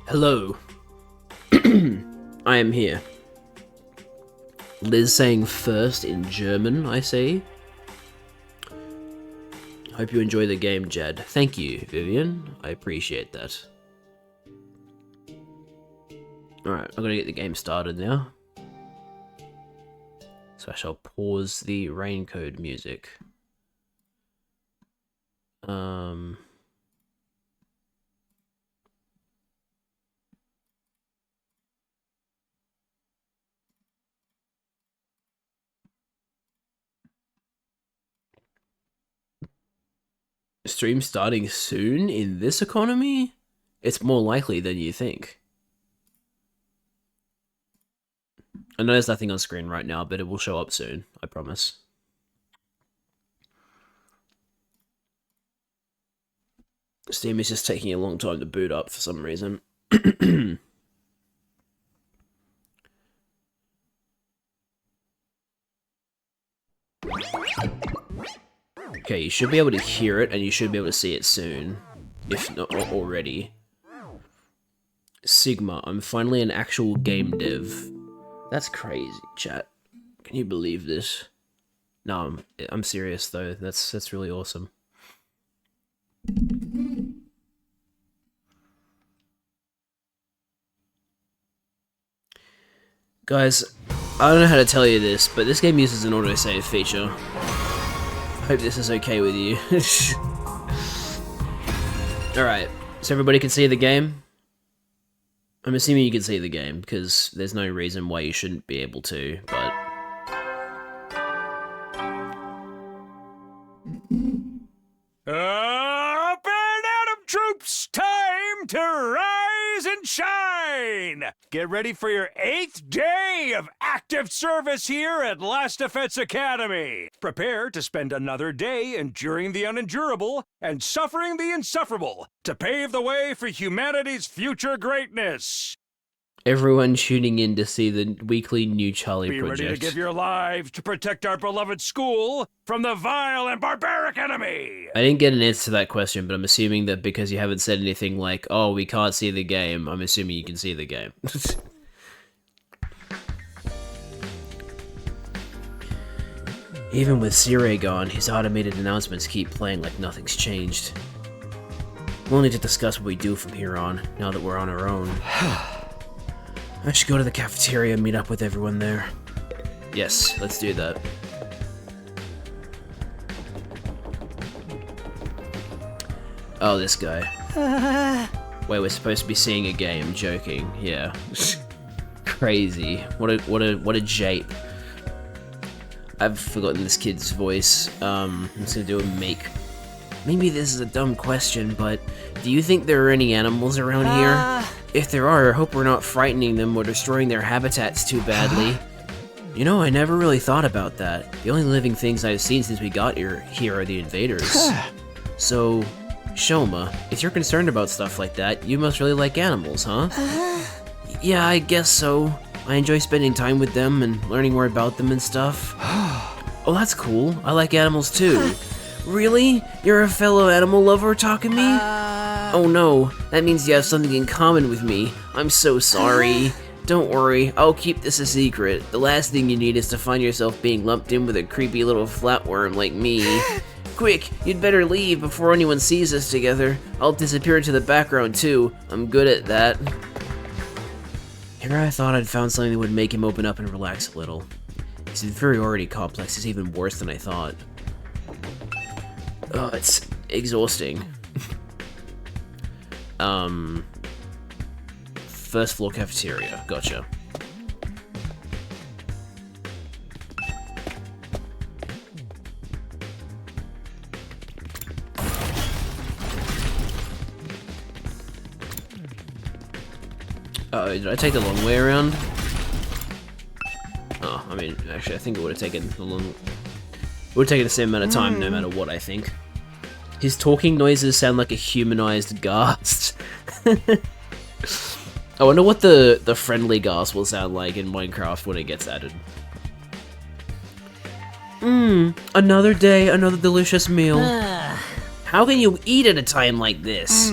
Hello. I am here. Liz saying first in German, I say. Hope you enjoy the game, Jed. Thank you, Vivian. I appreciate that. Alright, I'm gonna get the game started now. So I shall pause the raincode music. Stream starting soon in this economy? It's more likely than you think. I know there's nothing on screen right now, but it will show up soon, I promise. Steam is just taking a long time to boot up for some reason. Okay, you should be able to hear it, and you should be able to see it soon, if not already. Sigma, I'm finally an actual game dev. That's crazy, chat. Can you believe this? No, I'm serious though. That's really awesome. Guys, I don't know how to tell you this, but this game uses an autosave feature. I hope this is okay with you. Alright, so everybody can see the game? I'm assuming you can see the game, because there's no reason why you shouldn't be able to, but... Up and Atom troops, time to rise and shine! Get ready for your 8th day of active service here at Last Defense Academy. Prepare to spend another day enduring the unendurable and suffering the insufferable to pave the way for humanity's future greatness. Everyone tuning in to see the weekly New Charlie project. Be ready to give your lives to protect our beloved school from the vile and barbaric enemy! I didn't get an answer to that question, but I'm assuming that because you haven't said anything like, oh, we can't see the game, I'm assuming you can see the game. Even with Sire gone, his automated announcements keep playing like nothing's changed. We'll need to discuss what we do from here on, now that we're on our own. I should go to the cafeteria and meet up with everyone there. Yes, let's do that. Oh, this guy. Wait, we're supposed to be seeing a game. Joking. Yeah. Crazy. What a jape. I've forgotten this kid's voice. I'm just gonna do a make. Maybe this is a dumb question, but do you think there are any animals around here? If there are, I hope we're not frightening them or destroying their habitats too badly. You know, I never really thought about that. The only living things I've seen since we got here are the invaders. So, Shoma, if you're concerned about stuff like that, you must really like animals, huh? Yeah, I guess so. I enjoy spending time with them and learning more about them and stuff. Oh, that's cool. I like animals too. Really? You're a fellow animal lover, Takumi? Oh no, that means you have something in common with me. I'm so sorry. Don't worry, I'll keep this a secret. The last thing you need is to find yourself being lumped in with a creepy little flatworm like me. Quick, you'd better leave before anyone sees us together. I'll disappear into the background too. I'm good at that. Here I thought I'd found something that would make him open up and relax a little. His inferiority complex is even worse than I thought. Oh, it's exhausting. First floor cafeteria. Gotcha. Uh-oh, did I take the long way around? Oh, I mean, actually, I think it would have taken a long... It would have taken the same amount of time, no matter what, I think. His talking noises sound like a humanized ghast. I wonder what the friendly ghast will sound like in Minecraft when it gets added. Another day, another delicious meal. How can you eat at a time like this?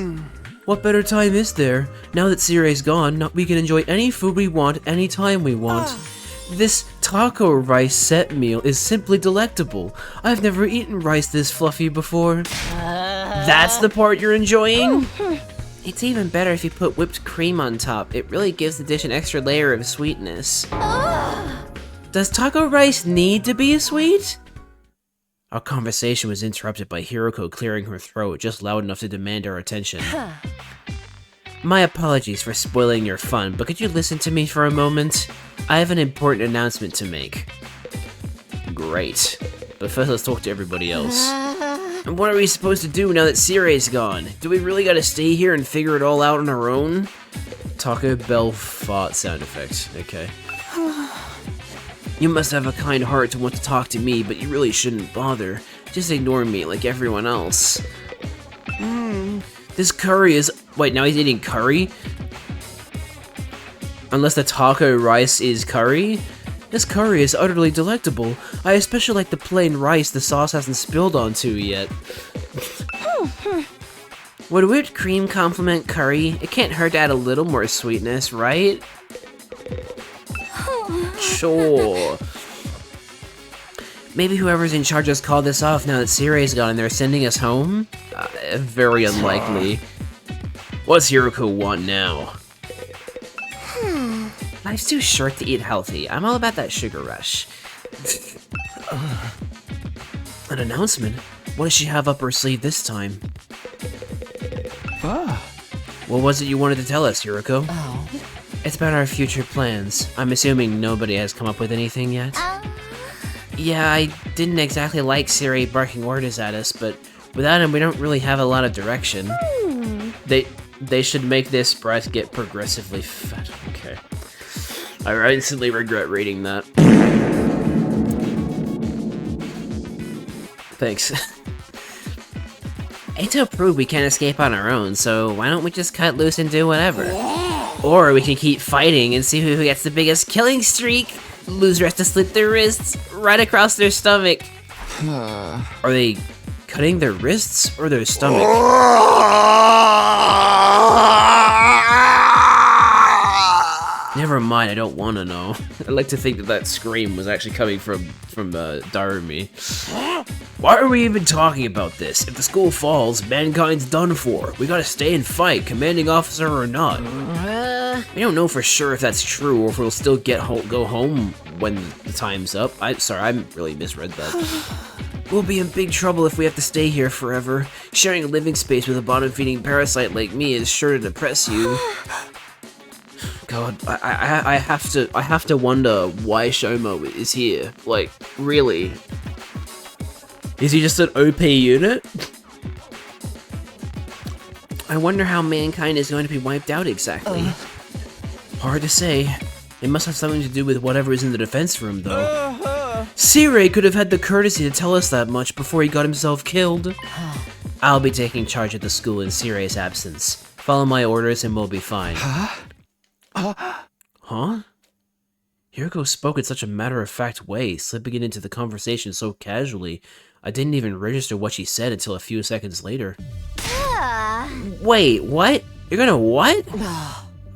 What better time is there? Now that Sirei's gone, we can enjoy any food we want, anytime we want. This taco rice set meal is simply delectable. I've never eaten rice this fluffy before. That's the part you're enjoying? It's even better if you put whipped cream on top. It really gives the dish an extra layer of sweetness. Does taco rice need to be sweet? Our conversation was interrupted by Hiroko clearing her throat just loud enough to demand our attention. My apologies for spoiling your fun, but could you listen to me for a moment? I have an important announcement to make. Great. But first let's talk to everybody else. And what are we supposed to do now that Sirei's gone? Do we really gotta stay here and figure it all out on our own? Taco Bell fart sound effect. Okay. You must have a kind heart to want to talk to me, but you really shouldn't bother. Just ignore me like everyone else. This curry is... Wait, now he's eating curry? Unless the taco rice is curry? This curry is utterly delectable. I especially like the plain rice the sauce hasn't spilled onto yet. Would whipped cream complement curry? It can't hurt to add a little more sweetness, right? Sure. Maybe whoever's in charge has called this off now that Sirei's gone and they're sending us home? Very unlikely. What's Hiroko want now? Life's too short to eat healthy. I'm all about that sugar rush. An announcement? What does she have up her sleeve this time? What was it you wanted to tell us, Hiroko? It's about our future plans. I'm assuming nobody has come up with anything yet? Yeah, I didn't exactly like Sirei barking orders at us, but without him we don't really have a lot of direction. They should make this breath get progressively fat. Okay. I instantly regret reading that. Thanks. Ato proved we can't escape on our own, so why don't we just cut loose and do whatever? Or we can keep fighting and see who gets the biggest killing streak. Loser has to slit their wrists right across their stomach. Are they cutting their wrists or their stomach? Never mind, I don't want to know. I'd like to think that that scream was actually coming from Darumi. Why are we even talking about this? If the school falls, mankind's done for. We gotta stay and fight, commanding officer or not. We don't know for sure if that's true or if we'll still go home when the time's up. I really misread that. We'll be in big trouble if we have to stay here forever. Sharing a living space with a bottom-feeding parasite like me is sure to depress you. God, I have to wonder why Shomo is here. Like, really? Is he just an OP unit? I wonder how mankind is going to be wiped out exactly. Hard to say. It must have something to do with whatever is in the defense room, though. Sirei could have had the courtesy to tell us that much before he got himself killed. I'll be taking charge of the school in Sirei's absence. Follow my orders and we'll be fine. Huh? Hiroko spoke in such a matter-of-fact way, slipping it into the conversation so casually, I didn't even register what she said until a few seconds later. Wait, what? You're gonna what?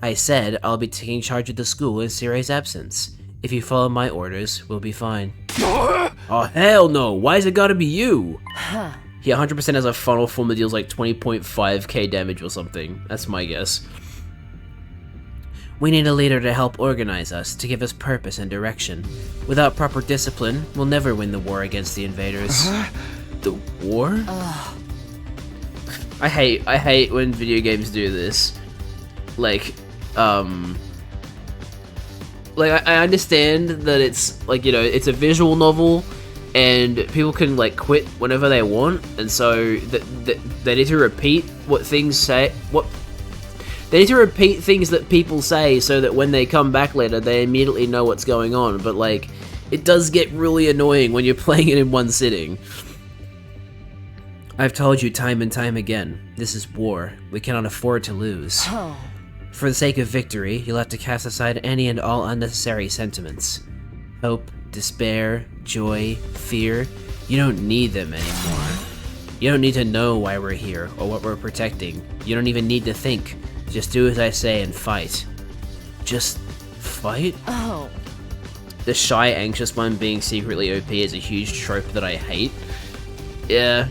I said I'll be taking charge of the school in Sirei's absence. If you follow my orders, we'll be fine. Oh, hell no! Why has it gotta be you? He 100% has a funnel form that deals like 20.5k damage or something. That's my guess. We need a leader to help organize us, to give us purpose and direction. Without proper discipline, we'll never win the war against the invaders. The war? I hate when video games do this. Like, I understand that it's, like, you know, it's a visual novel, and people can, like, quit whenever they want, and so they need to repeat what things say, they need to repeat things that people say so that when they come back later, they immediately know what's going on. But, like, it does get really annoying when you're playing it in one sitting. I've told you time and time again, this is war. We cannot afford to lose. For the sake of victory, you'll have to cast aside any and all unnecessary sentiments. Hope, despair, joy, fear, you don't need them anymore. You don't need to know why we're here or what we're protecting. You don't even need to think. Just do as I say and fight. Just fight? Oh. The shy, anxious one being secretly OP is a huge trope that I hate. Yeah,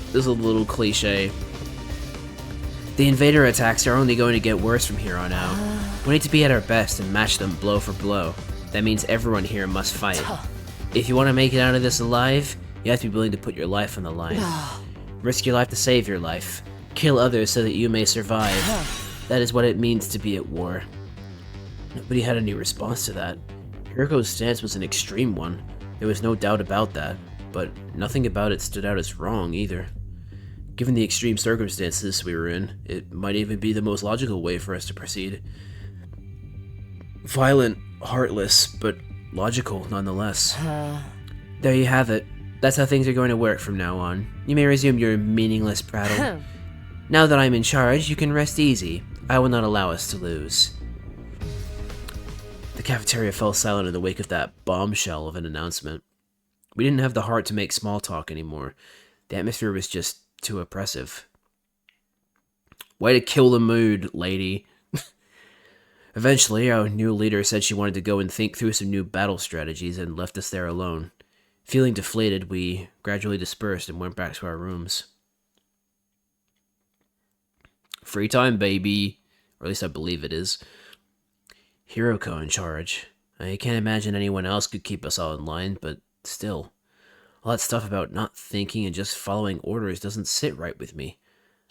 this is a little cliche. The invader attacks are only going to get worse from here on out. We need to be at our best and match them blow for blow. That means everyone here must fight. If you want to make it out of this alive, you have to be willing to put your life on the line. Risk your life to save your life. Kill others so that you may survive. That is what it means to be at war. Nobody had any response to that. Hiroko's stance was an extreme one. There was no doubt about that, but nothing about it stood out as wrong either. Given the extreme circumstances we were in, it might even be the most logical way for us to proceed. Violent, heartless, but logical nonetheless. There you have it. That's how things are going to work from now on. You may resume your meaningless prattle. Now that I'm in charge, you can rest easy. I will not allow us to lose. The cafeteria fell silent in the wake of that bombshell of an announcement. We didn't have the heart to make small talk anymore. The atmosphere was just too oppressive. Way to kill the mood, lady. Eventually, our new leader said she wanted to go and think through some new battle strategies and left us there alone. Feeling deflated, we gradually dispersed and went back to our rooms. Free time, baby. Or at least I believe it is. Hiroko in charge. I can't imagine anyone else could keep us all in line, but still. All that stuff about not thinking and just following orders doesn't sit right with me.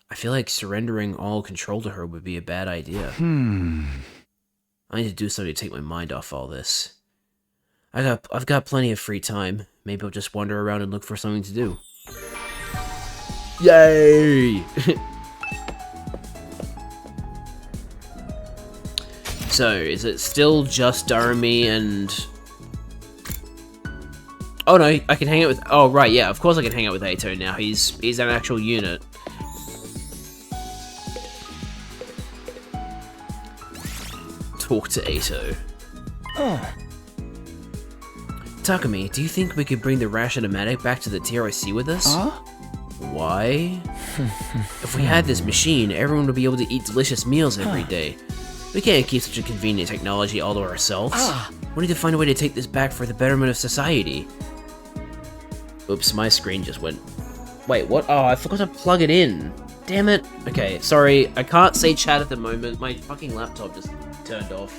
I feel like surrendering all control to her would be a bad idea. I need to do something to take my mind off all this. I've got plenty of free time. Maybe I'll just wander around and look for something to do. Yay! So, is it still just Darumi and... Oh no, I can hang out with... Oh right, yeah, of course I can hang out with Eito now. He's an actual unit. Talk to Eito. Takumi, do you think we could bring the Rash-O-Matic back to the TRC with us? Why? If we had this machine, everyone would be able to eat delicious meals every day. We can't keep such a convenient technology all to ourselves. We need to find a way to take this back for the betterment of society. Oops, my screen just went... Wait, what? Oh, I forgot to plug it in. Damn it. Okay, sorry, I can't say chat at the moment. My fucking laptop just turned off.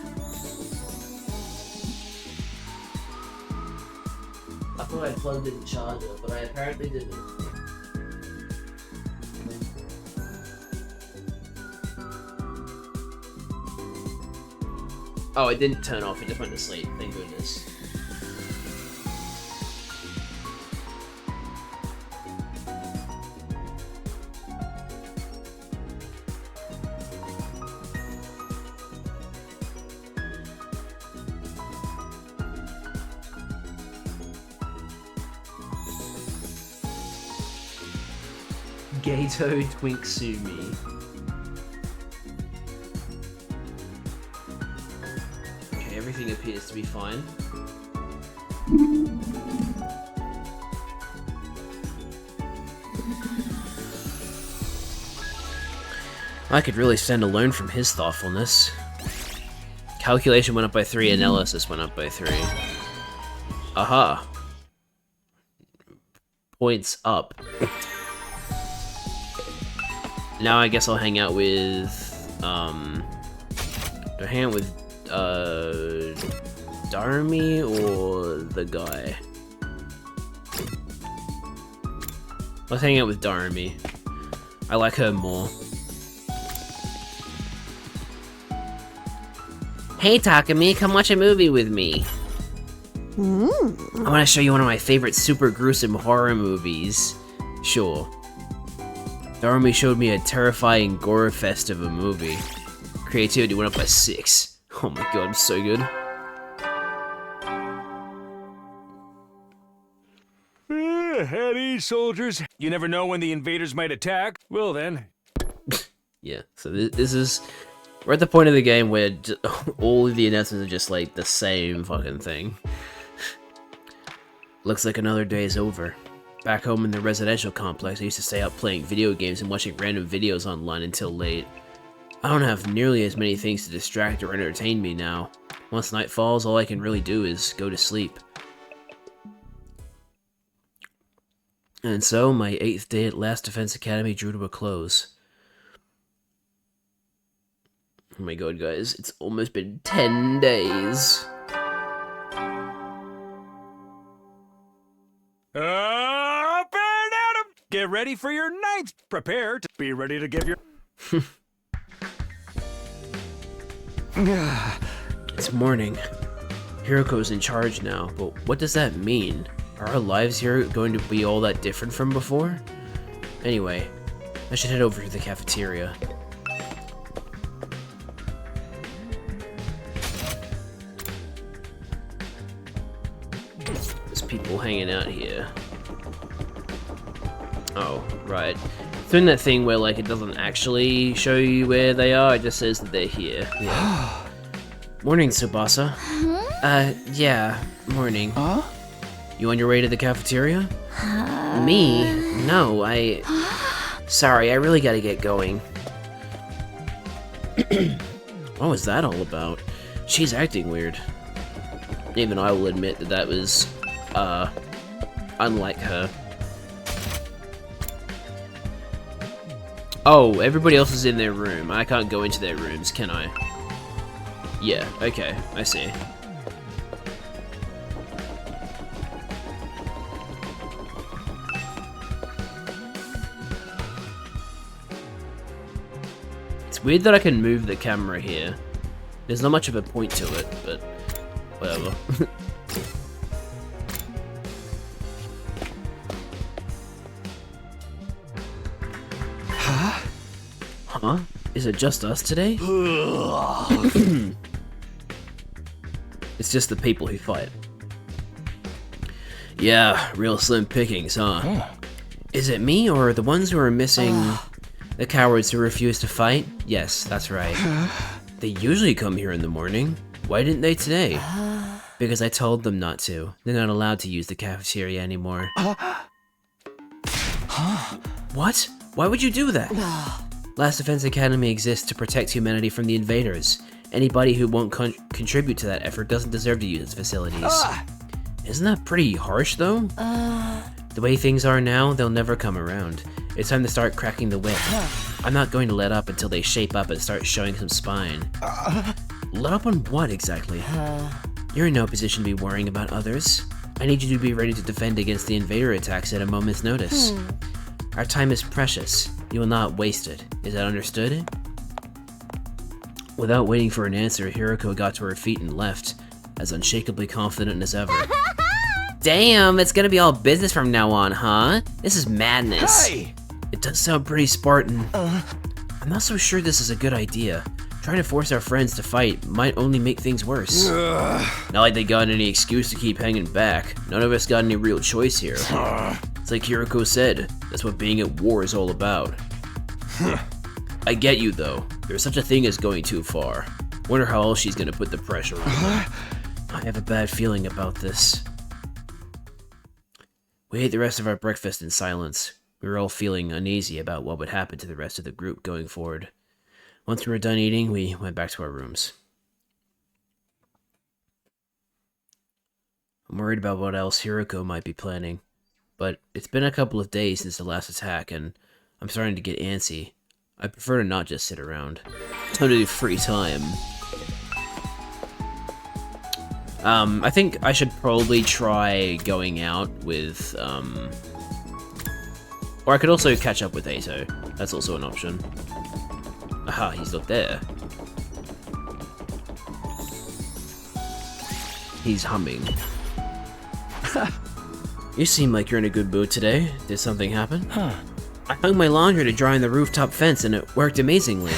I thought I plugged in the charger, but I apparently didn't. Oh, it didn't turn off, it just went to sleep, thank goodness. Gato Twinksumi. Okay, everything appears to be fine. I could really stand alone from his thoughtfulness. Calculation went up by 3, analysis went up by 3. Aha. Points up. Now I guess I'll hang out with, do I hang out with, Darumi or the guy? Let's hang out with Darumi. I like her more. Hey Takumi, come watch a movie with me. I want to show you one of my favorite super gruesome horror movies. Sure. Darumi showed me a terrifying gore fest of a movie. Creativity went up by 6. Oh my god, so good. At ease, soldiers. You never know when the invaders might attack. Well then. Yeah, so this is... We're at the point of the game where all of the announcements are just like the same fucking thing. Looks like another day is over. Back home in the residential complex, I used to stay up playing video games and watching random videos online until late. I don't have nearly as many things to distract or entertain me now. Once night falls, all I can really do is go to sleep. And so, my 8th day at Last Defense Academy drew to a close. Oh my god, guys, it's almost been 10 days. Up and at 'em! Get ready for your ninth. Prepare to be ready to give your... It's morning. Hiroko's in charge now, but what does that mean? Are our lives here going to be all that different from before? Anyway, I should head over to the cafeteria. There's people hanging out here. Oh, right. Doing that thing where, like, it doesn't actually show you where they are, it just says that they're here. Yeah. Morning, Tsubasa. Yeah, morning. Huh? You on your way to the cafeteria? Me? No, Sorry, I really gotta get going. What was that all about? She's acting weird. Even I will admit that that was, unlike her. Oh, everybody else is in their room. I can't go into their rooms, can I? Yeah, okay, I see. It's weird that I can move the camera here. There's not much of a point to it, but whatever. Huh? Is it just us today? It's just the people who fight. Yeah, real slim pickings, huh? Is it me, or the ones who are missing the cowards who refuse to fight? Yes, that's right. They usually come here in the morning. Why didn't they today? Because I told them not to. They're not allowed to use the cafeteria anymore. What? Why would you do that? Last Defense Academy exists to protect humanity from the invaders. Anybody who won't contribute to that effort doesn't deserve to use its facilities. Isn't that pretty harsh, though? The way things are now, they'll never come around. It's time to start cracking the whip. I'm not going to let up until they shape up and start showing some spine. Let up on what, exactly? You're in no position to be worrying about others. I need you to be ready to defend against the invader attacks at a moment's notice. Our time is precious. You will not waste it. Is that understood? Without waiting for an answer, Hiroko got to her feet and left, as unshakably confident as ever. Damn, it's gonna be all business from now on, huh? This is madness. Hey! It does sound pretty Spartan. I'm not so sure this is a good idea. Trying to force our friends to fight might only make things worse. Not like they got any excuse to keep hanging back. None of us got any real choice here. It's like Hiroko said, that's what being at war is all about. I get you though. There's such a thing as going too far. Wonder how else she's gonna put the pressure on them. I have a bad feeling about this. We ate the rest of our breakfast in silence. We were all feeling uneasy about what would happen to the rest of the group going forward. Once we were done eating, we went back to our rooms. I'm worried about what else Hiroko might be planning, but it's been a couple of days since the last attack, and I'm starting to get antsy. I prefer to not just sit around. Totally free time. I think I should probably try going out with, or I could also catch up with Ato. That's also an option. Aha, he's not there. He's humming. You seem like you're in a good mood today. Did something happen? I hung my laundry to dry on the rooftop fence and it worked amazingly.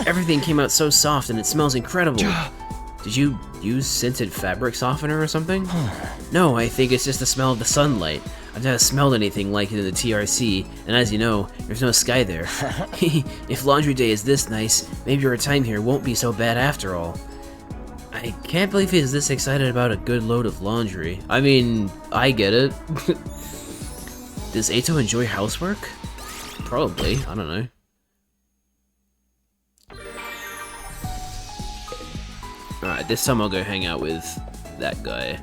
Everything came out so soft and it smells incredible. Did you use scented fabric softener or something? No, I think it's just the smell of the sunlight. I've never smelled anything like it in the TRC, and as you know, there's no sky there. If laundry day is this nice, maybe our time here won't be so bad after all. I can't believe he's this excited about a good load of laundry. I mean, I get it. Does Ato enjoy housework? Probably, I don't know. Alright, this time I'll go hang out with that guy.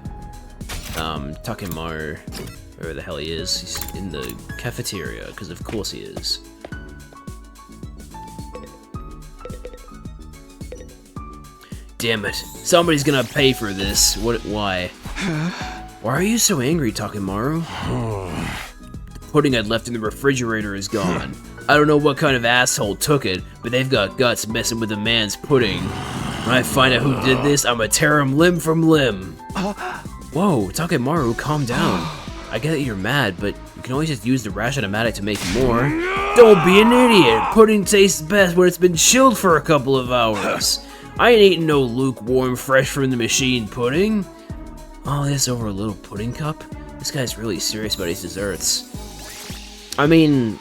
Takemaru, wherever the hell he is. He's in the cafeteria, because of course he is. Damn it. Somebody's gonna pay for this. Why? Why are you so angry, Takemaru? The pudding I'd left in the refrigerator is gone. I don't know what kind of asshole took it, but they've got guts messing with a man's pudding. When I find out who did this, I'm gonna tear him limb from limb. Whoa, Takemaru, calm down. I get that you're mad, but you can always just use the Ration-O-Matic to make more. Don't be an idiot. Pudding tastes best when it's been chilled for a couple of hours. I ain't eating no lukewarm, fresh from the machine pudding. All this over a little pudding cup? This guy's really serious about his desserts. I mean,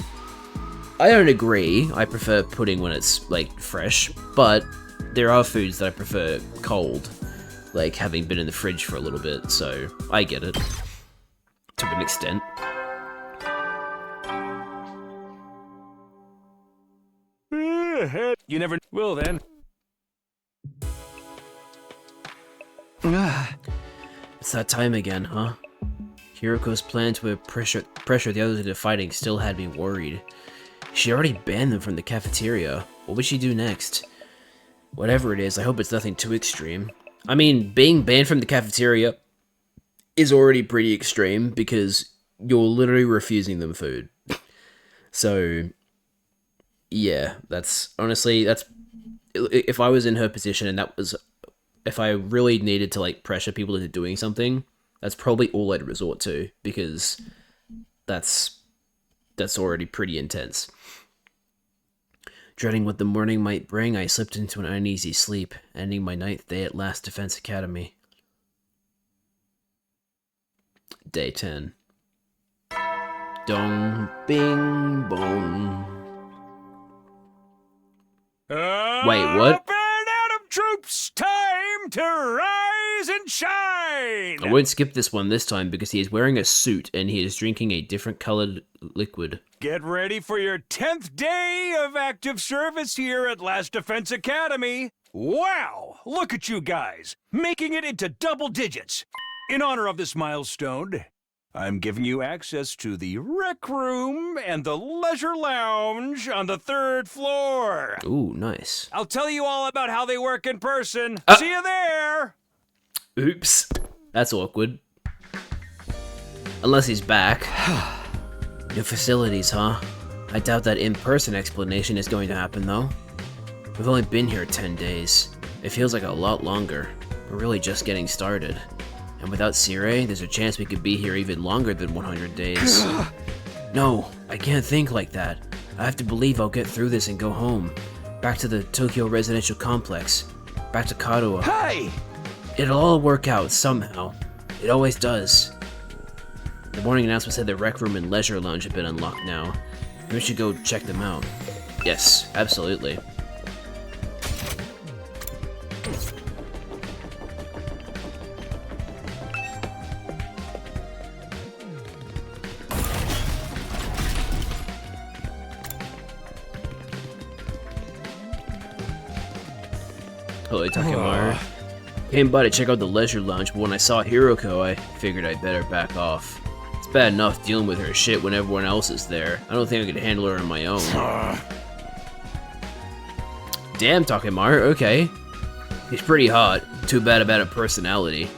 I don't agree. I prefer pudding when it's, like, fresh, but there are foods that I prefer cold, like having been in the fridge for a little bit, so I get it. To an extent. You never will then. It's that time again, huh? Hiroko's plan to pressure the others into fighting still had me worried. She already banned them from the cafeteria. What would she do next? Whatever it is, I hope it's nothing too extreme. I mean, being banned from the cafeteria is already pretty extreme because you're literally refusing them food. So, yeah, that's honestly, that's if I was in her position and that was, if I really needed to like pressure people into doing something, that's probably all I'd resort to because that's already pretty intense. Dreading what the morning might bring, I slipped into an uneasy sleep, ending my 9th day at Last Defense Academy. Day 10. Dong, bing, bong. Wait, what? Adam troops, time to rise and shine! I won't skip this one this time because he is wearing a suit and he is drinking a different colored liquid. Get ready for your 10th day of active service here at Last Defense Academy. Wow, look at you guys, making it into double digits. In honor of this milestone, I'm giving you access to the rec room and the leisure lounge on the 3rd floor. Ooh, nice. I'll tell you all about how they work in person. See you there! Oops. That's awkward. Unless he's back. New facilities, huh? I doubt that in-person explanation is going to happen, though. We've only been here 10 days. It feels like a lot longer. We're really just getting started. And without Sire, there's a chance we could be here even longer than 100 days. No, I can't think like that. I have to believe I'll get through this and go home. Back to the Tokyo residential complex. Back to Kadoa. Hey! It'll all work out somehow. It always does. The morning announcement said the rec room and leisure lounge have been unlocked now. We should go check them out. Yes, absolutely. Hello, Takemaru. Came by to check out the leisure lounge, but when I saw Hiroko, I figured I'd better back off. It's bad enough dealing with her shit when everyone else is there. I don't think I could handle her on my own. Damn, Takemaru, okay. He's pretty hot. Too bad about a personality.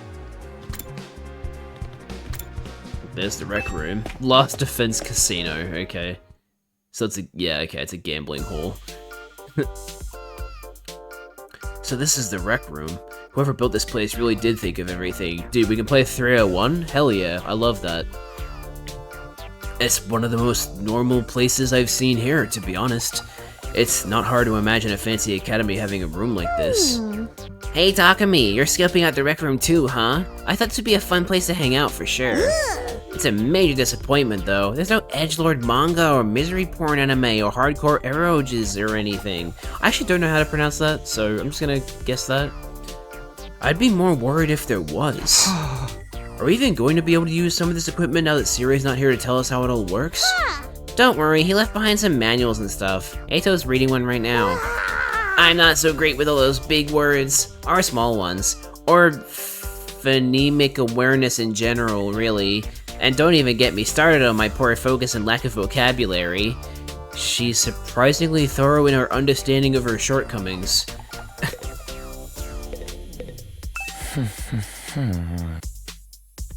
There's the rec room. Last Defense Casino, okay. So it's a, yeah, okay, it's a gambling hall. So this is the rec room. Whoever built this place really did think of everything. Dude, we can play 301? Hell yeah, I love that. It's one of the most normal places I've seen here, to be honest. It's not hard to imagine a fancy academy having a room like this. Hey Takami, you're scoping out the rec room too, huh? I thought this would be a fun place to hang out for sure. It's a major disappointment though. There's no edgelord manga or misery porn anime or hardcore eroges or anything. I actually don't know how to pronounce that, so I'm just gonna guess that. I'd be more worried if there was. Are we even going to be able to use some of this equipment now that Siri's not here to tell us how it all works? Don't worry, he left behind some manuals and stuff. Ato's reading one right now. I'm not so great with all those big words, or small ones, or phonemic awareness in general, really. And don't even get me started on my poor focus and lack of vocabulary. She's surprisingly thorough in her understanding of her shortcomings.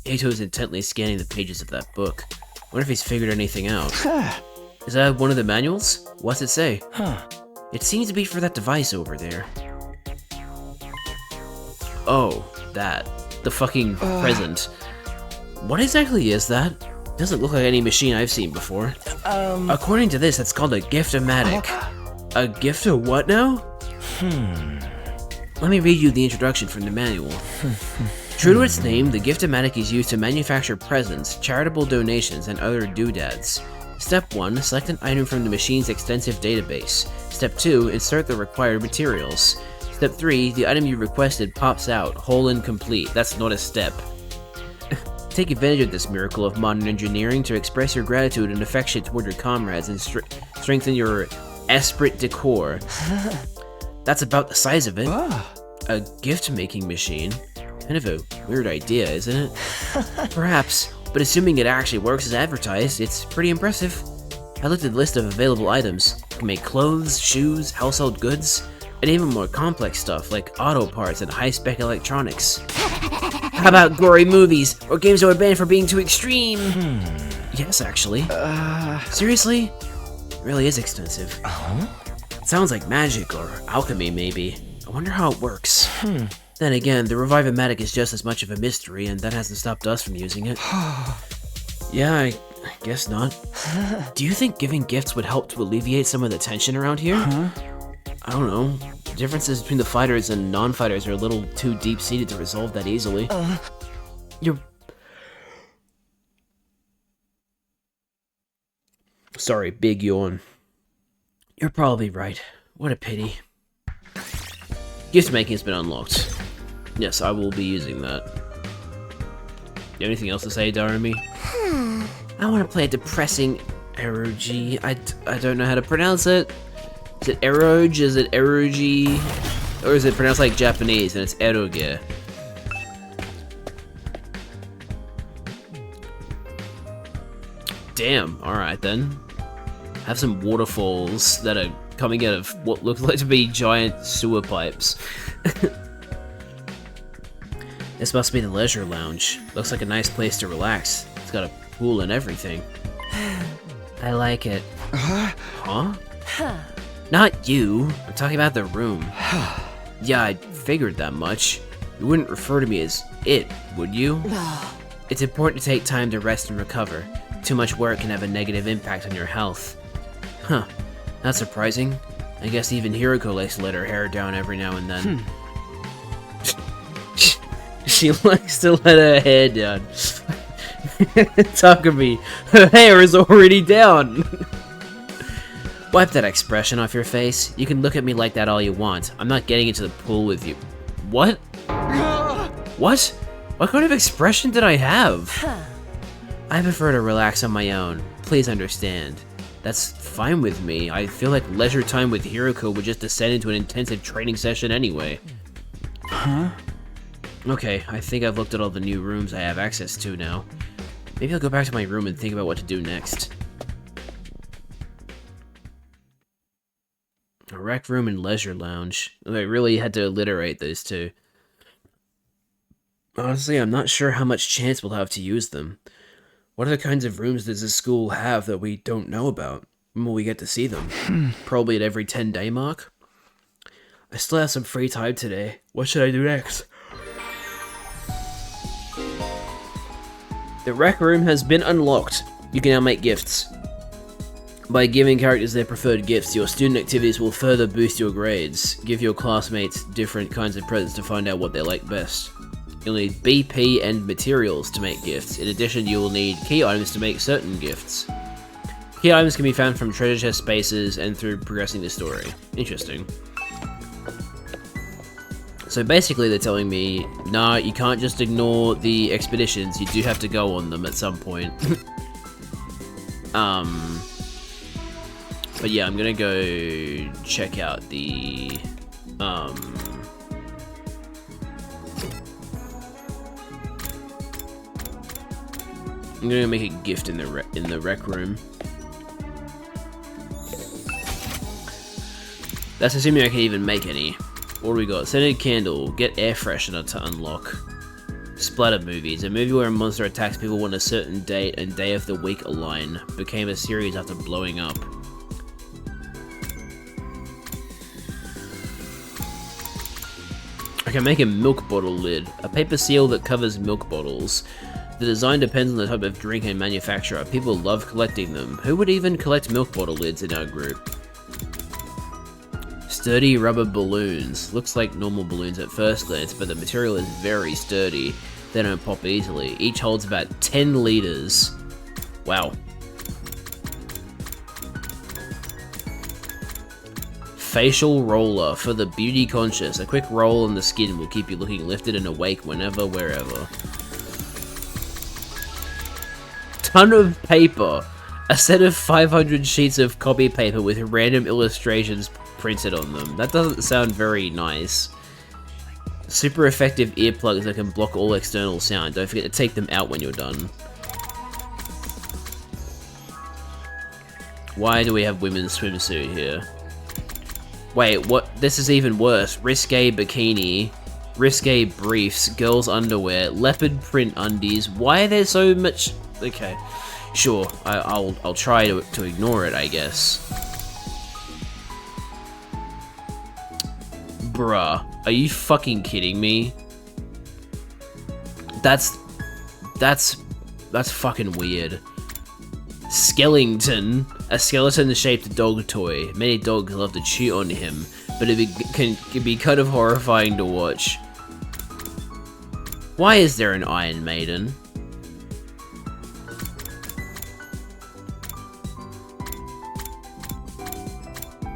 Ato's intently scanning the pages of that book. Wonder if he's figured anything out. Is that one of the manuals? What's it say? It seems to be for that device over there. Oh, that. The fucking present. What exactly is that? Doesn't look like any machine I've seen before. According to this, that's called a gift-o-matic. A gift of what now? Let me read you the introduction from the manual. True to its name, the gift-o-matic is used to manufacture presents, charitable donations, and other doodads. Step 1. Select an item from the machine's extensive database. Step 2. Insert the required materials. Step 3. The item you requested pops out, whole and complete. That's not a step. Take advantage of this miracle of modern engineering to express your gratitude and affection toward your comrades and strengthen your esprit de corps. That's about the size of it. A gift-making machine? Kind of a weird idea, isn't it? Perhaps, but assuming it actually works as advertised, it's pretty impressive. I looked at the list of available items. You can make clothes, shoes, household goods, and even more complex stuff like auto parts and high-spec electronics. How about gory movies, or games that were banned for being too extreme? Yes, actually. Seriously? It really is extensive. It sounds like magic or alchemy, maybe. I wonder how it works. Then again, the Revive-O-Matic is just as much of a mystery, and that hasn't stopped us from using it. Yeah, I guess not. Do you think giving gifts would help to alleviate some of the tension around here? I don't know. The differences between the fighters and non-fighters are a little too deep-seated to resolve that easily. You're... Sorry, big yawn. You're probably right. What a pity. Gift making has been unlocked. Yes, I will be using that. You have anything else to say, Darumi? I want to play a depressing eroge. I don't know how to pronounce it. Is it eroge? Is it eroge? Or is it pronounced like Japanese and it's eroge? Damn, alright then. Have some waterfalls that are coming out of what looks like to be giant sewer pipes. This must be the leisure lounge. Looks like a nice place to relax. It's got a pool and everything. I like it. Huh? Not you. I'm talking about the room. Yeah, I figured that much. You wouldn't refer to me as it, would you? It's important to take time to rest and recover. Too much work can have a negative impact on your health. Huh. Not surprising. I guess even Hiroko likes to let her hair down every now and then. She likes to let her hair down. Takumi, her hair is already down. Wipe that expression off your face. You can look at me like that all you want. I'm not getting into the pool with you. What? What? What kind of expression did I have? I prefer to relax on my own. Please understand. That's fine with me. I feel like leisure time with Hiroko would just descend into an intensive training session anyway. Okay, I think I've looked at all the new rooms I have access to now. Maybe I'll go back to my room and think about what to do next. A rec room and leisure lounge. I really had to alliterate those two. Honestly, I'm not sure how much chance we'll have to use them. What other kinds of rooms does this school have that we don't know about? When will we get to see them? Probably at every 10-day mark? I still have some free time today. What should I do next? The rec room has been unlocked. You can now make gifts. By giving characters their preferred gifts, your student activities will further boost your grades. Give your classmates different kinds of presents to find out what they like best. You'll need BP and materials to make gifts. In addition, you will need key items to make certain gifts. Key items can be found from treasure chest spaces and through progressing the story. Interesting. So basically they're telling me, nah, you can't just ignore the expeditions, you do have to go on them at some point. But yeah, I'm gonna go check out the, I'm gonna make a gift in the rec room. That's assuming I can even make any. What do we got? Scented candle. Get air freshener to unlock. Splatter movies. A movie where a monster attacks people when a certain date and day of the week align. Became a series after blowing up. I can make a milk bottle lid. A paper seal that covers milk bottles. The design depends on the type of drink and manufacturer. People love collecting them. Who would even collect milk bottle lids in our group? Sturdy rubber balloons. Looks like normal balloons at first glance, but the material is very sturdy. They don't pop easily. Each holds about 10 liters. Wow. Facial roller for the beauty conscious. A quick roll on the skin will keep you looking lifted and awake whenever, wherever. Ton of paper. A set of 500 sheets of copy paper with random illustrations printed on them. That doesn't sound very nice. Super effective earplugs that can block all external sound. Don't forget to take them out when you're done. Why do we have women's swimsuit here? Wait, what? This is even worse. Risque bikini, risque briefs, girls underwear, leopard print undies. Why are there so much? Okay, sure. I'll try to ignore it, I guess. Bruh, are you fucking kidding me? That's fucking weird. Skellington, a skeleton-shaped dog toy. Many dogs love to chew on him, but it can be kind of horrifying to watch. Why is there an Iron Maiden?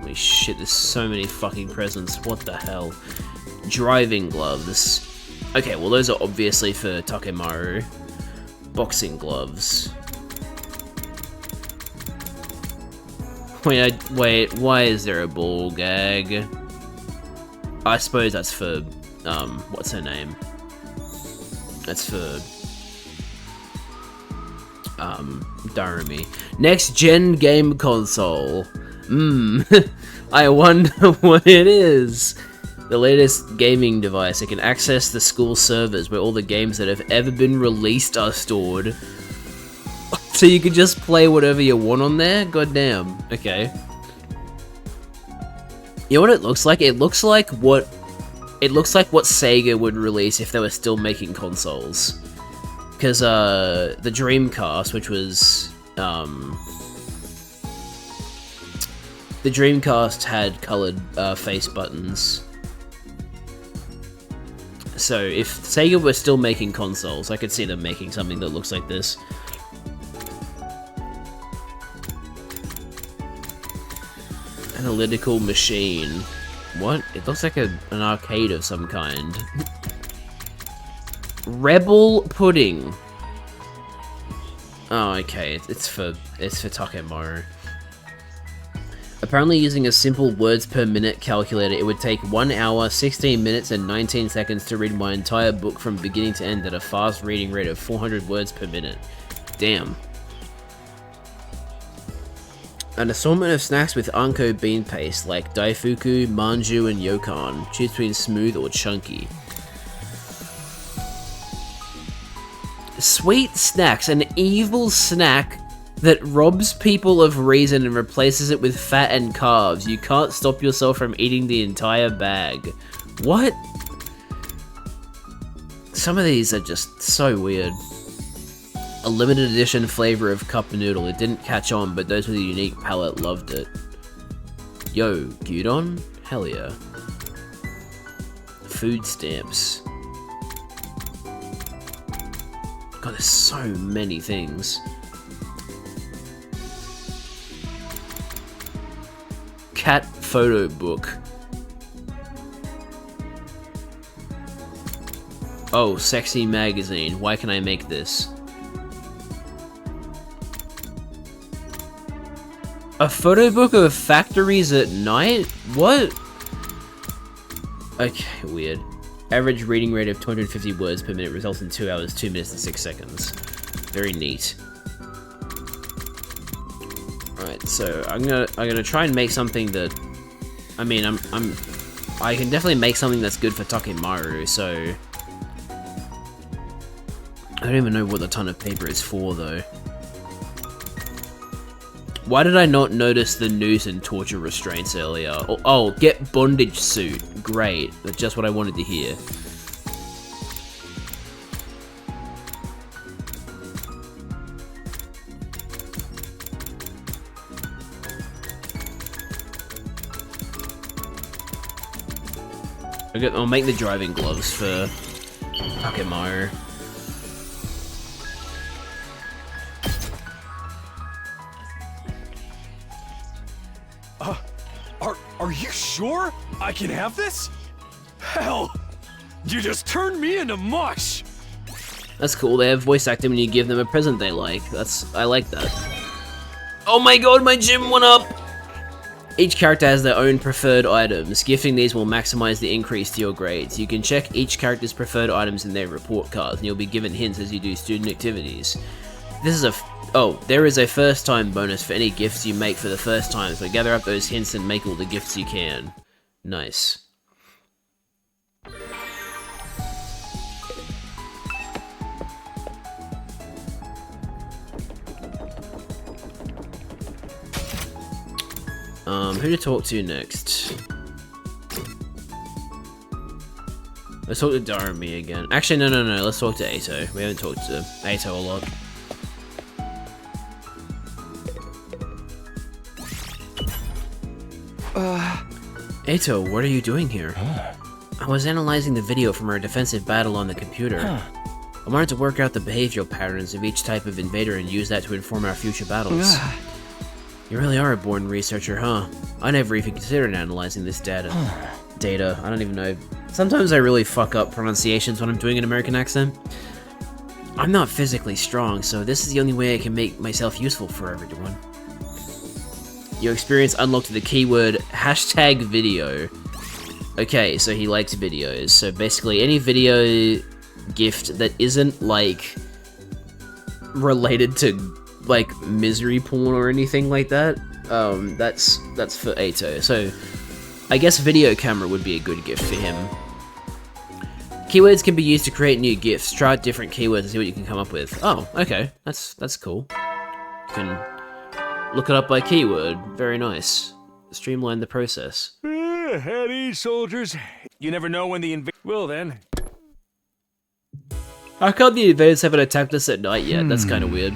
Holy shit, there's so many fucking presents. What the hell? Driving gloves. Okay, well those are obviously for Takemaru. Boxing gloves. Wait, why is there a ball gag? I suppose that's for, what's her name? That's for, Darumi. Next gen game console. I wonder what it is. The latest gaming device. It can access the school servers where all the games that have ever been released are stored. So you can just play whatever you want on there? Goddamn. Okay. You know what it looks like? It looks like what Sega would release if they were still making consoles. Because the Dreamcast, which was the Dreamcast had colored face buttons. So if Sega were still making consoles, I could see them making something that looks like this. Analytical machine. What? It looks like an arcade of some kind. Rebel pudding. Oh, okay. It's for Takemaru. Apparently using a simple words per minute calculator, it would take 1 hour, 16 minutes, and 19 seconds to read my entire book from beginning to end at a fast reading rate of 400 words per minute. Damn. An assortment of snacks with Anko bean paste, like Daifuku, Manju, and Yokan. Choose between smooth or chunky. Sweet snacks, an evil snack that robs people of reason and replaces it with fat and carbs. You can't stop yourself from eating the entire bag. What? Some of these are just so weird. A limited edition flavor of cup noodle. It didn't catch on, but those with a unique palate loved it. Yo, gyudon? Hell yeah. Food stamps. God, there's so many things. Cat photo book. Oh, sexy magazine. Why can I make this? A photo book of factories at night? What? Okay, weird. Average reading rate of 250 words per minute results in 2 hours, 2 minutes, and 6 seconds. Very neat. Alright, so I'm gonna try and make something that, I mean, I can definitely make something that's good for Takemaru, so I don't even know what the ton of paper is for, though. Why did I not notice the noose and torture restraints earlier? Oh, get bondage suit. Great. That's just what I wanted to hear. I'll make the driving gloves for Takemaru. Are you sure I can have this? Hell, you just turned me into mush. That's cool. They have voice acting when you give them a present they like. I like that. Oh my god, my gym went up! Each character has their own preferred items. Gifting these will maximize the increase to your grades. You can check each character's preferred items in their report cards, and you'll be given hints as you do student activities. There is a first time bonus for any gifts you make for the first time, so gather up those hints and make all the gifts you can. Nice. Who to talk to next? Let's talk to Darami again. Actually, no. Let's talk to Ato. We haven't talked to Ato a lot. Ato, what are you doing here? I was analyzing the video from our defensive battle on the computer. I wanted to work out the behavioral patterns of each type of invader and use that to inform our future battles. You really are a born researcher, huh? I never even considered analyzing this data. I don't even know. Sometimes I really fuck up pronunciations when I'm doing an American accent. I'm not physically strong, so this is the only way I can make myself useful for everyone. Your experience unlocked the keyword #video. Okay, so he likes videos. So basically any video gift that isn't like related to like misery porn or anything like that, that's for Ato. So I guess video camera would be a good gift for him. Keywords can be used to create new gifts. Try out different keywords and see what you can come up with. Oh, okay, that's cool. You can look it up by keyword. Very nice. Streamline the process. At ease, soldiers. You never know when the Well then. How come the invaders haven't attacked us at night yet? That's kind of weird.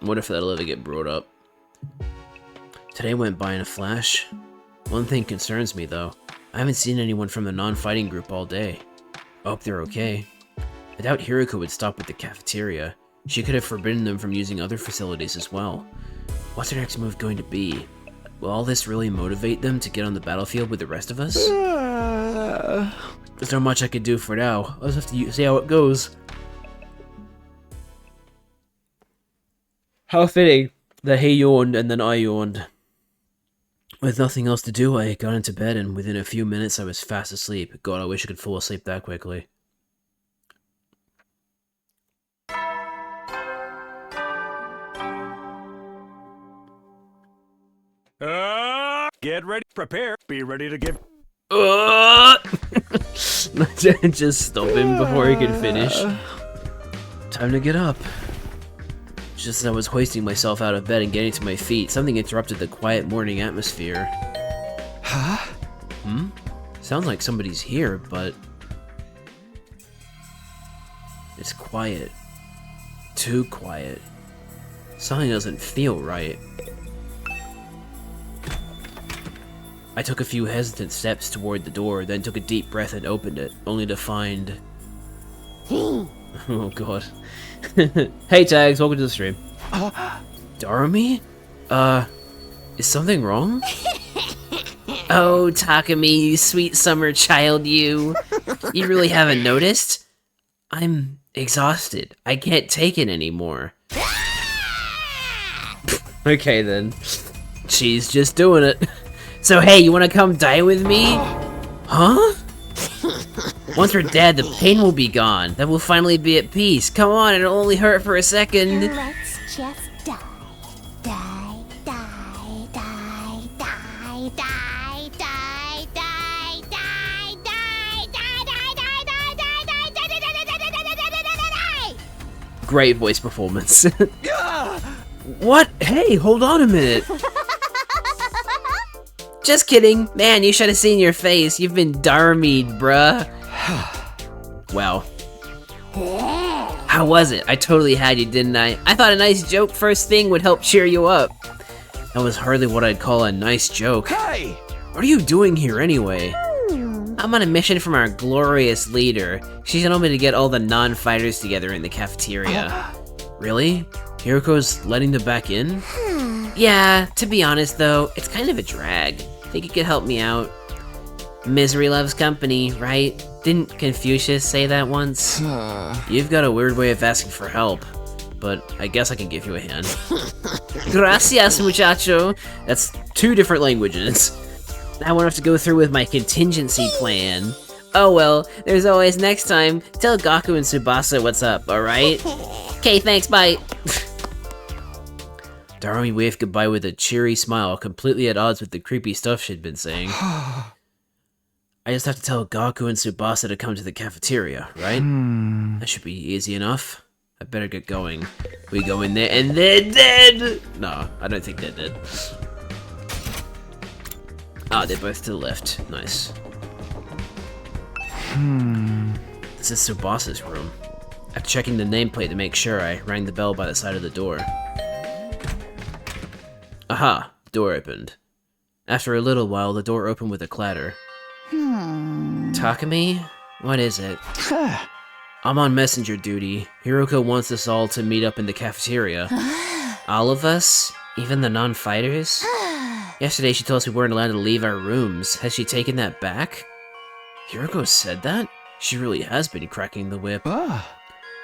What if that'll ever get brought up? Today went by in a flash. One thing concerns me though. I haven't seen anyone from the non-fighting group all day. I hope they're okay. I doubt Hiroko would stop at the cafeteria. She could have forbidden them from using other facilities as well. What's her next move going to be? Will all this really motivate them to get on the battlefield with the rest of us? There's not much I could do for now. I'll just have to see how it goes. How fitting that he yawned and then I yawned. With nothing else to do, I got into bed and within a few minutes I was fast asleep. God, I wish I could fall asleep that quickly. Get ready, prepare, be ready to give. Just stop him before he can finish. Time to get up. Just as I was hoisting myself out of bed and getting to my feet, something interrupted the quiet morning atmosphere. Huh? Sounds like somebody's here, but it's quiet. Too quiet. Something doesn't feel right. I took a few hesitant steps toward the door, then took a deep breath and opened it, only to find... Oh god. Hey Tags, welcome to the stream. Darami? Is something wrong? Oh, Takumi, you sweet summer child, you. You really haven't noticed? I'm exhausted. I can't take it anymore. Okay then. She's just doing it. So hey, you wanna come die with me? Huh? Once we're dead, the pain will be gone. Then we'll finally be at peace. Come on, it'll only hurt for a second. Let's just die. Die, die, die, die, die, die, die, die, die, die, die. Great voice performance. What? Hey, hold on a minute. Just kidding. Man, you should have seen your face. You've been darmied, bruh. Wow. How was it? I totally had you, didn't I? I thought a nice joke first thing would help cheer you up. That was hardly what I'd call a nice joke. Hey! What are you doing here anyway? I'm on a mission from our glorious leader. She told me to get all the non-fighters together in the cafeteria. Really? Hiroko's letting them back in? Yeah, to be honest though, it's kind of a drag. Think you could help me out? Misery loves company, right? Didn't Confucius say that once? You've got a weird way of asking for help, but I guess I can give you a hand. Gracias, muchacho! That's 2 different languages. I won't have to go through with my contingency plan. Oh well, there's always next time. Tell Gaku and Tsubasa what's up, alright? Okay, thanks, bye! Darumi waved goodbye with a cheery smile, completely at odds with the creepy stuff she'd been saying. I just have to tell Gaku and Tsubasa to come to the cafeteria, right? That should be easy enough. I better get going. We go in there and they're dead! No, I don't think they're dead. Ah, they're both to the left. Nice. This is Tsubasa's room. After checking the nameplate to make sure, I rang the bell by the side of the door. Aha! Door opened. After a little while, the door opened with a clatter. Takumi? What is it? I'm on messenger duty. Hiroko wants us all to meet up in the cafeteria. All of us? Even the non-fighters? Yesterday she told us we weren't allowed to leave our rooms. Has she taken that back? Hiroko said that? She really has been cracking the whip.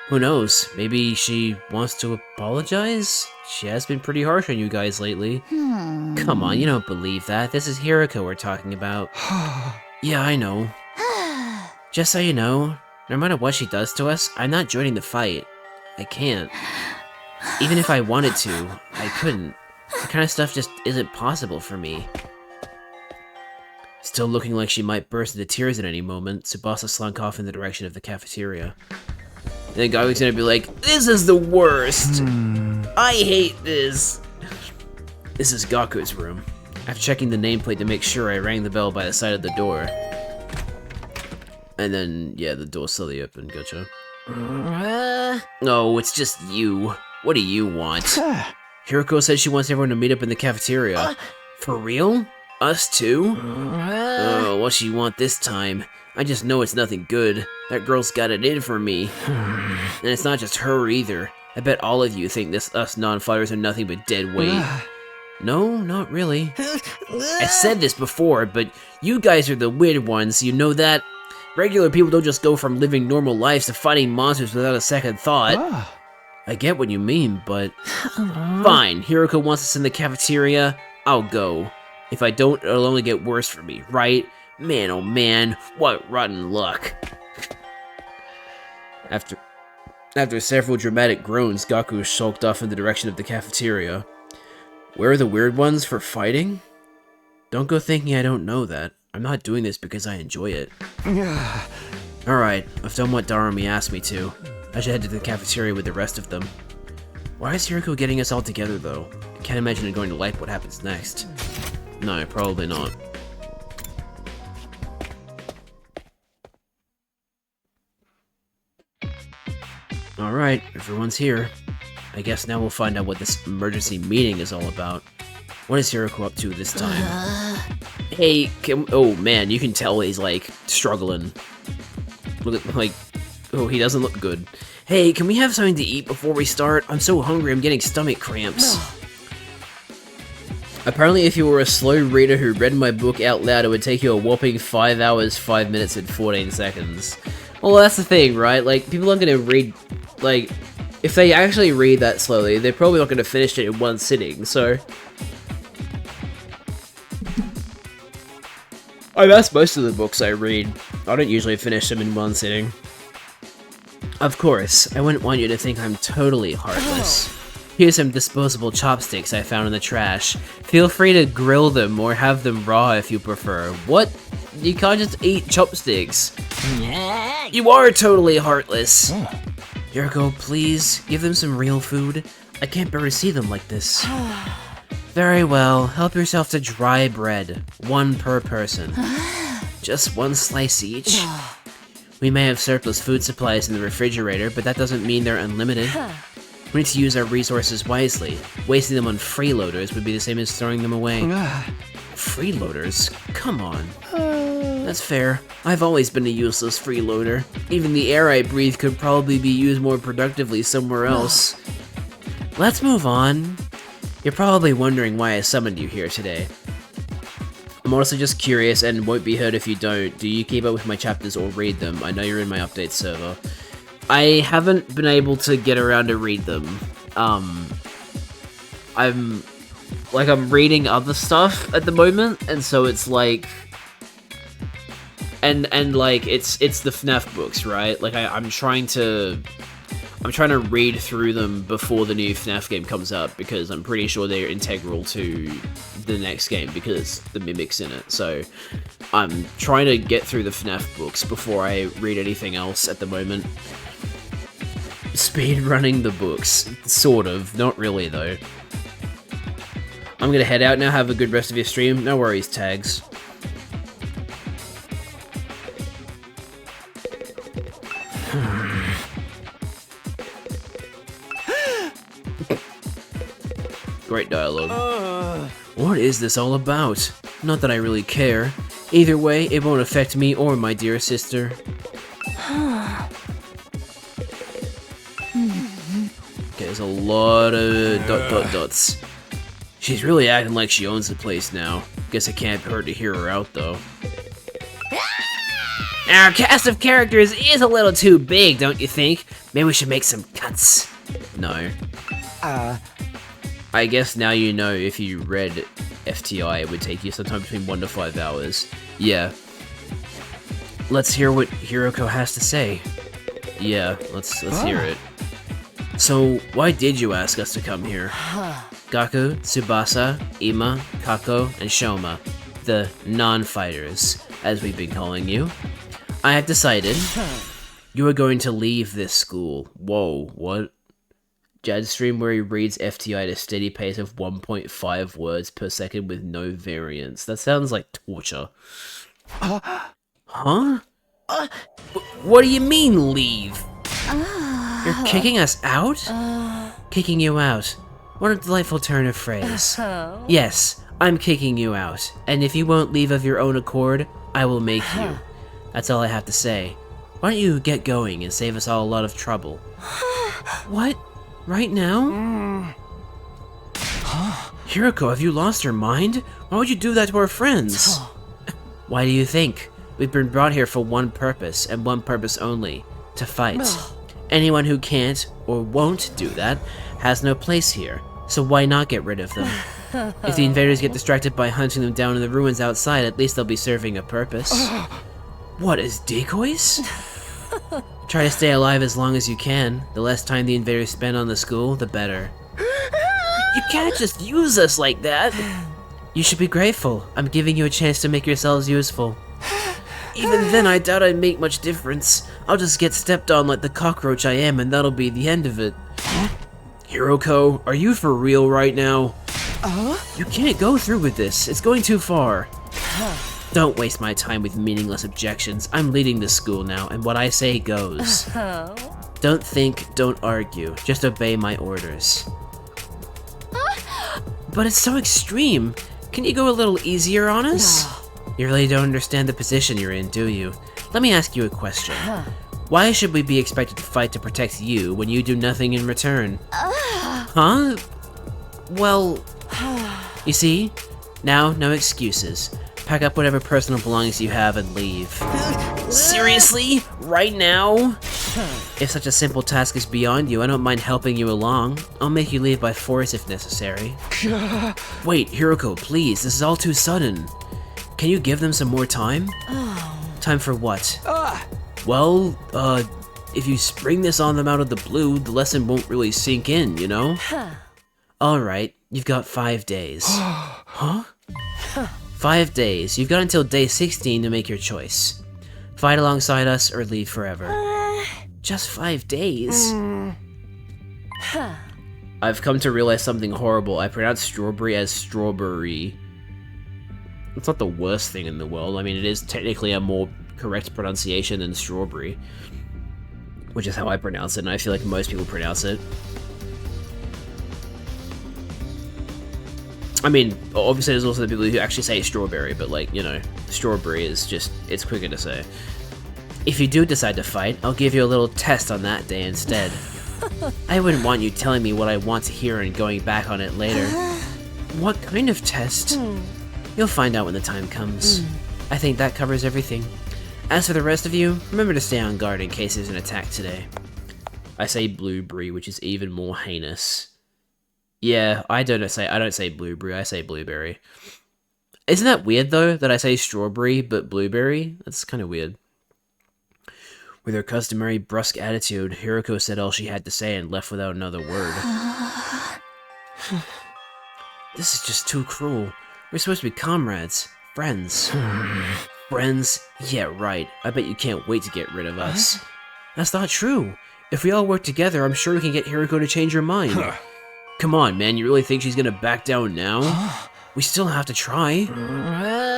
Who knows? Maybe she wants to apologize? She has been pretty harsh on you guys lately. Come on, you don't believe that. This is Hiroko we're talking about. Yeah, I know. Just so you know, no matter what she does to us, I'm not joining the fight. I can't. Even if I wanted to, I couldn't. That kind of stuff just isn't possible for me. Still looking like she might burst into tears at any moment, Tsubasa slunk off in the direction of the cafeteria. And then Gaku's gonna be like, this is the worst! I hate this! This is Gaku's room. After checking the nameplate to make sure, I rang the bell by the side of the door. And then, yeah, the door slowly opened, gotcha. Oh, it's just you. What do you want? Hiroko said she wants everyone to meet up in the cafeteria. For real? Us too? Oh, what she want this time? I just know it's nothing good. That girl's got it in for me. And it's not just her either. I bet all of you think us non-fighters are nothing but dead weight. No, not really. I said this before, but you guys are the weird ones, you know that? Regular people don't just go from living normal lives to fighting monsters without a second thought. I get what you mean, but... Fine, Hiroko wants us in the cafeteria, I'll go. If I don't, it'll only get worse for me, right? Man, oh man, what rotten luck. After several dramatic groans, Gaku sulked off in the direction of the cafeteria. Where are the weird ones for fighting? Don't go thinking I don't know that. I'm not doing this because I enjoy it. Alright, I've done what Darumi asked me to. I should head to the cafeteria with the rest of them. Why is Hiroko getting us all together though? I can't imagine I'm going to like what happens next. No, probably not. Alright, everyone's here. I guess now we'll find out what this emergency meeting is all about. What is Hiroko up to this time? Hey, oh man, you can tell he's like struggling. Look at, like, oh, he doesn't look good. Hey, can we have something to eat before we start? I'm so hungry, I'm getting stomach cramps. Apparently if you were a slow reader who read my book out loud, it would take you a whopping 5 hours, 5 minutes, and 14 seconds. Well, that's the thing, right? Like, people aren't gonna read, like, if they actually read that slowly, they're probably not gonna finish it in one sitting, so... that's most of the books I read. I don't usually finish them in one sitting. Of course, I wouldn't want you to think I'm totally heartless. Here's some disposable chopsticks I found in the trash. Feel free to grill them or have them raw if you prefer. What? You can't just eat chopsticks. You are totally heartless. Yuriko, please, give them some real food. I can't bear to see them like this. Very well, help yourself to dry bread. 1 per person. Just 1 slice each. We may have surplus food supplies in the refrigerator, but that doesn't mean they're unlimited. We need to use our resources wisely. Wasting them on freeloaders would be the same as throwing them away. Freeloaders? Come on. That's fair. I've always been a useless freeloader. Even the air I breathe could probably be used more productively somewhere else. Let's move on. You're probably wondering why I summoned you here today. I'm honestly just curious and won't be hurt if you don't. Do you keep up with my chapters or read them? I know you're in my update server. I haven't been able to get around to read them. I'm reading other stuff at the moment, and so it's like, and like it's the FNAF books, right? Like I'm trying to read through them before the new FNAF game comes out, because I'm pretty sure they're integral to the next game because the Mimic's in it. So I'm trying to get through the FNAF books before I read anything else at the moment. Speed running the books. Sort of. Not really, though. I'm gonna head out now. Have a good rest of your stream. No worries, tags. Great dialogue. What is this all about? Not that I really care. Either way, it won't affect me or my dear sister. Okay, there's a lot of dots. She's really acting like she owns the place now. Guess it can't hurt to hear her out, though. Our cast of characters is a little too big, don't you think? Maybe we should make some cuts. No. I guess now you know if you read FTI, it would take you sometime between 1 to 5 hours. Yeah. Let's hear what Hiroko has to say. Yeah, let's hear it. So, why did you ask us to come here? Gaku, Tsubasa, Ima, Kako, and Shoma, the non-fighters, as we've been calling you. I have decided you are going to leave this school. Whoa, what? Jad's stream where he reads FTI at a steady pace of 1.5 words per second with no variance. That sounds like torture. Huh? What do you mean, leave? You're kicking us out? Kicking you out. What a delightful turn of phrase. Yes, I'm kicking you out, and if you won't leave of your own accord, I will make you. That's all I have to say. Why don't you get going and save us all a lot of trouble? What? Right now? Hiroko, have you lost your mind? Why would you do that to our friends? Why do you think? We've been brought here for one purpose, and one purpose only. To fight. Anyone who can't, or won't do that, has no place here. So why not get rid of them? If the invaders get distracted by hunting them down in the ruins outside, at least they'll be serving a purpose. What, as decoys? Try to stay alive as long as you can. The less time the invaders spend on the school, the better. You can't just use us like that! You should be grateful. I'm giving you a chance to make yourselves useful. Even then, I doubt I'd make much difference. I'll just get stepped on like the cockroach I am, and that'll be the end of it. Hiroko, are you for real right now? You can't go through with this. It's going too far. Don't waste my time with meaningless objections. I'm leading this school now, and what I say goes. Don't think, don't argue. Just obey my orders. But it's so extreme. Can you go a little easier on us? You really don't understand the position you're in, do you? Let me ask you a question. Why should we be expected to fight to protect you when you do nothing in return? Huh? Well, You see? Now, no excuses. Pack up whatever personal belongings you have and leave. Seriously? Right now? If such a simple task is beyond you, I don't mind helping you along. I'll make you leave by force if necessary. Wait, Hiroko, please, this is all too sudden. Can you give them some more time? Time for what? Well, if you spring this on them out of the blue, the lesson won't really sink in, you know? Alright, you've got 5 days. Huh? 5 days. You've got until day 16 to make your choice. Fight alongside us or leave forever. Just 5 days? I've come to realize something horrible. I pronounce strawberry as strawberry. It's not the worst thing in the world. I mean, it is technically a more correct pronunciation than strawberry, which is how I pronounce it, and I feel like most people pronounce it. I mean, obviously there's also the people who actually say strawberry, but like, you know, strawberry is just, it's quicker to say. If you do decide to fight, I'll give you a little test on that day instead. I wouldn't want you telling me what I want to hear and going back on it later. What kind of test? You'll find out when the time comes. I think that covers everything. As for the rest of you, remember to stay on guard in case there's an attack today. I say blueberry, which is even more heinous. Yeah, I don't say blueberry, I say blueberry. Isn't that weird though, that I say strawberry but blueberry? That's kind of weird. With her customary brusque attitude, Hiroko said all she had to say and left without another word. This is just too cruel. We're supposed to be comrades, friends. Friends? Yeah, right. I bet you can't wait to get rid of us. That's not true. If we all work together, I'm sure we can get Hiroko to change her mind. Come on, man, you really think she's gonna back down now? We still have to try.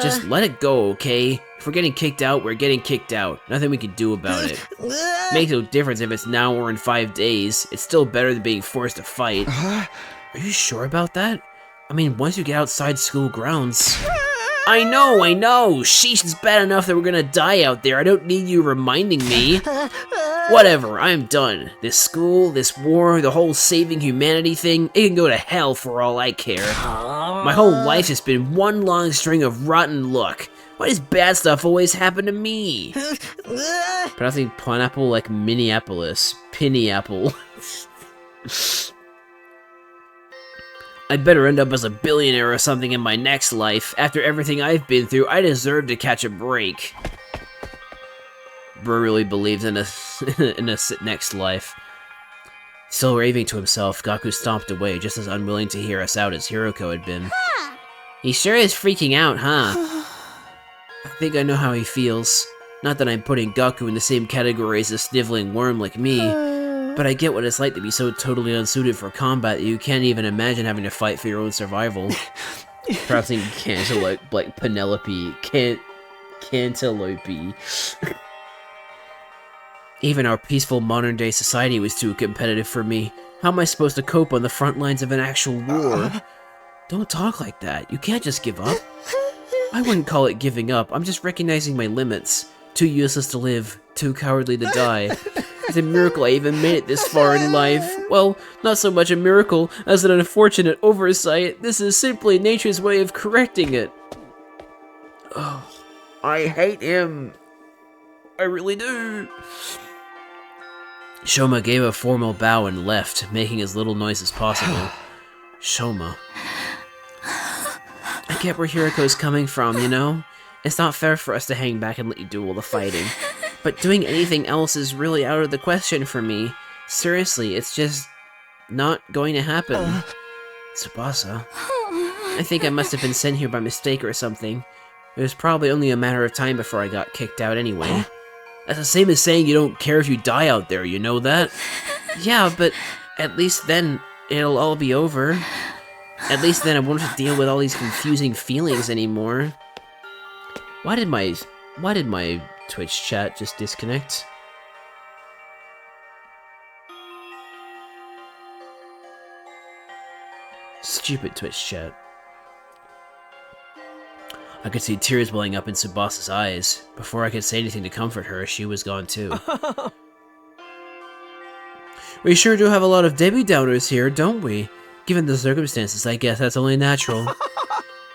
Just let it go, okay? If we're getting kicked out, we're getting kicked out. Nothing we can do about it. Makes no difference if it's now or in 5 days. It's still better than being forced to fight. Are you sure about that? I mean, once you get outside school grounds... I know! Sheesh, it's bad enough that we're gonna die out there. I don't need you reminding me. Whatever, I'm done. This school, this war, the whole saving humanity thing, it can go to hell for all I care. My whole life has been one long string of rotten luck. Why does bad stuff always happen to me? Pronouncing pineapple like Minneapolis. Pineapple. I'd better end up as a billionaire or something in my next life. After everything I've been through, I deserve to catch a break. Bro really believes in a next life. Still raving to himself, Gaku stomped away, just as unwilling to hear us out as Hiroko had been. He sure is freaking out, huh? I think I know how he feels. Not that I'm putting Gaku in the same category as a sniveling worm like me, but I get what it's like to be so totally unsuited for combat that you can't even imagine having to fight for your own survival. Pronouncing cantaloupe like Penelope. Cantaloupe. Even our peaceful modern-day society was too competitive for me. How am I supposed to cope on the front lines of an actual war? Don't talk like that. You can't just give up. I wouldn't call it giving up. I'm just recognizing my limits. Too useless to live. Too cowardly to die. It's a miracle I even made it this far in life. Well, not so much a miracle as an unfortunate oversight. This is simply nature's way of correcting it. Oh, I hate him. I really do. Shoma gave a formal bow and left, making as little noise as possible. Shoma. I get where Hiroko's coming from, you know? It's not fair for us to hang back and let you do all the fighting. But doing anything else is really out of the question for me. Seriously, it's just not going to happen. Tsubasa. I think I must have been sent here by mistake or something. It was probably only a matter of time before I got kicked out anyway. That's the same as saying you don't care if you die out there, you know that? Yeah, but at least then it'll all be over. At least then I won't have to deal with all these confusing feelings anymore. Why did my Twitch chat just disconnect? Stupid Twitch chat. I could see tears welling up in Tsubasa's eyes. Before I could say anything to comfort her, she was gone too. We sure do have a lot of Debbie Downers here, don't we? Given the circumstances, I guess that's only natural.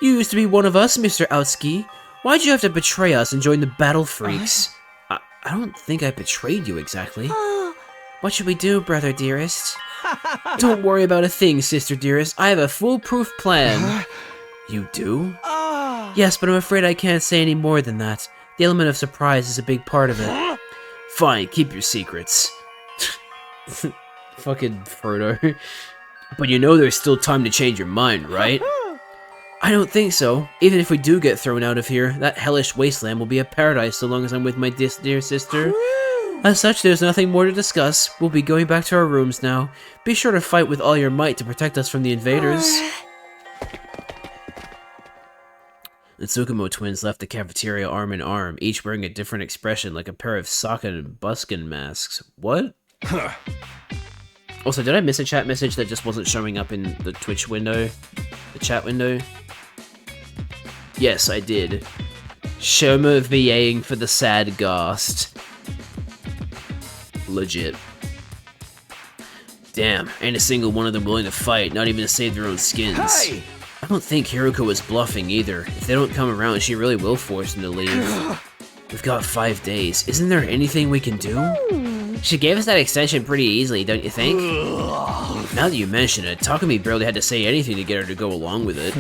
You used to be one of us, Mr. Outski. Why'd you have to betray us and join the Battle Freaks? I don't think I betrayed you exactly. What should we do, brother dearest? Don't worry about a thing, sister dearest. I have a foolproof plan. You do? Yes, but I'm afraid I can't say any more than that. The element of surprise is a big part of it. Fine, keep your secrets. Fucking Frodo. But you know there's still time to change your mind, right? I don't think so. Even if we do get thrown out of here, that hellish wasteland will be a paradise so long as I'm with my dear sister. As such, there's nothing more to discuss. We'll be going back to our rooms now. Be sure to fight with all your might to protect us from the invaders. The Tsukumo twins left the cafeteria arm in arm, each wearing a different expression like a pair of socket and buskin masks. What? Also, did I miss a chat message that just wasn't showing up in the Twitch window? The chat window? Yes, I did. Shoma VAing for the sad ghast. Legit. Damn, ain't a single one of them willing to fight, not even to save their own skins. Hey! I don't think Hiruko was bluffing either. If they don't come around, she really will force them to leave. We've got 5 days. Isn't there anything we can do? She gave us that extension pretty easily, don't you think? Now that you mention it, Takumi barely had to say anything to get her to go along with it.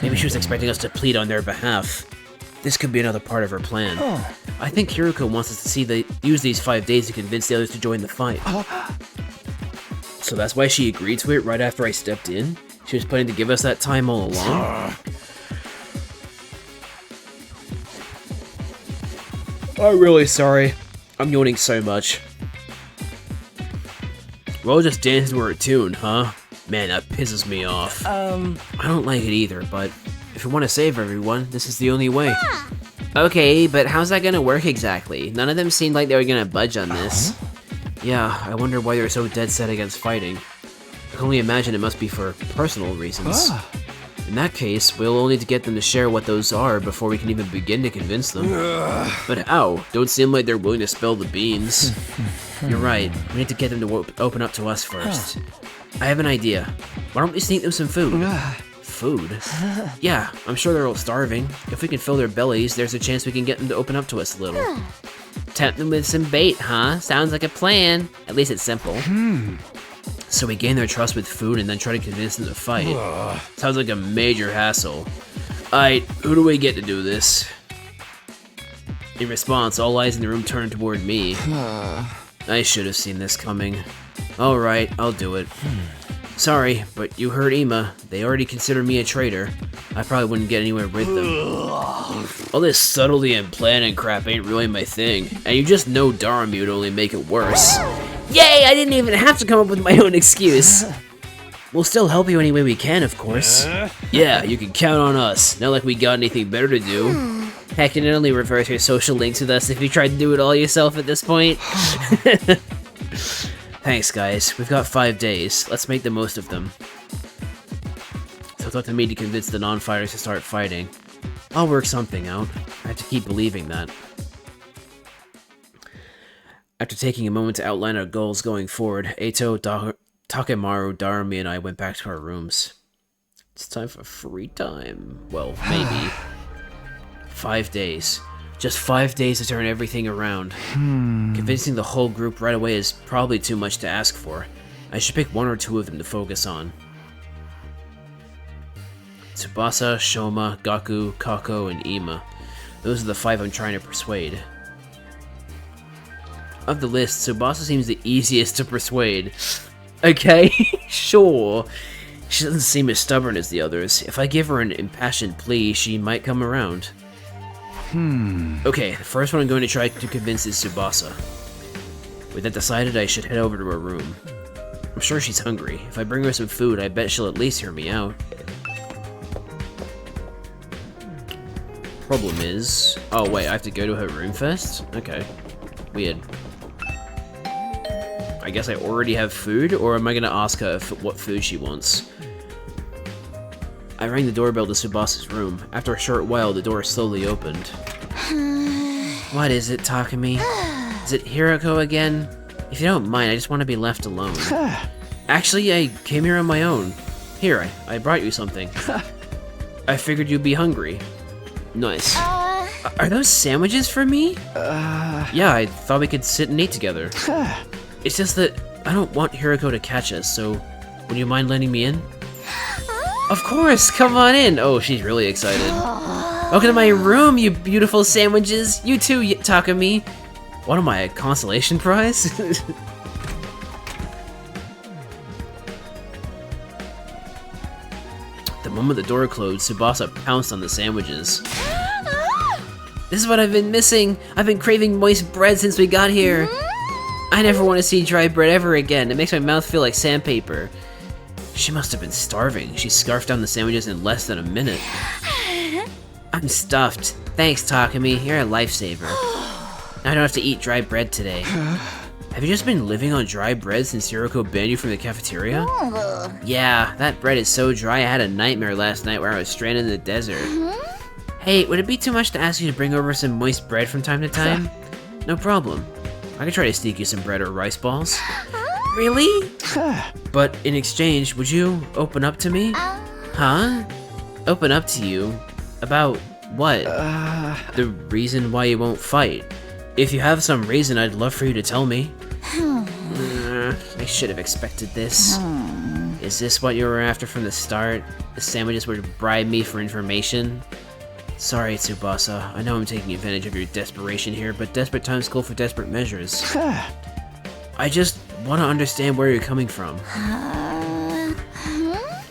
Maybe she was expecting us to plead on their behalf. This could be another part of her plan. I think Hiruko wants us to use these 5 days to convince the others to join the fight. So that's why she agreed to it right after I stepped in? She was planning to give us that time all along? I'm really sorry. I'm yawning so much. We're all just dancing to her tune, huh? Man, that pisses me off. I don't like it either, but if we want to save everyone, this is the only way. Okay, but how's that gonna work exactly? None of them seemed like they were gonna budge on this. Yeah, I wonder why they're so dead set against fighting. I can only imagine it must be for personal reasons. In that case, we'll only need to get them to share what those are before we can even begin to convince them. But how? Don't seem like they're willing to spill the beans. You're right, we need to get them to open up to us first. I have an idea. Why don't we sneak them some food? Food? Yeah, I'm sure they're all starving. If we can fill their bellies, there's a chance we can get them to open up to us a little. Tempt them with some bait, huh? Sounds like a plan. At least it's simple. So we gain their trust with food and then try to convince them to fight. Sounds like a major hassle. Alright, who do we get to do this? In response, all eyes in the room turned toward me. I should have seen this coming. Alright, I'll do it. Sorry, but you heard Ima. They already consider me a traitor. I probably wouldn't get anywhere with them. All this subtlety and planning crap ain't really my thing. And you just know Daramu would only make it worse. Yay, I didn't even have to come up with my own excuse. We'll still help you any way we can, of course. Yeah, you can count on us. Not like we got anything better to do. Heck, you can only reverse your social links with us if you tried to do it all yourself at this point. Thanks, guys. We've got 5 days. Let's make the most of them. So it's up to me to convince the non-fighters to start fighting. I'll work something out. I have to keep believing that. After taking a moment to outline our goals going forward, Eito, Takemaru, Darumi, and I went back to our rooms. It's time for free time. Well, maybe. 5 days. Just 5 days to turn everything around. Convincing the whole group right away is probably too much to ask for. I should pick 1 or 2 of them to focus on. Tsubasa, Shoma, Gaku, Kako, and Ima. Those are the 5 I'm trying to persuade. Of the list, Tsubasa seems the easiest to persuade. Okay, sure. She doesn't seem as stubborn as the others. If I give her an impassioned plea, she might come around. Okay, the first one I'm going to try to convince is Tsubasa. With that decided, I should head over to her room. I'm sure she's hungry. If I bring her some food, I bet she'll at least hear me out. Problem is... Oh wait, I have to go to her room first? Okay. Weird. I guess I already have food, or am I gonna ask her what food she wants? I rang the doorbell to Tsubasa's room. After a short while, the door slowly opened. What is it, Takumi? Is it Hiroko again? If you don't mind, I just want to be left alone. Actually, I came here on my own. Here, I brought you something. I figured you'd be hungry. Nice. Are those sandwiches for me? Yeah, I thought we could sit and eat together. It's just that I don't want Hiroko to catch us, so would you mind letting me in? Of course, come on in. Oh, she's really excited. Welcome to my room, you beautiful sandwiches. You too, Takumi. What am I, a consolation prize? The moment the door closed, Tsubasa pounced on the sandwiches. This is what I've been missing. I've been craving moist bread since we got here. I never want to see dry bread ever again. It makes my mouth feel like sandpaper. She must have been starving. She scarfed down the sandwiches in less than a minute. I'm stuffed. Thanks, Takumi. You're a lifesaver. Now I don't have to eat dry bread today. Have you just been living on dry bread since Hiroko banned you from the cafeteria? Yeah, that bread is so dry I had a nightmare last night where I was stranded in the desert. Hey, would it be too much to ask you to bring over some moist bread from time to time? No problem. I could try to sneak you some bread or rice balls. Really? But in exchange, would you open up to me? Huh? Open up to you? About what? The reason why you won't fight. If you have some reason, I'd love for you to tell me. I should have expected this. Is this what you were after from the start? The sandwiches were to bribe me for information? Sorry, Tsubasa. I know I'm taking advantage of your desperation here, but desperate times call for desperate measures. I just want to understand where you're coming from.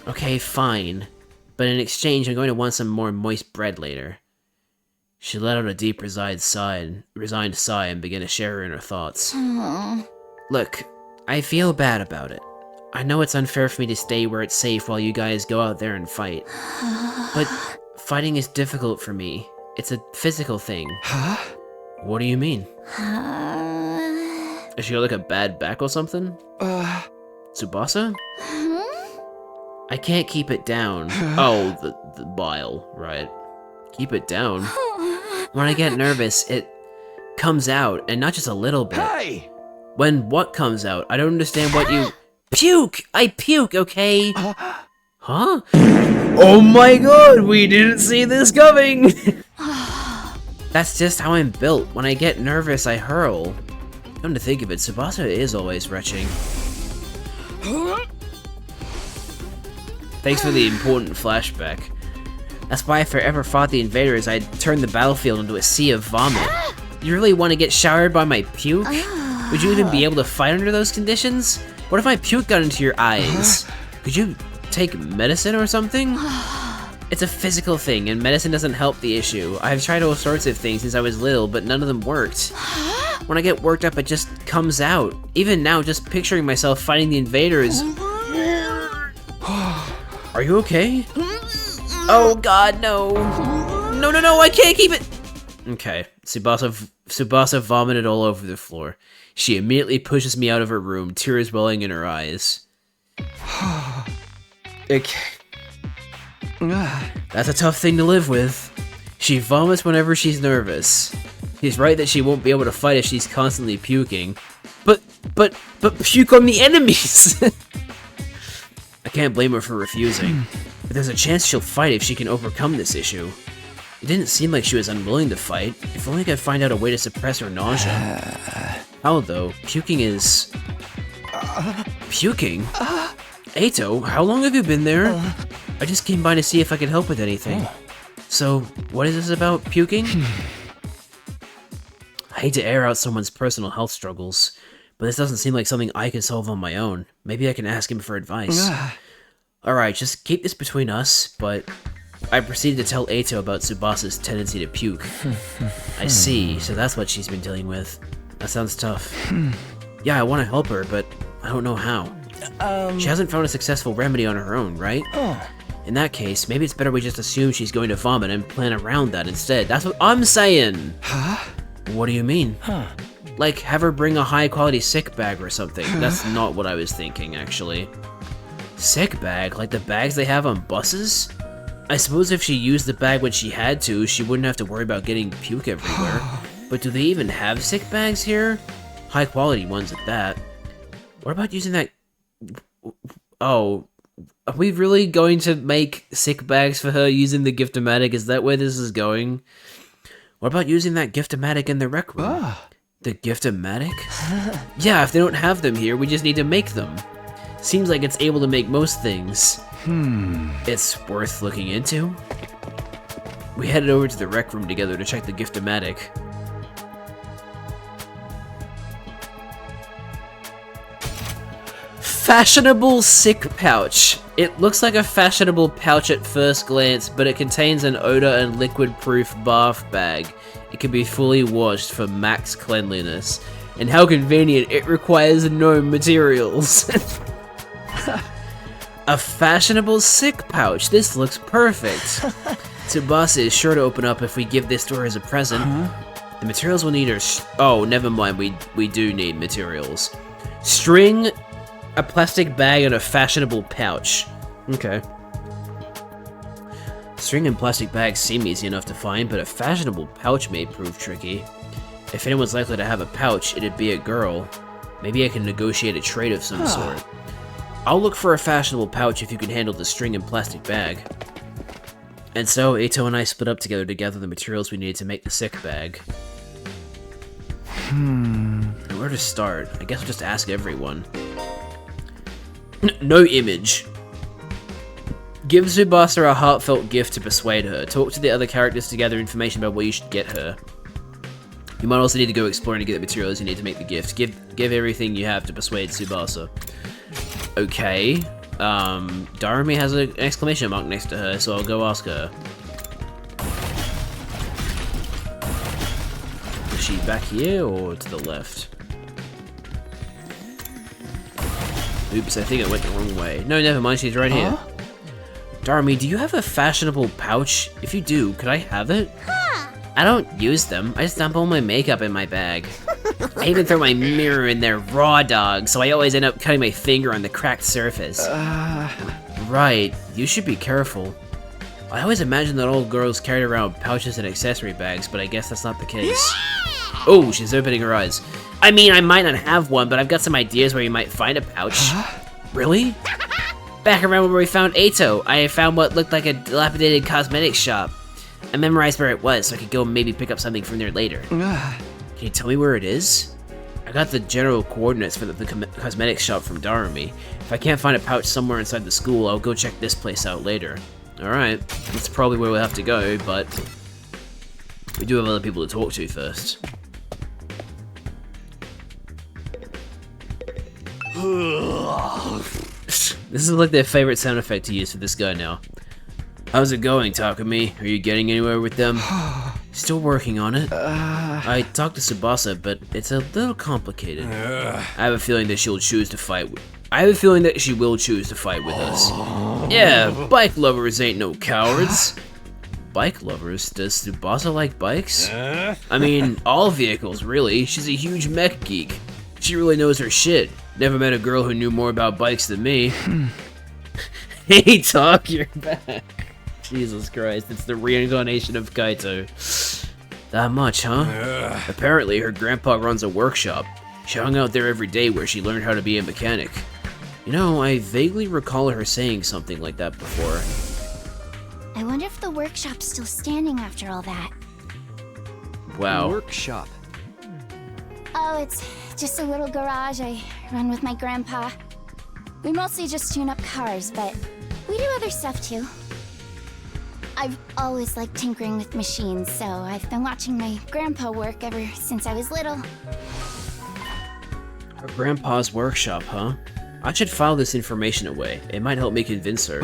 Okay, fine. But in exchange, I'm going to want some more moist bread later. She let out a deep, resigned sigh and began to share in her thoughts. Look, I feel bad about it. I know it's unfair for me to stay where it's safe while you guys go out there and fight. But fighting is difficult for me. It's a physical thing. What do you mean? Is she got like a bad back or something? Tsubasa? I can't keep it down. Oh, the bile, right. Keep it down. When I get nervous, it comes out, and not just a little bit. Hey! When what comes out? I don't understand what you... Puke! I puke, okay? Huh? Oh my god, we didn't see this coming! That's just how I'm built. When I get nervous, I hurl. Come to think of it, Tsubasa is always retching. Thanks for the important flashback. That's why if I ever fought the invaders, I'd turn the battlefield into a sea of vomit. You really want to get showered by my puke? Would you even be able to fight under those conditions? What if my puke got into your eyes? Could you take medicine or something? It's a physical thing, and medicine doesn't help the issue. I've tried all sorts of things since I was little, but none of them worked. When I get worked up, it just comes out. Even now, just picturing myself fighting the invaders. Are you okay? Oh god, no. No, I can't keep it! Okay, Tsubasa vomited all over the floor. She immediately pushes me out of her room, tears welling in her eyes. Okay. That's a tough thing to live with. She vomits whenever she's nervous. He's right that she won't be able to fight if she's constantly puking. But puke on the enemies! I can't blame her for refusing. But there's a chance she'll fight if she can overcome this issue. It didn't seem like she was unwilling to fight. If only I could find out a way to suppress her nausea. How though? Puking is... Puking? Eito, how long have you been there? I just came by to see if I could help with anything. So, what is this about puking? I hate to air out someone's personal health struggles, but this doesn't seem like something I can solve on my own. Maybe I can ask him for advice. Alright, just keep this between us, but I proceeded to tell Eito about Tsubasa's tendency to puke. I see, so that's what she's been dealing with. That sounds tough. Yeah, I want to help her, but I don't know how. She hasn't found a successful remedy on her own, right? In that case, maybe it's better we just assume she's going to vomit and plan around that instead. That's what I'm saying! What do you mean? Like, have her bring a high-quality sick bag or something. That's not what I was thinking, actually. Sick bag? Like the bags they have on buses? I suppose if she used the bag when she had to, she wouldn't have to worry about getting puke everywhere. But do they even have sick bags here? High-quality ones at that. What about using that... Oh, Are we really going to make sick bags for her using the Gift-O-Matic? Is that where this is going? What about using that Gift-O-Matic in the rec room? The Gift-O-Matic? Yeah, if they don't have them here, we just need to make them. Seems like it's able to make most things. It's worth looking into. We headed over to the rec room together to check the Gift-O-Matic. Fashionable sick pouch. It looks like a fashionable pouch at first glance, but it contains an odor and liquid-proof bath bag. It can be fully washed for max cleanliness. And how convenient, it requires no materials. A fashionable sick pouch. This looks perfect. Tsubasa is sure to open up if we give this to her as a present. The materials we'll need are... oh, never mind. We do need materials. String, a plastic bag, and a fashionable pouch. Okay. String and plastic bags seem easy enough to find, but a fashionable pouch may prove tricky. If anyone's likely to have a pouch, it'd be a girl. Maybe I can negotiate a trade of some sort. I'll look for a fashionable pouch if you can handle the string and plastic bag. And so, Eito and I split up together to gather the materials we needed to make the sick bag. Where to start? I guess we'll just ask everyone. No image. Give Tsubasa a heartfelt gift to persuade her. Talk to the other characters to gather information about where you should get her. You might also need to go exploring to get the materials you need to make the gift. Give everything you have to persuade Tsubasa. Okay. Darumi has an exclamation mark next to her, so I'll go ask her. Is she back here or to the left? Oops, I think I went the wrong way. No, never mind, she's right here. Darumi, do you have a fashionable pouch? If you do, could I have it? I don't use them. I just dump all my makeup in my bag. I even throw my mirror in there raw dog, so I always end up cutting my finger on the cracked surface. Right, you should be careful. I always imagined that all girls carried around pouches and accessory bags, but I guess that's not the case. Oh, she's opening her eyes. I mean, I might not have one, but I've got some ideas where you might find a pouch. Really? Back around where we found Eito, I found what looked like a dilapidated cosmetics shop. I memorized where it was, so I could go and maybe pick up something from there later. Can you tell me where it is? I got the general coordinates for the cosmetics shop from Darumi. If I can't find a pouch somewhere inside the school, I'll go check this place out later. Alright, that's probably where we'll have to go, but we do have other people to talk to first. This is like their favorite sound effect to use for this guy now. How's it going, Takumi? Are you getting anywhere with them? Still working on it. I talked to Tsubasa, but it's a little complicated. I have a feeling that she'll choose to fight. I have a feeling that she will choose to fight with us. Yeah, bike lovers ain't no cowards. Bike lovers? Does Tsubasa like bikes? I mean, all vehicles, really. She's a huge mech geek. She really knows her shit. Never met a girl who knew more about bikes than me. Hey, Talk, you're back. Jesus Christ, it's the reincarnation of Kaito. That much, huh? Apparently, her grandpa runs a workshop. She hung out there every day where she learned how to be a mechanic. You know, I vaguely recall her saying something like that before. I wonder if the workshop's still standing after all that. Wow. Workshop. Oh, it's just a little garage I run with my grandpa. We mostly just tune up cars, but we do other stuff too. I've always liked tinkering with machines, so I've been watching my grandpa work ever since I was little. Her grandpa's workshop, huh? I should file this information away. It might help me convince her.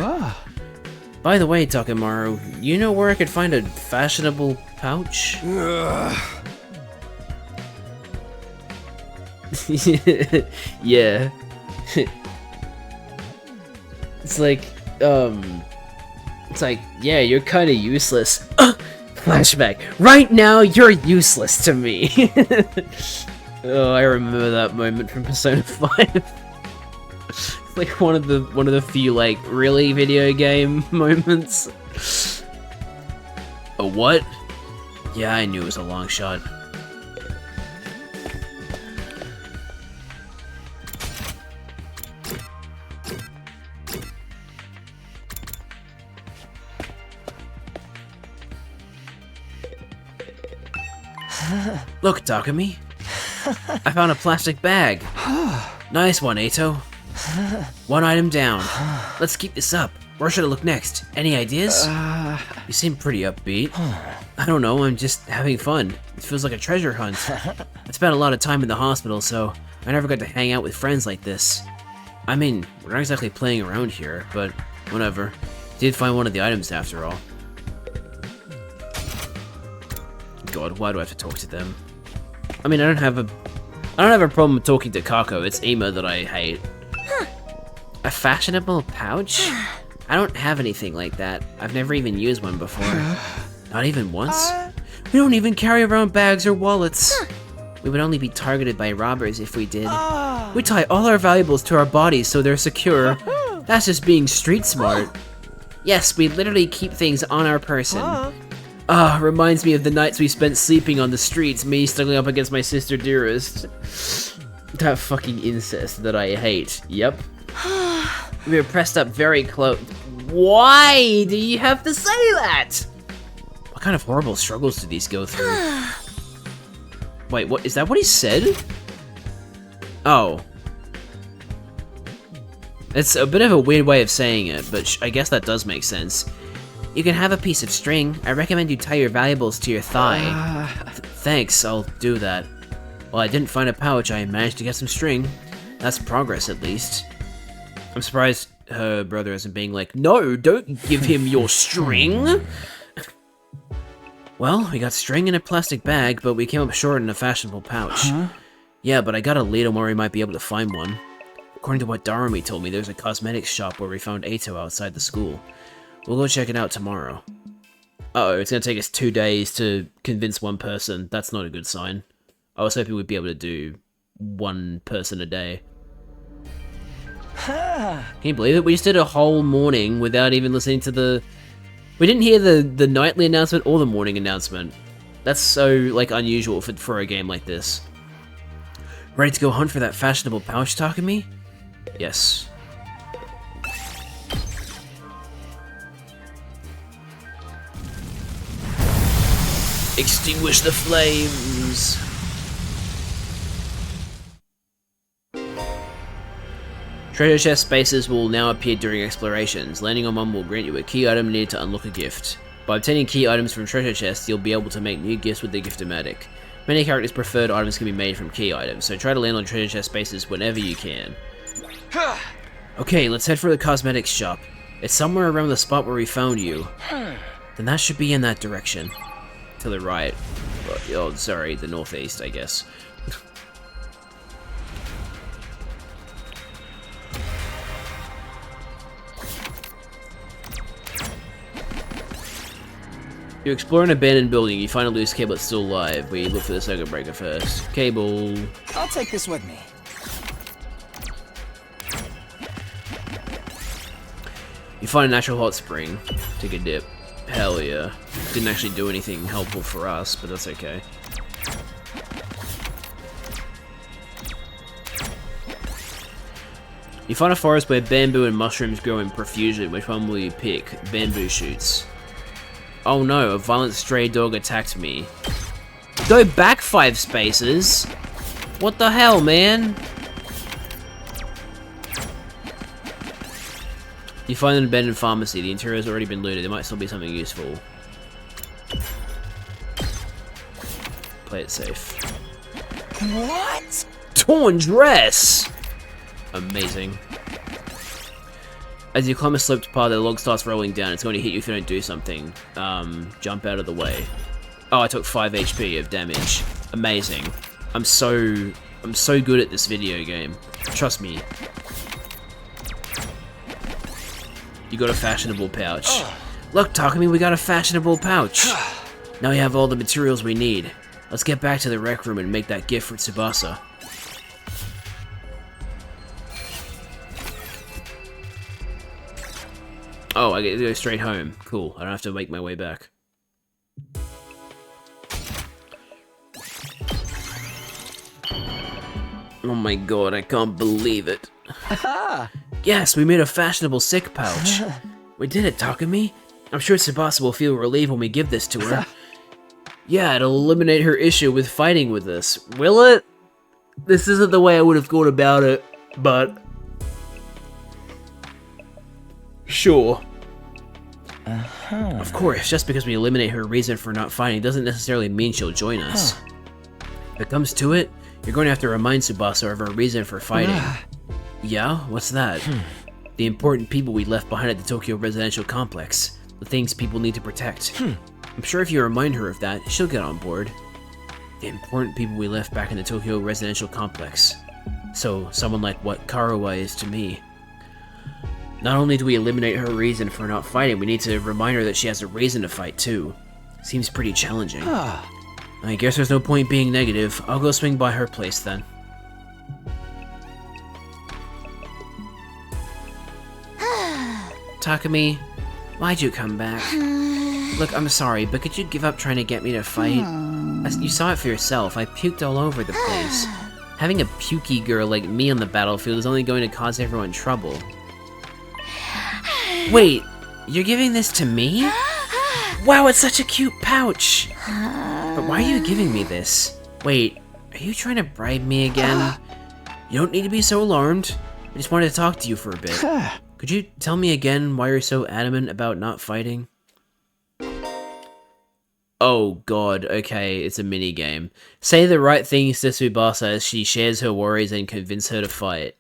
By the way, Takemaru, you know where I could find a fashionable pouch? Yeah. It's like, yeah, you're kinda useless. Flashback. Right now, you're useless to me. Oh, I remember that moment from Persona 5. It's like one of the few, like, really video game moments. A what? Yeah, I knew it was a long shot. Look, Takumi. I found a plastic bag. Nice one, Ato. One item down. Let's keep this up. Where should I look next? Any ideas? You seem pretty upbeat. I don't know, I'm just having fun. It feels like a treasure hunt. I spent a lot of time in the hospital, so I never got to hang out with friends like this. I mean, we're not exactly playing around here, but whatever. Did find one of the items after all. God, why do I have to talk to them? I mean, I don't have a problem talking to Kako. It's Ema that I hate. A fashionable pouch? I don't have anything like that. I've never even used one before. Not even once? We don't even carry around bags or wallets. We would only be targeted by robbers if we did. We tie all our valuables to our bodies so they're secure. That's just being street smart. Yes, we literally keep things on our person. Reminds me of the nights we spent sleeping on the streets, me snuggling up against my sister dearest. That fucking incest that I hate. Yep. We were pressed up very close. Why do you have to say that? What kind of horrible struggles do these go through? Wait, what? Is that what he said? Oh. It's a bit of a weird way of saying it, but I guess that does make sense. You can have a piece of string. I recommend you tie your valuables to your thigh. Thanks, I'll do that. Well, I didn't find a pouch, I managed to get some string. That's progress, at least. I'm surprised her brother isn't being like, no, don't give him your string! Well, we got string in a plastic bag, but we came up short in a fashionable pouch. Yeah, but I got a lead on where we might be able to find one. According to what Darumi told me, there's a cosmetics shop where we found Ato outside the school. We'll go check it out tomorrow. Uh-oh, it's gonna take us 2 days to convince one person. That's not a good sign. I was hoping we'd be able to do one person a day. Can you believe it? We just did a whole morning without even listening to the... We didn't hear the nightly announcement or the morning announcement. That's so, like, unusual for a game like this. Ready to go hunt for that fashionable pouch, Takumi? Yes. Extinguish the flames! Treasure chest spaces will now appear during explorations. Landing on one will grant you a key item needed to unlock a gift. By obtaining key items from treasure chests, you'll be able to make new gifts with the Gift-O-Matic. Many characters' preferred items can be made from key items, so try to land on treasure chest spaces whenever you can. Okay, let's head for the cosmetics shop. It's somewhere around the spot where we found you. Then that should be in that direction. To the right. Oh, sorry, the northeast, I guess. You explore an abandoned building, you find a loose cable that's still alive. We look for the circuit breaker first. Cable. I'll take this with me. You find a natural hot spring. Take a dip. Hell yeah. Didn't actually do anything helpful for us, but that's okay. You find a forest where bamboo and mushrooms grow in profusion. Which one will you pick? Bamboo shoots. Oh no, a violent stray dog attacked me. Go back 5 spaces! What the hell, man? You find an abandoned pharmacy. The interior has already been looted. There might still be something useful. Play it safe. What? Torn dress! Amazing. As you climb a sloped path, the log starts rolling down. It's going to hit you if you don't do something. Jump out of the way. Oh, I took 5 HP of damage. Amazing. I'm so good at this video game. Trust me. You got a fashionable pouch. Look, Takumi, we got a fashionable pouch. Now we have all the materials we need. Let's get back to the rec room and make that gift for Tsubasa. Oh, I get to go straight home. Cool. I don't have to make my way back. Oh my god, I can't believe it. Yes, we made a fashionable sick pouch. We did it, Takumi. I'm sure Tsubasa will feel relieved when we give this to her. Yeah, it'll eliminate her issue with fighting with us. Will it? This isn't the way I would have gone about it, but... Sure. Of course, just because we eliminate her reason for not fighting doesn't necessarily mean she'll join us. If it comes to it, you're going to have to remind Tsubasa of her reason for fighting. Yeah? What's that? The important people we left behind at the Tokyo residential complex. The things people need to protect. I'm sure if you remind her of that, she'll get on board. The important people we left back in the Tokyo residential complex. So, someone like what Karuwa is to me. Not only do we eliminate her reason for not fighting, we need to remind her that she has a reason to fight too. Seems pretty challenging. I guess there's no point being negative. I'll go swing by her place then. Takumi, why'd you come back? Look, I'm sorry, but could you give up trying to get me to fight? You saw it for yourself. I puked all over the place. Having a pukey girl like me on the battlefield is only going to cause everyone trouble. Wait, you're giving this to me? Wow, it's such a cute pouch! But why are you giving me this? Wait, are you trying to bribe me again? You don't need to be so alarmed. I just wanted to talk to you for a bit. Could you tell me again why you're so adamant about not fighting? Oh god, okay, it's a mini-game. Say the right things to Tsubasa as she shares her worries and convince her to fight.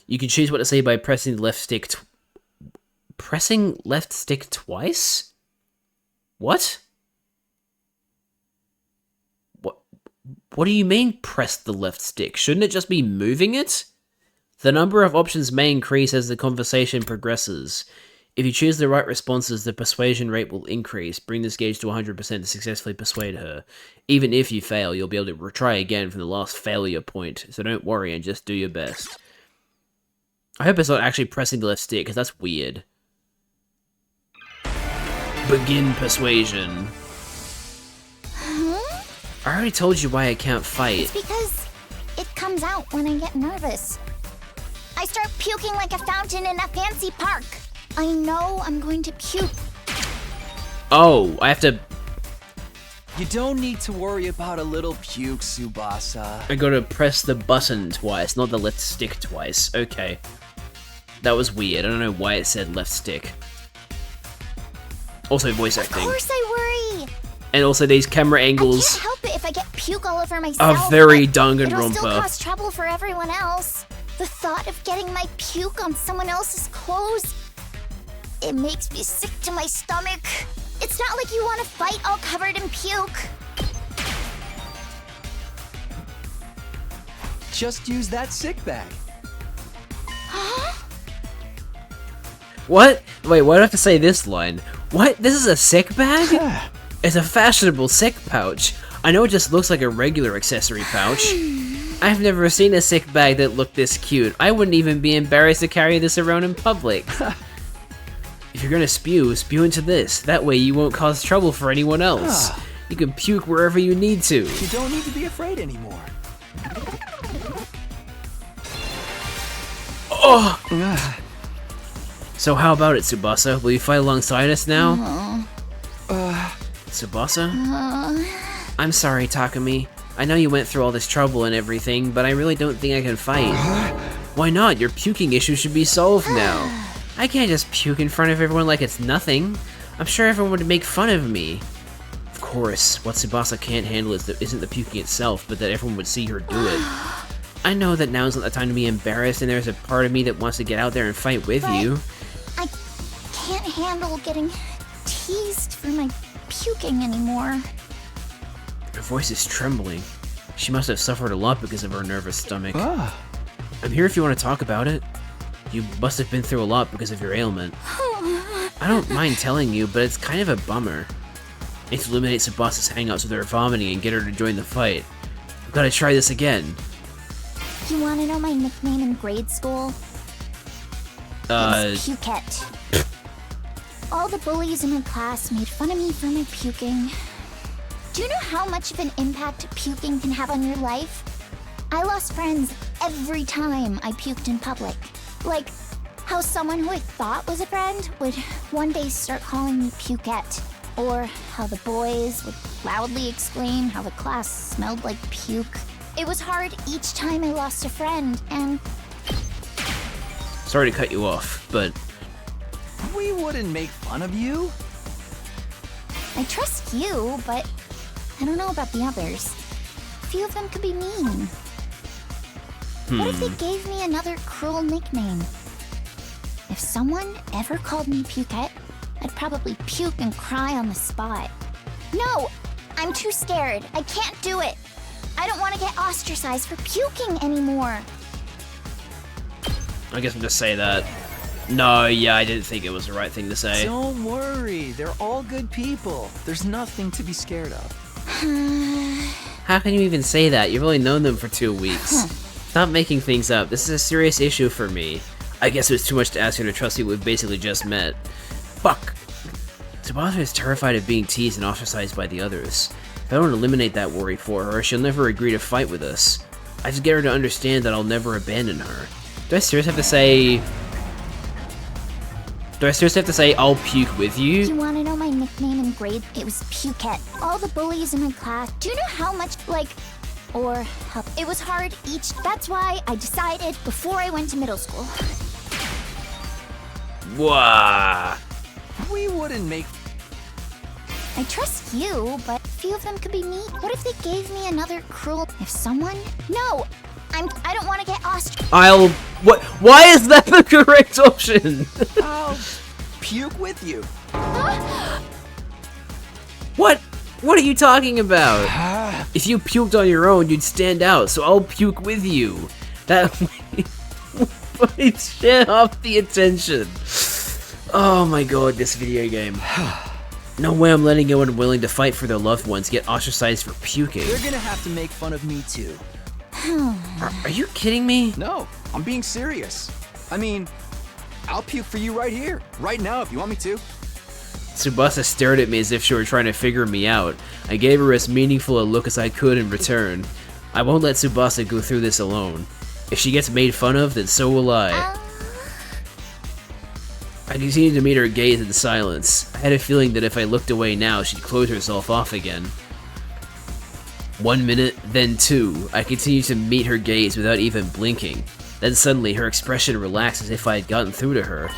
You can choose what to say by pressing the left stick pressing left stick twice? What? What do you mean press the left stick? Shouldn't it just be moving it? The number of options may increase as the conversation progresses. If you choose the right responses, the persuasion rate will increase. Bring this gauge to 100% to successfully persuade her. Even if you fail, you'll be able to retry again from the last failure point, so don't worry and just do your best. I hope it's not actually pressing the left stick, because that's weird. Begin persuasion. I already told you why I can't fight. It's because it comes out when I get nervous. I start puking like a fountain in a fancy park. I know I'm going to puke. Oh, I have to... You don't need to worry about a little puke, Tsubasa. I gotta press the button twice, not the left stick twice. Okay. That was weird. I don't know why it said left stick. Also voice acting. Of course I worry. And also these camera angles I can't help it if I get puke all over myself. are very It'll Danganronpa. still cause trouble for everyone else. The thought of getting my puke on someone else's clothes, it makes me sick to my stomach. It's not like you want to fight all covered in puke. Just use that sick bag. Huh? What? Wait, why do I have to say this line? What? This is a sick bag? It's a fashionable sick pouch. I know it just looks like a regular accessory pouch. I've never seen a sick bag that looked this cute. I wouldn't even be embarrassed to carry this around in public. If you're gonna spew, spew into this. That way you won't cause trouble for anyone else. You can puke wherever you need to. You don't need to be afraid anymore. Oh! So how about it, Tsubasa? Will you fight alongside us now? Tsubasa? I'm sorry, Takumi. I know you went through all this trouble and everything, but I really don't think I can fight. Why not? Your puking issue should be solved now. I can't just puke in front of everyone like it's nothing. I'm sure everyone would make fun of me. Of course, what Tsubasa can't handle isn't the puking itself, but that everyone would see her do it. I know that now's not the time to be embarrassed, and there's a part of me that wants to get out there and fight with you. I can't handle getting teased for my puking anymore. Her voice is trembling. She must have suffered a lot because of her nervous stomach. I'm here if you want to talk about it. You must have been through a lot because of your ailment. I don't mind telling you, but it's kind of a bummer. I need to eliminate Tsubasa's hangouts with her vomiting and get her to join the fight. I've got to try this again. You want to know my nickname in grade school? It's Pukette. All the bullies in my class made fun of me for my puking. Do you know how much of an impact puking can have on your life? I lost friends every time I puked in public. Like how someone who I thought was a friend would one day start calling me Pukette. Or how the boys would loudly exclaim how the class smelled like puke. It was hard each time I lost a friend, and Sorry to cut you off, but We wouldn't make fun of you. I trust you, but I don't know about the others. A few of them could be mean. What if they gave me another cruel nickname? If someone ever called me Pukette, I'd probably puke and cry on the spot. No! I'm too scared. I can't do it. I don't want to get ostracized for puking anymore. I guess I'll just say that. No, yeah, I didn't think it was the right thing to say. Don't worry, they're all good people. There's nothing to be scared of. How can you even say that? You've only known them for 2 weeks. Stop making things up. This is a serious issue for me. I guess it was too much to ask her to trust people we've basically just met. Fuck! Tsubasa is terrified of being teased and ostracized by the others. If I don't eliminate that worry for her, she'll never agree to fight with us. I just get her to understand that I'll never abandon her. Do I seriously have to say... I'll puke with you? You want to know my nickname in grade? It was Pukette. All the bullies in my class. Do you know how much, or how it was hard each? That's why I decided before I went to middle school. Wah! We wouldn't make... I trust you, but a few of them could be mean. What if they gave me another cruel... If someone... No! I don't want to get ostracized. What? Why is that the correct option? I'll puke with you. What? What are you talking about? If you puked on your own, you'd stand out, so I'll puke with you. That might share off the attention. Oh my god, this video game. No way I'm letting anyone willing to fight for their loved ones get ostracized for puking. They're gonna have to make fun of me too. Are you kidding me? No, I'm being serious. I mean, I'll puke for you right here, right now if you want me to. Tsubasa stared at me as if she were trying to figure me out. I gave her as meaningful a look as I could in return. I won't let Tsubasa go through this alone. If she gets made fun of, then so will I. I continued to meet her gaze in silence. I had a feeling that if I looked away now, she'd close herself off again. 1 minute, then 2. I continued to meet her gaze without even blinking. Then suddenly, her expression relaxed as if I had gotten through to her.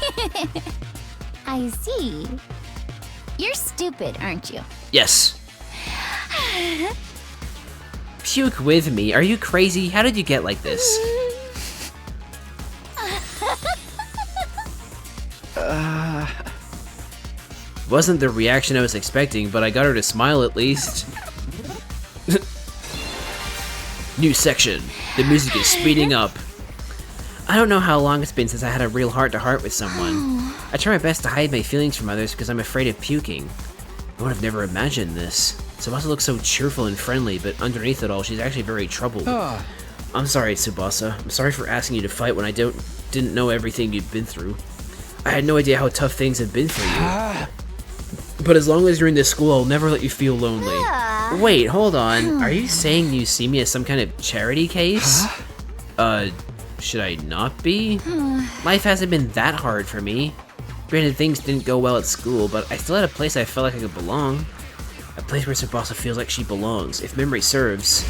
I see. You're stupid, aren't you? Yes. Puke with me? Are you crazy? How did you get like this? Wasn't the reaction I was expecting, but I got her to smile at least. New section. The music is speeding up. I don't know how long it's been since I had a real heart-to-heart with someone. I try my best to hide my feelings from others because I'm afraid of puking. I would have never imagined this. Tsubasa looks so cheerful and friendly, but underneath it all, she's actually very troubled. I'm sorry, Tsubasa. I'm sorry for asking you to fight when I didn't know everything you'd been through. I had no idea how tough things have been for you. But as long as you're in this school, I'll never let you feel lonely. Wait, hold on. Are you saying you see me as some kind of charity case? Should I not be? Life hasn't been that hard for me. Granted, things didn't go well at school, but I still had a place I felt like I could belong. A place where Tsubasa feels like she belongs, if memory serves.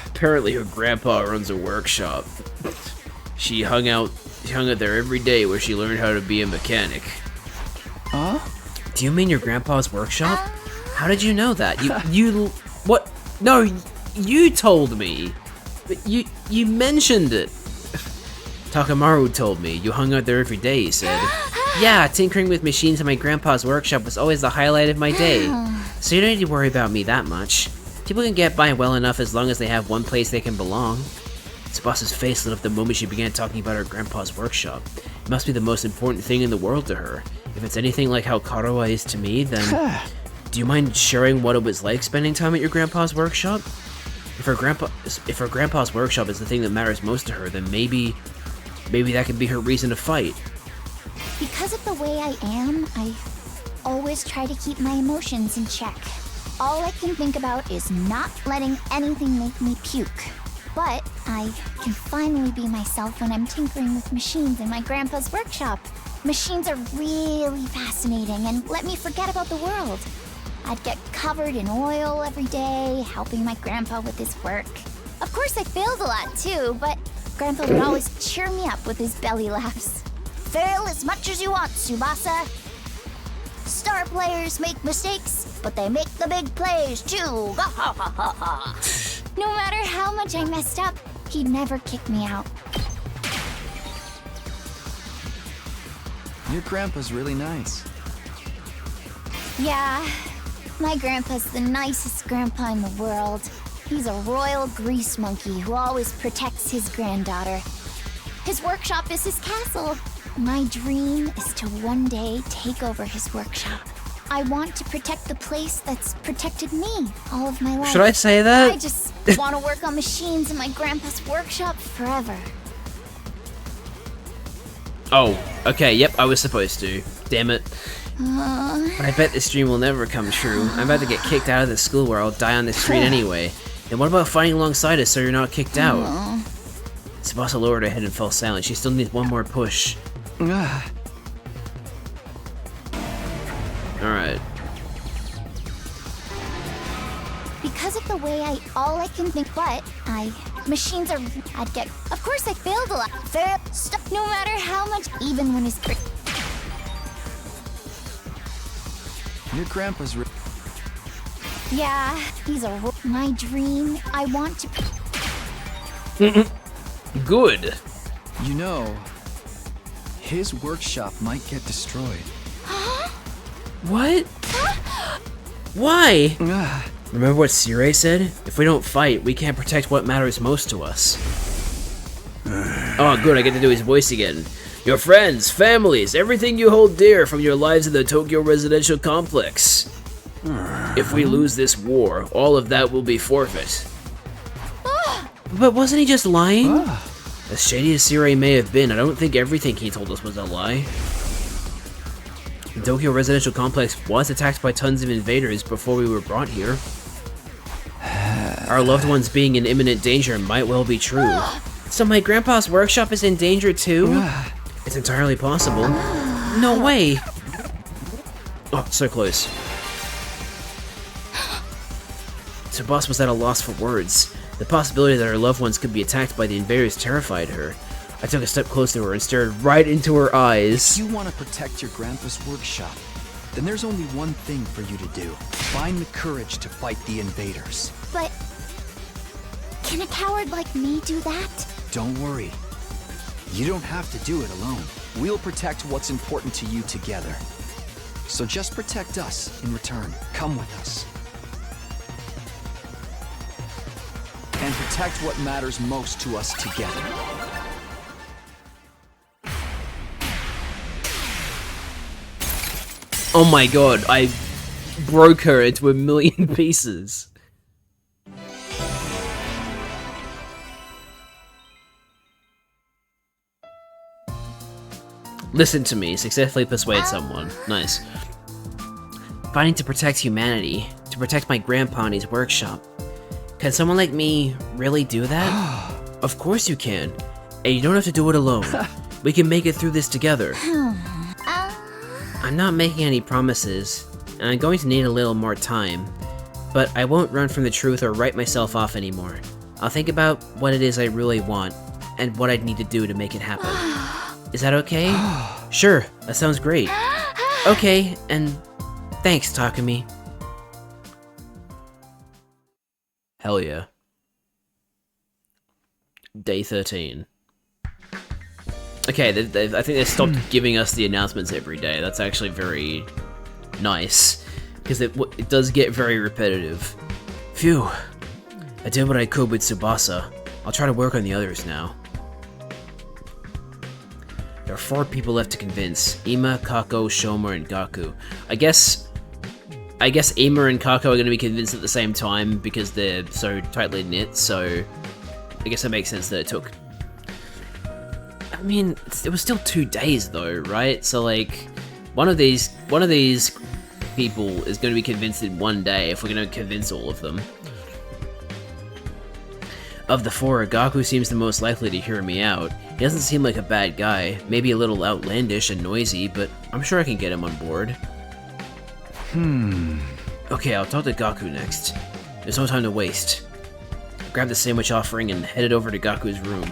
Apparently her grandpa runs a workshop. She hung out there every day where she learned how to be a mechanic. Huh? Do you mean your grandpa's workshop? How did you know that? What? No, you told me. But you mentioned it. Takamaru told me. You hung out there every day, he said. Yeah, tinkering with machines in my grandpa's workshop was always the highlight of my day. So you don't need to worry about me that much. People can get by well enough as long as they have one place they can belong. Tsubasa's face lit up the moment she began talking about her grandpa's workshop. It must be the most important thing in the world to her. If it's anything like how Karawa is to me, then... Do you mind sharing what it was like spending time at your grandpa's workshop? If her grandpa's workshop is the thing that matters most to her, then maybe that could be her reason to fight. Because of the way I am, I always try to keep my emotions in check. All I can think about is not letting anything make me puke. But I can finally be myself when I'm tinkering with machines in my grandpa's workshop. Machines are really fascinating and let me forget about the world. I'd get covered in oil every day, helping my grandpa with his work. Of course, I failed a lot too, but Grandpa would always cheer me up with his belly laughs. Fail as much as you want, Tsubasa. Star players make mistakes, but they make the big plays too. No matter how much I messed up, he'd never kick me out. Your grandpa's really nice. Yeah, my grandpa's the nicest grandpa in the world. He's a royal grease monkey who always protects his granddaughter. His workshop is his castle. My dream is to one day take over his workshop. I want to protect the place that's protected me all of my life. Should I say that? I just want to work on machines in my grandpa's workshop forever. Oh, okay, yep, I was supposed to. Damn it. I bet this dream will never come true. I'm about to get kicked out of the school where I'll die on the street anyway. And what about fighting alongside us so you're not kicked out? Tsubasa lowered her head and fell silent. She still needs one more push. Alright. Because of the way all I can think, but machines are, I'd get, of course I failed a lot. Fail, stuff, no matter how much, even when it's Your grandpa's yeah, he's my dream. I want to. Good. You know, his workshop might get destroyed. What? Why? Remember what Sirei said? If we don't fight, we can't protect what matters most to us. Oh, good, I get to do his voice again. Your friends, families, everything you hold dear from your lives in the Tokyo residential complex. If we lose this war, all of that will be forfeit. But wasn't he just lying? As shady as Sirei may have been, I don't think everything he told us was a lie. The Tokyo residential complex was attacked by tons of invaders before we were brought here. Our loved ones being in imminent danger might well be true. So my grandpa's workshop is in danger too? It's entirely possible. No way! Oh, so close. Tsubasa was at a loss for words. The possibility that her loved ones could be attacked by the invaders terrified her. I took a step close to her and stared right into her eyes. If you want to protect your grandpa's workshop, then there's only one thing for you to do. Find the courage to fight the invaders. But can a coward like me do that? Don't worry. You don't have to do it alone. We'll protect what's important to you together. So just protect us in return. Come with us. And protect what matters most to us together. Oh my god, I broke her into a million pieces. Listen to me, successfully persuade someone. Nice. Fighting to protect humanity, to protect my grandpa and his workshop. Can someone like me really do that? Of course you can. And you don't have to do it alone. We can make it through this together. I'm not making any promises, and I'm going to need a little more time. But I won't run from the truth or write myself off anymore. I'll think about what it is I really want, and what I'd need to do to make it happen. Is that okay? Sure, that sounds great. Okay, and thanks, Takumi. Hell yeah. Day 13. Okay, I think they stopped giving us the announcements every day. That's actually very nice, because it does get very repetitive. Phew. I did what I could with Tsubasa. I'll try to work on the others now. There are 4 people left to convince. Ima, Kako, Shoma, and Gaku. I guess Ima and Kako are going to be convinced at the same time because they're so tightly knit, so I guess that makes sense that it took... I mean, it was still 2 days though, right? So like, one of these people is going to be convinced in 1 day if we're going to convince all of them. Of the four, Gaku seems the most likely to hear me out. He doesn't seem like a bad guy, maybe a little outlandish and noisy, but I'm sure I can get him on board. Okay, I'll talk to Gaku next. There's no time to waste. Grab the sandwich offering and headed over to Gaku's room.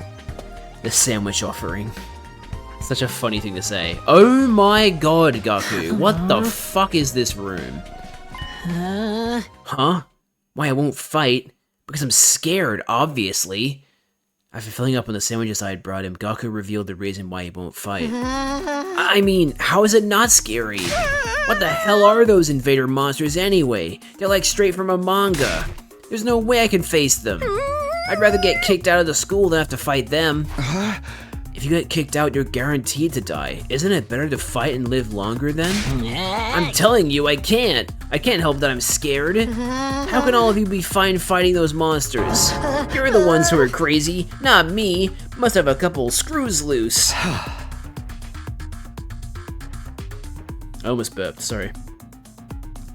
The sandwich offering. Such a funny thing to say. Oh my god, Gaku, what the fuck is this room? Huh? Why I won't fight? Because I'm scared, obviously. After filling up on the sandwiches I had brought him, Gaku revealed the reason why he won't fight. I mean, how is it not scary? What the hell are those invader monsters anyway? They're like straight from a manga. There's no way I can face them. I'd rather get kicked out of the school than have to fight them. If you get kicked out, you're guaranteed to die. Isn't it better to fight and live longer then? I'm telling you, I can't. I can't help that I'm scared. How can all of you be fine fighting those monsters? You're the ones who are crazy, not me. Must have a couple screws loose. I almost burped, sorry.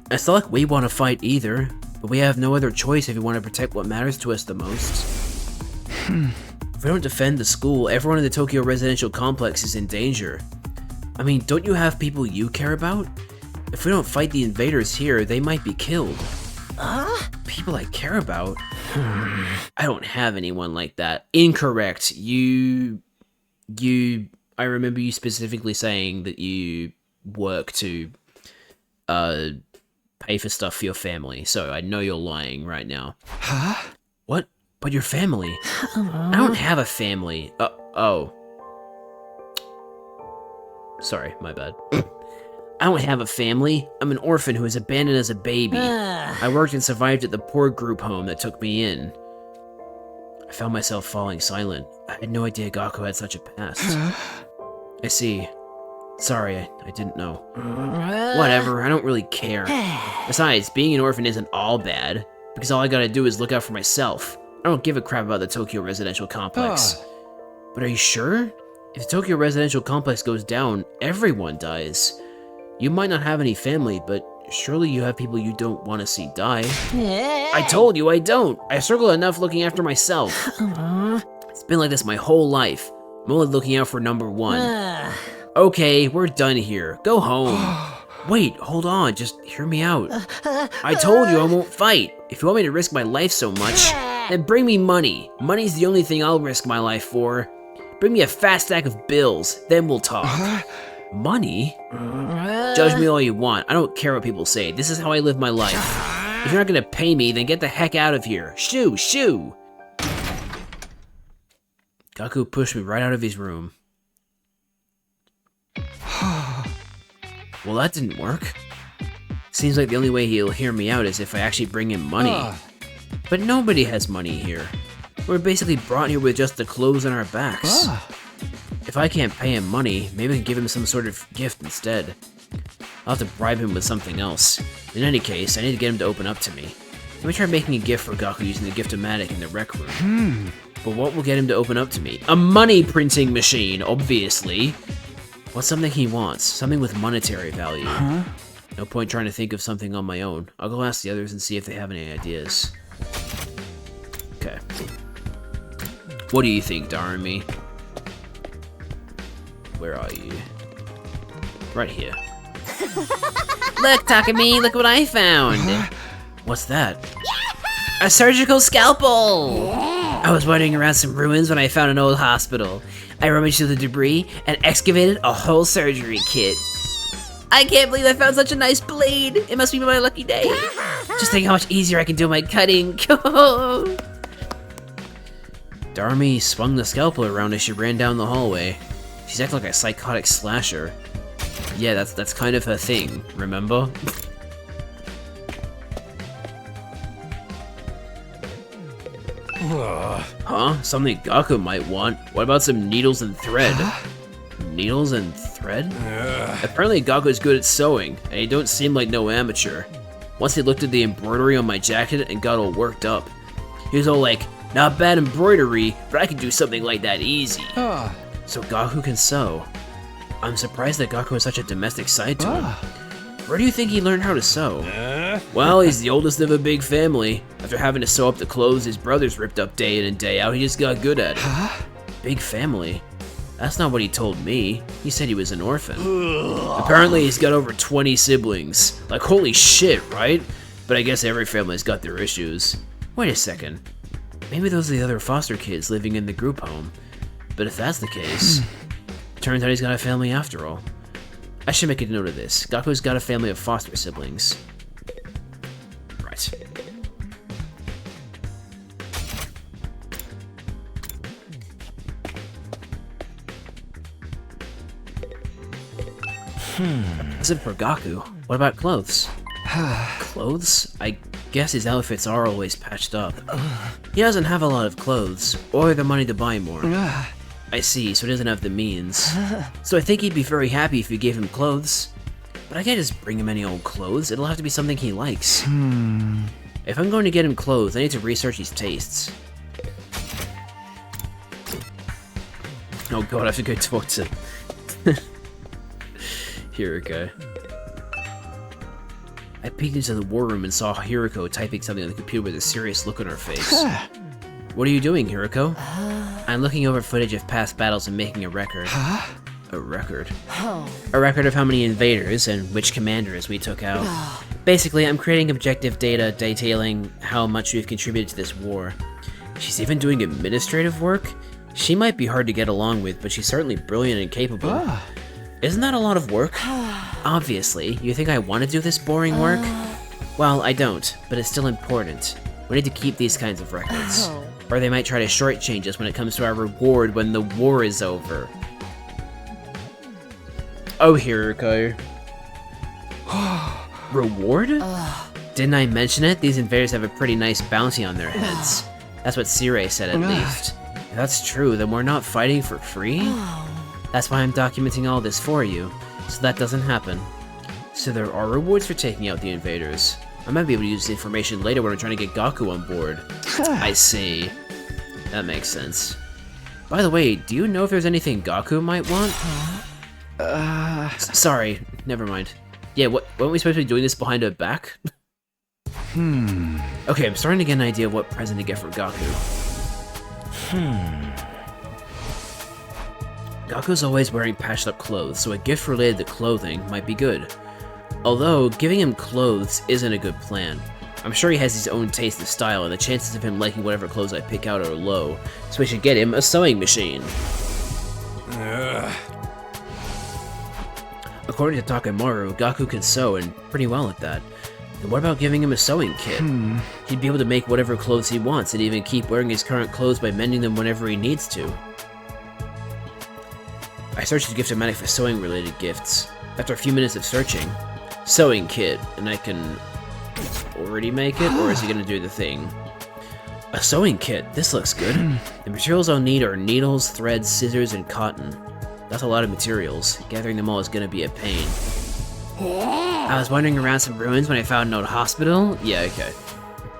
It's not like we want to fight either, but we have no other choice if we want to protect what matters to us the most. If we don't defend the school, everyone in the Tokyo residential complex is in danger. I mean, don't you have people you care about? If we don't fight the invaders here, they might be killed. People I care about? I don't have anyone like that. Incorrect. I remember you specifically saying that you work to, pay for stuff for your family, so I know you're lying right now. Huh? What? But your family? I don't have a family. Oh. Sorry, my bad. I don't have a family. I'm an orphan who was abandoned as a baby. I worked and survived at the poor group home that took me in. I found myself falling silent. I had no idea Gaku had such a past. I see. Sorry, I didn't know. Whatever, I don't really care. Besides, being an orphan isn't all bad, because all I gotta do is look out for myself. I don't give a crap about the Tokyo residential complex. But are you sure? If the Tokyo residential complex goes down, everyone dies. You might not have any family, but surely you have people you don't want to see die. I told you I don't. I struggle enough looking after myself. It's been like this my whole life. I'm only looking out for number one. Okay, we're done here. Go home. Wait, hold on, just hear me out. I told you I won't fight. If you want me to risk my life so much, then bring me money. Money's the only thing I'll risk my life for. Bring me a fat stack of bills, then we'll talk. Money? Judge me all you want. I don't care what people say. This is how I live my life. If you're not gonna pay me, then get the heck out of here. Shoo, shoo! Gaku pushed me right out of his room. Well, that didn't work. Seems like the only way he'll hear me out is if I actually bring him money. But nobody has money here. We're basically brought here with just the clothes on our backs. If I can't pay him money, maybe I can give him some sort of gift instead. I'll have to bribe him with something else. In any case, I need to get him to open up to me. Let me try making a gift for Gaku using the Gift-O-Matic in the rec room. But what will get him to open up to me? A money printing machine, obviously. What's something he wants? Something with monetary value. No point trying to think of something on my own. I'll go ask the others and see if they have any ideas. Okay. What do you think, Darumi? Where are you? Right here. Look, Takumi, look what I found! What's that? A surgical scalpel! I was wandering around some ruins when I found an old hospital. I rummaged through the debris and excavated a whole surgery kit. I can't believe I found such a nice blade! It must be my lucky day! Just think how much easier I can do my cutting! Darumi swung the scalpel around as she ran down the hallway. She's acting like a psychotic slasher. Yeah, that's kind of her thing, remember? Huh? Something Gaku might want. What about some needles and thread? Needles and thread? Apparently Gaku's good at sewing, and he don't seem like no amateur. Once he looked at the embroidery on my jacket and got all worked up. He was all like, not bad embroidery, but I can do something like that easy. So Gaku can sew. I'm surprised that Gaku has such a domestic side to him. Where do you think he learned how to sew? Well, he's the oldest of a big family. After having to sew up the clothes his brothers ripped up day in and day out, he just got good at it. Big family? That's not what he told me. He said he was an orphan. Apparently he's got over 20 siblings. Like, holy shit, right? But I guess every family's got their issues. Wait a second. Maybe those are the other foster kids living in the group home. But if that's the case, turns out he's got a family after all. I should make a note of this. Gaku's got a family of foster siblings. Right. That's it for Gaku. What about clothes? Clothes? I guess his outfits are always patched up. He doesn't have a lot of clothes, or the money to buy more. I see, so he doesn't have the means. So I think he'd be very happy if you gave him clothes. But I can't just bring him any old clothes, it'll have to be something he likes. If I'm going to get him clothes, I need to research his tastes. Oh god, I have to go talk to... Hiroko. I peeked into the war room and saw Hiroko typing something on the computer with a serious look on her face. What are you doing, Hiroko? I'm looking over footage of past battles and making a record. A record? A record of how many invaders and which commanders we took out. Basically, I'm creating objective data detailing how much we've contributed to this war. She's even doing administrative work? She might be hard to get along with, but she's certainly brilliant and capable. Isn't that a lot of work? Obviously. You think I want to do this boring work? Well, I don't, but it's still important. We need to keep these kinds of records. Or they might try to shortchange us when it comes to our reward when the war is over. Oh, Hiroko. Reward? Didn't I mention it? These invaders have a pretty nice bounty on their heads. That's what Sirei said at least. If that's true, then we're not fighting for free? That's why I'm documenting all this for you, so that doesn't happen. So there are rewards for taking out the invaders. I might be able to use this information later when I'm trying to get Gaku on board. I see. That makes sense. By the way, do you know if there's anything Gaku might want? Sorry, never mind. Yeah, weren't we supposed to be doing this behind her back? Okay, I'm starting to get an idea of what present to get for Gaku. Gaku's always wearing patched up clothes, so a gift related to clothing might be good. Although, giving him clothes isn't a good plan. I'm sure he has his own taste of style, and the chances of him liking whatever clothes I pick out are low, so we should get him a sewing machine. According to Takemaru, Gaku can sew, and pretty well at that. And what about giving him a sewing kit? He'd be able to make whatever clothes he wants, and even keep wearing his current clothes by mending them whenever he needs to. I searched the gift-o-matic for sewing-related gifts. After a few minutes of searching, sewing kit, and I can already make it, or is he gonna do the thing? A sewing kit, this looks good. The materials I'll need are needles, threads, scissors, and cotton. That's a lot of materials. Gathering them all is gonna be a pain. I was wandering around some ruins when I found an old hospital? Yeah, okay.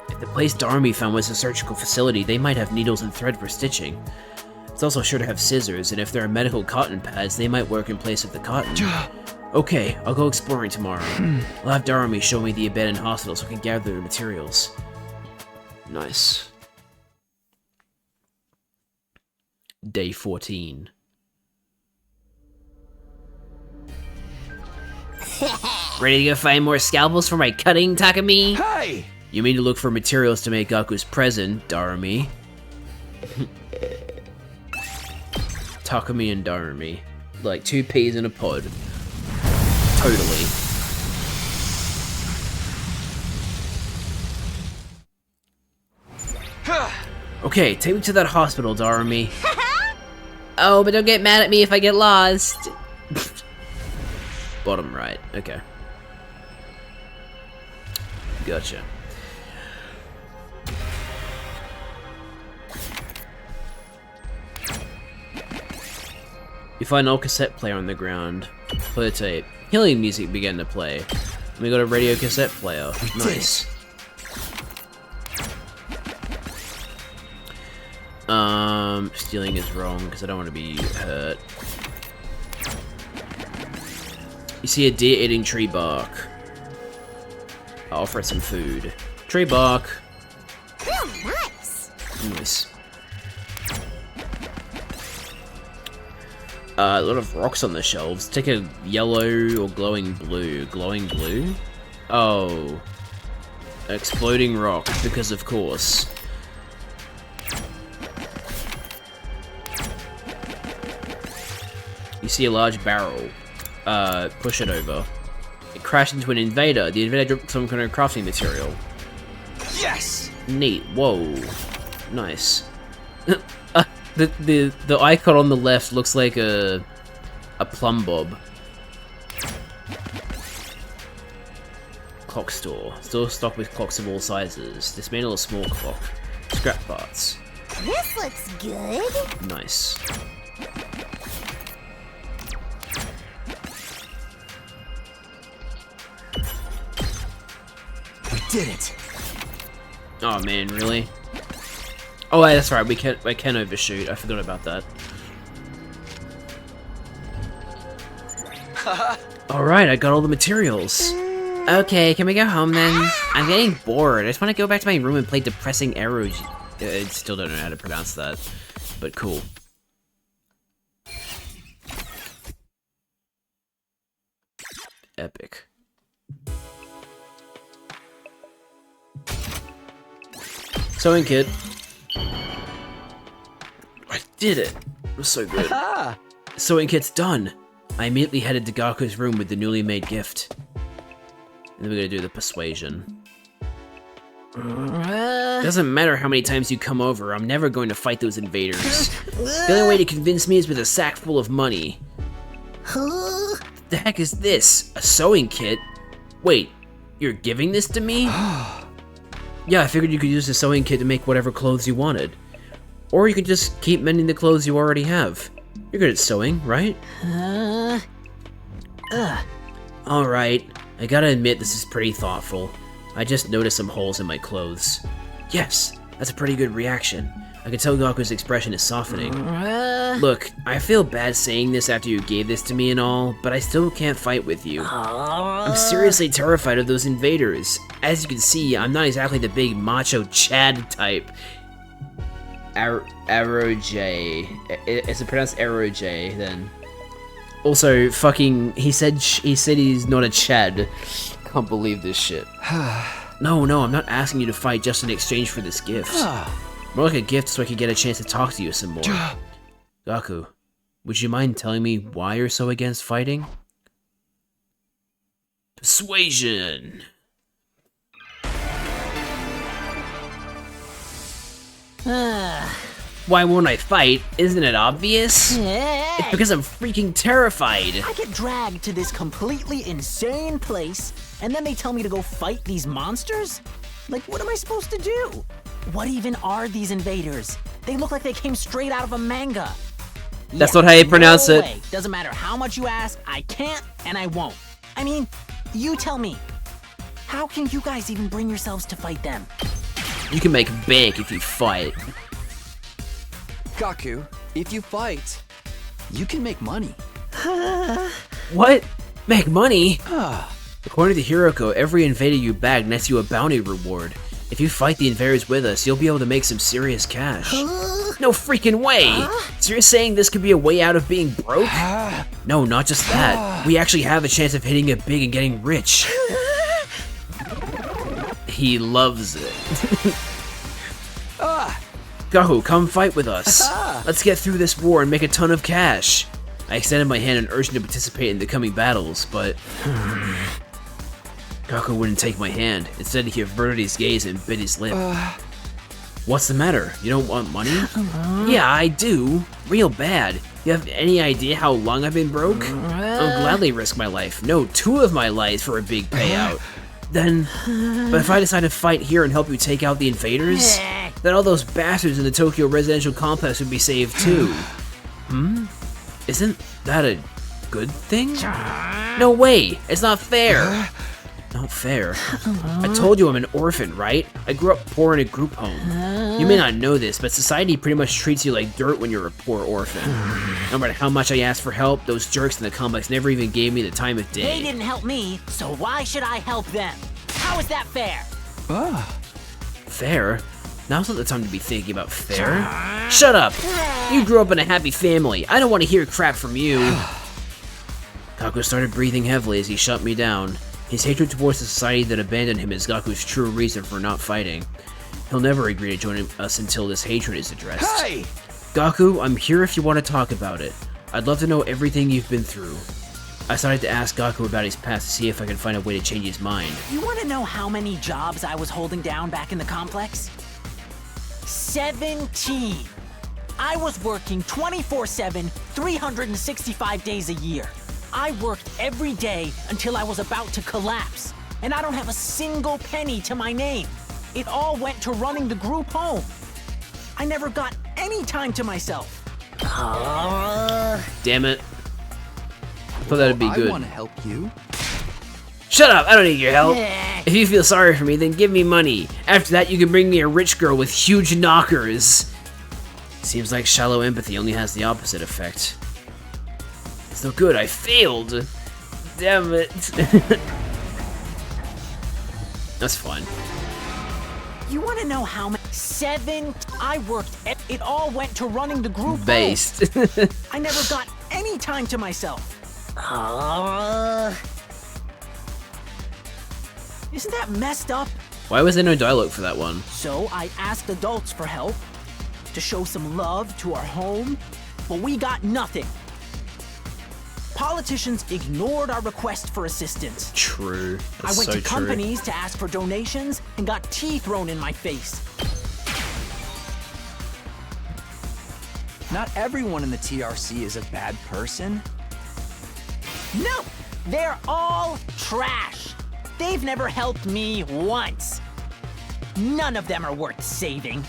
If the place Darmy found was a surgical facility, they might have needles and thread for stitching. It's also sure to have scissors, and if there are medical cotton pads, they might work in place of the cotton. Okay, I'll go exploring tomorrow. I'll have Darumi show me the abandoned hospital so I can gather the materials. Nice. Day 14. Ready to go find more scalpels for my cutting, Takumi? Hey! You mean to look for materials to make Gaku's present, Darumi? Takumi and Darumi. Like 2 peas in a pod. Totally. Okay, take me to that hospital, Darumi. Oh, but don't get mad at me if I get lost. Bottom right, okay. Gotcha. You find an old cassette player on the ground. Play the tape. Healing music began to play. And we got a radio cassette player. Nice. Stealing is wrong because I don't want to be hurt. You see a deer eating tree bark. I'll offer it some food. Tree bark. Nice. Nice. A lot of rocks on the shelves. Take a yellow or glowing blue. Glowing blue? Oh. Exploding rock, because of course. You see a large barrel. Push it over. It crashed into an invader. The invader dropped some kind of crafting material. Yes! Neat. Whoa. Nice. The icon on the left looks like a plumb bob. Clock store. Still stocked with clocks of all sizes. Dismantle a small clock. Scrap parts. This looks good. Nice. We did it! Oh man, really? Oh, that's right. I can overshoot. I forgot about that. All right, I got all the materials. Okay, can we go home then? I'm getting bored. I just want to go back to my room and play depressing arrows. I still don't know how to pronounce that, but cool. Epic. Sewing kit. I did it. It was so good. Sewing kit's done. I immediately headed to Gaku's room with the newly made gift. And then we're gonna do the persuasion. Doesn't matter how many times you come over, I'm never going to fight those invaders. The only way to convince me is with a sack full of money. The heck is this? A sewing kit? Wait, you're giving this to me? Yeah, I figured you could use the sewing kit to make whatever clothes you wanted. Or you could just keep mending the clothes you already have. You're good at sewing, right? Alright, I gotta admit this is pretty thoughtful. I just noticed some holes in my clothes. Yes, that's a pretty good reaction. I can tell Gaku's expression is softening. Look, I feel bad saying this after you gave this to me and all, but I still can't fight with you. I'm seriously terrified of those invaders. As you can see, I'm not exactly the big macho Chad type. Arrow J. Is it pronounced Arrow J then? Also, fucking, he said he's not a Chad. Can't believe this shit. No, I'm not asking you to fight just in exchange for this gift. More like a gift so I can get a chance to talk to you some more. Gaku, would you mind telling me why you're so against fighting? Persuasion! Why won't I fight? Isn't it obvious? It's because I'm freaking terrified. I get dragged to this completely insane place, and then they tell me to go fight these monsters? Like, what am I supposed to do? What even are these invaders? They look like they came straight out of a manga. That's not how you pronounce it. Way. Doesn't matter how much you ask, I can't and I won't. I mean, you tell me. How can you guys even bring yourselves to fight them? You can make bank if you fight. Gaku, if you fight, you can make money. What? Make money? According to Hiroko, every invader you bag nets you a bounty reward. If you fight the invaders with us, you'll be able to make some serious cash. No freaking way! So you're saying this could be a way out of being broke? No, not just that. We actually have a chance of hitting it big and getting rich. He loves it. Gaku, come fight with us. Let's get through this war and make a ton of cash. I extended my hand and urged him to participate in the coming battles, but Gaku wouldn't take my hand. Instead, he averted his gaze and bit his lip. What's the matter? You don't want money? Yeah, I do. Real bad. You have any idea how long I've been broke? I'll gladly risk my life. No, 2 of my lives for a big payout. But if I decide to fight here and help you take out the invaders, then all those bastards in the Tokyo residential complex would be saved too. Isn't that a good thing? No way! It's not fair! Not fair. I told you I'm an orphan, right? I grew up poor in a group home. You may not know this, but society pretty much treats you like dirt when you're a poor orphan. No matter how much I asked for help, those jerks in the complex never even gave me the time of day. They didn't help me, so why should I help them? How is that fair? Fair? Now's not the time to be thinking about fair. Shut up! You grew up in a happy family. I don't want to hear crap from you. Gaku started breathing heavily as he shut me down. His hatred towards the society that abandoned him is Gaku's true reason for not fighting. He'll never agree to join us until this hatred is addressed. Hey! Gaku, I'm here if you want to talk about it. I'd love to know everything you've been through. I decided to ask Gaku about his past to see if I can find a way to change his mind. You want to know how many jobs I was holding down back in the complex? 17. I was working 24/7, 365 days a year. I worked every day until I was about to collapse, and I don't have a single penny to my name. It all went to running the group home. I never got any time to myself. Damn it. I thought that'd be good. I want to help you. Shut up! I don't need your help. If you feel sorry for me, then give me money. After that, you can bring me a rich girl with huge knockers. Seems like shallow empathy only has the opposite effect. It's no good, I failed. Damn it. That's fine. You want to know how many? 7. I worked. It all went to running the group home. Based. I never got any time to myself. Isn't that messed up? Why was there no dialogue for that one? So I asked adults for help, to show some love to our home, but we got nothing. Politicians ignored our request for assistance. True. I That's went so to companies to ask for donations and got tea thrown in my face. Not everyone in the TRC is a bad person. No, they're all trash. They've never helped me once. None of them are worth saving.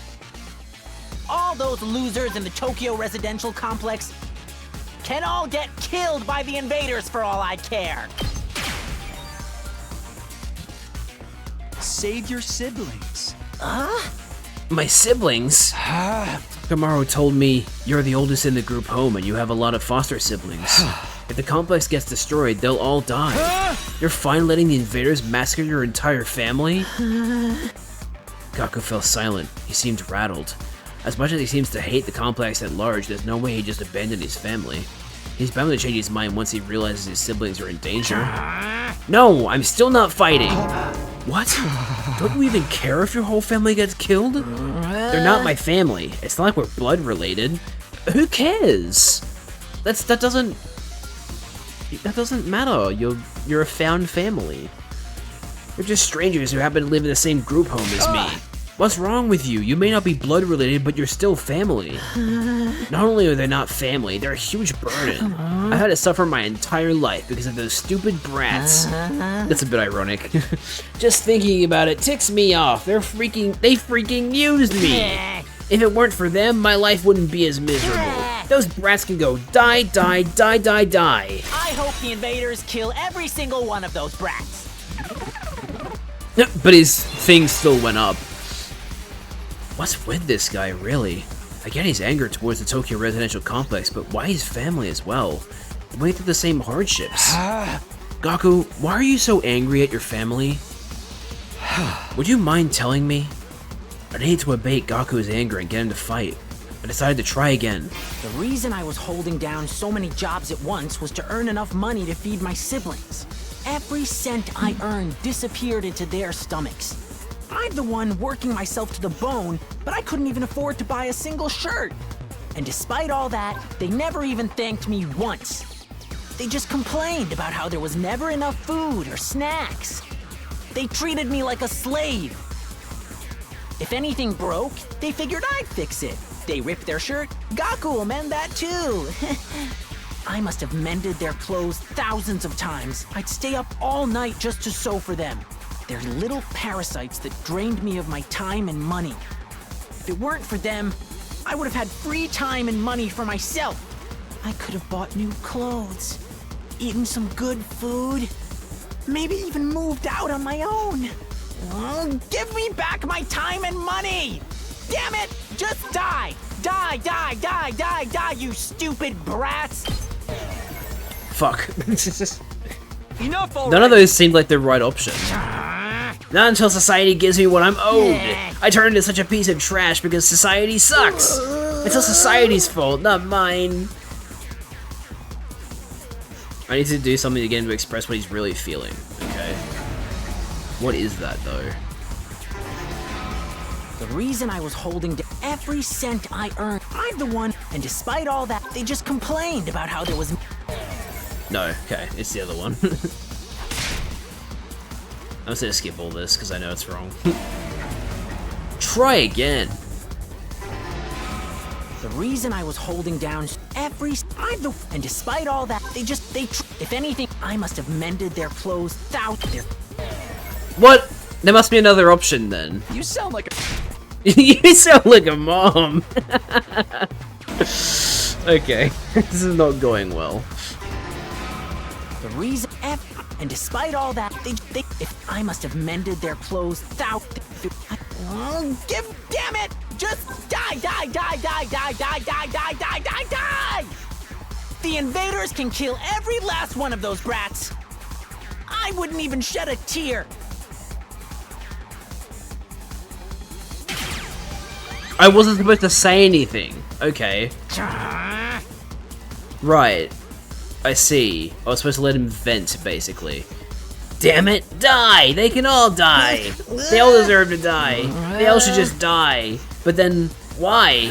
All those losers in the Tokyo residential complex can all get killed by the invaders for all I care. Save your siblings. My siblings? Kamaru told me you're the oldest in the group home and you have a lot of foster siblings. If the complex gets destroyed, they'll all die. You're fine letting the invaders massacre your entire family? Gaku fell silent. He seemed rattled. As much as he seems to hate the complex at large, there's no way he just abandoned his family. He's bound to change his mind once he realizes his siblings are in danger. No, I'm still not fighting. What? Don't you even care if your whole family gets killed? They're not my family. It's not like we're blood related. Who cares? That doesn't matter. You're a found family. You're just strangers who happen to live in the same group home as me. What's wrong with you? You may not be blood related, but you're still family. Not only are they not family, they're a huge burden. I've had to suffer my entire life because of those stupid brats. That's a bit ironic. Just thinking about it ticks me off. They freaking used me. If it weren't for them, my life wouldn't be as miserable. Those brats can go die, die, die, die, die. I hope the invaders kill every single one of those brats. But his thing still went up. What's with this guy, really? I get his anger towards the Tokyo residential complex, but why his family as well? They went through the same hardships. Gaku, why are you so angry at your family? Would you mind telling me? I needed to abate Gaku's anger and get him to fight. I decided to try again. The reason I was holding down so many jobs at once was to earn enough money to feed my siblings. Every cent I earned disappeared into their stomachs. I'm the one working myself to the bone, but I couldn't even afford to buy a single shirt. And despite all that, they never even thanked me once. They just complained about how there was never enough food or snacks. They treated me like a slave. If anything broke, they figured I'd fix it. They ripped their shirt, Gaku will mend that too. I must have mended their clothes thousands of times. I'd stay up all night just to sew for them. They're little parasites that drained me of my time and money. If it weren't for them, I would have had free time and money for myself. I could have bought new clothes, eaten some good food, maybe even moved out on my own. Oh, give me back my time and money! Damn it! Just die! Die, die, die, die, die, you stupid brats! Fuck. Enough already. None of those seemed like the right option. Not until society gives me what I'm owed. I turn into such a piece of trash because society sucks. It's all society's fault, not mine. I need to do something to get him to express what he's really feeling. Okay. What is that, though? The reason I was holding every cent I earned, I'm the one, and despite all that, they just complained about how there was... No, okay, it's the other one. I'm just gonna skip all this, because I know it's wrong. Try again. The reason I was holding down every... I'm the... And despite all that, if anything, I must have mended their clothes without their... What? There must be another option, then. You sound like a... You sound like a mom. Okay, this is not going well. The reason... And despite all that, if I must have mended their clothes without... Damn it! Just die! The invaders can kill every last one of those brats. I wouldn't even shed a tear. I wasn't supposed to say anything. Okay. Right. I see. I was supposed to let him vent, basically. Damn it! Die! They can all die! They all deserve to die. They all should just die. But then, why?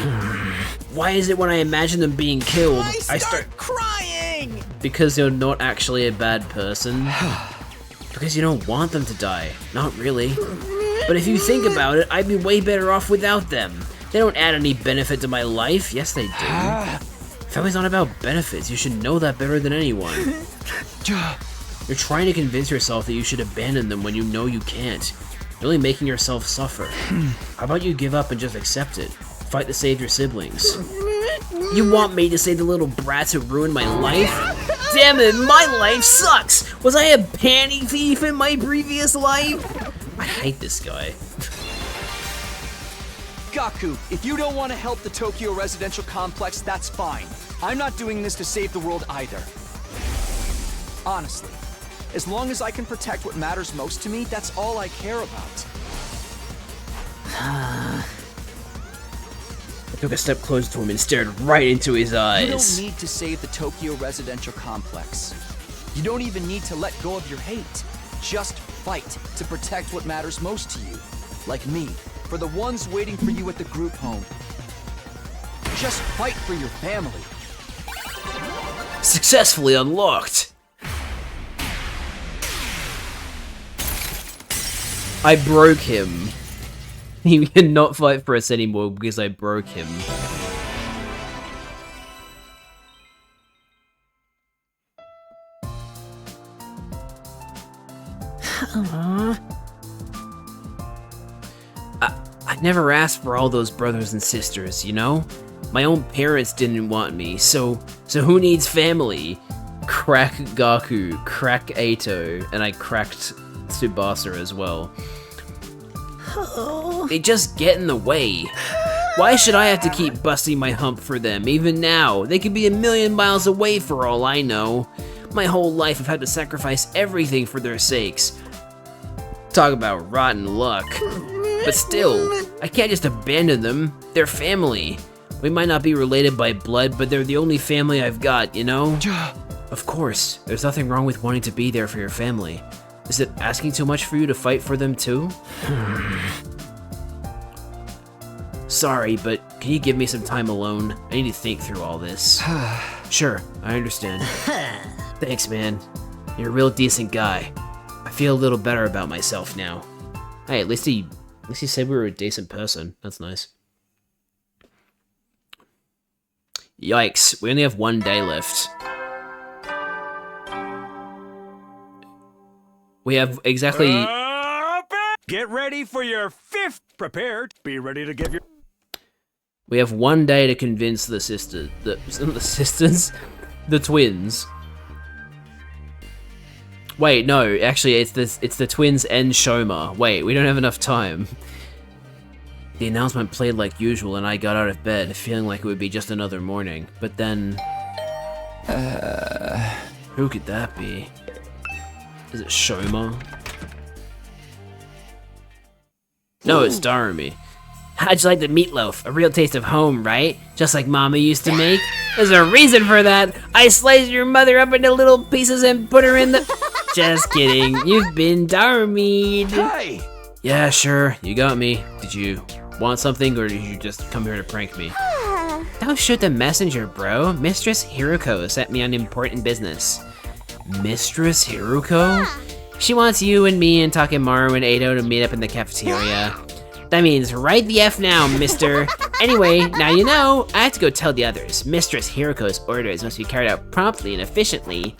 Why is it when I imagine them being killed, I start crying? Because you're not actually a bad person? Because you don't want them to die. Not really. But if you think about it, I'd be way better off without them. They don't add any benefit to my life. Yes, they do. Family's not about benefits. You should know that better than anyone. You're trying to convince yourself that you should abandon them when you know you can't. You're only making yourself suffer. How about you give up and just accept it? Fight to save your siblings. You want me to save the little brats who ruined my life? Damn it, my life sucks! Was I a panty thief in my previous life? I hate this guy. Gaku, if you don't want to help the Tokyo residential complex, that's fine. I'm not doing this to save the world either. Honestly, as long as I can protect what matters most to me, that's all I care about. I took a step closer to him and stared right into his eyes. You don't need to save the Tokyo residential complex. You don't even need to let go of your hate. Just fight to protect what matters most to you. Like me, for the ones waiting for you at the group home. Just fight for your family. Successfully unlocked. I broke him. He cannot fight for us anymore because I broke him. I never asked for all those brothers and sisters, you know? My own parents didn't want me, so who needs family? Crack Gaku, crack Ato, and I cracked Tsubasa as well. They just get in the way. Why should I have to keep busting my hump for them, even now? They could be a million miles away for all I know. My whole life I've had to sacrifice everything for their sakes. Talk about rotten luck. But still, I can't just abandon them. They're family. We might not be related by blood, but they're the only family I've got, you know? Of course, there's nothing wrong with wanting to be there for your family. Is it asking too much for you to fight for them too? Sorry, but can you give me some time alone? I need to think through all this. Sure, I understand. Thanks, man. You're a real decent guy. I feel a little better about myself now. Hey, at least he said we were a decent person. That's nice. Yikes, we only have 1 day left. We have exactly... Get ready for your 5th prepared. Be ready to give your... We have 1 day to convince the sisters... The twins. Wait, no, actually it's the twins and Shoma. Wait, we don't have enough time. The announcement played like usual and I got out of bed, feeling like it would be just another morning. But then... Who could that be? Is it Shoma? No, it's Darmy. How'd you like the meatloaf? A real taste of home, right? Just like Mama used to make? There's a reason for that. I sliced your mother up into little pieces and put her in the... Just kidding. You've been Darmied. Hey! Yeah, sure. You got me. Did you want something, or did you just come here to prank me? Don't shoot the messenger, bro. Mistress Hiruko sent me on important business. Mistress Hiruko? She wants you and me and Takemaru and Edo to meet up in the cafeteria. That means right the F now, mister. Anyway, now you know, I have to go tell the others. Mistress Hiruko's orders must be carried out promptly and efficiently.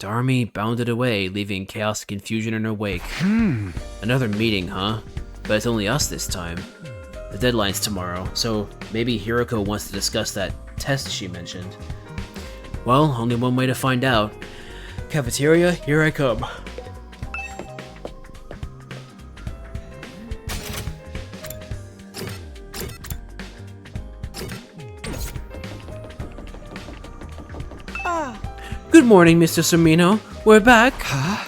Darmy bounded away, leaving chaos and confusion in her wake. Another meeting, huh? But it's only us this time. The deadline's tomorrow, so maybe Hiruko wants to discuss that test she mentioned. Well, only one way to find out. Cafeteria, here I come. Good morning, Mr. Sumino. We're back. Huh?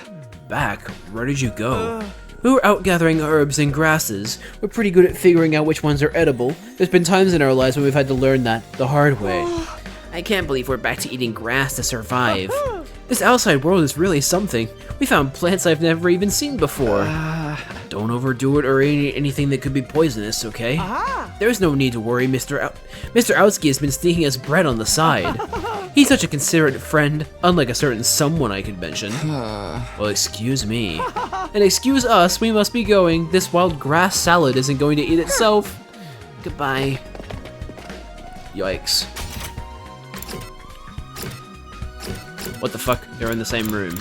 Back? Where did you go? We were out gathering herbs and grasses. We're pretty good at figuring out which ones are edible. There's been times in our lives when we've had to learn that the hard way. I can't believe we're back to eating grass to survive. This outside world is really something. We found plants I've never even seen before. Don't overdo it or anything that could be poisonous, okay? There's no need to worry, Mr. Outsky has been sneaking us bread on the side. He's such a considerate friend, unlike a certain someone I could mention. Well, excuse me. And excuse us, we must be going. This wild grass salad isn't going to eat itself. Goodbye. Yikes. What the fuck? They're in the same room.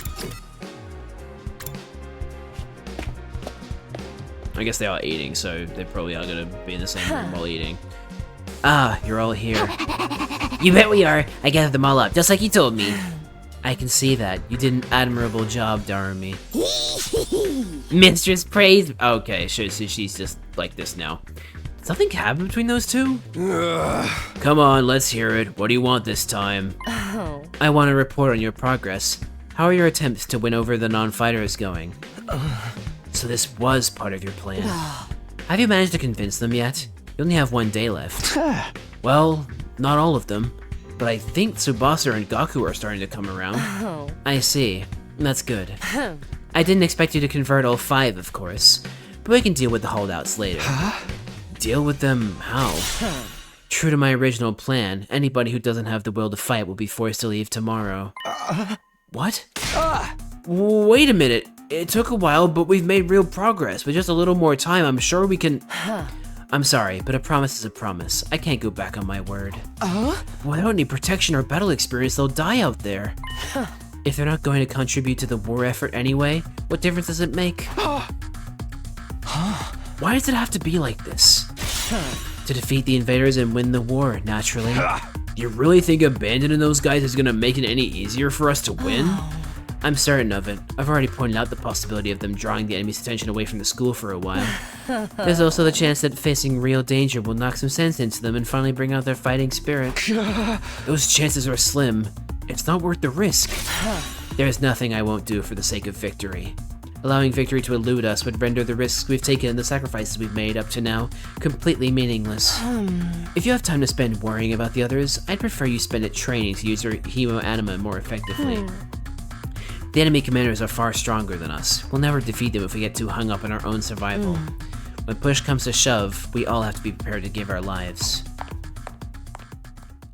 I guess they are eating, so they probably are gonna be in the same room while eating. Ah, you're all here. You bet we are. I gathered them all up, just like you told me. I can see that. You did an admirable job, Darmy. Mistress praise. Okay, so she's just like this now. Something happened between those two? Come on, let's hear it. What do you want this time? I want to report on your progress. How are your attempts to win over the non-fighters going? So this was part of your plan. Have you managed to convince them yet? You only have 1 day left. Well, not all of them, but I think Tsubasa and Gaku are starting to come around. I see. That's good. I didn't expect you to convert all 5, of course, but we can deal with the holdouts later. Deal with them how? True to my original plan, anybody who doesn't have the will to fight will be forced to leave tomorrow. What? Wait a minute. It took a while, but we've made real progress. With just a little more time, I'm sure we can... I'm sorry, but a promise is a promise. I can't go back on my word. Without any protection or battle experience, they'll die out there. If they're not going to contribute to the war effort anyway, what difference does it make? Why does it have to be like this? To defeat the invaders and win the war, naturally. You really think abandoning those guys is gonna make it any easier for us to win? I'm certain of it. I've already pointed out the possibility of them drawing the enemy's attention away from the school for a while. There's also the chance that facing real danger will knock some sense into them and finally bring out their fighting spirit. Those chances are slim. It's not worth the risk. There's nothing I won't do for the sake of victory. Allowing victory to elude us would render the risks we've taken and the sacrifices we've made up to now completely meaningless. If you have time to spend worrying about the others, I'd prefer you spend it training to use your Hemo Anima more effectively. The enemy commanders are far stronger than us. We'll never defeat them if we get too hung up on our own survival. When push comes to shove, we all have to be prepared to give our lives.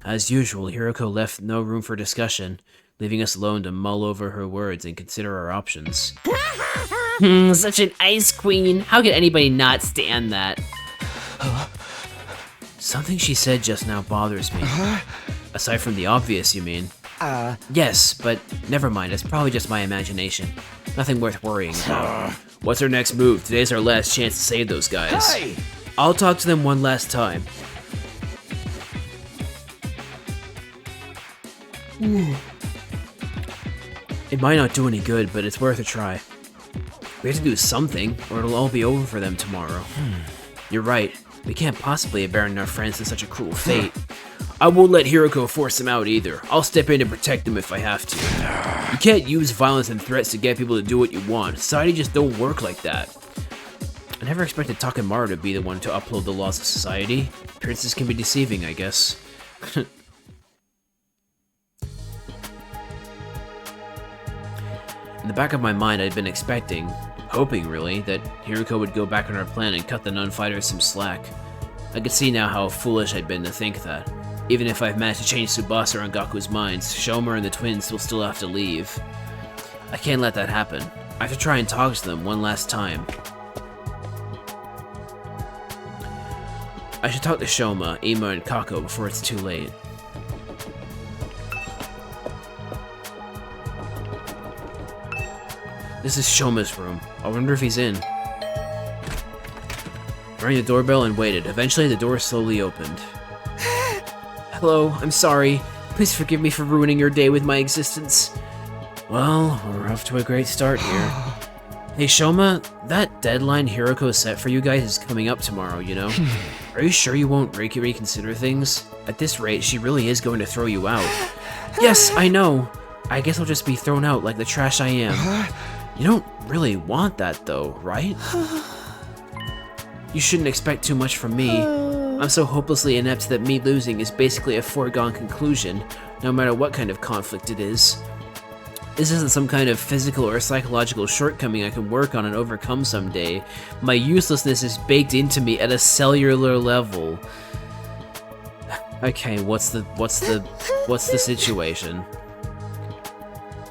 As usual, Hiruko left no room for discussion, leaving us alone to mull over her words and consider our options. Such an ice queen. How could anybody not stand that? Something she said just now bothers me. Aside from the obvious, you mean? Yes, but never mind, it's probably just my imagination. Nothing worth worrying about. What's our next move? Today's our last chance to save those guys. Hey! I'll talk to them one last time. It might not do any good, but it's worth a try. We have to do something, or it'll all be over for them tomorrow. You're right. We can't possibly abandon our friends to such a cruel fate. I won't let Hiruko force them out either. I'll step in and protect them if I have to. You can't use violence and threats to get people to do what you want. Society just don't work like that. never expected Takemaru to be the one to upload the laws of society. Appearances can be deceiving, I guess. In the back of my mind, I'd been expecting, hoping really, that Hiroko would go back on her plan and cut the nun fighters some slack. I could see now how foolish I'd been to think that. Even if I've managed to change Tsubasa and Gaku's minds, Shoma and the twins will still have to leave. I can't let that happen. I have to try and talk to them one last time. I should talk to Shoma, Ima, and Kako before it's too late. This is Shoma's room. I wonder if he's in. I rang the doorbell and waited. Eventually, the door slowly opened. Hello, I'm sorry. Please forgive me for ruining your day with my existence. Well, we're off to a great start here. Hey Shoma, that deadline Hiroko set for you guys is coming up tomorrow, you know? Are you sure you won't reconsider things? At this rate, she really is going to throw you out. Yes, I know. I guess I'll just be thrown out like the trash I am. You don't really want that though, right? You shouldn't expect too much from me. I'm so hopelessly inept that me losing is basically a foregone conclusion, no matter what kind of conflict it is. This isn't some kind of physical or psychological shortcoming I can work on and overcome someday. My uselessness is baked into me at a cellular level. Okay, what's the situation?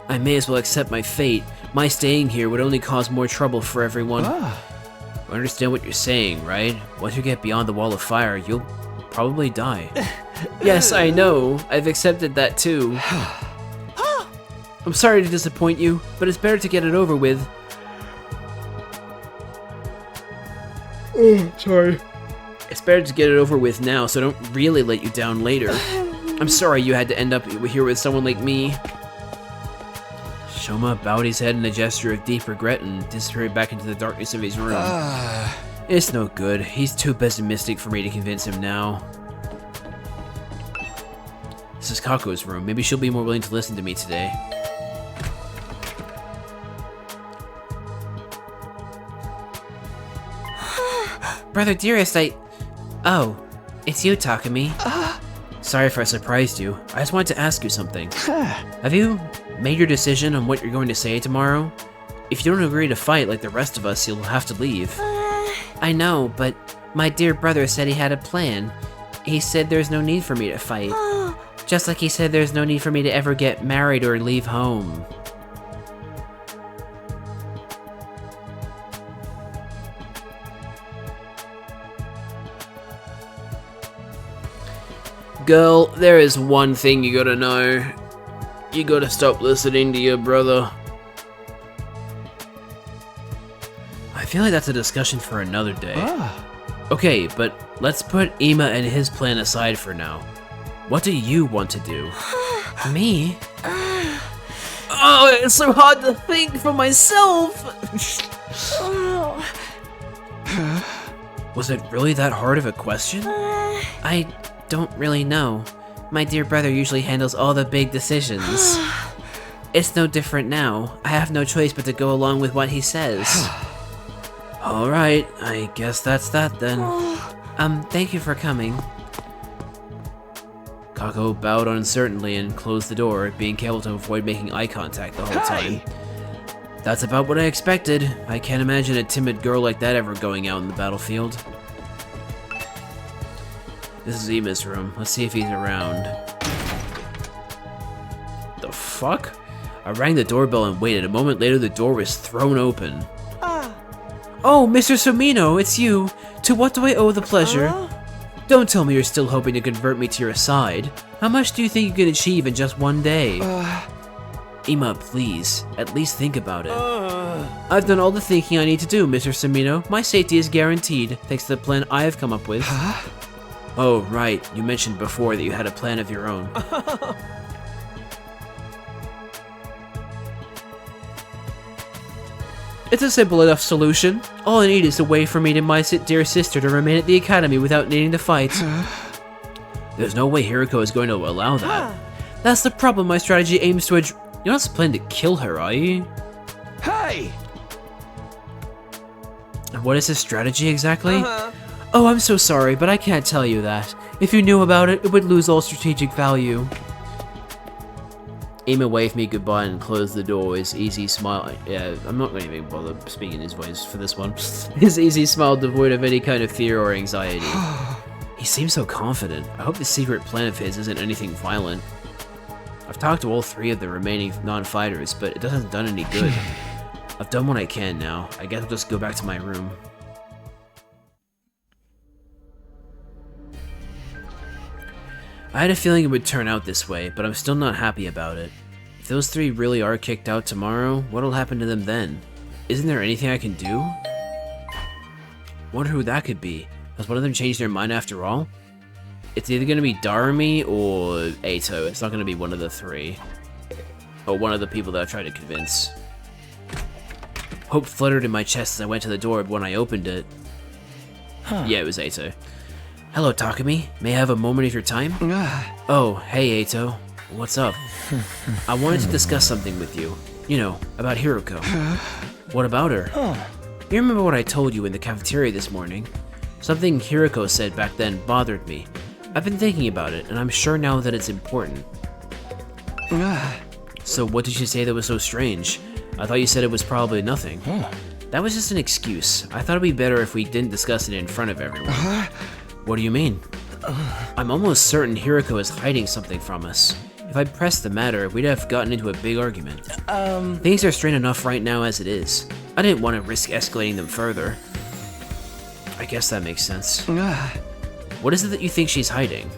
I may as well accept my fate. My staying here would only cause more trouble for everyone. I understand what you're saying, right? Once you get beyond the wall of fire, you'll probably die. Yes, I know. I've accepted that too. I'm sorry to disappoint you, but it's better to get it over with. Oh, sorry. It's better to get it over with now, so I don't really let you down later. I'm sorry you had to end up here with someone like me. Shoma bowed his head in a gesture of deep regret and disappeared back into the darkness of his room. It's no good. He's too pessimistic for me to convince him now. This is Kako's room. Maybe she'll be more willing to listen to me today. Brother dearest, Oh, it's you, Takumi. Sorry if I surprised you. I just wanted to ask you something. Have you made your decision on what you're going to say tomorrow? If you don't agree to fight like the rest of us, you'll have to leave. I know, but my dear brother said he had a plan. He said there's no need for me to fight. Just like he said there's no need for me to ever get married or leave home. Girl, there is one thing you gotta know. You gotta stop listening to your brother. I feel like that's a discussion for another day. Okay, but let's put Ima and his plan aside for now. What do you want to do? Me? Oh, it's so hard to think for myself! Was it really that hard of a question? I don't really know. My dear brother usually handles all the big decisions. It's no different now. I have no choice but to go along with what he says. Alright, I guess that's that then. Thank you for coming. Kako bowed uncertainly and closed the door, being careful to avoid making eye contact the whole time. That's about what I expected. I can't imagine a timid girl like that ever going out in the battlefield. This is Ima's room. Let's see if he's around. The fuck? I rang the doorbell and waited. A moment later, the door was thrown open. Oh, Mr. Sumino, it's you. To what do I owe the pleasure? Don't tell me you're still hoping to convert me to your side. How much do you think you can achieve in just one day? Ima, please. At least think about it. I've done all the thinking I need to do, Mr. Sumino. My safety is guaranteed, thanks to the plan I have come up with. Oh, right. You mentioned before that you had a plan of your own. It's a simple enough solution. All I need is a way for me and my dear sister to remain at the academy without needing to fight. There's no way Hiroko is going to allow that. That's the problem my strategy aims to address. You're not planning to kill her, are you? Hey! What is his strategy exactly? Oh, I'm so sorry, but I can't tell you that. If you knew about it, it would lose all strategic value. Ema waved me goodbye and closed the door. His easy smile... Yeah, I'm not going to even bother speaking his voice for this one. His easy smile devoid of any kind of fear or anxiety. He seems so confident. I hope the secret plan of his isn't anything violent. I've talked to all 3 of the remaining non-fighters, but it hasn't done any good. I've done what I can now. I guess I'll just go back to my room. I had a feeling it would turn out this way, but I'm still not happy about it. If those 3 really are kicked out tomorrow, what'll happen to them then? Isn't there anything I can do? Wonder who that could be. Has one of them changed their mind after all? It's either going to be Darumi or Eito. It's not going to be one of the 3. Or one of the people that I tried to convince. Hope fluttered in my chest as I went to the door when I opened it. Yeah, it was Eito. Hello, Takumi. May I have a moment of your time? Oh, hey, Eito. What's up? I wanted to discuss something with you. You know, about Hiroko. What about her? You remember what I told you in the cafeteria this morning? Something Hiroko said back then bothered me. I've been thinking about it, and I'm sure now that it's important. So what did she say that was so strange? I thought you said it was probably nothing. That was just an excuse. I thought it'd be better if we didn't discuss it in front of everyone. What do you mean? I'm almost certain Hiroko is hiding something from us. If I'd pressed the matter, we'd have gotten into a big argument. Things are strained enough right now as it is. I didn't want to risk escalating them further. I guess that makes sense. What is it that you think she's hiding?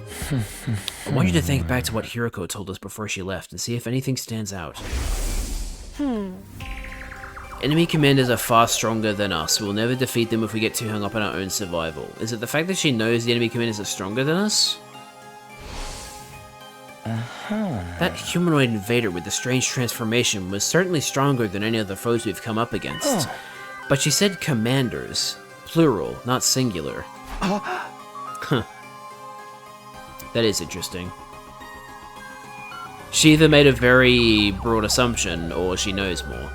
I want you to think back to what Hiroko told us before she left and see if anything stands out. Enemy commanders are far stronger than us. We'll never defeat them if we get too hung up on our own survival. Is it the fact that she knows the enemy commanders are stronger than us? That humanoid invader with the strange transformation was certainly stronger than any other foes we've come up against. But she said commanders. Plural, not singular. Huh. That is interesting. She either made a very broad assumption, or she knows more.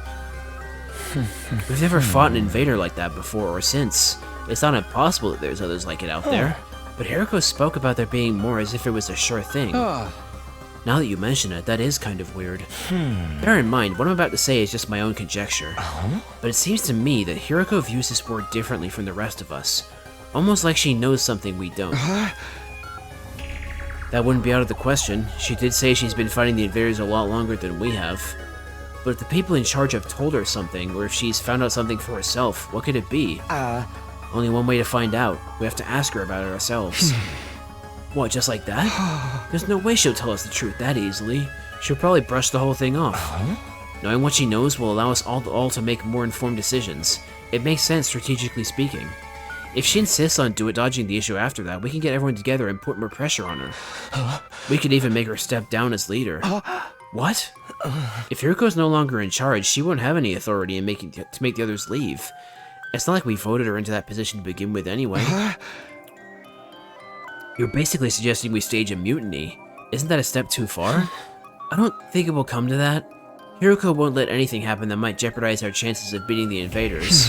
We've never fought an invader like that before or since. It's not impossible that there's others like it out there. But Hiroko spoke about there being more as if it was a sure thing. Now that you mention it, that is kind of weird. Bear in mind, what I'm about to say is just my own conjecture. But it seems to me that Hiroko views this war differently from the rest of us. Almost like she knows something we don't. That wouldn't be out of the question. She did say she's been fighting the invaders a lot longer than we have. But if the people in charge have told her something, or if she's found out something for herself, what could it be? Only one way to find out. We have to ask her about it ourselves. What, just like that? There's no way she'll tell us the truth that easily. She'll probably brush the whole thing off. Knowing what she knows will allow us all to make more informed decisions. It makes sense strategically speaking. If she insists on dodging the issue after that, we can get everyone together and put more pressure on her. We could even make her step down as leader. What? If Hiroko's no longer in charge, she won't have any authority in to make the others leave. It's not like we voted her into that position to begin with anyway. You're basically suggesting we stage a mutiny. Isn't that a step too far? I don't think it will come to that. Hiroko won't let anything happen that might jeopardize our chances of beating the invaders.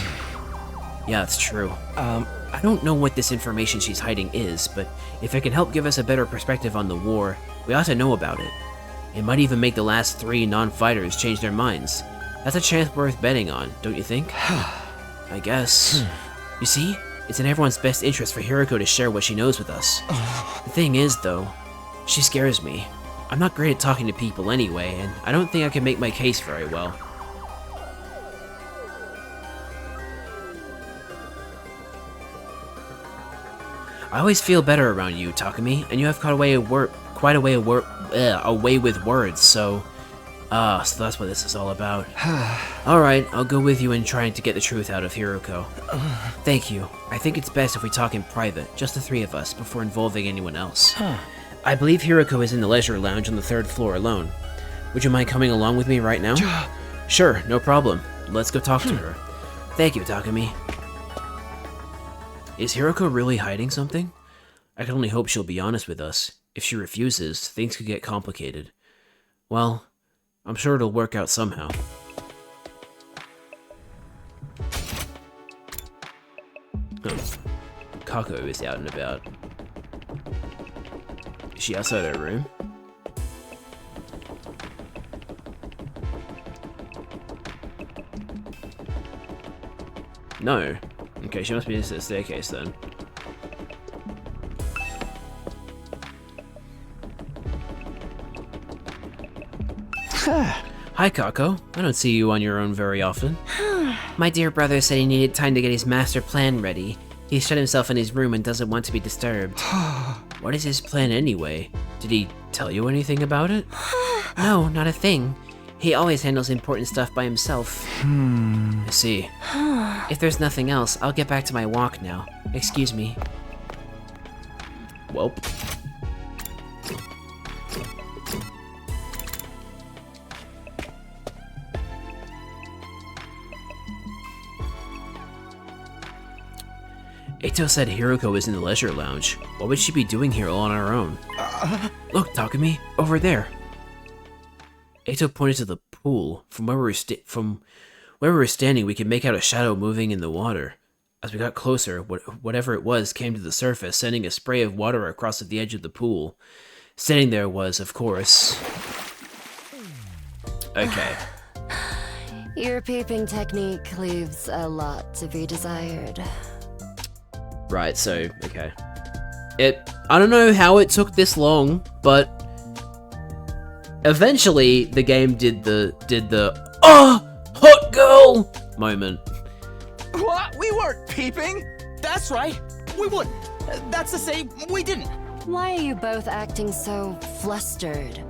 Yeah, that's true. I don't know what this information she's hiding is, but if it can help give us a better perspective on the war, we ought to know about it. It might even make the last 3 non-fighters change their minds. That's a chance worth betting on, don't you think? I guess. You see? It's in everyone's best interest for Hiroko to share what she knows with us. The thing is, though, she scares me. I'm not great at talking to people anyway, and I don't think I can make my case very well. I always feel better around you, Takumi, and you have quite a way with words, so that's what this is all about. Alright, I'll go with you in trying to get the truth out of Hiroko. Thank you. I think it's best if we talk in private, just the 3 of us, before involving anyone else. I believe Hiroko is in the leisure lounge on the 3rd floor alone. Would you mind coming along with me right now? Sure, no problem. Let's go talk to her. Thank you, Takumi. Is Hiroko really hiding something? I can only hope she'll be honest with us. If she refuses, things could get complicated. Well, I'm sure it'll work out somehow. Kako is out and about. Is she outside her room? No. Okay, she must be into the staircase then. Hi, Kako. I don't see you on your own very often. My dear brother said he needed time to get his master plan ready. He shut himself in his room and doesn't want to be disturbed. What is his plan anyway? Did he tell you anything about it? No, not a thing. He always handles important stuff by himself. I see. If there's nothing else, I'll get back to my walk now. Excuse me. Welp. Eito said Hiroko was in the leisure lounge. What would she be doing here all on her own? Look, Takumi, over there. Eito pointed to the pool. From where we were standing, we could make out a shadow moving in the water. As we got closer, whatever it was came to the surface, sending a spray of water across the edge of the pool. Standing there was, of course... Okay. Your peeping technique leaves a lot to be desired. Right, so, okay. I don't know how it took this long, but eventually the game did the oh, hot girl moment. What? We weren't peeping! That's right. We wouldn't. That's to say, we didn't. Why are you both acting so flustered?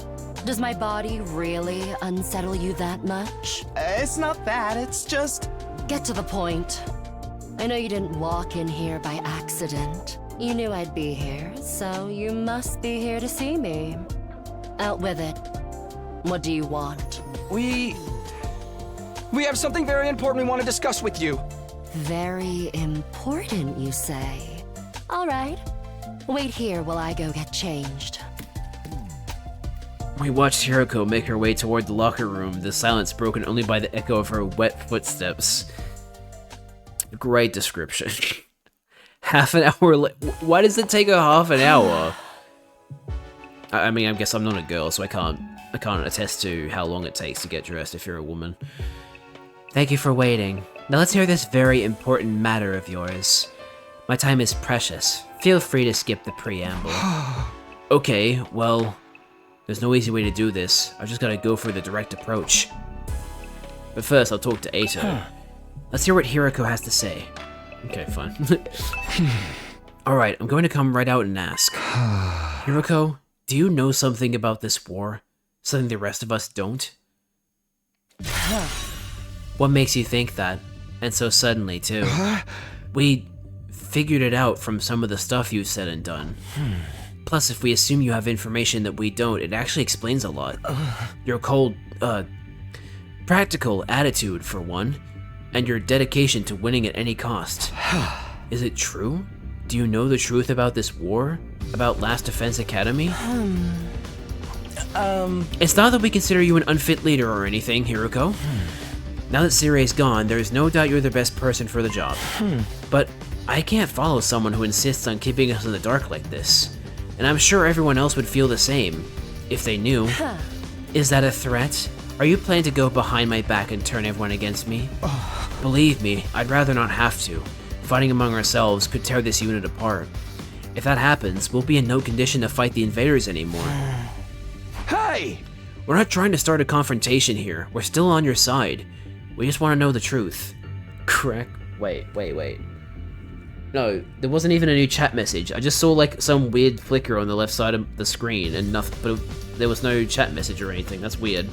Does my body really unsettle you that much? It's not that, it's just... Get to the point. I know you didn't walk in here by accident. You knew I'd be here, so you must be here to see me. Out with it. What do you want? We have something very important we want to discuss with you. Very important, you say? All right. Wait here while I go get changed. We watched Hiroko make her way toward the locker room, the silence broken only by the echo of her wet footsteps. Great description. Half an hour why does it take a half an hour? I mean, I guess I'm not a girl, so I can't attest to how long it takes to get dressed if you're a woman. Thank you for waiting. Now let's hear this very important matter of yours. My time is precious. Feel free to skip the preamble. Okay, well, there's no easy way to do this. I just gotta go for the direct approach. But first, I'll talk to Eito. Let's hear what Hiroko has to say. Okay, fine. Alright, I'm going to come right out and ask. Hiroko, do you know something about this war? Something the rest of us don't? What makes you think that? And so suddenly, too. We figured it out from some of the stuff you said and done. Plus, if we assume you have information that we don't, it actually explains a lot. Your cold, practical attitude, for one. And your dedication to winning at any cost. Is it true? Do you know the truth about this war? About Last Defense Academy? It's not that we consider you an unfit leader or anything, Hiroko. Now that Sirei's gone, there's no doubt you're the best person for the job. But I can't follow someone who insists on keeping us in the dark like this. And I'm sure everyone else would feel the same, if they knew. Is that a threat? Are you planning to go behind my back and turn everyone against me? Believe me, I'd rather not have to. Fighting among ourselves could tear this unit apart. If that happens, we'll be in no condition to fight the invaders anymore. Hey! We're not trying to start a confrontation here. We're still on your side. We just want to know the truth. Correct? Wait. No, there wasn't even a new chat message. I just saw like some weird flicker on the left side of the screen and nothing, but there was no chat message or anything. That's weird.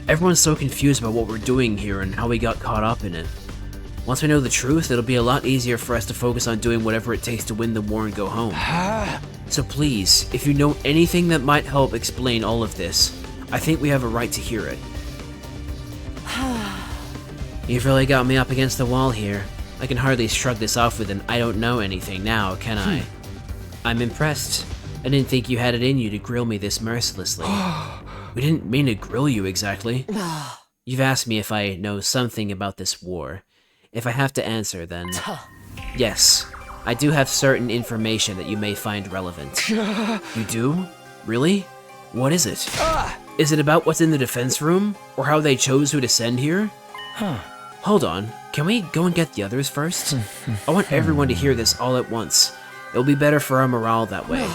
Everyone's so confused about what we're doing here and how we got caught up in it. Once we know the truth, it'll be a lot easier for us to focus on doing whatever it takes to win the war and go home. So please, if you know anything that might help explain all of this, I think we have a right to hear it. You've really got me up against the wall here. I can hardly shrug this off with an I don't know anything now, can I? I'm impressed. I didn't think you had it in you to grill me this mercilessly. We didn't mean to grill you exactly. You've asked me if I know something about this war. If I have to answer, then yes, I do have certain information that you may find relevant. You do? Really? What is it? Is it about what's in the defense room? Or how they chose who to send here? Hold on, can we go and get the others first? I want everyone to hear this all at once. It'll be better for our morale that way.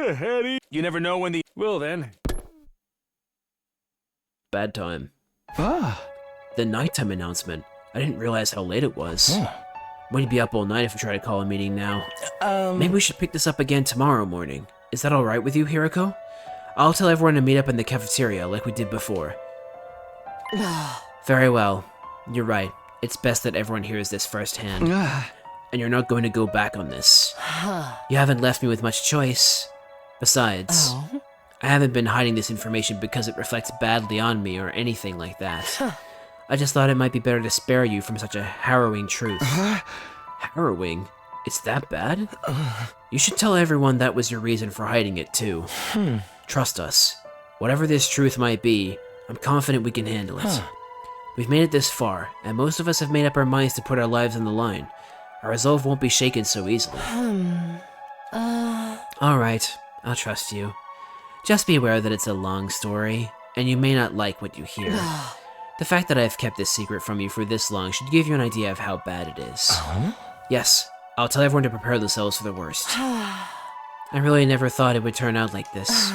Eddie, you never know when the... Well then. Bad time. The nighttime announcement. I didn't realize how late it was. We'd be up all night if we try to call a meeting now. Maybe we should pick this up again tomorrow morning. Is that alright with you, Hiroko? I'll tell everyone to meet up in the cafeteria like we did before. Very well. You're right. It's best that everyone hears this firsthand. And you're not going to go back on this. You haven't left me with much choice. Besides, I haven't been hiding this information because it reflects badly on me or anything like that. I just thought it might be better to spare you from such a harrowing truth. Harrowing? It's that bad? You should tell everyone that was your reason for hiding it too. Trust us. Whatever this truth might be, I'm confident we can handle it. We've made it this far, and most of us have made up our minds to put our lives on the line. Our resolve won't be shaken so easily. Alright, I'll trust you. Just be aware that it's a long story, and you may not like what you hear. The fact that I've kept this secret from you for this long should give you an idea of how bad it is. Yes, I'll tell everyone to prepare themselves for the worst. I really never thought it would turn out like this.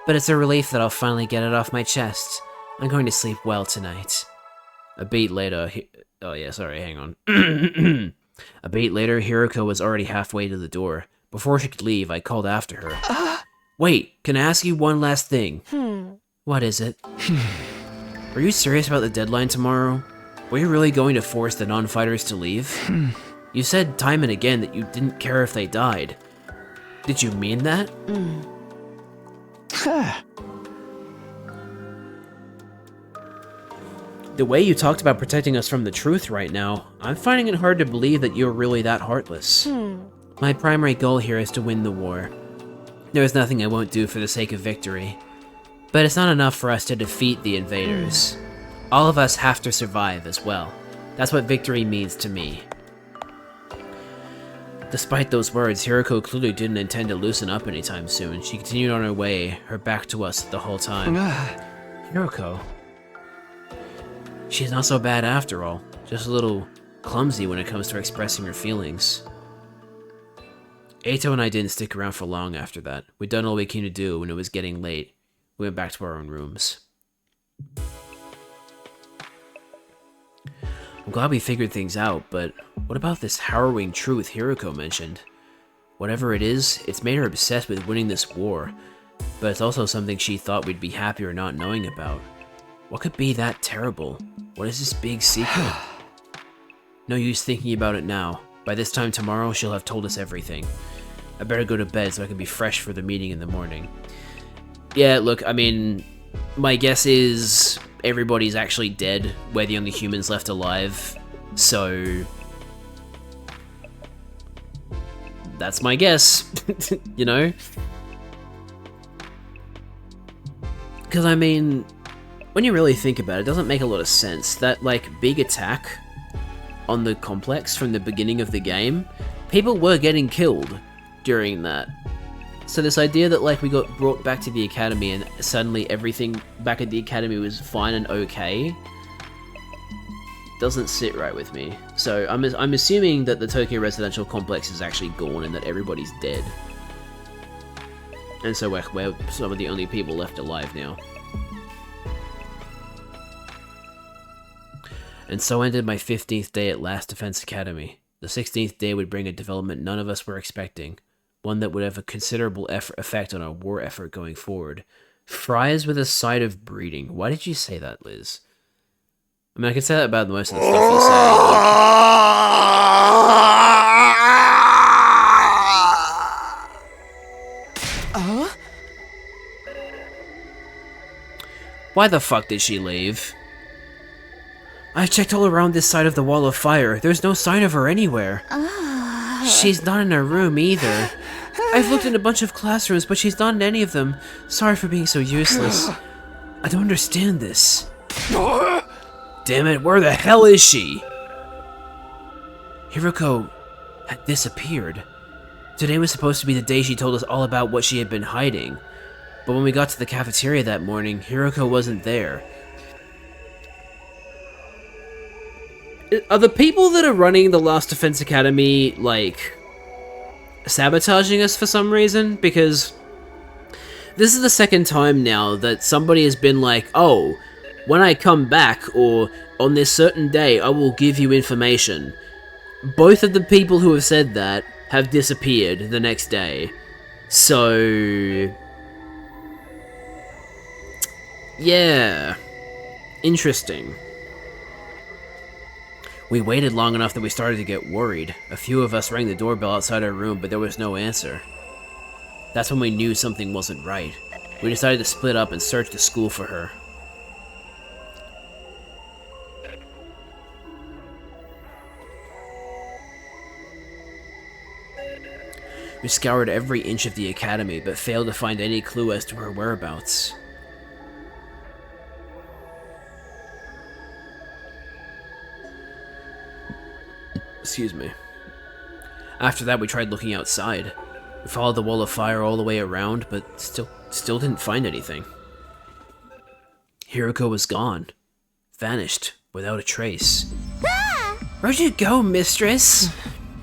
But it's a relief that I'll finally get it off my chest. I'm going to sleep well tonight. A beat later, hang on. A beat later, Hiroko was already halfway to the door. Before she could leave, I called after her. Wait, can I ask you one last thing? What is it? Are you serious about the deadline tomorrow? Were you really going to force the non-fighters to leave? You said time and again that you didn't care if they died. Did you mean that? The way you talked about protecting us from the truth right now, I'm finding it hard to believe that you're really that heartless. My primary goal here is to win the war. There is nothing I won't do for the sake of victory. But it's not enough for us to defeat the invaders. All of us have to survive as well. That's what victory means to me. Despite those words, Hiroko clearly didn't intend to loosen up anytime soon. She continued on her way, her back to us the whole time. Hiroko? She's not so bad after all. Just a little clumsy when it comes to expressing her feelings. Eito and I didn't stick around for long after that. We'd done all we came to do when it was getting late. We went back to our own rooms. I'm glad we figured things out, but what about this harrowing truth Hiroko mentioned? Whatever it is, it's made her obsessed with winning this war, but it's also something she thought we'd be happier not knowing about. What could be that terrible? What is this big secret? No use thinking about it now. By this time tomorrow, she'll have told us everything. I better go to bed so I can be fresh for the meeting in the morning. Yeah, look, I mean, my guess is everybody's actually dead. We're the only humans left alive. So that's my guess, you know? Because, I mean, when you really think about it, it doesn't make a lot of sense. That, like, big attack on the complex from the beginning of the game, people were getting killed during that. So this idea that, like, we got brought back to the academy and suddenly everything back at the academy was fine and okay doesn't sit right with me. So I'm assuming that the Tokyo residential complex is actually gone and that everybody's dead. And so we're some of the only people left alive now. And so ended my 15th day at Last Defense Academy. The 16th day would bring a development none of us were expecting. One that would have a considerable effect on our war effort going forward. Fries with a side of breeding. Why did you say that, Liz? I mean, I could say that about most of the stuff you say. Why the fuck did she leave? I've checked all around this side of the wall of fire. There's no sign of her anywhere. She's not in her room either. I've looked in a bunch of classrooms, but she's not in any of them. Sorry for being so useless. I don't understand this. Damn it, where the hell is she? Hiroko had disappeared. Today was supposed to be the day she told us all about what she had been hiding. But when we got to the cafeteria that morning, Hiroko wasn't there. Are the people that are running the Last Defense Academy, like, sabotaging us for some reason? Because this is the second time now that somebody has been like, oh, when I come back, or on this certain day, I will give you information. Both of the people who have said that have disappeared the next day. So... yeah. Interesting. We waited long enough that we started to get worried. A few of us rang the doorbell outside our room, but there was no answer. That's when we knew something wasn't right. We decided to split up and search the school for her. We scoured every inch of the academy, but failed to find any clue as to her whereabouts. Excuse me. After that, we tried looking outside. We followed the wall of fire all the way around, but still didn't find anything. Hiroko was gone. Vanished, without a trace. Where'd you go, mistress?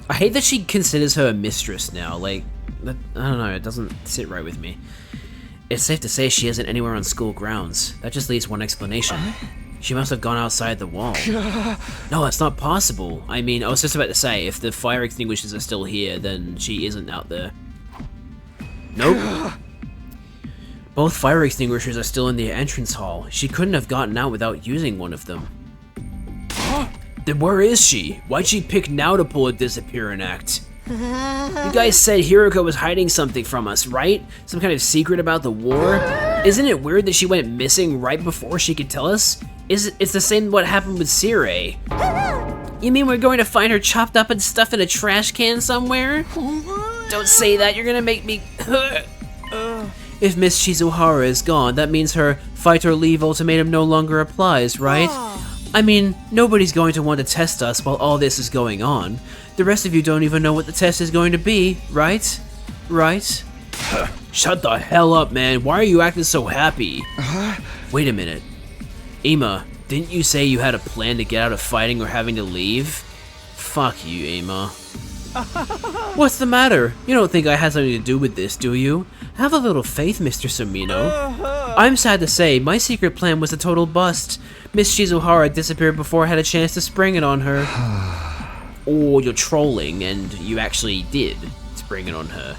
I hate that she considers her a mistress now. Like, I don't know, it doesn't sit right with me. It's safe to say she isn't anywhere on school grounds. That just leaves one explanation. She must have gone outside the wall. No, that's not possible. I mean, I was just about to say, if the fire extinguishers are still here, then she isn't out there. Nope. Both fire extinguishers are still in the entrance hall. She couldn't have gotten out without using one of them. Then where is she? Why'd she pick now to pull a disappearing act? You guys said Hiroko was hiding something from us, right? Some kind of secret about the war? Isn't it weird that she went missing right before she could tell us? It's the same what happened with Sire. You mean we're going to find her chopped up and stuffed in a trash can somewhere? Don't say that, you're gonna make me... If Miss Shizuhara is gone, that means her fight or leave ultimatum no longer applies, right? I mean, nobody's going to want to test us while all this is going on. The rest of you don't even know what the test is going to be, right? Right? Shut the hell up, man. Why are you acting so happy? Wait a minute. Ima, didn't you say you had a plan to get out of fighting or having to leave? Fuck you, Ima. What's the matter? You don't think I had something to do with this, do you? Have a little faith, Mr. Sumino. I'm sad to say, my secret plan was a total bust. Miss Shizuhara disappeared before I had a chance to spring it on her. Or you're trolling, and you actually did spring it on her.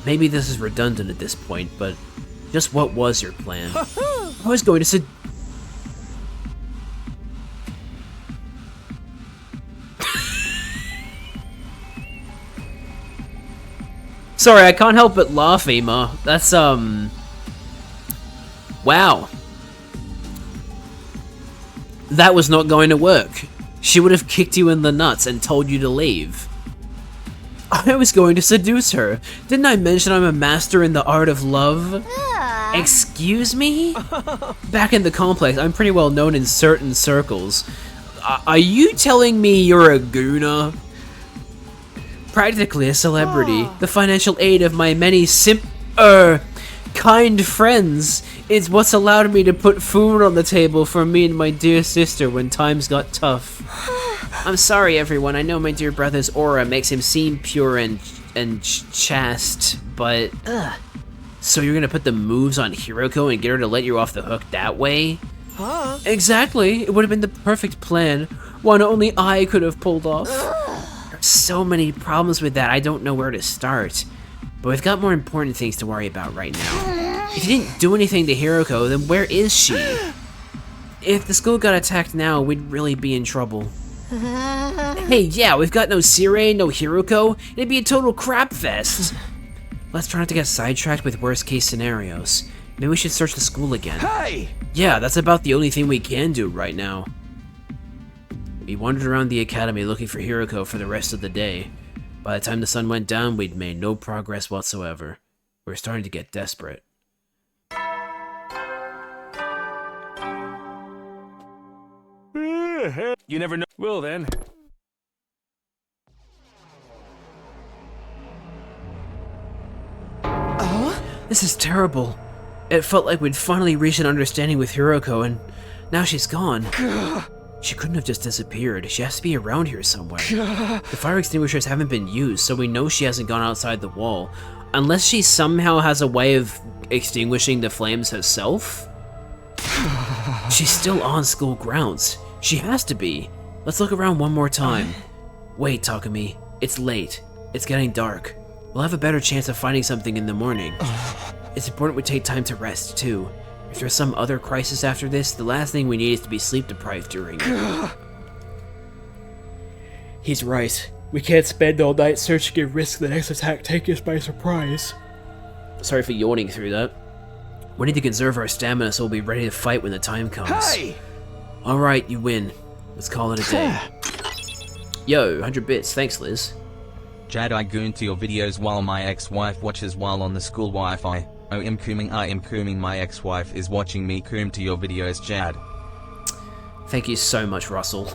Maybe this is redundant at this point, but just what was your plan? I was going to Sorry, I can't help but laugh, Ima. That's, wow. That was not going to work. She would have kicked you in the nuts and told you to leave. I was going to seduce her. Didn't I mention I'm a master in the art of love? Excuse me? Back in the complex, I'm pretty well known in certain circles. Are you telling me you're a gooner? Practically a celebrity. The financial aid of my many kind friends is what's allowed me to put food on the table for me and my dear sister when times got tough. I'm sorry, everyone. I know my dear brother's aura makes him seem pure and chaste, but so you're gonna put the moves on Hiroko and get her to let you off the hook that way? Exactly. It would have been the perfect plan. One only I could have pulled off. There's so many problems with that. I don't know where to start. But we've got more important things to worry about right now. If you didn't do anything to Hiroko, then where is she? If the school got attacked now, we'd really be in trouble. Hey, yeah, we've got no Sire, no Hiroko. It'd be a total crap fest. Let's try not to get sidetracked with worst case scenarios. Maybe we should search the school again. Hey! Yeah, that's about the only thing we can do right now. We wandered around the academy looking for Hiroko for the rest of the day. By the time the sun went down, we'd made no progress whatsoever. We were starting to get desperate. You never know. Well then. This is terrible. It felt like we'd finally reached an understanding with Hiroko, and now she's gone. She couldn't have just disappeared. She has to be around here somewhere. The fire extinguishers haven't been used, so we know she hasn't gone outside the wall. Unless she somehow has a way of extinguishing the flames herself? She's still on school grounds. She has to be. Let's look around one more time. Wait, Takumi. It's late. It's getting dark. We'll have a better chance of finding something in the morning. It's important we take time to rest, too. If there's some other crisis after this, the last thing we need is to be sleep-deprived during it. He's right. We can't spend all night searching and risk the next attack taking us by surprise. Sorry for yawning through that. We need to conserve our stamina so we'll be ready to fight when the time comes. Hey! Alright, you win. Let's call it a day. Yo, 100 bits. Thanks, Liz. Jad, I go into your videos while my ex-wife watches while on the school Wi-Fi. I am cooming, my ex-wife is watching me coom to your videos, Jad. Thank you so much, Russell.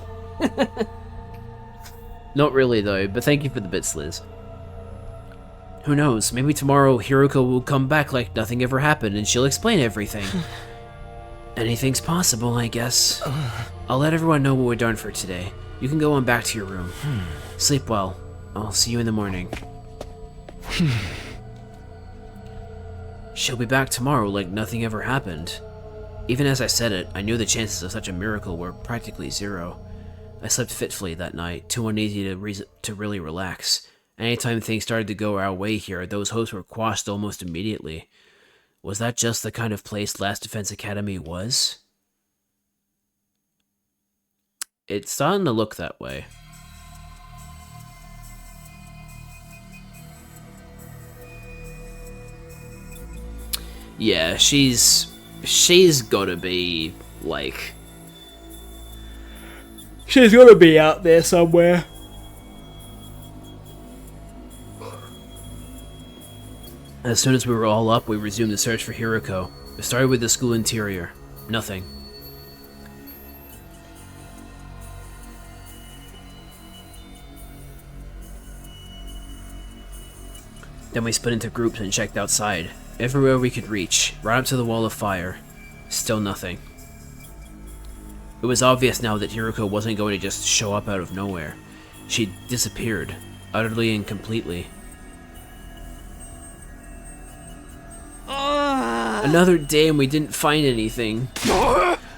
Not really, though, but thank you for the bits, Liz. Who knows, maybe tomorrow Hiroko will come back like nothing ever happened and she'll explain everything. Anything's possible, I guess. I'll let everyone know what we're done for today. You can go on back to your room. Sleep well. I'll see you in the morning. She'll be back tomorrow like nothing ever happened. Even as I said it, I knew the chances of such a miracle were practically zero. I slept fitfully that night, too uneasy to really relax. Anytime things started to go our way here, those hopes were quashed almost immediately. Was that just the kind of place Last Defense Academy was? It's starting to look that way. Yeah, she's gotta be, like... She's gotta be out there somewhere. As soon as we were all up, we resumed the search for Hiroko. We started with the school interior. Nothing. Then we split into groups and checked outside. Everywhere we could reach, right up to the wall of fire. Still nothing. It was obvious now that Hiroko wasn't going to just show up out of nowhere. She'd disappeared, utterly and completely. Another day and we didn't find anything.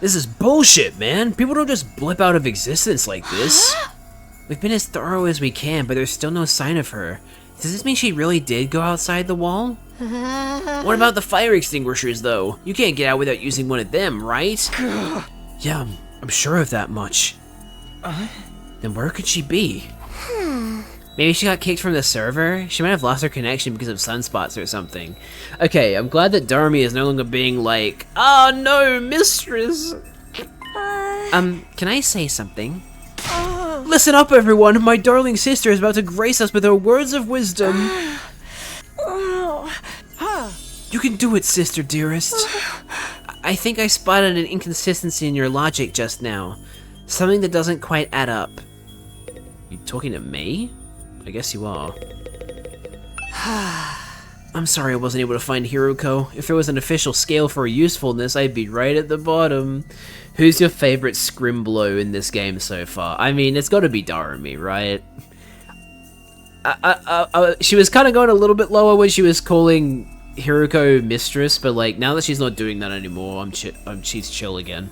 This is bullshit, man. People don't just blip out of existence like this. We've been as thorough as we can, but there's still no sign of her. Does this mean she really did go outside the wall? What about the fire extinguishers, though? You can't get out without using one of them, right? Yeah, I'm sure of that much. Then where could she be? Maybe she got kicked from the server? She might have lost her connection because of sunspots or something. Okay, I'm glad that Darmy is no longer being like, oh no, mistress! Can I say something? Listen up, everyone! My darling sister is about to grace us with her words of wisdom. You can do it, sister dearest. I think I spotted an inconsistency in your logic just now. Something that doesn't quite add up. You talking to me? I guess you are. I'm sorry I wasn't able to find Hiroko. If there was an official scale for usefulness, I'd be right at the bottom. Who's your favorite Scrimblow in this game so far? I mean, it's gotta be Darumi, right? She was kind of going a little bit lower when she was calling Hiroko mistress, but like now that she's not doing that anymore, she's chill again.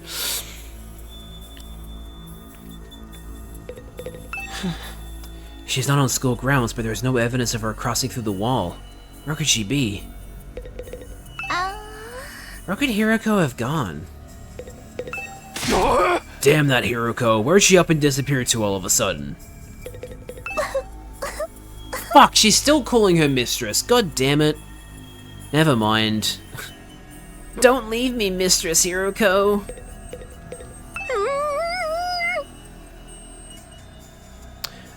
She's not on school grounds, but there's no evidence of her crossing through the wall. Where could she be? Where could Hiroko have gone? Damn that Hiroko, where'd she up and disappear to all of a sudden? Fuck, she's still calling her mistress, god damn it. Never mind. Don't leave me, Mistress Hiroko.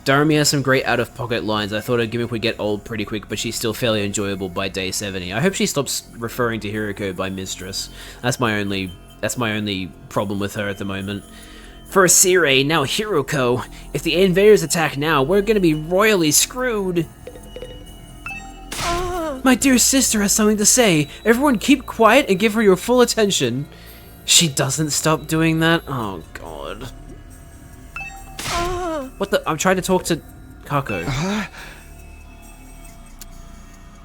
Darumi has some great out-of-pocket lines. I thought her gimmick would get old pretty quick, but she's still fairly enjoyable by day 70. I hope she stops referring to Hiroko by mistress. That's my only problem with her at the moment. First Sirei, now Hiroko. If the invaders attack now, we're gonna be royally screwed. My dear sister has something to say. Everyone keep quiet and give her your full attention. She doesn't stop doing that? Oh, God. What the? I'm trying to talk to Kako.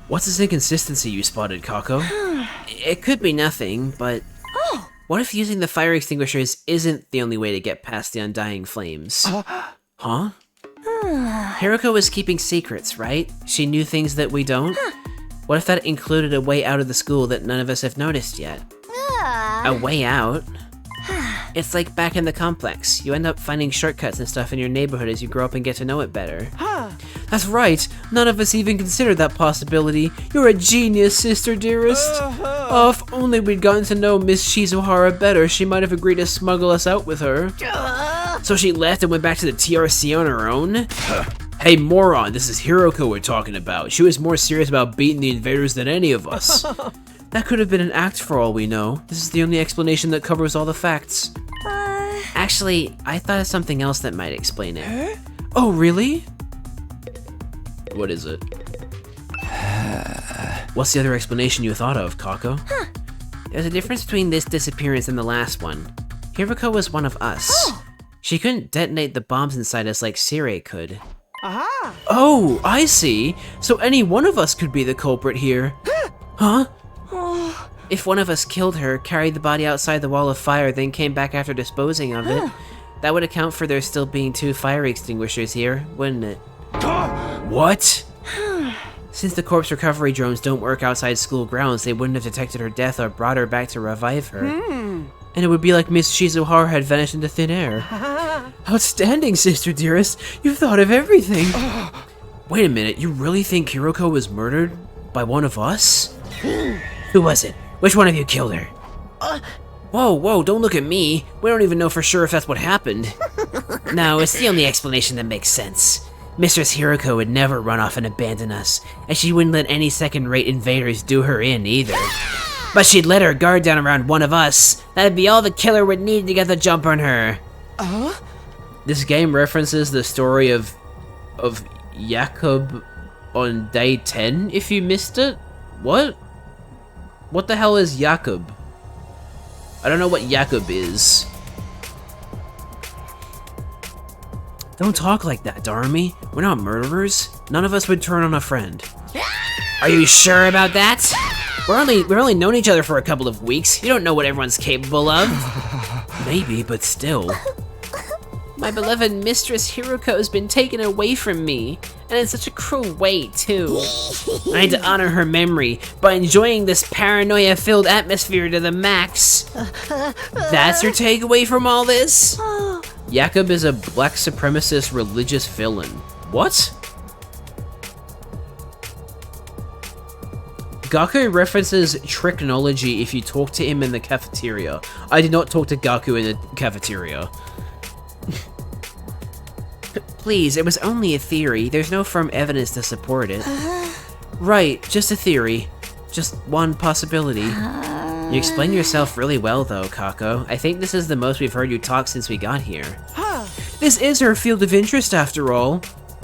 What's this inconsistency you spotted, Kako? It could be nothing, but... What if using the fire extinguishers isn't the only way to get past the undying flames? Huh? Hiroko was keeping secrets, right? She knew things that we don't? What if that included a way out of the school that none of us have noticed yet? A way out? It's like back in the complex. You end up finding shortcuts and stuff in your neighborhood as you grow up and get to know it better. That's right. None of us even considered that possibility. You're a genius, sister dearest. Oh, if only we'd gotten to know Miss Shizuhara better, she might have agreed to smuggle us out with her. So she left and went back to the TRC on her own? Hey moron, this is Hiroko we're talking about. She was more serious about beating the invaders than any of us. That could have been an act for all we know. This is the only explanation that covers all the facts. Actually, I thought of something else that might explain it. Oh, really? What is it? What's the other explanation you thought of, Kako? There's a difference between this disappearance and the last one. Hiroko was one of us. She couldn't detonate the bombs inside us like Sirei could. Oh, I see. So any one of us could be the culprit here. Huh? If one of us killed her, carried the body outside the wall of fire, then came back after disposing of it, that would account for there still being 2 fire extinguishers here, wouldn't it? What? Since the corpse recovery drones don't work outside school grounds, they wouldn't have detected her death or brought her back to revive her. And it would be like Miss Shizuhara had vanished into thin air. Outstanding, sister dearest. You've thought of everything. Wait a minute, you really think Hiroko was murdered by one of us? Who was it? Which one of you killed her? Whoa, don't look at me. We don't even know for sure if that's what happened. No, it's the only explanation that makes sense. Mistress Hiroko would never run off and abandon us, and she wouldn't let any second-rate invaders do her in either. But she'd let her guard down around one of us. That'd be all the killer would need to get the jump on her. This game references the story of Jakob on day 10, if you missed it. What? What the hell is Jakob? I don't know what Jakob is. Don't talk like that, Darumi. We're not murderers. None of us would turn on a friend. Are you sure about that? We've only known each other for a couple of weeks. You don't know what everyone's capable of. Maybe, but still. My beloved mistress Hiroko has been taken away from me, and in such a cruel way, too. I need to honor her memory by enjoying this paranoia-filled atmosphere to the max. That's your takeaway from all this? Jakob is a black supremacist religious villain. What? Gaku references tricknology if you talk to him in the cafeteria. I did not talk to Gaku in the cafeteria. Please, it was only a theory. There's no firm evidence to support it. Right, just a theory. Just one possibility. You explain yourself really well though, Kako. I think this is the most we've heard you talk since we got here. This is her field of interest after all.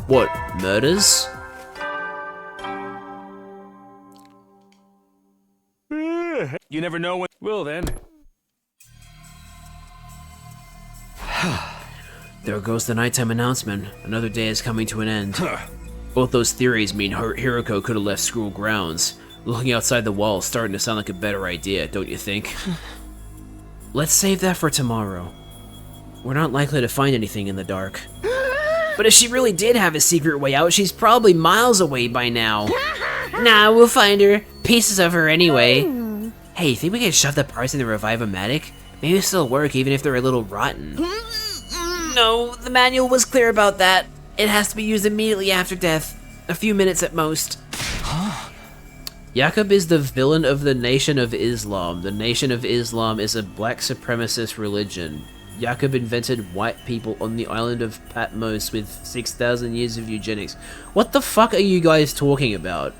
What, murders? You never know when. Well then. There goes the nighttime announcement. Another day is coming to an end. Both those theories mean Hiroko could have left school grounds. Looking outside the wall is starting to sound like a better idea, don't you think? Let's save that for tomorrow. We're not likely to find anything in the dark. But if she really did have a secret way out, she's probably miles away by now. Nah, we'll find her. Pieces of her anyway. Hey, think we can shove the parts in the Revive-O-Matic? Maybe it'll still work even if they're a little rotten. No, the manual was clear about that. It has to be used immediately after death. A few minutes at most. Jakob is the villain of the Nation of Islam. The Nation of Islam is a black supremacist religion. Jakob invented white people on the island of Patmos with 6,000 years of eugenics. What the fuck are you guys talking about?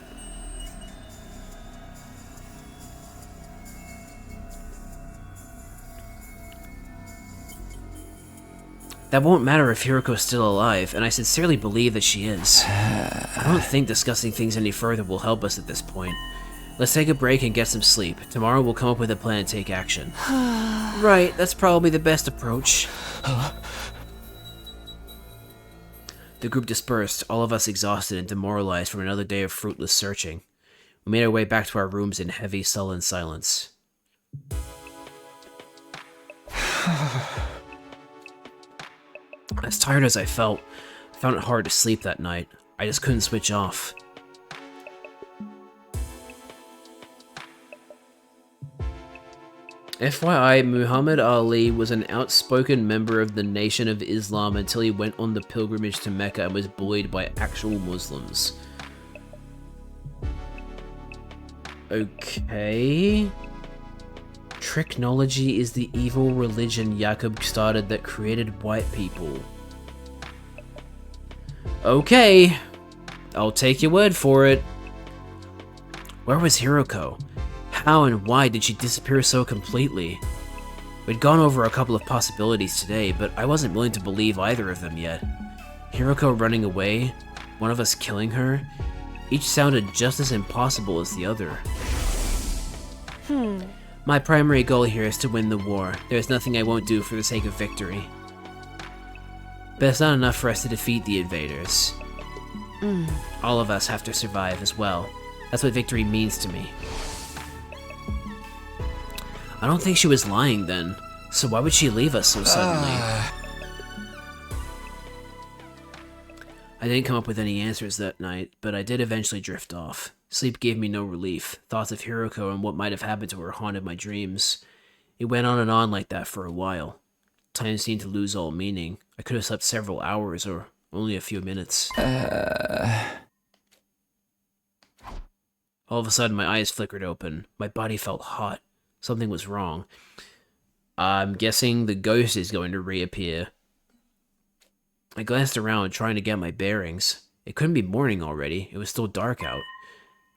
That won't matter if Hiroko's still alive, and I sincerely believe that she is. I don't think discussing things any further will help us at this point. Let's take a break and get some sleep. Tomorrow we'll come up with a plan and take action. Right, that's probably the best approach. The group dispersed, all of us exhausted and demoralized from another day of fruitless searching. We made our way back to our rooms in heavy, sullen silence. As tired as I felt, I found it hard to sleep that night. I just couldn't switch off. FYI, Muhammad Ali was an outspoken member of the Nation of Islam until he went on the pilgrimage to Mecca and was bullied by actual Muslims. Okay. Tricknology is the evil religion Jakob started that created white people. Okay. I'll take your word for it. Where was Hiroko? How and why did she disappear so completely? We'd gone over a couple of possibilities today, but I wasn't willing to believe either of them yet. Hiroko running away, one of us killing her, each sounded just as impossible as the other. My primary goal here is to win the war. There's nothing I won't do for the sake of victory. But it's not enough for us to defeat the invaders. All of us have to survive as well. That's what victory means to me. I don't think she was lying then, so why would she leave us so suddenly? I didn't come up with any answers that night, but I did eventually drift off. Sleep gave me no relief. Thoughts of Hiroko and what might have happened to her haunted my dreams. It went on and on like that for a while. Time seemed to lose all meaning. I could have slept several hours or only a few minutes. All of a sudden, my eyes flickered open. My body felt hot. Something was wrong. I'm guessing the ghost is going to reappear. I glanced around, trying to get my bearings. It couldn't be morning already. It was still dark out.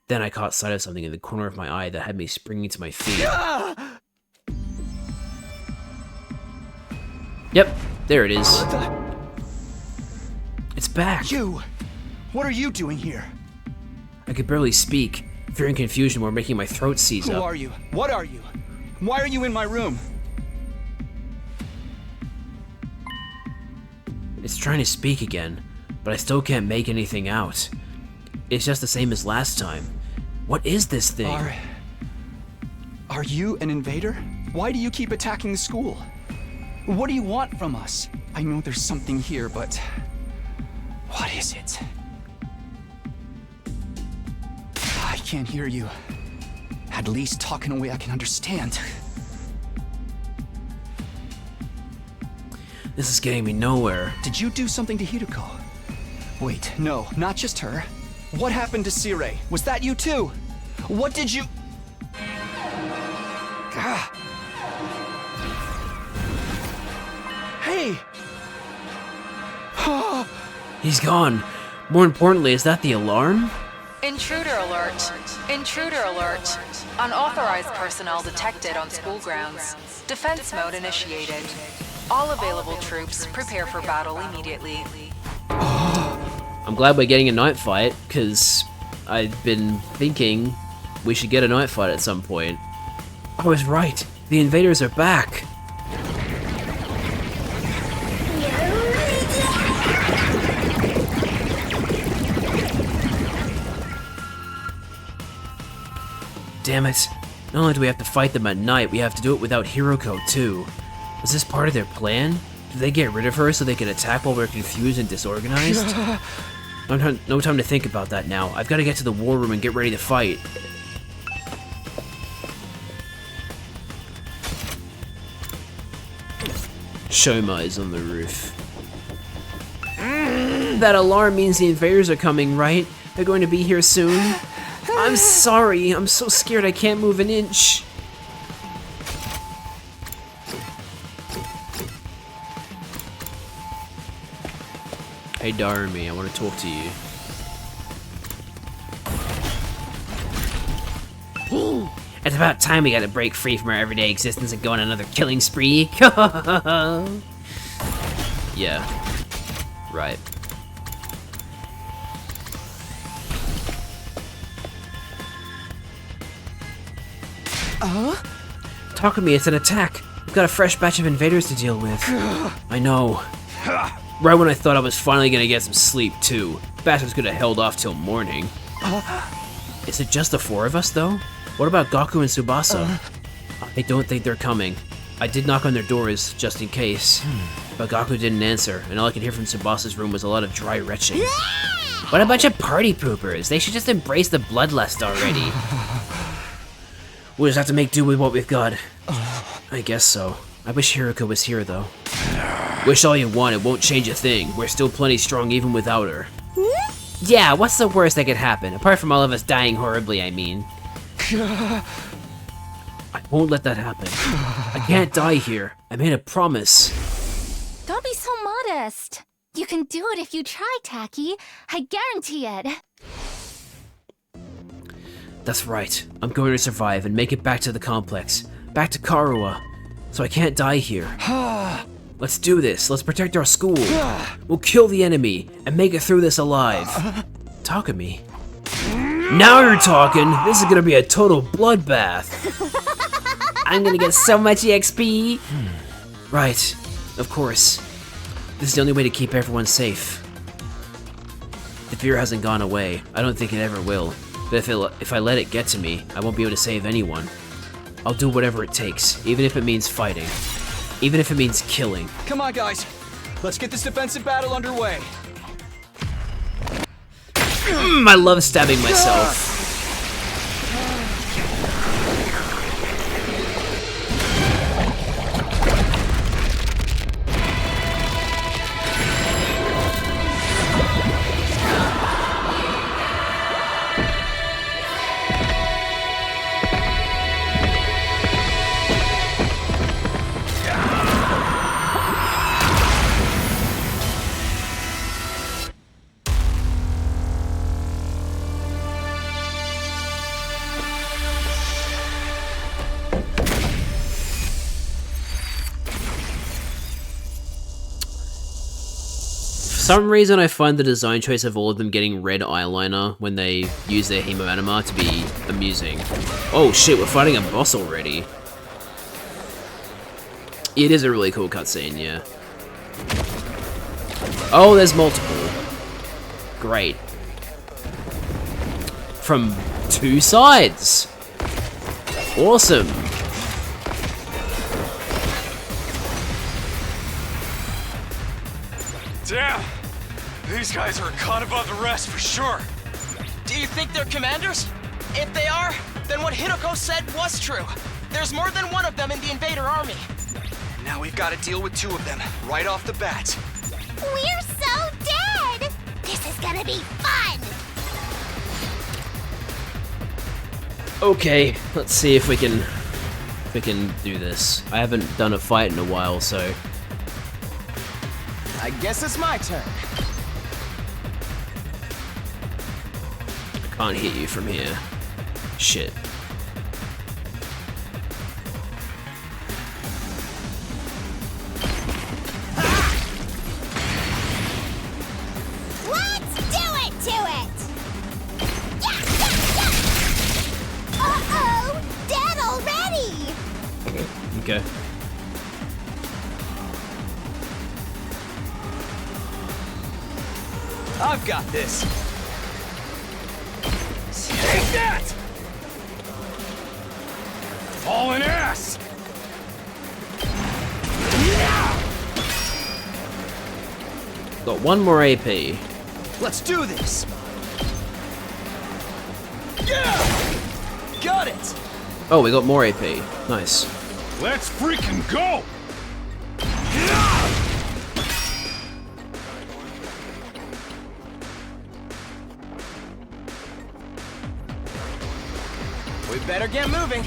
Then I caught sight of something in the corner of my eye that had me springing to my feet. Yep, there it is. It's back. You! What are you doing here? I could barely speak. Fear and confusion were making my throat seize up. Who are you? What are you? Why are you in my room? It's trying to speak again, but I still can't make anything out. It's just the same as last time. What is this thing? Are you an invader? Why do you keep attacking the school? What do you want from us? I know there's something here, but what is it? I can't hear you. At least talk in a way I can understand. This is getting me nowhere. Did you do something to Hiroko? Wait, no, not just her. What happened to Sirei? Was that you too? What did you... Ah. Hey! He's gone. More importantly, is that the alarm? Intruder alert. Intruder alert. Unauthorized personnel detected on school grounds. Defense mode initiated. All available troops prepare for battle immediately. I'm glad we're getting a night fight, because I've been thinking we should get a night fight at some point. I was right. The invaders are back. Damn it. Not only do we have to fight them at night, we have to do it without Hiroko too. Was this part of their plan? Did they get rid of her so they could attack while we're confused and disorganized? No time to think about that now. I've got to get to the war room and get ready to fight. Shoma is on the roof. That alarm means the invaders are coming, right? They're going to be here soon? I'm sorry, I'm so scared I can't move an inch. Hey Darumi, I want to talk to you. It's about time we got to break free from our everyday existence and go on another killing spree. Yeah. Right. Takumi, it's an attack. We've got a fresh batch of invaders to deal with. I know. Right when I thought I was finally gonna get some sleep, too. Bastards could have held off till morning. Is it just the 4 of us, though? What about Gaku and Tsubasa? I don't think they're coming. I did knock on their doors, just in case. But Gaku didn't answer, and all I could hear from Tsubasa's room was a lot of dry retching. What a bunch of party poopers! They should just embrace the bloodlust already. We'll just have to make do with what we've got. I guess so. I wish Hiruka was here, though. Wish all you want, it won't change a thing. We're still plenty strong even without her. Yeah, what's the worst that could happen? Apart from all of us dying horribly, I mean. I won't let that happen. I can't die here. I made a promise. Don't be so modest. You can do it if you try, Taki. I guarantee it. That's right. I'm going to survive and make it back to the complex. Back to Karuwa. So I can't die here. Let's do this. Let's protect our school. We'll kill the enemy and make it through this alive. Takumi. Now you're talking. This is gonna be a total bloodbath. I'm gonna get so much EXP. Right. Of course. This is the only way to keep everyone safe. The fear hasn't gone away. I don't think it ever will. But if I let it get to me, I won't be able to save anyone. I'll do whatever it takes, even if it means fighting. Even if it means killing. Come on, guys. Let's get this defensive battle underway. I love stabbing myself. For some reason, I find the design choice of all of them getting red eyeliner when they use their Hemo Anima to be amusing. Oh shit, we're fighting a boss already. It is a really cool cutscene, yeah. Oh, there's multiple. Great. From 2 sides. Awesome. Damn! These guys are a cut above the rest for sure. Do you think they're commanders? If they are, then what Hideko said was true. There's more than one of them in the invader army. Now we've got to deal with 2 of them right off the bat. We're so dead! This is gonna be fun! Okay, let's see if we can do this. I haven't done a fight in a while, so I guess it's my turn. I can't hit you from here. Shit. Let's do it to it! Yeah! Uh-oh! Dead already! Okay. I've got this. Take that! Fallen ass! Got 1 more AP. Let's do this. Yeah! Got it. Oh, we got more AP. Nice. Let's freaking go! We better get moving.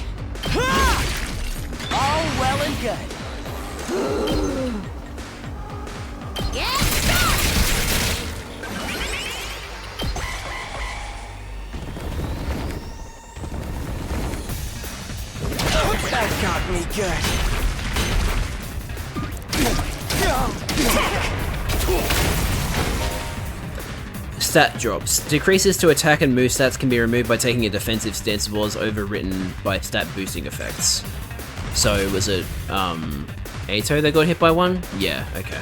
All well and good. Get back! me good. Stat drops. Decreases to attack and move stats can be removed by taking a defensive stance, was overwritten by stat boosting effects. So was it Ato that got hit by one? Yeah, okay.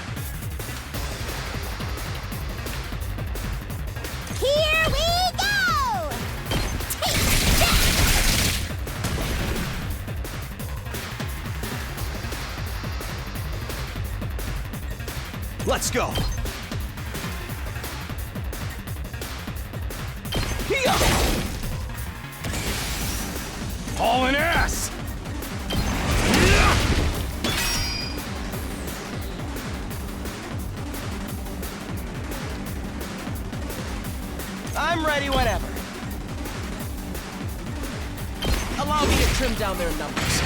Here we go! Take that! Let's go. Hauling ass. I'm ready whenever. Allow me to trim down their numbers.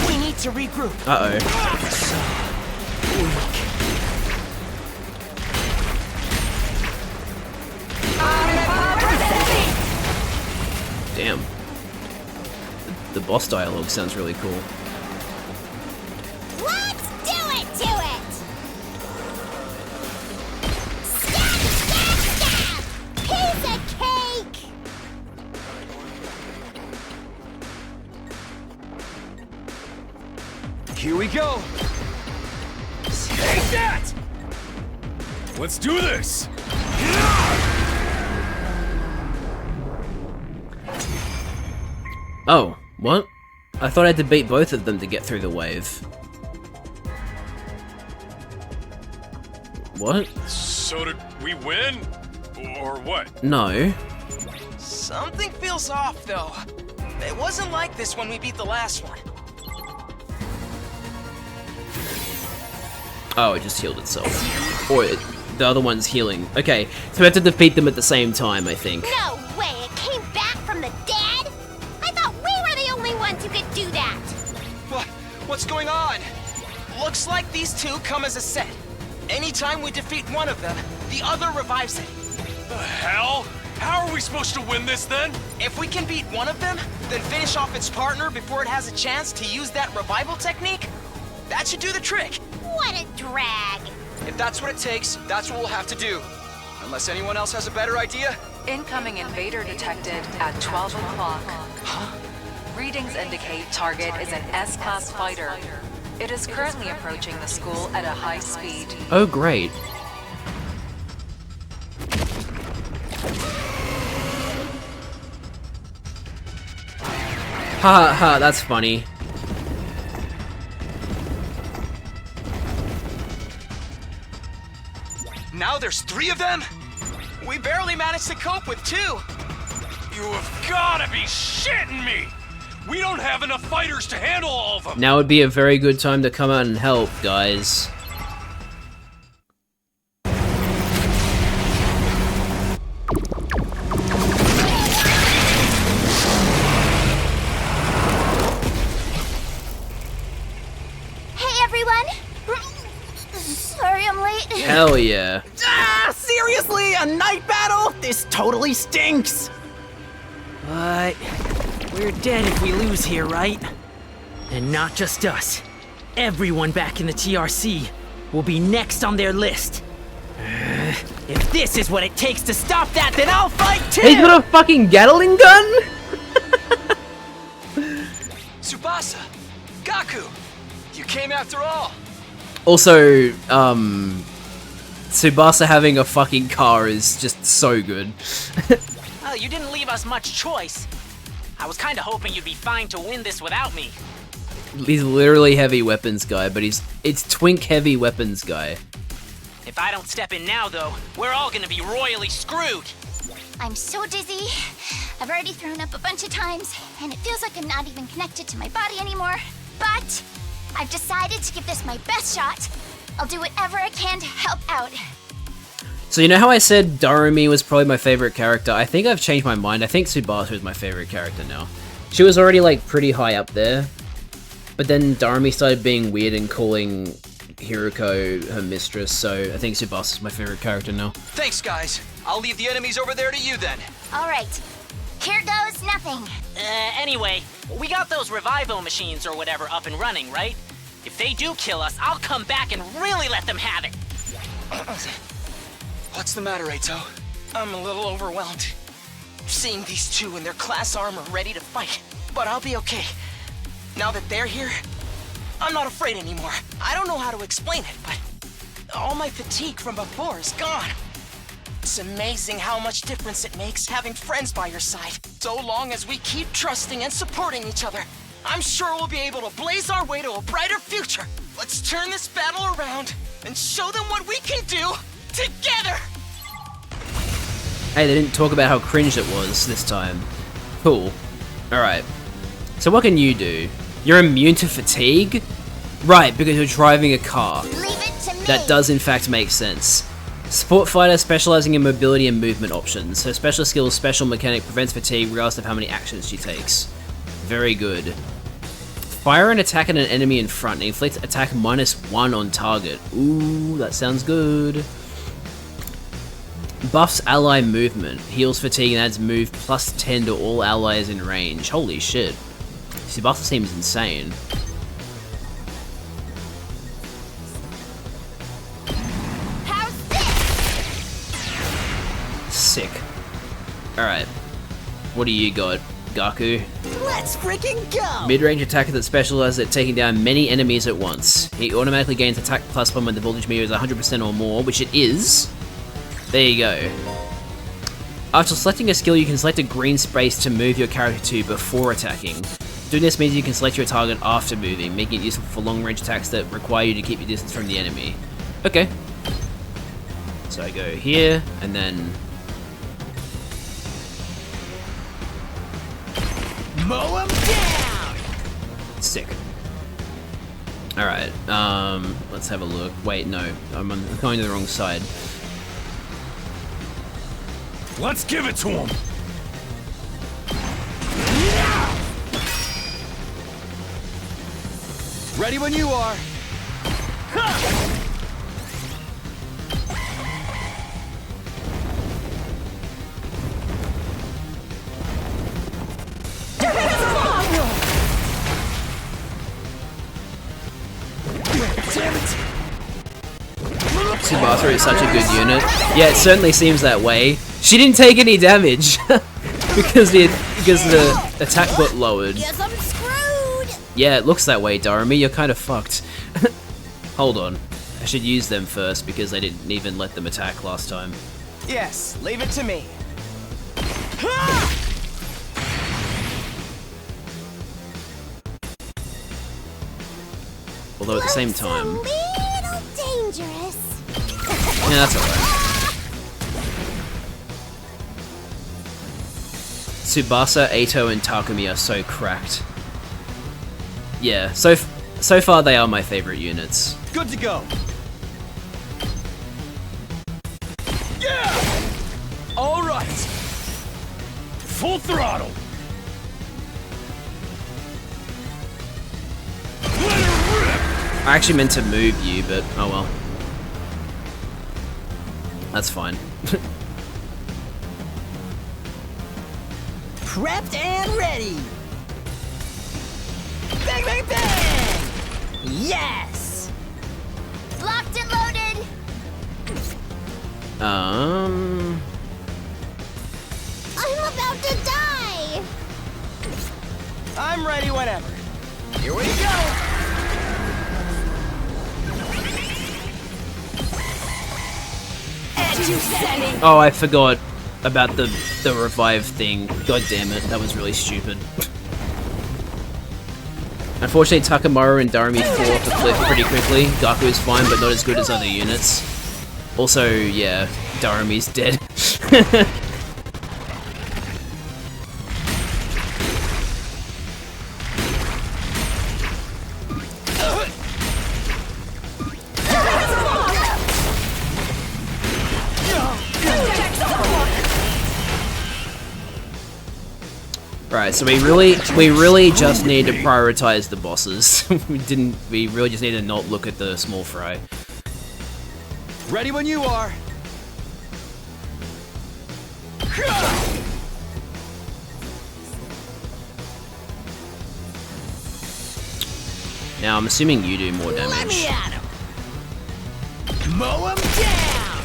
We need to regroup. Uh-oh. Damn. The boss dialogue sounds really cool. Let's do it to it! Stab, stab, stab! Piece of cake! Here we go. Take that! Let's do this. Oh, what? I thought I had to beat both of them to get through the wave. What? So did we win? Or what? No. Something feels off, though. It wasn't like this when we beat the last one. Oh, it just healed itself. Or the other one's healing. Okay, so we have to defeat them at the same time, I think. No way! It came back from the dead? I thought we were the only ones who could do that! What's going on? Looks like these two come as a set. Anytime we defeat one of them, the other revives it. The hell? How are we supposed to win this then? If we can beat one of them, then finish off its partner before it has a chance to use that revival technique, that should do the trick. What a drag! If that's what it takes, that's what we'll have to do. Unless anyone else has a better idea? Incoming invader detected at 12 o'clock. Readings indicate target is an S-class fighter. It is currently approaching the school at a high speed. Oh, great. Ha ha, that's funny. Now there's 3 of them? We barely managed to cope with 2. You have gotta be shitting me! We don't have enough fighters to handle all of them! Now would be a very good time to come out and help, guys. Hey everyone! Sorry I'm late. Hell yeah. Ah, seriously? A night battle? This totally stinks! But we're dead if we lose here, right? And not just us. Everyone back in the TRC will be next on their list. If this is what it takes to stop that, then I'll fight too! He's got a fucking Gatling gun? Tsubasa! Gaku! You came after all! Also, Tsubasa having a fucking car is just so good. You didn't leave us much choice. I was kinda hoping you'd be fine to win this without me. He's literally heavy weapons guy, but it's twink heavy weapons guy. If I don't step in now, though, we're all gonna be royally screwed. I'm so dizzy. I've already thrown up a bunch of times, and it feels like I'm not even connected to my body anymore. But I've decided to give this my best shot. I'll do whatever I can to help out. So you know how I said Darumi was probably my favorite character? I think I've changed my mind. I think Tsubasa is my favorite character now. She was already like pretty high up there, but then Darumi started being weird and calling Hiruko her mistress, so I think Tsubasa is my favorite character now. Thanks, guys. I'll leave the enemies over there to you then. All right. Here goes nothing. Anyway, we got those revival machines or whatever up and running, right? If they do kill us, I'll come back and really let them have it. What's the matter, Eito? I'm a little overwhelmed. Seeing these two in their class armor ready to fight. But I'll be okay. Now that they're here, I'm not afraid anymore. I don't know how to explain it, but all my fatigue from before is gone. It's amazing how much difference it makes having friends by your side. So long as we keep trusting and supporting each other, I'm sure we'll be able to blaze our way to a brighter future. Let's turn this battle around and show them what we can do together! Hey, they didn't talk about how cringe it was this time. Cool. Alright. So what can you do? You're immune to fatigue? Right, because you're driving a car. Leave it to me. That does in fact make sense. Support fighter specializing in mobility and movement options. Her special skill, Special Mechanic, prevents fatigue regardless of how many actions she takes. Very good. Fire an attack at an enemy in front and inflict attack -1 on target. Ooh, that sounds good. Buffs ally movement. Heals fatigue and adds move +10 to all allies in range. Holy shit. Tsubasa seems insane. How's this? Sick. Alright. What do you got, Gaku? Let's freaking go! Mid-range attacker that specializes at taking down many enemies at once. He automatically gains attack +1 when the voltage meter is 100% or more, which it is. There you go. After selecting a skill, you can select a green space to move your character to before attacking. Doing this means you can select your target after moving, making it useful for long-range attacks that require you to keep your distance from the enemy. Okay. So I go here, and then... Mow him down! Sick. Alright, let's have a look. Wait, no, I'm going to the wrong side. Let's give it to him! Ready when you are. Tsubasa is such a good unit. Yeah, it certainly seems that way. She didn't take any damage because the attack got lowered. Guess I'm screwed. Yeah, it looks that way, Doremi. You're kind of fucked. Hold on. I should use them first because I didn't even let them attack last time. Yes, leave it to me. Although at the same time... Looks a little dangerous. Yeah, that's alright. Tsubasa, Eito, and Takumi are so cracked. Yeah, so far they are my favorite units. Good to go. Yeah! All right. Full throttle! Let her rip! I actually meant to move you, but oh well. That's fine. Prepped and ready! Bang, bang, bang! Yes! Locked and loaded. Um... I'm about to die. I'm ready whenever. Here we go. Oh, I forgot about the revive thing. God damn it, that was really stupid. Unfortunately, Takamaru and Doremi fall off the cliff pretty quickly. Gaku is fine, but not as good as other units. Also, yeah, Doremi's dead. Right, so we really just need to prioritize the bosses. we really just need to not look at the small fry. Ready when you are. Now I'm assuming you do more damage. Let me at him. Mow him down.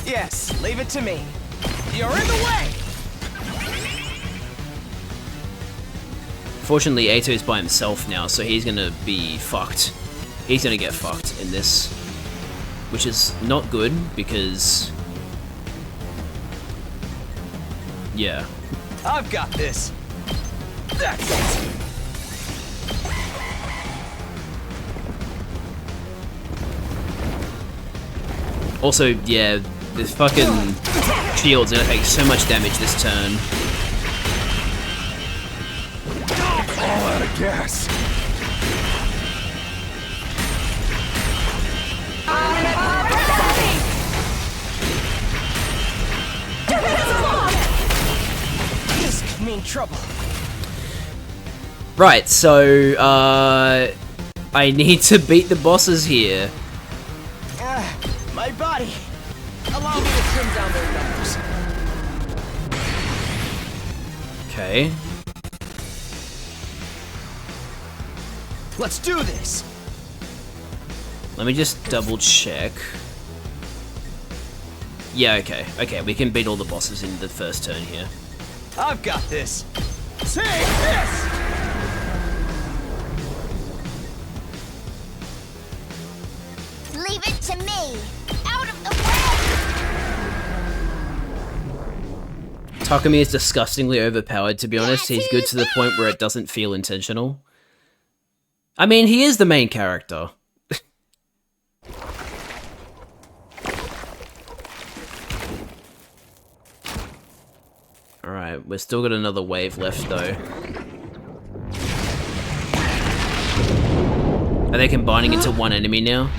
Yes, leave it to me. You're in the way! Fortunately, Ato's by himself now, so he's gonna be fucked. He's gonna get fucked in this. Which is not good, because... yeah. I've got this. That's it. Also, yeah, this fucking shield's gonna take so much damage this turn. All out of gas. This could mean trouble. Right, so, I need to beat the bosses here. My body. Allow me to trim down their numbers. Okay. Let's do this. Let me just double check. Yeah, okay. Okay, we can beat all the bosses in the first turn here. I've got this. Take this! Leave it to me. Out of the way. Takumi is disgustingly overpowered, to be honest. He's good to the point where it doesn't feel intentional. I mean, he is the main character. Alright, we've still got another wave left, though. Are they combining into one enemy now?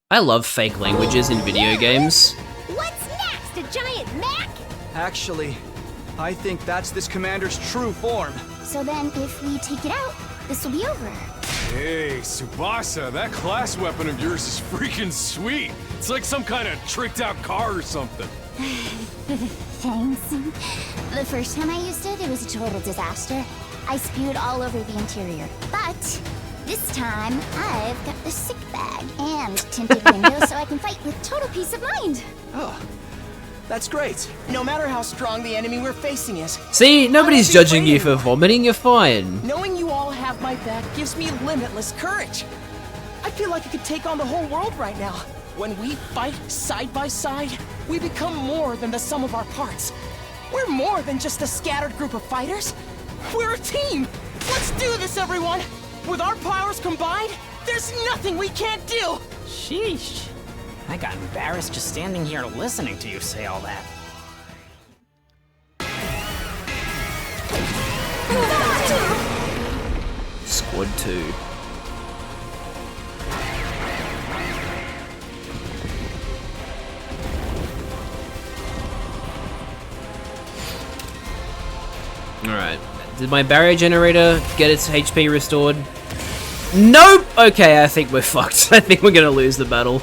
I love fake languages in video games. What's next? A giant Mac? Actually, I think that's this commander's true form. So then, if we take it out, this will be over. Hey, Tsubasa, that class weapon of yours is freaking sweet. It's like some kind of tricked out car or something. Thanks. The first time I used it, it was a total disaster. I spewed all over the interior. But this time, I've got the sick bag and tinted windows so I can fight with total peace of mind. Oh, that's great. No matter how strong the enemy we're facing is. See, nobody's I won't be judging afraid you for anymore. vomiting, you're fine. Knowing you all have my back gives me limitless courage. I feel like I could take on the whole world right now. When we fight side by side, we become more than the sum of our parts. We're more than just a scattered group of fighters. We're a team. Let's do this, everyone. With our powers combined, there's nothing we can't do. Sheesh. I got embarrassed just standing here listening to you say all that. Squad 2. Alright. Did my barrier generator get its HP restored? Nope! Okay, I think we're fucked. I think we're gonna lose the battle.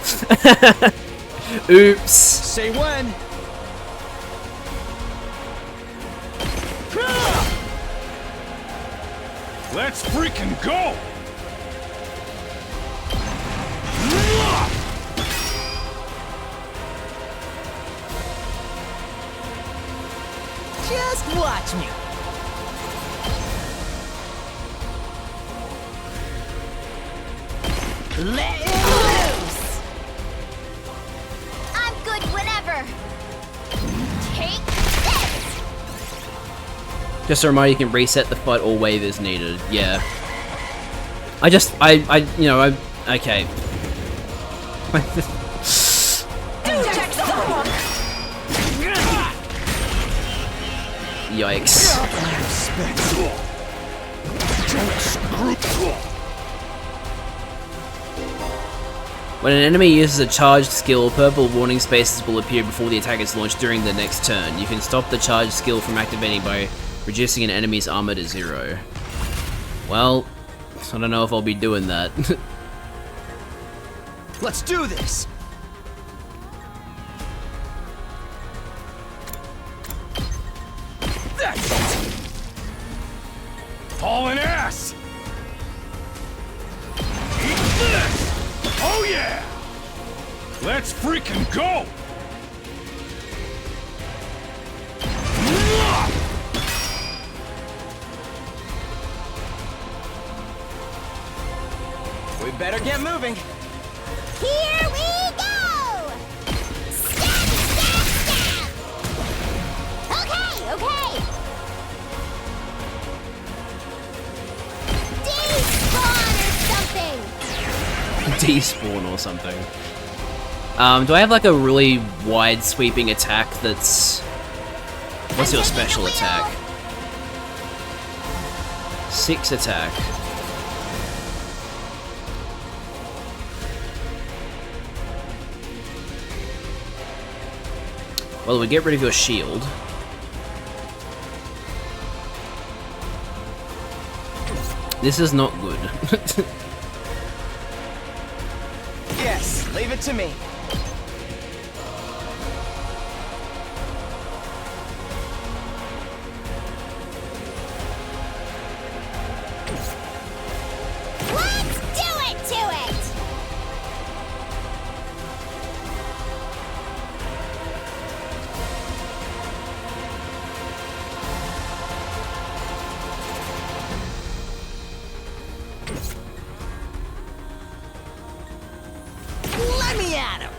Oops. Say when. Let's freaking go! Just watch me. Let it loose. I'm good whenever. Take this. Just a reminder, you can reset the fight or wave as needed. Yeah. Okay. Yikes. When an enemy uses a charged skill, purple warning spaces will appear before the attack is launched during the next turn. You can stop the charged skill from activating by reducing an enemy's armor to 0. Well, I don't know if I'll be doing that. Let's do this! That's it! Hauling ass! Eat this! Oh yeah! Let's freaking go! We better get moving. Here we go! Stab, stab, stab! Okay, okay! Despawn or something! Despawn or something. Do I have like a really wide sweeping attack that's... What's your special attack? 6 attack. Well, we get rid of your shield. This is not good. Yes, leave it to me. Let's do it to it! Let me at him!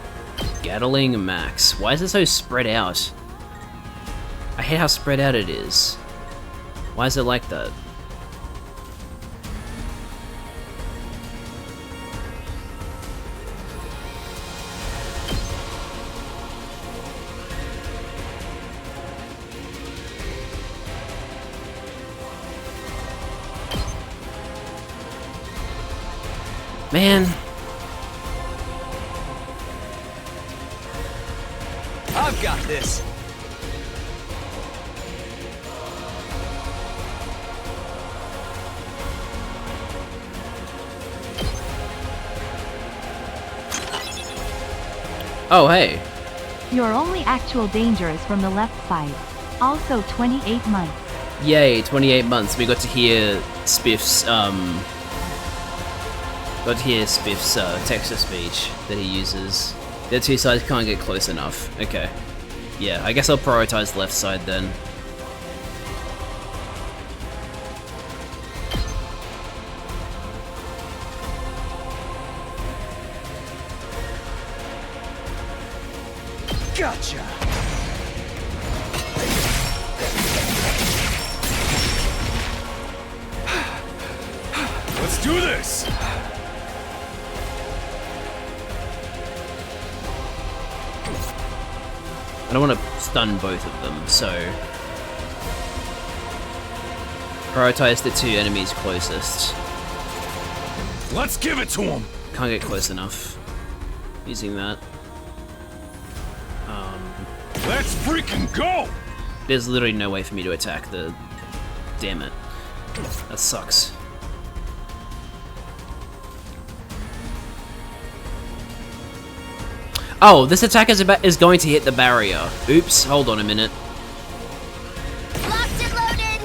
Gatling Max. Why is it so spread out? I hate how spread out it is. Why is it like that? Man. I've got this. Oh, hey. Your only actual danger is from the left side. Also 28 months. Yay, 28 months. We got to hear Spiff's, text-to-speech that he uses. The two sides can't get close enough. Okay. Yeah, I guess I'll prioritize the left side then. Gotcha. Let's do this! I don't want to stun both of them, so... prioritize the two enemies closest. Let's give it to him! Can't get close enough using that. Let's freaking go! There's literally no way for me to attack the... Damn it. That sucks. Oh, this attack is going to hit the barrier. Oops, hold on a minute. Locked and loaded!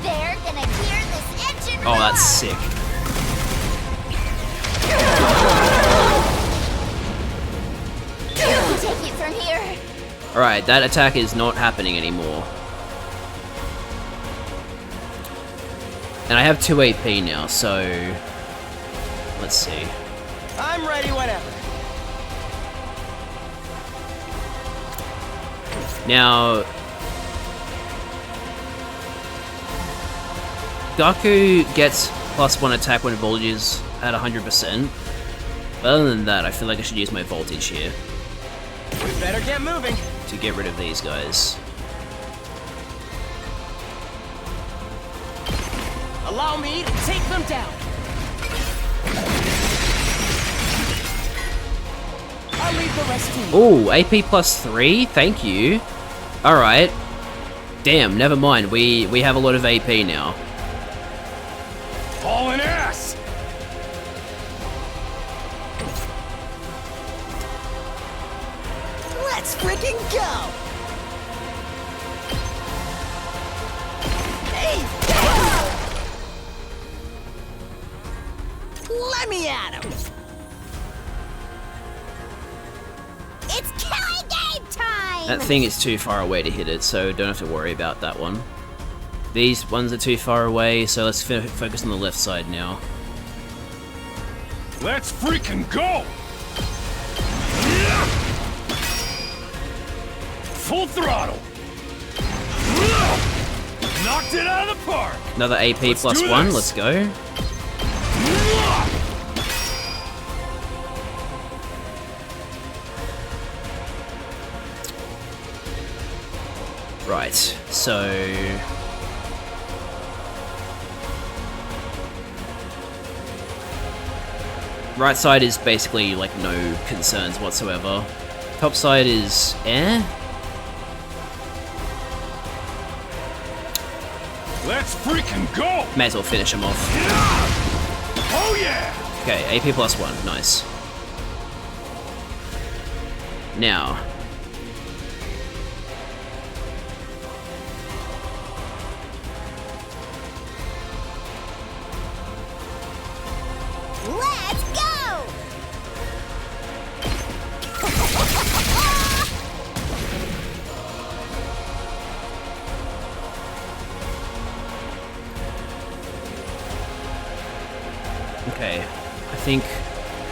They're gonna hear this engine Oh, that's roar! sick. We'll take it from here. Alright, that attack is not happening anymore. And I have 2 AP now, so... let's see. I'm ready whenever. Now... Gaku gets +1 attack when voltage is at 100%. But other than that, I feel like I should use my voltage here We better get moving. to get rid of these guys. Allow me to take them down. I'll leave the rest to you. Ooh, AP plus 3? Thank you. Alright. Damn, never mind. We have a lot of AP now. Hauling ass! Let's freaking go! Hey! Let me at him! It's killing game time! That thing is too far away to hit it, so don't have to worry about that one. These ones are too far away, so let's focus on the left side now. Let's freaking go! Full throttle! Knocked it out of the park! Another AP plus do 1, this. let's go. Right, so... Right side is basically, like, no concerns whatsoever. Top side is... Let's freaking go! May as well finish him off. Oh yeah! Okay, AP plus 1, nice. Now... Let's go! Okay, I think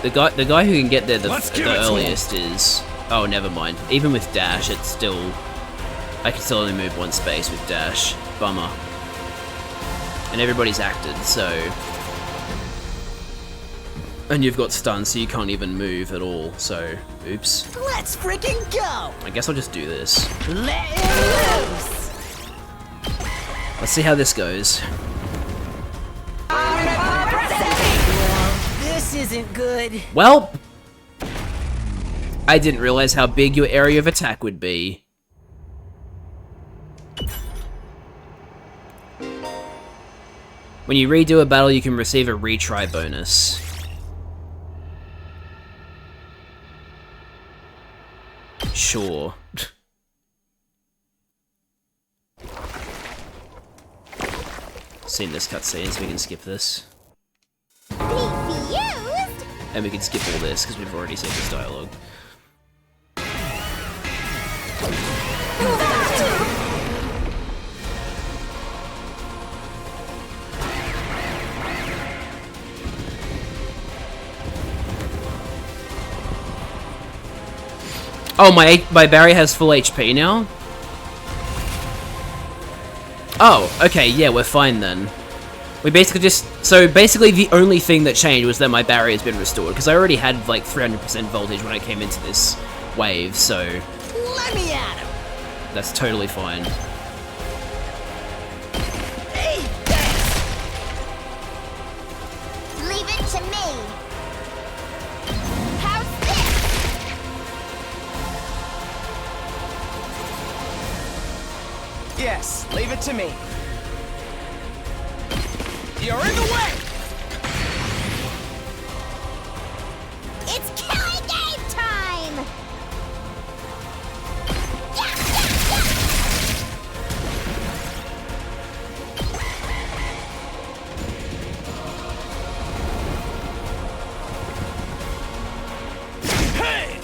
the guy who can get there the give it to earliest is... Oh, never mind. Even with dash, it's still... I can still only move one space with dash. Bummer. And everybody's acted, so... And you've got stun, so you can't even move at all, so... Oops. Let's freaking go! I guess I'll just do this. Let it loose! Let's see how this goes. This isn't good. Well... I didn't realize how big your area of attack would be. When you redo a battle, you can receive a retry bonus. Sure. Seen this cutscene, so we can skip this. Confused? And we can skip all this, because we've already seen this dialogue. Oh, my Barry has full HP now? Oh, okay, yeah, we're fine then. We basically just... So, basically the only thing that changed was that my Barry has been restored, because I already had, like, 300% voltage when I came into this wave, so... Let me at him! That's totally fine. Hey, Leave it to me. How's this? Yes, leave it to me. You're in the way! It's killing game time! Yeah, Hey!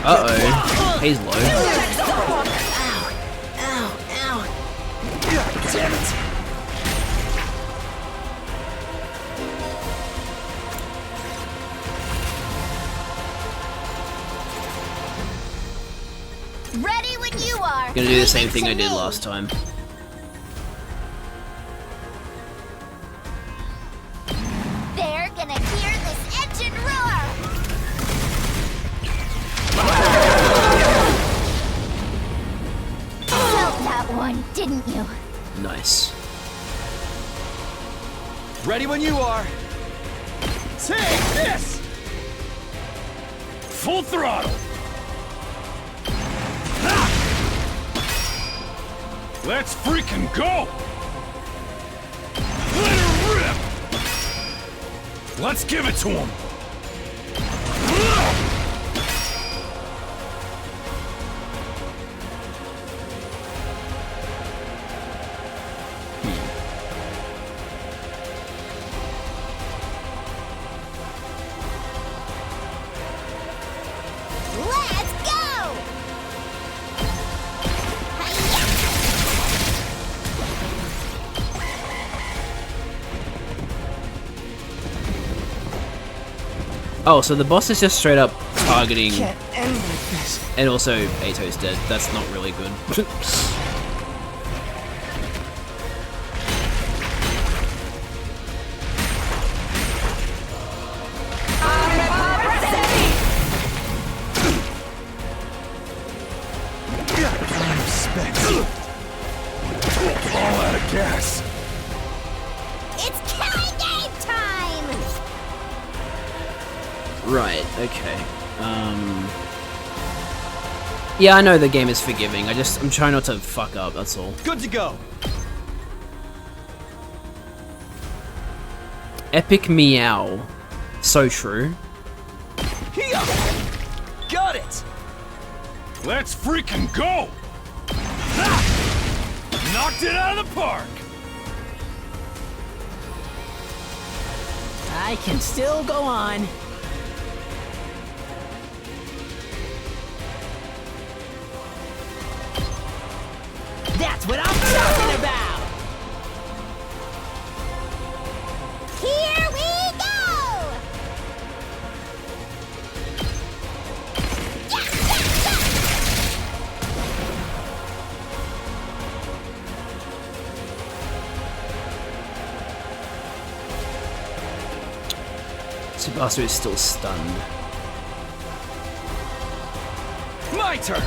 Uh-oh. He's low. Ow, ow. God damn it. Ready when you are. Gonna do the same thing I did last time. They're gonna hear this engine roar. Felt that one, didn't you? Nice. Ready when you are. Take this! Full throttle! Let's freaking go! Let her rip! Let's give it to him! Let's go! Oh, so the boss is just straight up targeting, Can't end like this. and also Ato's dead. That's not really good. I'm spent. All out of gas. It's killing game time! Right, okay. Yeah, I know the game is forgiving. I'm trying not to fuck up, that's all. Good to go. Epic meow. So true. Here! Got it! Let's freaking go! Ha! Knocked it out of the park! I can still go on. That's what I'm talking about! Here we go! Tsubasa is still stunned. My turn!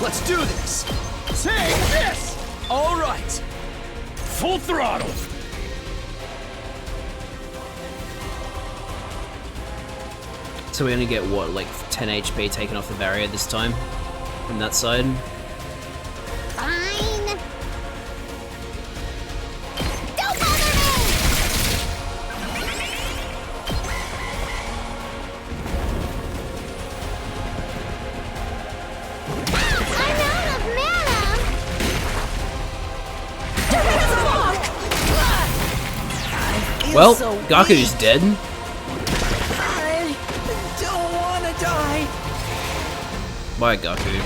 Let's do this! Take this! All right! Full throttle! So we only get, what, like 10 HP taken off the barrier this time? From that side? Fine. Don't bother me! I'm out of mana! Well, so Gaku's weak. dead. I don't wanna die. Bye, Gaku.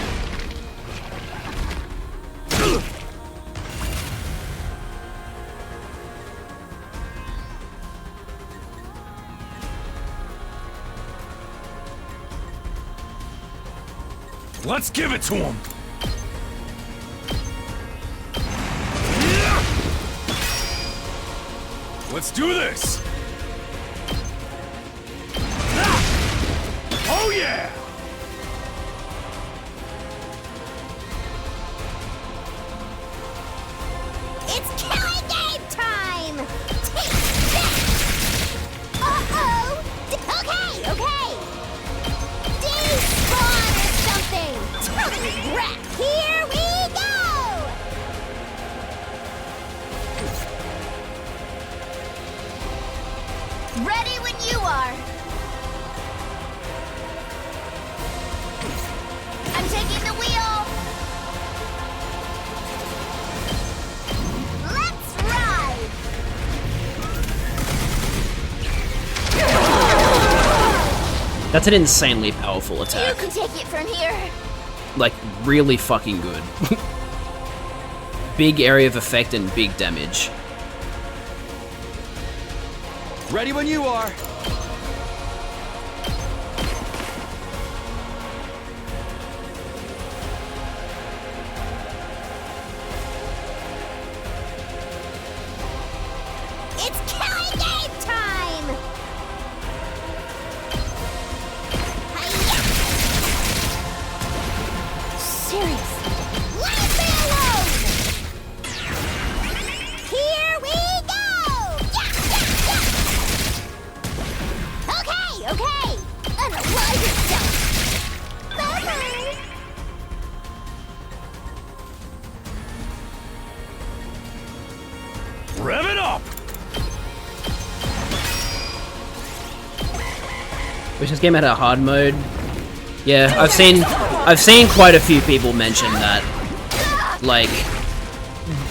Let's give it to him! Let's do this! Oh yeah! It's killing game time! Take that! Uh-oh! Okay, okay! Despawn or something! Totally wreck! Here we go! Ready when you are! I'm taking the wheel! Let's ride! That's an insanely powerful You attack. can take it from here. Like, really fucking good. Big area of effect and big damage. Ready when you are. It's killing game time! Hi-ya! Seriously, let me alone! Rev it up! Wish this game had a hard mode. Yeah, I've seen quite a few people mention that. Like,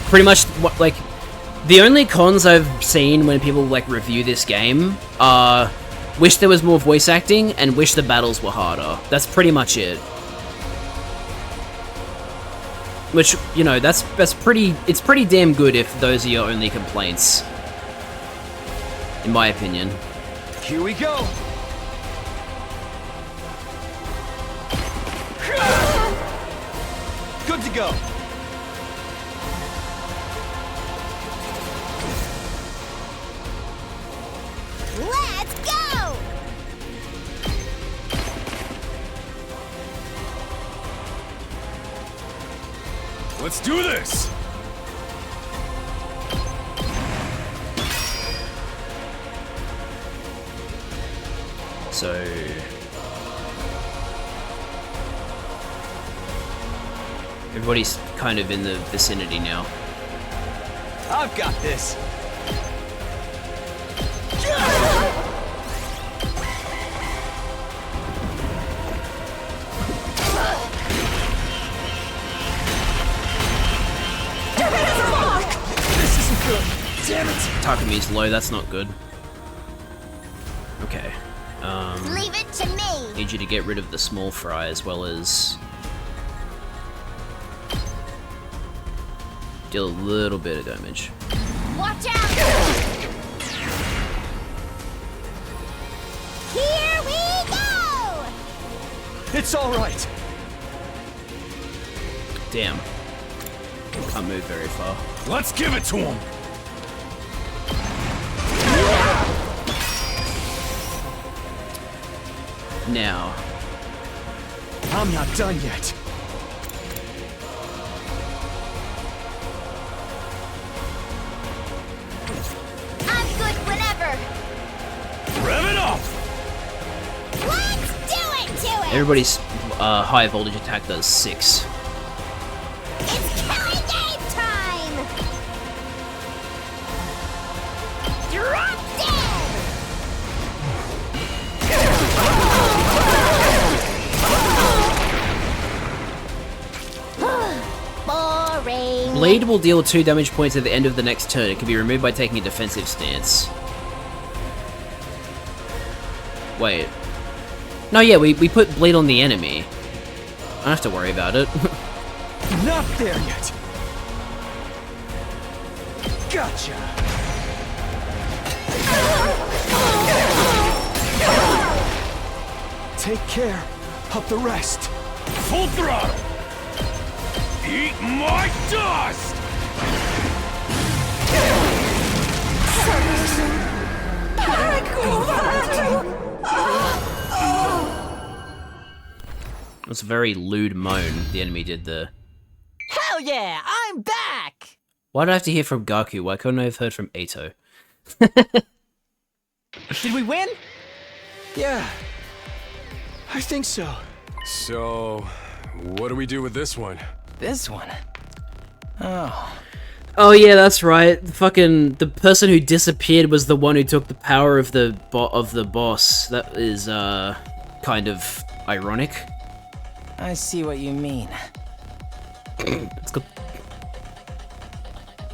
pretty much what like the only cons I've seen when people like review this game are wish there was more voice acting and wish the battles were harder. That's pretty much it. Which, you know, it's pretty damn good if those are your only complaints. In my opinion. Here we go. Good to go. Let's go! Let's do this! So... everybody's kind of in the vicinity now. I've got this. This isn't good. Damn it. Takami's low, that's not good. Okay. Leave it to me! Need you to get rid of the small fry as well as deal a little bit of damage. Watch out! Here we go! It's all right. Damn. Can't move very far. Let's give it to him! Now. I'm not done yet. I'm good whenever! Rev it up! Let's do it to it! Everybody's high voltage attack does 6. It's killing game time! Drop dead! Boring. Blade will deal 2 damage points at the end of the next turn. It can be removed by taking a defensive stance. Wait. No, yeah, we put Blade on the enemy. I don't have to worry about it. Not there yet. Gotcha. Take care of the rest. Full throttle! Eat my dust! That's a very lewd moan the enemy did there. Hell yeah, I'm back! Why did I have to hear from Gaku? Why couldn't I have heard from Eito? Did we win? Yeah, I think so. So, what do we do with this one? This one? Oh. Oh yeah, that's right. The person who disappeared was the one who took the power of the boss. That is kind of ironic. I see what you mean. It's got...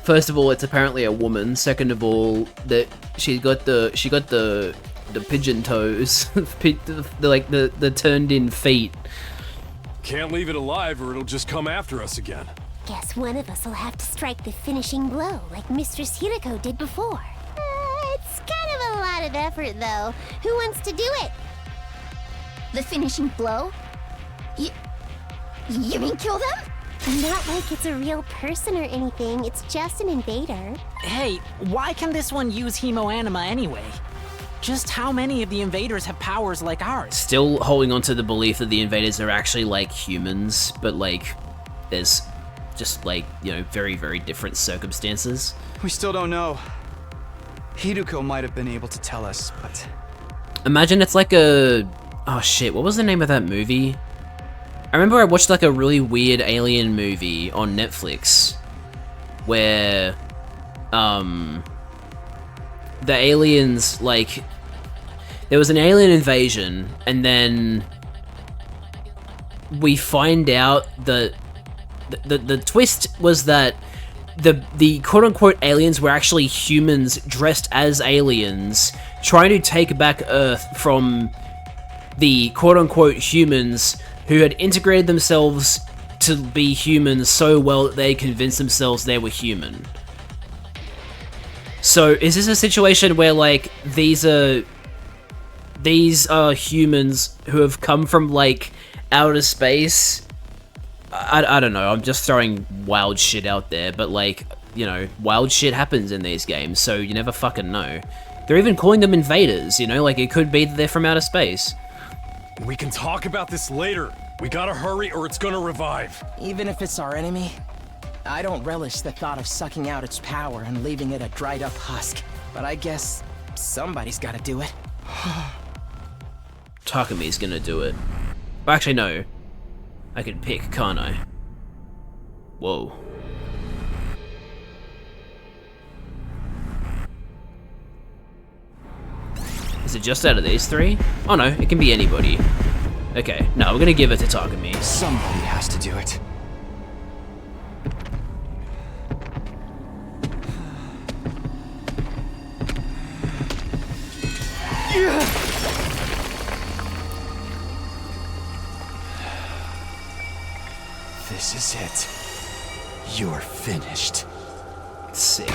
First of all, it's apparently a woman. Second of all, that she got the pigeon toes, the turned in feet. Can't leave it alive or it'll just come after us again. Guess one of us will have to strike the finishing blow, like Mistress Hiriko did before. It's kind of a lot of effort, though. Who wants to do it? The finishing blow? You mean kill them? Not like it's a real person or anything. It's just an invader. Hey, why can this one use Hemoanima anyway? Just how many of the invaders have powers like ours? Still holding on to the belief that the invaders are actually like humans, but like there's just like, you know, very, very different circumstances. We still don't know. Hiruko might have been able to tell us, but... Imagine it's like a... Oh shit, what was the name of that movie? I remember I watched like a really weird alien movie on Netflix where the aliens, like, there was an alien invasion, and then we find out that the twist was that the quote-unquote aliens were actually humans dressed as aliens, trying to take back Earth from the quote-unquote humans who had integrated themselves to be humans so well that they convinced themselves they were human. So is this a situation where, like, these are humans who have come from, like, outer space? I don't know, I'm just throwing wild shit out there, but, like, you know, wild shit happens in these games, so you never fucking know. They're even calling them invaders, you know, like, it could be that they're from outer space. We can talk about this later. We gotta hurry or it's gonna revive. Even if it's our enemy, I don't relish the thought of sucking out its power and leaving it a dried up husk. But I guess somebody's gotta do it. Takami's gonna do it. Actually, no. I can pick, can't I? Whoa. Is it just out of these three? Oh no, it can be anybody. Okay, no, we're gonna give it to Takami. Somebody has to do it. This is it. You're finished. Sick.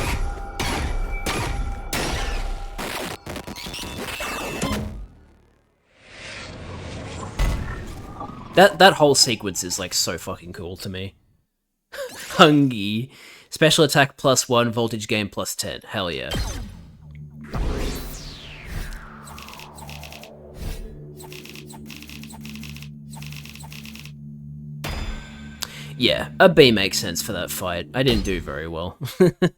That whole sequence is, like, so fucking cool to me. Hungy. Special attack +1, voltage gain +10. Hell yeah. Yeah, a B makes sense for that fight. I didn't do very well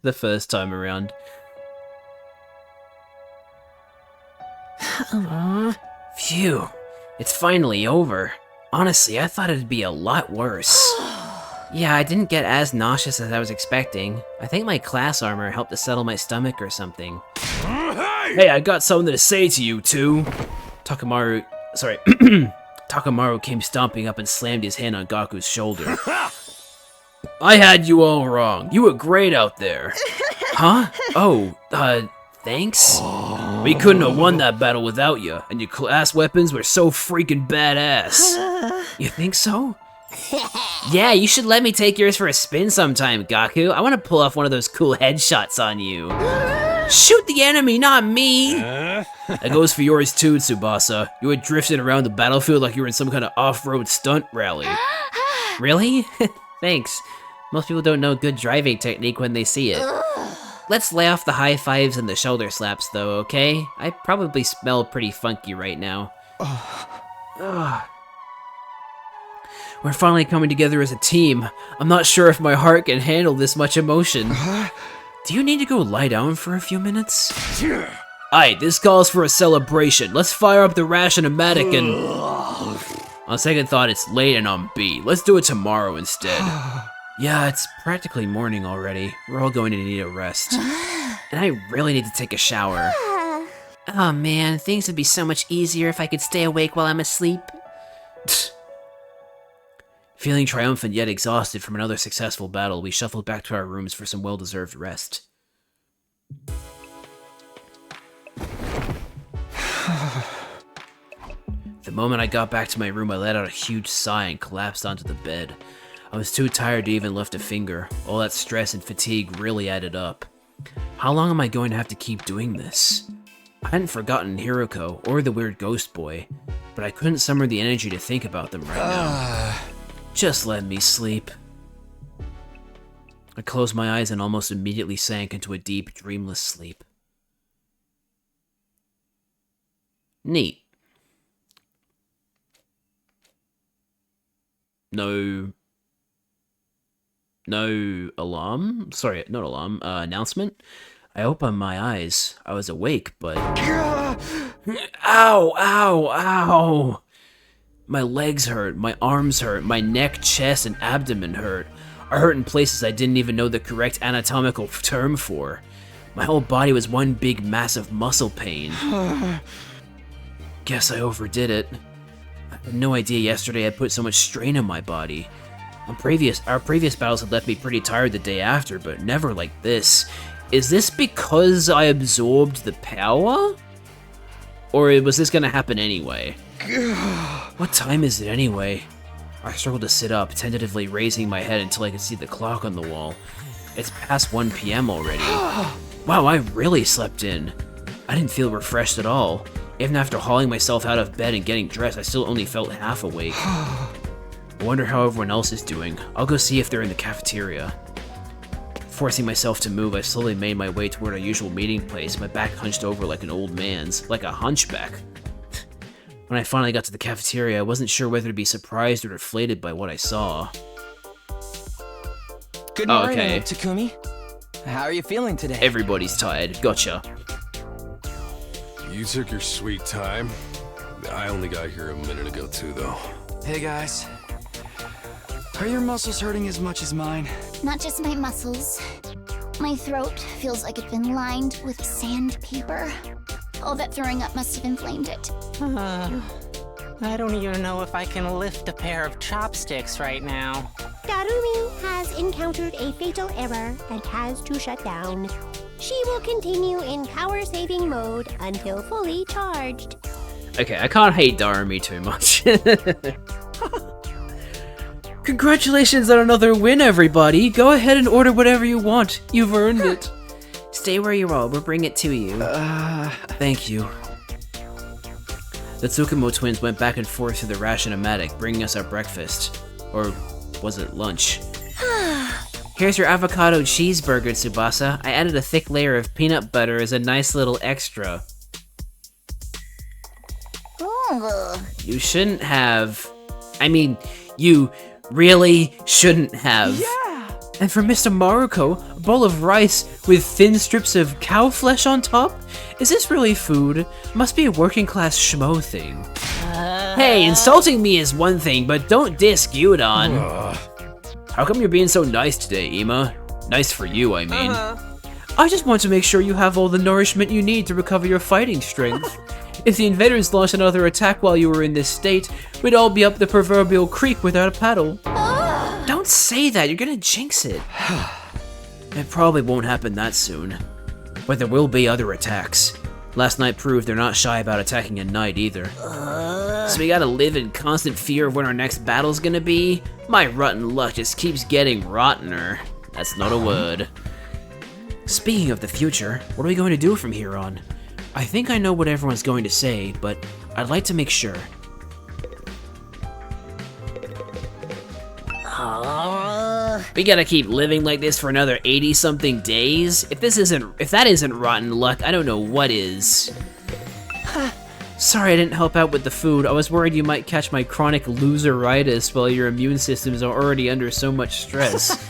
the first time around. Phew, it's finally over. Honestly, I thought it'd be a lot worse. Yeah, I didn't get as nauseous as I was expecting. I think my class armor helped to settle my stomach or something. Hey, I got something to say to you two. Takamaru came stomping up and slammed his hand on Gaku's shoulder. I had you all wrong. You were great out there. Huh? Oh, thanks? We couldn't have won that battle without you, and your class weapons were so freaking badass. You think so? Yeah, you should let me take yours for a spin sometime, Gaku. I want to pull off one of those cool headshots on you. Shoot the enemy, not me! That goes for yours too, Tsubasa. You were drifting around the battlefield like you were in some kind of off-road stunt rally. Really? Thanks. Most people don't know good driving technique when they see it. Let's lay off the high fives and the shoulder slaps though, okay? I probably smell pretty funky right now. We're finally coming together as a team. I'm not sure if my heart can handle this much emotion. Do you need to go lie down for a few minutes? Aight, this calls for a celebration. Let's fire up the Ration-O-Matic and... On second thought, it's late and I'm beat. Let's do it tomorrow instead. Yeah, it's practically morning already. We're all going to need a rest. And I really need to take a shower. Oh man, things would be so much easier if I could stay awake while I'm asleep. Feeling triumphant yet exhausted from another successful battle, we shuffled back to our rooms for some well-deserved rest. The moment I got back to my room, I let out a huge sigh and collapsed onto the bed. I was too tired to even lift a finger. All that stress and fatigue really added up. How long am I going to have to keep doing this? I hadn't forgotten Hiroko or the weird ghost boy, but I couldn't summon the energy to think about them right now. Just let me sleep. I closed my eyes and almost immediately sank into a deep, dreamless sleep. Neat. No alarm? Sorry, not alarm. Announcement? I opened my eyes. I was awake, but... Ow! Ow! Ow! My legs hurt, my arms hurt, my neck, chest, and abdomen hurt. I hurt in places I didn't even know the correct anatomical term for. My whole body was one big massive muscle pain. Guess I overdid it. I had no idea yesterday I put so much strain on my body. Our previous battles had left me pretty tired the day after, but never like this. Is this because I absorbed the power? Or was this gonna happen anyway? What time is it anyway? I struggled to sit up, tentatively raising my head until I could see the clock on the wall. It's past 1 p.m. already. Wow, I really slept in. I didn't feel refreshed at all. Even after hauling myself out of bed and getting dressed, I still only felt half awake. I wonder how everyone else is doing. I'll go see if they're in the cafeteria. Forcing myself to move, I slowly made my way toward our usual meeting place, my back hunched over like an old man's, like a hunchback. When I finally got to the cafeteria, I wasn't sure whether to be surprised or deflated by what I saw. Good morning, Takumi. How are you feeling today? Everybody's tired. Gotcha. You took your sweet time. I only got here a minute ago too, though. Hey guys. Are your muscles hurting as much as mine? Not just my muscles. My throat feels like it's been lined with sandpaper. All that throwing up must have inflamed it. I don't even know if I can lift a pair of chopsticks right now. Darumi has encountered a fatal error and has to shut down. She will continue in power-saving mode until fully charged. Okay, I can't hate Darumi too much. Congratulations on another win, everybody! Go ahead and order whatever you want. You've earned it. Stay where you are, we'll bring it to you. Thank you. The Tsukumo twins went back and forth to the ration-o-matic, bringing us our breakfast. Or was it lunch? Here's your avocado cheeseburger, Tsubasa. I added a thick layer of peanut butter as a nice little extra. You shouldn't have. I mean, you really shouldn't have. Yeah! And for Mr. Maruko, a bowl of rice with thin strips of cow flesh on top? Is this really food? Must be a working class schmo thing. Hey, insulting me is one thing, but don't diss Gyudon. How come you're being so nice today, Ima? Nice for you, I mean. I just want to make sure you have all the nourishment you need to recover your fighting strength. If the invaders launched another attack while you were in this state, we'd all be up the proverbial creek without a paddle. Don't say that, you're gonna jinx it. It probably won't happen that soon. But there will be other attacks. Last night proved they're not shy about attacking at night either. So we gotta live in constant fear of when our next battle's gonna be? My rotten luck just keeps getting rottener. That's not a word. Speaking of the future, what are we going to do from here on? I think I know what everyone's going to say, but I'd like to make sure. We gotta keep living like this for another 80-something days? If that isn't rotten luck, I don't know what is. Sorry I didn't help out with the food. I was worried you might catch my chronic loseritis while your immune systems are already under so much stress.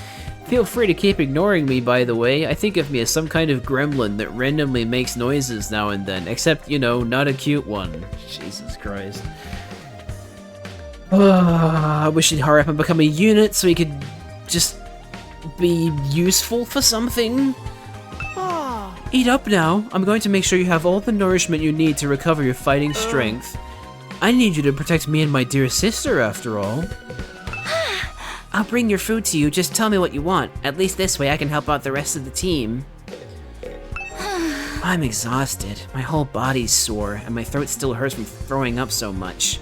Feel free to keep ignoring me, by the way. I think of me as some kind of gremlin that randomly makes noises now and then, except, you know, not a cute one. Jesus Christ. I wish he'd hurry up and become a unit so he could just be useful for something. Eat up now. I'm going to make sure you have all the nourishment you need to recover your fighting strength. I need you to protect me and my dear sister, after all. I'll bring your food to you, just tell me what you want. At least this way I can help out the rest of the team. I'm exhausted. My whole body's sore, and my throat still hurts from throwing up so much.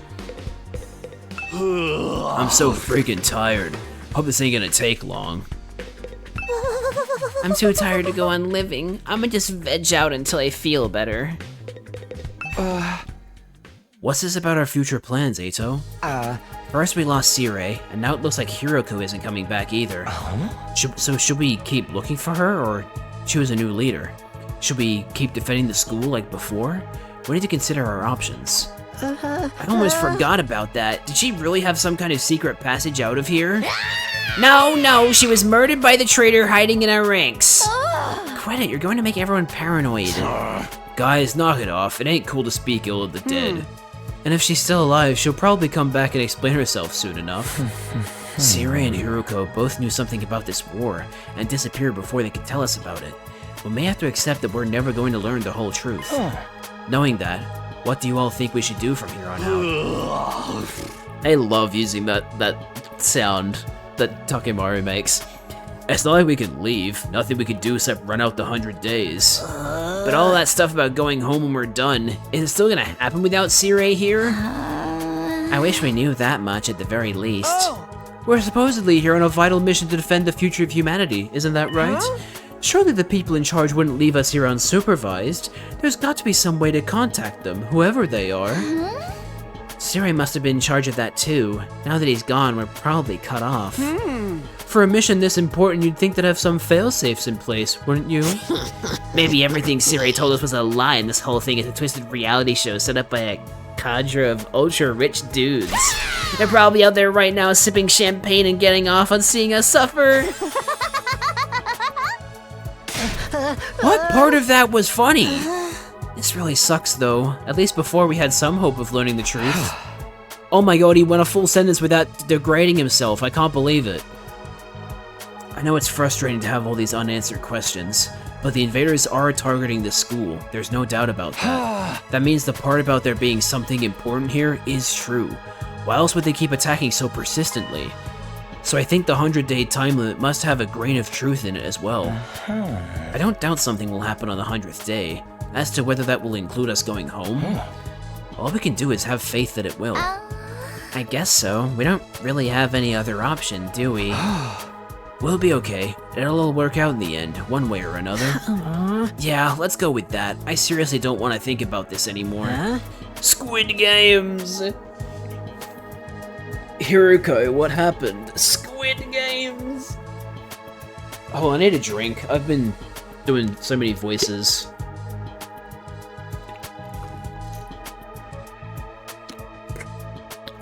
I'm so freaking tired. Hope this ain't gonna take long. I'm too tired to go on living. I'ma just veg out until I feel better. What's this about our future plans, Eito? First we lost Sirei, and now it looks like Hiroko isn't coming back either. So should we keep looking for her, or choose a new leader? Should we keep defending the school like before? We need to consider our options. I almost forgot about that. Did she really have some kind of secret passage out of here? No, she was murdered by the traitor hiding in our ranks. Quit it, you're going to make everyone paranoid. Guys, knock it off. It ain't cool to speak ill of the dead. And if she's still alive, she'll probably come back and explain herself soon enough. Sirei and Hiruko both knew something about this war and disappeared before they could tell us about it. We may have to accept that we're never going to learn the whole truth. Knowing that, what do you all think we should do from here on out? I love using that sound that Takemaru makes. It's not like we can leave, nothing we can do except run out the 100 days. But all that stuff about going home when we're done, is it still gonna happen without Sirei here? I wish we knew that much at the very least. We're supposedly here on a vital mission to defend the future of humanity, isn't that right? Surely the people in charge wouldn't leave us here unsupervised. There's got to be some way to contact them, whoever they are. Sirei must have been in charge of that too. Now that he's gone, we're probably cut off. For a mission this important, you'd think they'd have some fail-safes in place, wouldn't you? Maybe everything Sirei told us was a lie and this whole thing is a twisted reality show set up by a cadre of ultra-rich dudes. They're probably out there right now sipping champagne and getting off on seeing us suffer. What part of that was funny? This really sucks though. At least before we had some hope of learning the truth. Oh my god, he went a full sentence without degrading himself. I can't believe it. I know it's frustrating to have all these unanswered questions, but the invaders are targeting the school. There's no doubt about that. That means the part about there being something important here is true. Why else would they keep attacking so persistently? So I think the 100-day time limit must have a grain of truth in it as well. I don't doubt something will happen on the 100th day. As to whether that will include us going home, all we can do is have faith that it will. I guess so. We don't really have any other option, do we? We'll be okay. It'll all work out in the end, one way or another. Yeah, let's go with that. I seriously don't want to think about this anymore. Squid Games! Hiruko, what happened? Squid Games! Oh, I need a drink. I've been doing so many voices.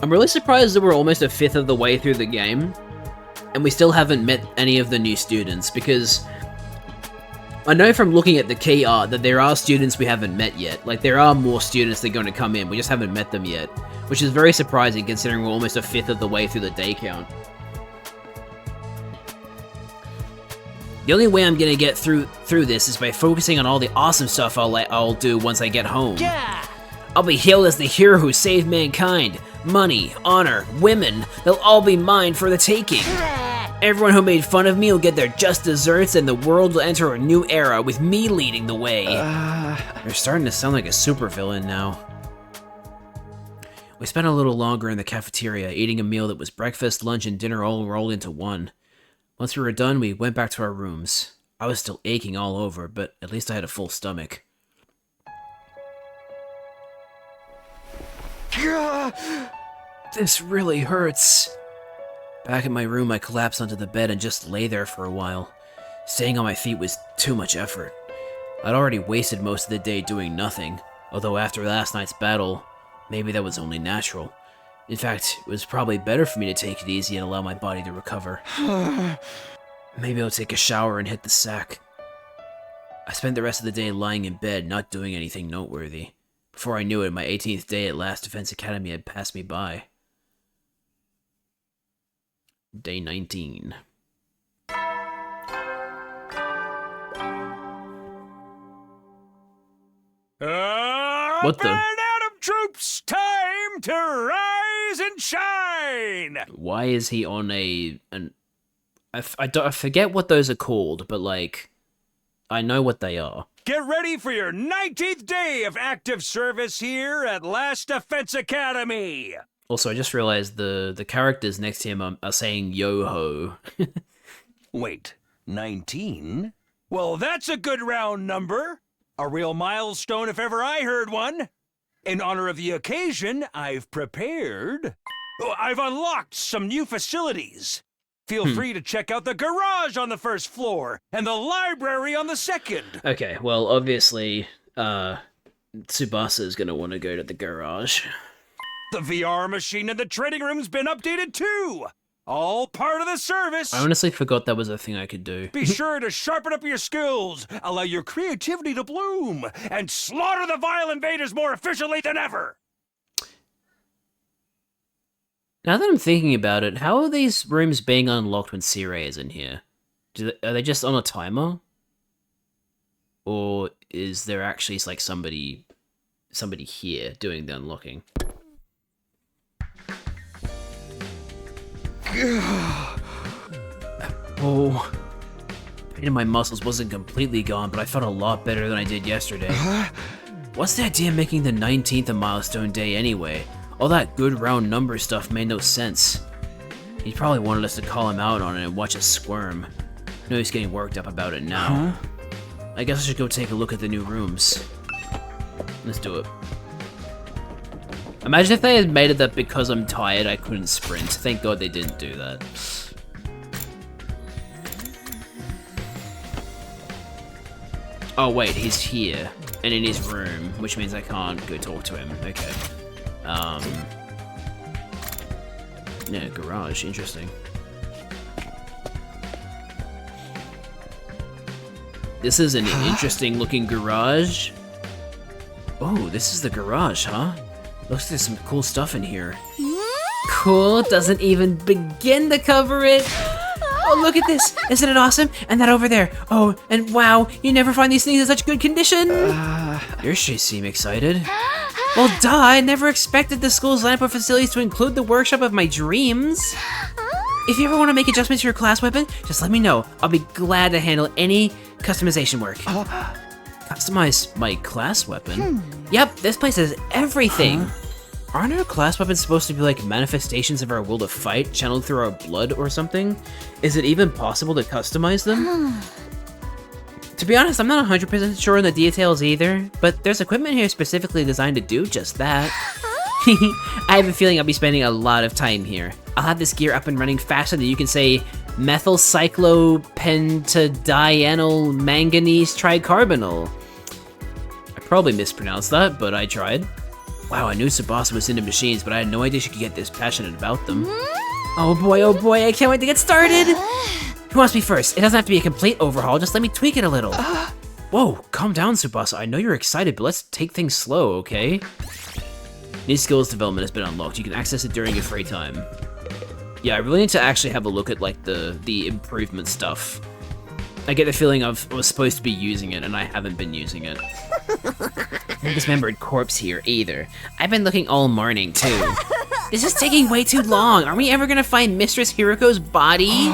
I'm really surprised that we're almost a fifth of the way through the game, and we still haven't met any of the new students, because I know from looking at the key art that there are students we haven't met yet. Like, there are more students that are going to come in, we just haven't met them yet, which is very surprising considering we're almost a fifth of the way through the day count. The only way I'm gonna get through this is by focusing on all the awesome stuff I'll do once I get home. Yeah! I'll be hailed as the hero who saved mankind. Money, honor, women, they'll all be mine for the taking. Everyone who made fun of me will get their just desserts and the world will enter a new era with me leading the way. You're starting to sound like a supervillain now. We spent a little longer in the cafeteria, eating a meal that was breakfast, lunch, and dinner all rolled into one. Once we were done, we went back to our rooms. I was still aching all over, but at least I had a full stomach. This really hurts. Back in my room, I collapsed onto the bed and just lay there for a while. Staying on my feet was too much effort. I'd already wasted most of the day doing nothing, although after last night's battle, maybe that was only natural. In fact, it was probably better for me to take it easy and allow my body to recover. Maybe I'll take a shower and hit the sack. I spent the rest of the day lying in bed, not doing anything noteworthy. Before I knew it, my 18th day at Last Defense Academy had passed me by. Day 19. What the? Adam troops, time to rise and shine! Why is he on I forget what those are called, but like, I know what they are. Get ready for your 19th day of active service here at Last Defense Academy! Also, I just realized the characters next to him are saying yo-ho. Wait, 19? Well, that's a good round number. A real milestone if ever I heard one. In honor of the occasion, I've unlocked some new facilities. Feel free to check out the garage on the first floor and the library on the second. Okay, well, obviously, Tsubasa is going to want to go to the garage. The VR machine in the training room's been updated too. All part of the service. I honestly forgot that was a thing I could do. Be sure to sharpen up your skills, allow your creativity to bloom, and slaughter the vile invaders more efficiently than ever. Now that I'm thinking about it, how are these rooms being unlocked when C-Ray is in here? Are they just on a timer? Or is there actually like somebody here doing the unlocking? Oh, pain in my muscles wasn't completely gone, but I felt a lot better than I did yesterday. What's the idea of making the 19th a milestone day anyway? All that good round number stuff made no sense. He probably wanted us to call him out on it and watch us squirm. I know he's getting worked up about it now. I guess I should go take a look at the new rooms. Let's do it. Imagine if they had made it that because I'm tired I couldn't sprint. Thank God they didn't do that. Oh wait, he's here. And in his room, which means I can't go talk to him. Okay. Yeah, garage, interesting. This is an interesting looking garage. Oh, this is the garage, huh? Looks like there's some cool stuff in here. Cool, doesn't even begin to cover it. Oh, look at this. Isn't it awesome? And that over there. Oh, and wow, you never find these things in such good condition. Your she seem excited. Well, duh, I never expected the school's lineup of facilities to include the workshop of my dreams. If you ever want to make adjustments to your class weapon, just let me know. I'll be glad to handle any customization work. Customize my class weapon? Yep, this place has everything. Aren't our class weapons supposed to be like manifestations of our will to fight, channeled through our blood or something? Is it even possible to customize them? To be honest, I'm not 100% sure on the details either, but there's equipment here specifically designed to do just that. I have a feeling I'll be spending a lot of time here. I'll have this gear up and running faster than you can say methylcyclopentadienyl manganese tricarbonyl. I probably mispronounced that, but I tried. Wow, I knew Tsubasa was into machines, but I had no idea she could get this passionate about them. Oh boy, I can't wait to get started! Who wants me first? It doesn't have to be a complete overhaul, just let me tweak it a little. Whoa, calm down, Tsubasa. I know you're excited, but let's take things slow, okay? New skills development has been unlocked. You can access it during your free time. Yeah, I really need to actually have a look at like the improvement stuff. I get the feeling I was supposed to be using it, and I haven't been using it. No dismembered corpse here, either. I've been looking all morning, too. This is taking way too long. Are we ever gonna find Mistress Hiroko's body?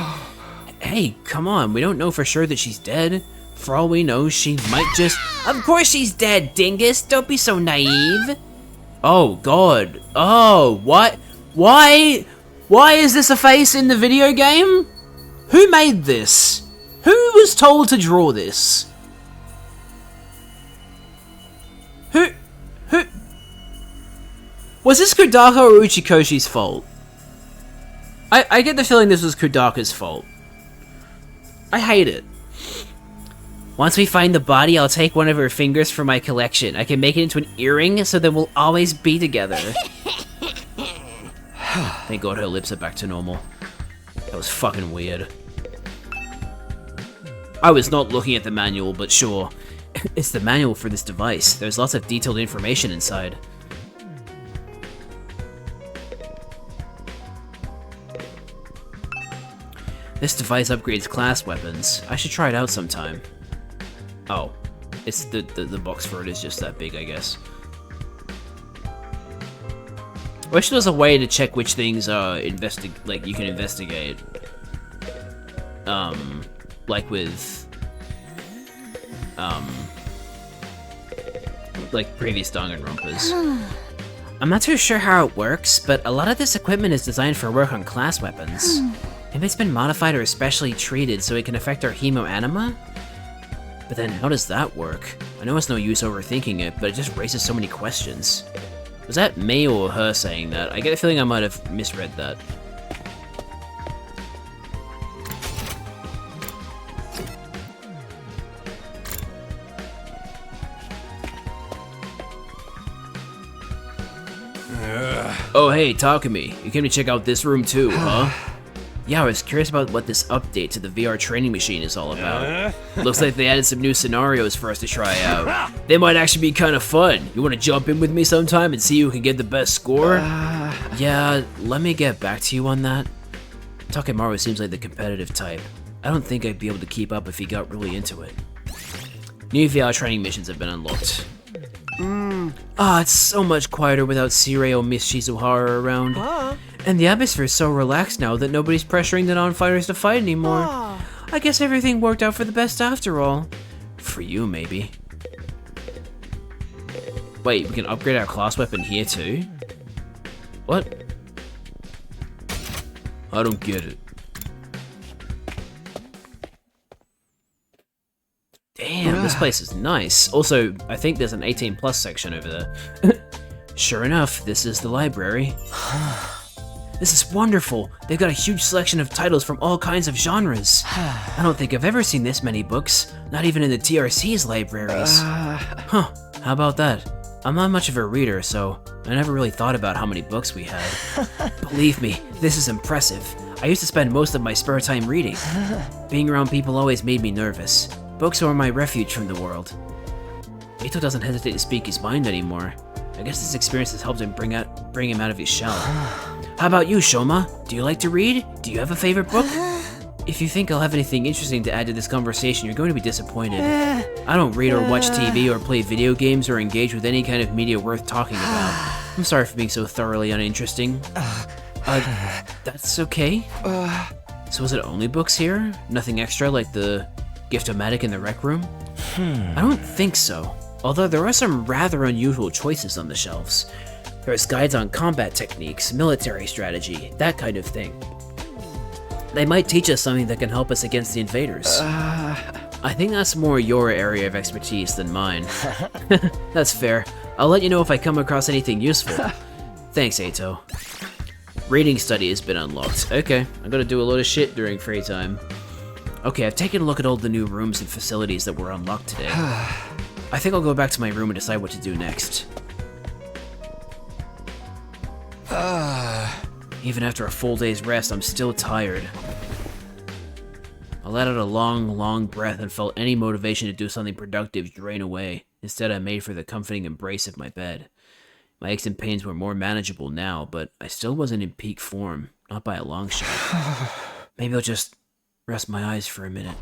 Hey, come on. We don't know for sure that she's dead. For all we know, she might just... Of course she's dead, dingus! Don't be so naive! Oh, God. Oh, what? Why is this a face in the video game? Who made this? Who was told to draw this? Who? Was this Kudaka or Uchikoshi's fault? I get the feeling this was Kudaka's fault. I hate it. Once we find the body, I'll take one of her fingers from my collection. I can make it into an earring, so then we'll always be together. Thank God her lips are back to normal. That was fucking weird. I was not looking at the manual, but sure. It's the manual for this device. There's lots of detailed information inside. This device upgrades class weapons. I should try it out sometime. Oh, it's the box for it is just that big, I guess. I wish there was a way to check which things are like you can investigate. Like with like previous Danganronpas. I'm not too sure how it works, but a lot of this equipment is designed for work on class weapons. Maybe it's been modified or especially treated so it can affect our hemoanima? But then how does that work? I know it's no use overthinking it, but it just raises so many questions. Was that me or her saying that? I get a feeling I might have misread that. Oh hey, Takumi, you came to check out this room too, huh? Yeah, I was curious about what this update to the VR training machine is all about. Looks like they added some new scenarios for us to try out. They might actually be kind of fun. You want to jump in with me sometime and see who can get the best score? Yeah, let me get back to you on that. Takemaru seems like the competitive type. I don't think I'd be able to keep up if he got really into it. New VR training missions have been unlocked. It's so much quieter without Sirei or Miss Shizuhara around. And the atmosphere is so relaxed now that nobody's pressuring the non-fighters to fight anymore. I guess everything worked out for the best after all. For you, maybe. Wait, we can upgrade our class weapon here too? What? I don't get it. Damn, this place is nice. Also, I think there's an 18+ section over there. Sure enough, this is the library. This is wonderful. They've got a huge selection of titles from all kinds of genres. I don't think I've ever seen this many books, not even in the TRC's libraries. Huh, how about that? I'm not much of a reader, so I never really thought about how many books we had. Believe me, this is impressive. I used to spend most of my spare time reading. Being around people always made me nervous. Books were my refuge from the world. Ito doesn't hesitate to speak his mind anymore. I guess this experience has helped him bring him out of his shell. How about you, Shoma? Do you like to read? Do you have a favorite book? If you think I'll have anything interesting to add to this conversation, you're going to be disappointed. I don't read or watch TV or play video games or engage with any kind of media worth talking about. I'm sorry for being so thoroughly uninteresting. That's okay. So was it only books here? Nothing extra like the Gift-O-Matic in the rec room? I don't think so. Although there are some rather unusual choices on the shelves. There's guides on combat techniques, military strategy, that kind of thing. They might teach us something that can help us against the invaders. I think that's more your area of expertise than mine. That's fair. I'll let you know if I come across anything useful. Thanks, Eito. Reading study has been unlocked. Okay, I'm gonna do a load of shit during free time. Okay, I've taken a look at all the new rooms and facilities that were unlocked today. I think I'll go back to my room and decide what to do next. Even after a full day's rest, I'm still tired. I let out a long breath and felt any motivation to do something productive drain away. Instead, I made for the comforting embrace of my bed. My aches and pains were more manageable now, but I still wasn't in peak form, not by a long shot. Maybe I'll just rest my eyes for a minute.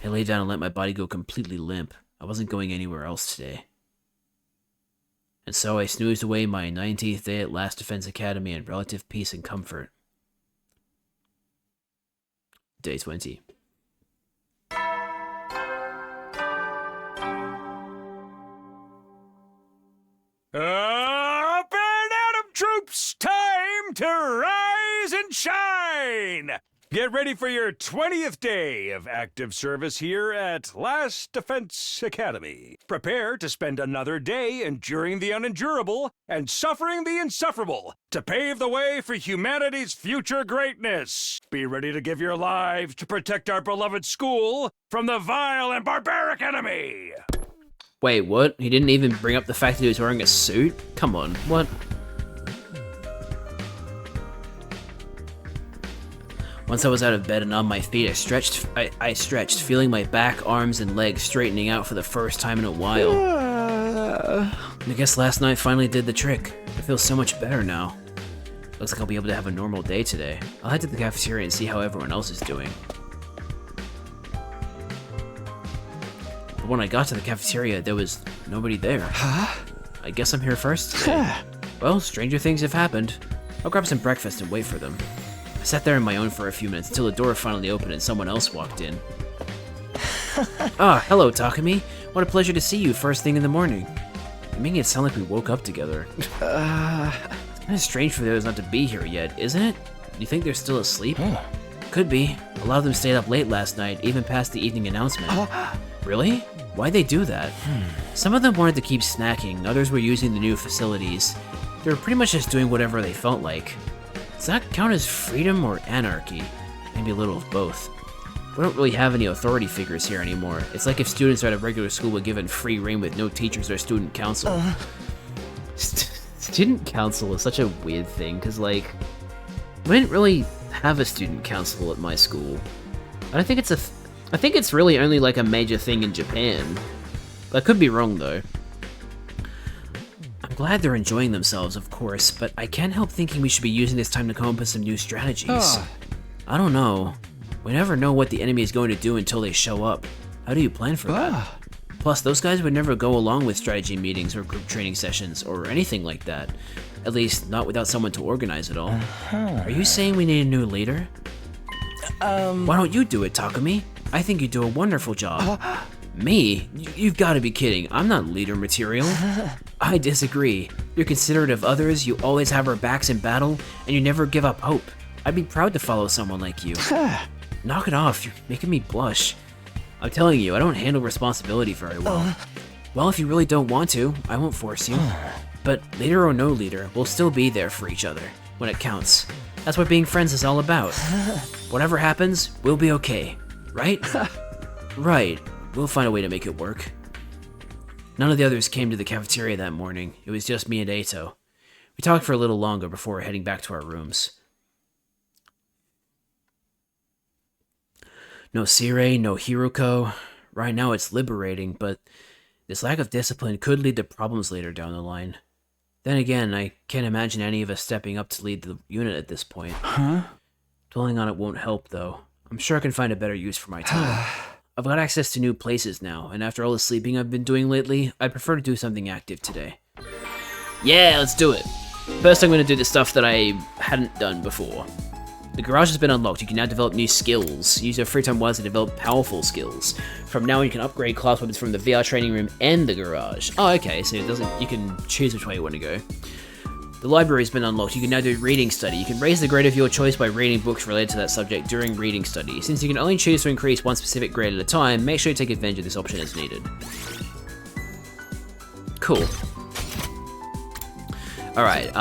I lay down and let my body go completely limp. I wasn't going anywhere else today. And so I snoozed away my 19th day at Last Defense Academy in relative peace and comfort. Day 20. Up and Atom troops, time to rise and shine! Get ready for your 20th day of active service here at Last Defense Academy. Prepare to spend another day enduring the unendurable and suffering the insufferable to pave the way for humanity's future greatness. Be ready to give your lives to protect our beloved school from the vile and barbaric enemy. Wait, what? He didn't even bring up the fact that he was wearing a suit? Come on, what? Once I was out of bed and on my feet, I stretched, feeling my back, arms, and legs straightening out for the first time in a while. I guess last night finally did the trick. I feel so much better now. Looks like I'll be able to have a normal day today. I'll head to the cafeteria and see how everyone else is doing. But when I got to the cafeteria, there was nobody there. I guess I'm here first today. Well, stranger things have happened. I'll grab some breakfast and wait for them. I sat there on my own for a few minutes until the door finally opened and someone else walked in. Hello, Takumi. What a pleasure to see you first thing in the morning. You're making it sound like we woke up together. It's kind of strange for those not to be here yet, isn't it? Do you think they're still asleep? Could be. A lot of them stayed up late last night, even past the evening announcement. Really? Why'd they do that? Some of them wanted to keep snacking, others were using the new facilities. They were pretty much just doing whatever they felt like. Does that count as freedom or anarchy? Maybe a little of both. We don't really have any authority figures here anymore. It's like if students at a regular school were given free reign with no teachers or student council. Student council is such a weird thing, because, like, we didn't really have a student council at my school. I don't think it's I think it's really only like a major thing in Japan. I could be wrong though. I'm glad they're enjoying themselves, of course, but I can't help thinking we should be using this time to come up with some new strategies. I don't know. We never know what the enemy is going to do until they show up. How do you plan for that? Plus, those guys would never go along with strategy meetings or group training sessions or anything like that. At least, not without someone to organize it all. Are you saying we need a new leader? Why don't you do it, Takumi? I think you do a wonderful job. Me? You've got to be kidding. I'm not leader material. I disagree. You're considerate of others, you always have our backs in battle, and you never give up hope. I'd be proud to follow someone like you. Knock it off, you're making me blush. I'm telling you, I don't handle responsibility very well. Well, if you really don't want to, I won't force you. But leader or no leader, we'll still be there for each other, when it counts. That's what being friends is all about. Whatever happens, we'll be okay, right? Right, we'll find a way to make it work. None of the others came to the cafeteria that morning. It was just me and Eito. We talked for a little longer before heading back to our rooms. No Sire, no Hiruko. Right now it's liberating, but this lack of discipline could lead to problems later down the line. Then again, I can't imagine any of us stepping up to lead the unit at this point. Dwelling on it won't help, though. I'm sure I can find a better use for my time. I've got access to new places now, and after all the sleeping I've been doing lately, I prefer to do something active today. Yeah, let's do it! First I'm going to do the stuff that I hadn't done before. The garage has been unlocked. You can now develop new skills. Use your free time wisely to develop powerful skills. From now on, you can upgrade class weapons from the VR training room and the garage. Oh, okay, so you can choose which way you want to go. The library has been unlocked. You can now do reading study. You can raise the grade of your choice by reading books related to that subject during reading study. Since you can only choose to increase one specific grade at a time, make sure you take advantage of this option as needed. Cool. Alright,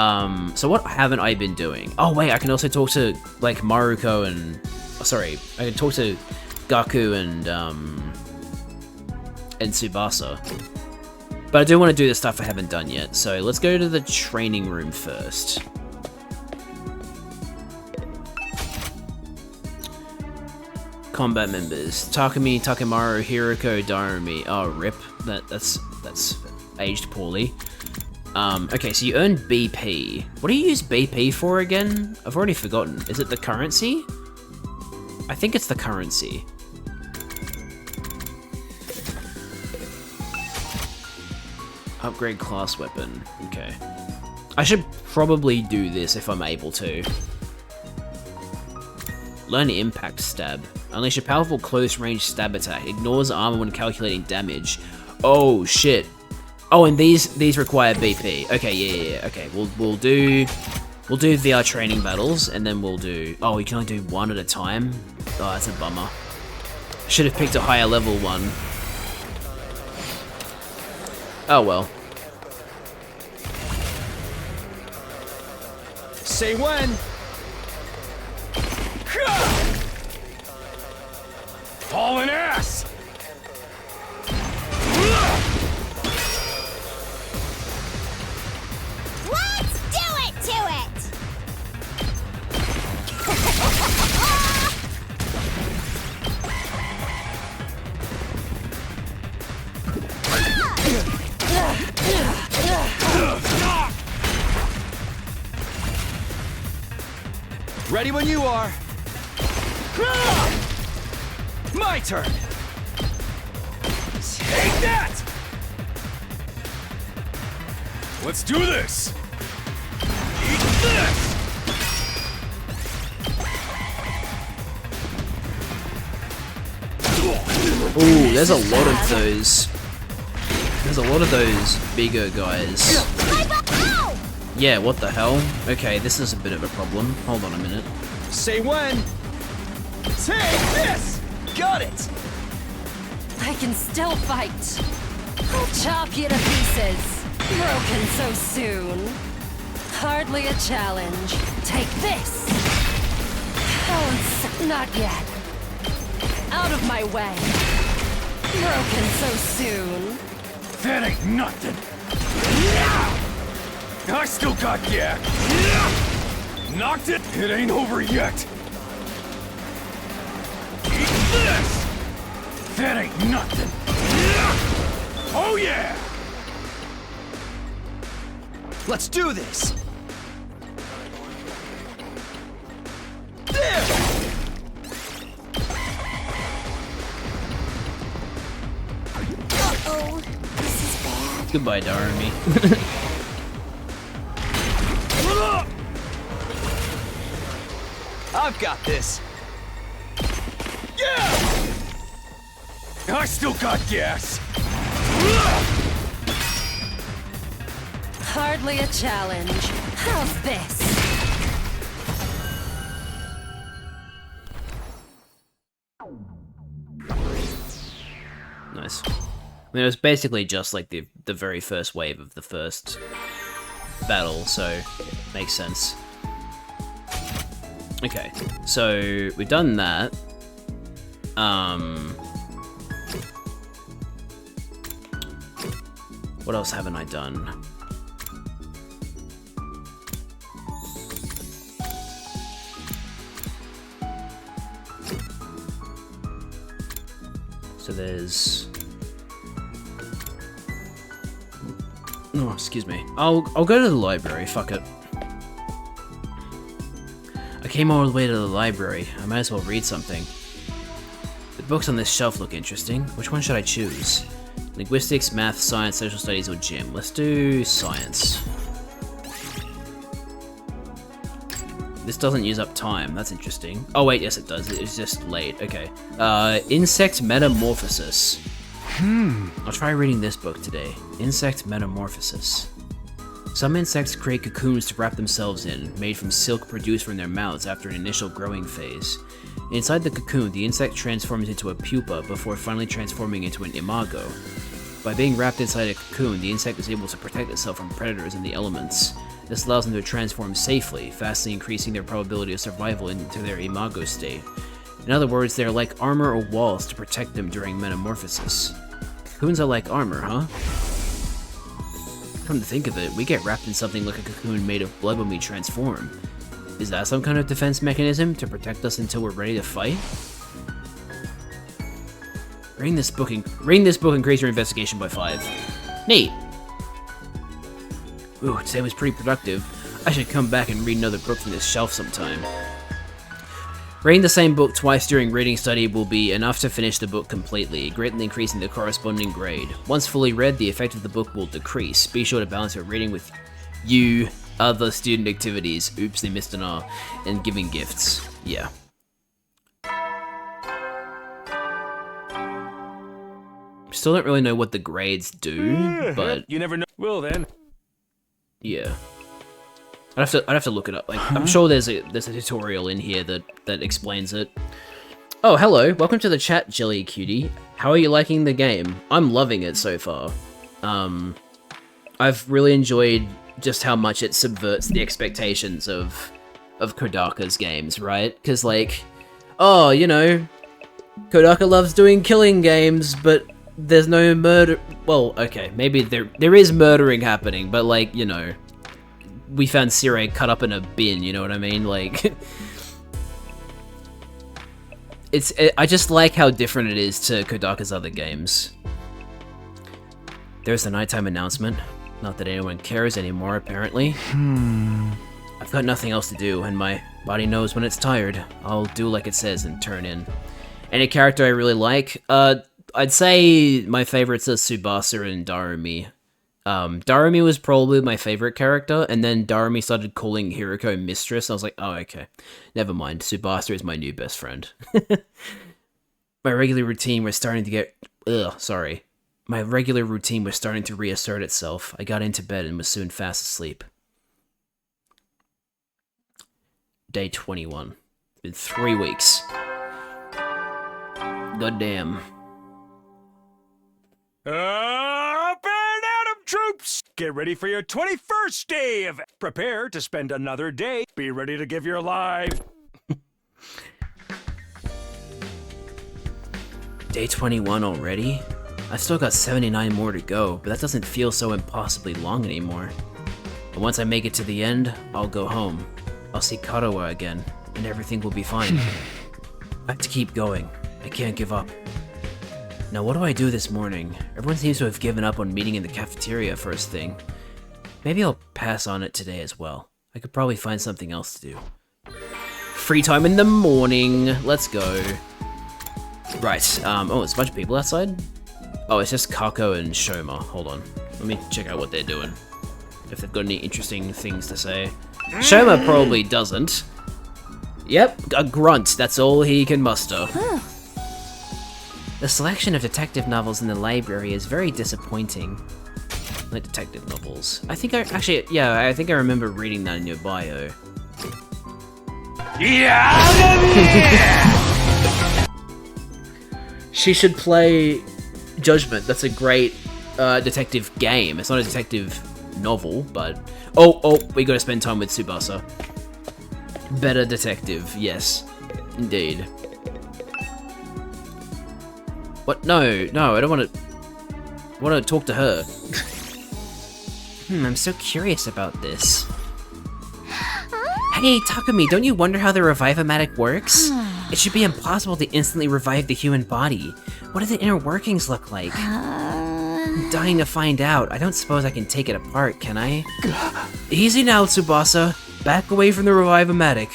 so what haven't I been doing? Oh wait, I can also talk to, like, Maruko and... Oh, sorry, I can talk to Gaku and Tsubasa. But I do want to do the stuff I haven't done yet, so let's go to the training room first. Combat members. Takumi, Takemaru, Hiruko, Darumi. Oh, rip. That's aged poorly. Okay, so you earn BP. What do you use BP for again? I've already forgotten. Is it the currency? I think it's the currency. Upgrade class weapon. Okay. I should probably do this if I'm able to. Learn impact stab. Unleash a powerful close-range stab attack. Ignores armor when calculating damage. Oh, shit. Oh, and these require BP. Okay, yeah. Okay, we'll do VR training battles, and then we'll do. Oh, you can only do one at a time. Oh, that's a bummer. Should have picked a higher level one. Oh well. Say when. Hauling ass! Let's do it to it! Ready when you are. My turn. Take that! Let's do this! Eat this! Ooh, there's a lot of those. There's a lot of those bigger guys. Yeah, what the hell? Okay, this is a bit of a problem. Hold on a minute. Say when. Take this! Got it! I can still fight. I'll chop you to pieces. Broken so soon. Hardly a challenge. Take this! Pounce, not yet. Out of my way. Broken so soon. That ain't nothing! I still got yak! Knocked it? It ain't over yet! this! That ain't nothing! Oh yeah! Let's do this! Uh-oh, this is bad. Goodbye, Darmy. I've got this. Yeah! I still got gas. Hardly a challenge. How's this? Nice. I mean, it was basically just like the very first wave of the first battle, so makes sense. Okay, so we've done that. What else haven't I done? So there's... Oh, excuse me. I'll go to the library, fuck it. I came all the way to the library. I might as well read something. The books on this shelf look interesting. Which one should I choose? Linguistics, math, science, social studies, or gym? Let's do science. This doesn't use up time. That's interesting. Oh wait, yes it does. It's just late. Okay. Insect Metamorphosis. I'll try reading this book today. Insect Metamorphosis. Some insects create cocoons to wrap themselves in, made from silk produced from their mouths after an initial growing phase. Inside the cocoon, the insect transforms into a pupa before finally transforming into an imago. By being wrapped inside a cocoon, the insect is able to protect itself from predators and the elements. This allows them to transform safely, vastly increasing their probability of survival into their imago state. In other words, they are like armor or walls to protect them during metamorphosis. Cocoons are like armor, huh? Come to think of it, we get wrapped in something like a cocoon made of blood when we transform. Is that some kind of defense mechanism to protect us until we're ready to fight? Reading this book increase your investigation by 5. Neat! Ooh, today was pretty productive. I should come back and read another book from this shelf sometime. Reading the same book twice during reading study will be enough to finish the book completely, greatly increasing the corresponding grade. Once fully read, the effect of the book will decrease. Be sure to balance your reading with other student activities, oops, they missed an R, and giving gifts. Yeah. Still don't really know what the grades do, but... You never know. Well then. Yeah. I'd have to look it up. Like, I'm sure there's a tutorial in here that explains it. Oh, hello. Welcome to the chat, Jelly Cutie. How are you liking the game? I'm loving it so far. I've really enjoyed just how much it subverts the expectations of Kodaka's games, right? Because, like, oh, you know, Kodaka loves doing killing games, but there's no murder. Well, okay, maybe there is murdering happening, but, like, you know, we found Sirei cut up in a bin, you know what I mean? Like, I just like how different it is to Kodaka's other games. There's the nighttime announcement. Not that anyone cares anymore, apparently. I've got nothing else to do, and my body knows when it's tired. I'll do like it says and turn in. Any character I really like? I'd say my favorites are Tsubasa and Darumi. Darumi was probably my favorite character, and then Darumi started calling Hiroko mistress, and I was like, oh, okay. Never mind, Tsubasa is my new best friend. My regular routine was starting to get... My regular routine was starting to reassert itself. I got into bed and was soon fast asleep. Day 21. It's been 3 weeks. Goddamn. Up and at 'em, troops! Get ready for your 21st day of... Prepare to spend another day. Be ready to give your life. Day 21 already? I still got 79 more to go, but that doesn't feel so impossibly long anymore. And once I make it to the end, I'll go home. I'll see Karawa again, and everything will be fine. I have to keep going. I can't give up. Now what do I do this morning? Everyone seems to have given up on meeting in the cafeteria first thing. Maybe I'll pass on it today as well. I could probably find something else to do. Free time in the morning. Let's go. Right. Oh, there's a bunch of people outside? Oh, it's just Kako and Shoma. Hold on. Let me check out what they're doing. If they've got any interesting things to say. Shoma probably doesn't. Yep, a grunt. That's all he can muster. The selection of detective novels in the library is very disappointing. Like detective novels. I think I think I remember reading that in your bio. Yeah! She should play Judgment. That's a great detective game. It's not a detective novel, but... Oh, we gotta spend time with Tsubasa. Better detective, yes. Indeed. What? No, I don't want to... I want to talk to her. I'm so curious about this. Hey, Takumi, don't you wonder how the Revive-O-Matic works? It should be impossible to instantly revive the human body. What do the inner workings look like? I'm dying to find out. I don't suppose I can take it apart, can I? Easy now, Tsubasa. Back away from the Revive-O-Matic.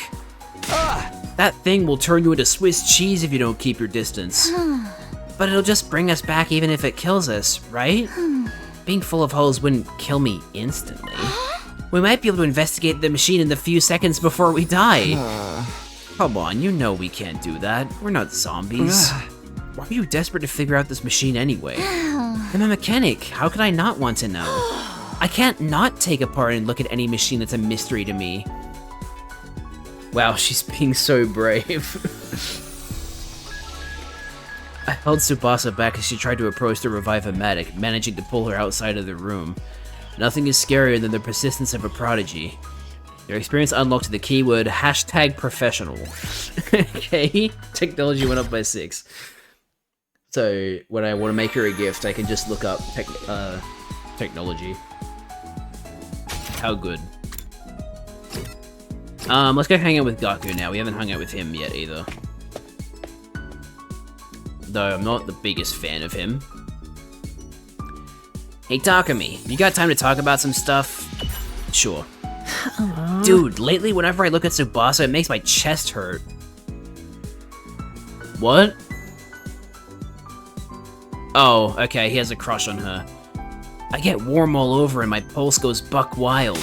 That thing will turn you into Swiss cheese if you don't keep your distance. But it'll just bring us back even if it kills us, right? Being full of holes wouldn't kill me instantly. We might be able to investigate the machine in the few seconds before we die. Come on, you know we can't do that. We're not zombies. Why are you desperate to figure out this machine anyway? I'm a mechanic. How could I not want to know? I can't not take apart and look at any machine that's a mystery to me. Wow, she's being so brave. I held Tsubasa back as she tried to approach the Revive-O-Matic, managing to pull her outside of the room. Nothing is scarier than the persistence of a prodigy. Your experience unlocked the keyword #professional. Okay, technology went up by 6. So when I want to make her a gift, I can just look up technology. How good. Let's go hang out with Gaku now. We haven't hung out with him yet either. Though I'm not the biggest fan of him. Hey Takumi, you got time to talk about some stuff? Sure. Dude, lately whenever I look at Tsubasa, it makes my chest hurt. What? Oh, okay, he has a crush on her. I get warm all over and my pulse goes buck wild.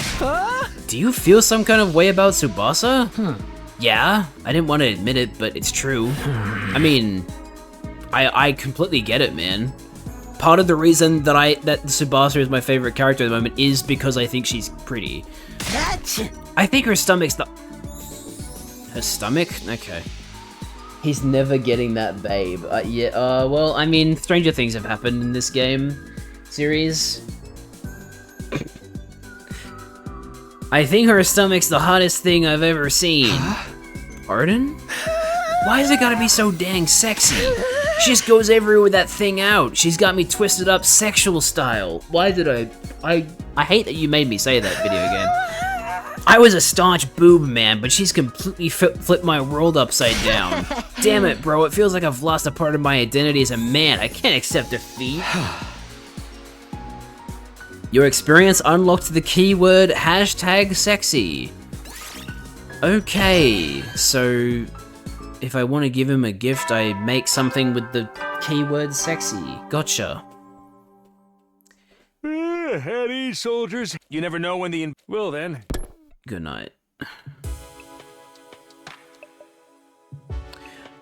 Do you feel some kind of way about Tsubasa? Yeah, I didn't want to admit it, but it's true. I mean, I completely get it, man. Part of the reason that Tsubasa is my favorite character at the moment is because I think she's pretty. I think her stomach's the... Her stomach? Okay. He's never getting that babe. Well, I mean, stranger things have happened in this game series. I think her stomach's the hottest thing I've ever seen. Pardon? Why has it gotta be so dang sexy? She just goes everywhere with that thing out. She's got me twisted up sexual style. Why did I hate that you made me say that, video game. I was a staunch boob man, but she's completely flipped my world upside down. Damn it, bro, it feels like I've lost a part of my identity as a man. I can't accept defeat. Your experience unlocked the keyword #sexy. Okay, so if I want to give him a gift, I make something with the keyword sexy. Gotcha. At ease, soldiers. You never know when the Well then. Good night.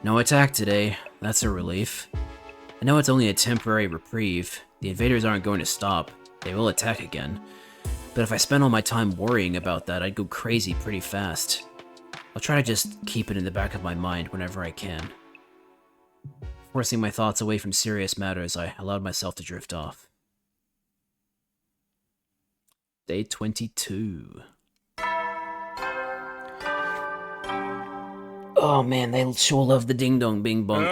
No attack today. That's a relief. I know it's only a temporary reprieve. The invaders aren't going to stop. They will attack again. But if I spend all my time worrying about that, I'd go crazy pretty fast. I'll try to just keep it in the back of my mind whenever I can. Forcing my thoughts away from serious matters, I allowed myself to drift off. Day 22. Oh man, they sure love the ding dong bing bong.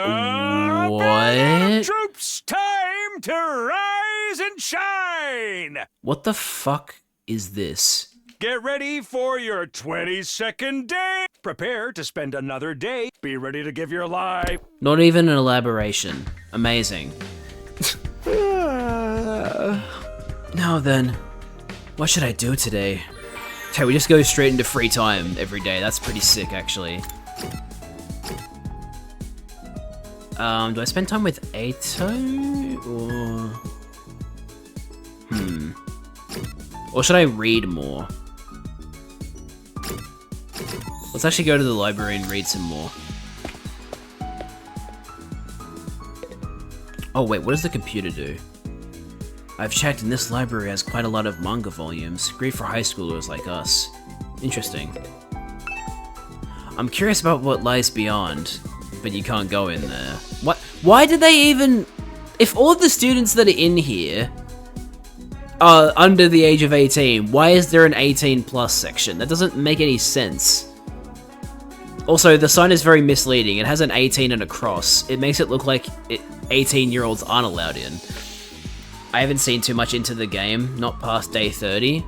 What? Troops, time to rise and shine! What the fuck is this? Get ready for your 22nd day. Prepare to spend another day. Be ready to give your life. Not even an elaboration. Amazing. Now then, what should I do today? Okay, we just go straight into free time every day. That's pretty sick, actually. Do I spend time with Ato? Or should I read more? Let's actually go to the library and read some more. Oh wait, what does the computer do? I've checked and this library has quite a lot of manga volumes. Great for high schoolers like us. Interesting. I'm curious about what lies beyond, but you can't go in there. What? Why did they even... If all of the students that are in here are under the age of 18, why is there an 18 plus section? That doesn't make any sense. Also, the sign is very misleading. It has an 18 and a cross. It makes it look like 18-year-olds aren't allowed in. I haven't seen too much into the game, not past day 30.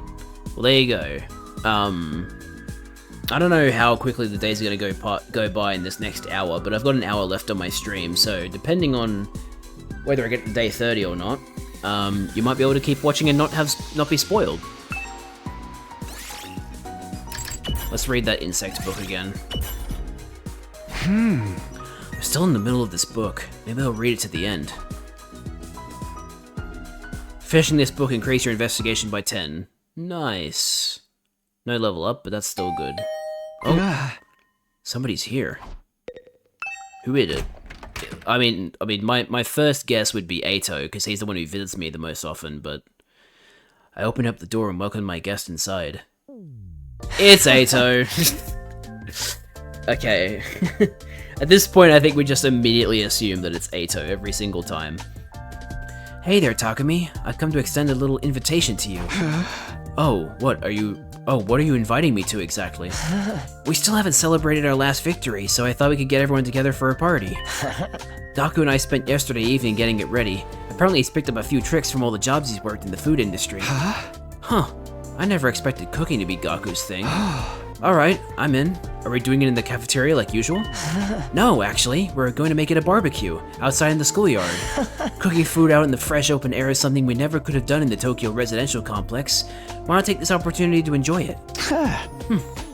Well, there you go. I don't know how quickly the days are going to go by in this next hour, but I've got an hour left on my stream, so depending on whether I get to day 30 or not, you might be able to keep watching and not be spoiled. Let's read that insect book again. I'm still in the middle of this book. Maybe I'll read it to the end. Finishing this book increase your investigation by 10. Nice. No level up, but that's still good. Oh, somebody's here. Who is it? I mean, my first guess would be Ato, because he's the one who visits me the most often, but I opened up the door and welcomed my guest inside. It's Ato! Okay. At this point, I think we just immediately assume that it's Ato every single time. Hey there, Takumi. I've come to extend a little invitation to you. What are you inviting me to exactly? We still haven't celebrated our last victory, so I thought we could get everyone together for a party. Gaku and I spent yesterday evening getting it ready. Apparently he's picked up a few tricks from all the jobs he's worked in the food industry. Huh. I never expected cooking to be Gaku's thing. Alright, I'm in. Are we doing it in the cafeteria like usual? No, actually. We're going to make it a barbecue, outside in the schoolyard. Cooking food out in the fresh open air is something we never could have done in the Tokyo residential complex. Why not take this opportunity to enjoy it?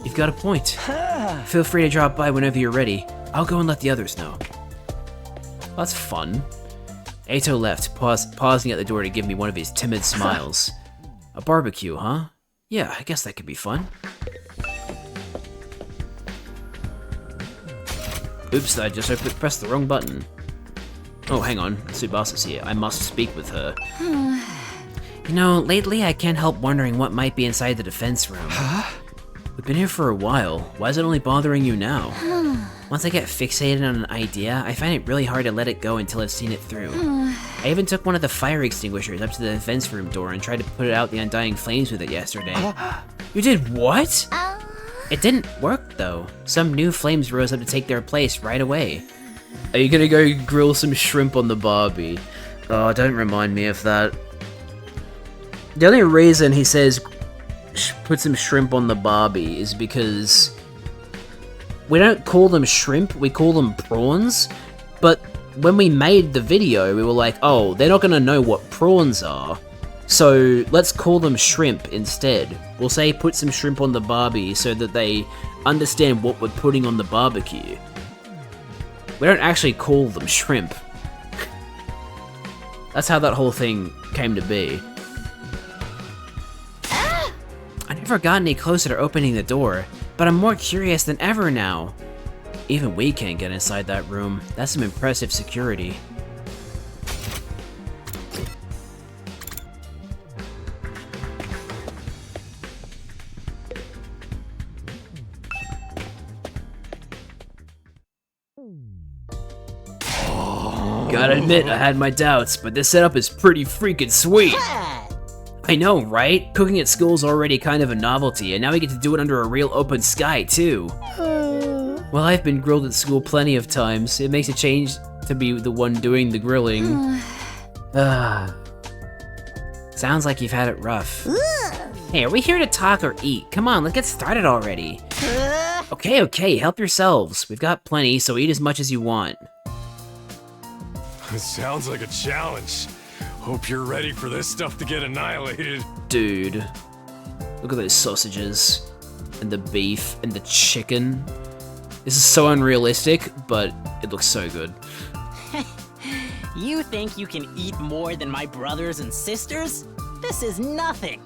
You've got a point. Feel free to drop by whenever you're ready. I'll go and let the others know. That's fun. Ato left, pausing at the door to give me one of his timid smiles. A barbecue, huh? Yeah, I guess that could be fun. Oops, I just pressed the wrong button. Oh, hang on. Tsubasa's here. I must speak with her. You know, lately I can't help wondering what might be inside the defense room. We've been here for a while. Why is it only bothering you now? Once I get fixated on an idea, I find it really hard to let it go until I've seen it through. I even took one of the fire extinguishers up to the defense room door and tried to put out the undying flames with it yesterday. You did what? It didn't work, though. Some new flames rose up to take their place right away. Are you gonna go grill some shrimp on the Barbie? Oh, don't remind me of that. The only reason he says put some shrimp on the Barbie is because we don't call them shrimp, we call them prawns. But when we made the video, we were like, oh, they're not gonna know what prawns are. So let's call them shrimp instead. We'll say put some shrimp on the Barbie so that they understand what we're putting on the barbecue. We don't actually call them shrimp. That's how that whole thing came to be. I never got any closer to opening the door, but I'm more curious than ever now. Even we can't get inside that room. That's some impressive security. Gotta admit, I had my doubts, but this setup is pretty freaking sweet. I know, right? Cooking at school's already kind of a novelty, and now we get to do it under a real open sky, too. Well, I've been grilled at school plenty of times. It makes a change to be the one doing the grilling. Sounds like you've had it rough. Hey, are we here to talk or eat? Come on, let's get started already. Okay, help yourselves. We've got plenty, so eat as much as you want. It sounds like a challenge. Hope you're ready for this stuff to get annihilated. Dude, look at those sausages, and the beef, and the chicken. This is so unrealistic, but it looks so good. You think you can eat more than my brothers and sisters? This is nothing.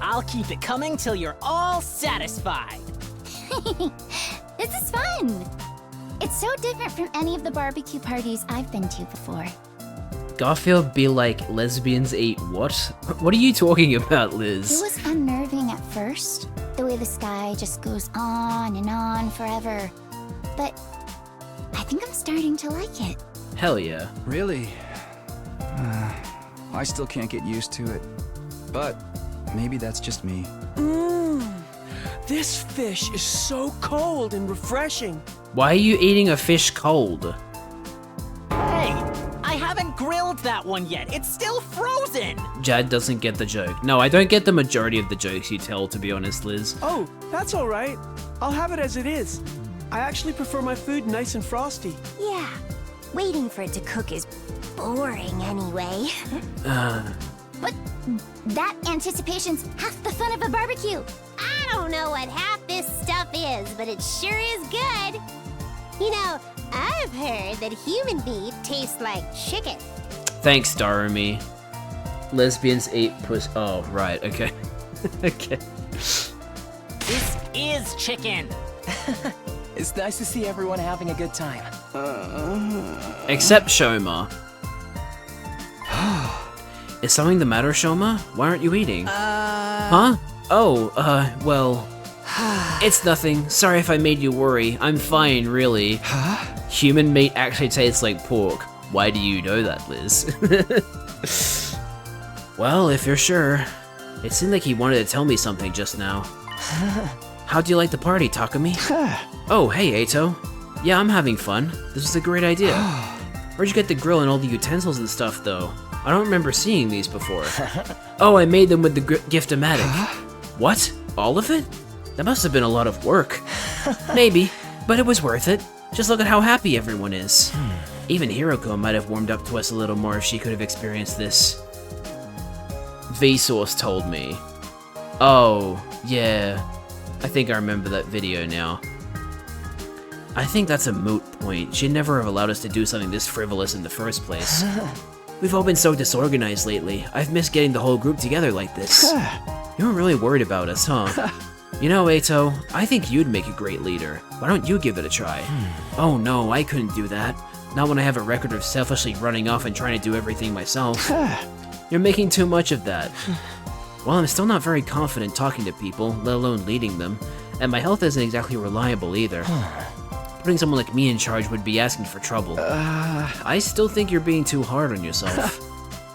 I'll keep it coming till you're all satisfied. This is fun. It's so different from any of the barbecue parties I've been to before. Garfield be like, lesbians eat what? What are you talking about, Liz? It was unnerving at first, the way the sky just goes on and on forever. But I think I'm starting to like it. Hell yeah. Really? I still can't get used to it. But maybe that's just me. This fish is so cold and refreshing. Why are you eating a fish cold? Hey, I haven't grilled that one yet. It's still frozen. Jad doesn't get the joke. No, I don't get the majority of the jokes you tell, to be honest, Liz. Oh, that's all right. I'll have it as it is. I actually prefer my food nice and frosty. Yeah, waiting for it to cook is boring anyway. But that anticipation's half the fun of a barbecue. I don't know what half this stuff is, but it sure is good. You know, I've heard that human meat tastes like chicken. Thanks, Darumi. Lesbians eat puss. Oh, right, okay. Okay. This is chicken. It's nice to see everyone having a good time. Except Shoma. Is something the matter, Shoma? Why aren't you eating? Huh? Oh, well... It's nothing. Sorry if I made you worry. I'm fine, really. Human meat actually tastes like pork. Why do you know that, Liz? Well, if you're sure. It seemed like he wanted to tell me something just now. How'd you like the party, Takumi? Oh, hey, Eito. Yeah, I'm having fun. This was a great idea. Where'd you get the grill and all the utensils and stuff, though? I don't remember seeing these before. Oh, I made them with the gift-o-matic. What? All of it? That must have been a lot of work. Maybe, but it was worth it. Just look at how happy everyone is. Even Hiroko might have warmed up to us a little more if she could have experienced this. Vsauce told me. Oh, yeah. I think I remember that video now. I think that's a moot point. She'd never have allowed us to do something this frivolous in the first place. We've all been so disorganized lately. I've missed getting the whole group together like this. You weren't really worried about us, huh? You know, Eito, I think you'd make a great leader. Why don't you give it a try? Oh no, I couldn't do that. Not when I have a record of selfishly running off and trying to do everything myself. You're making too much of that. Well, I'm still not very confident talking to people, let alone leading them, and my health isn't exactly reliable either. Putting someone like me in charge would be asking for trouble. I still think you're being too hard on yourself.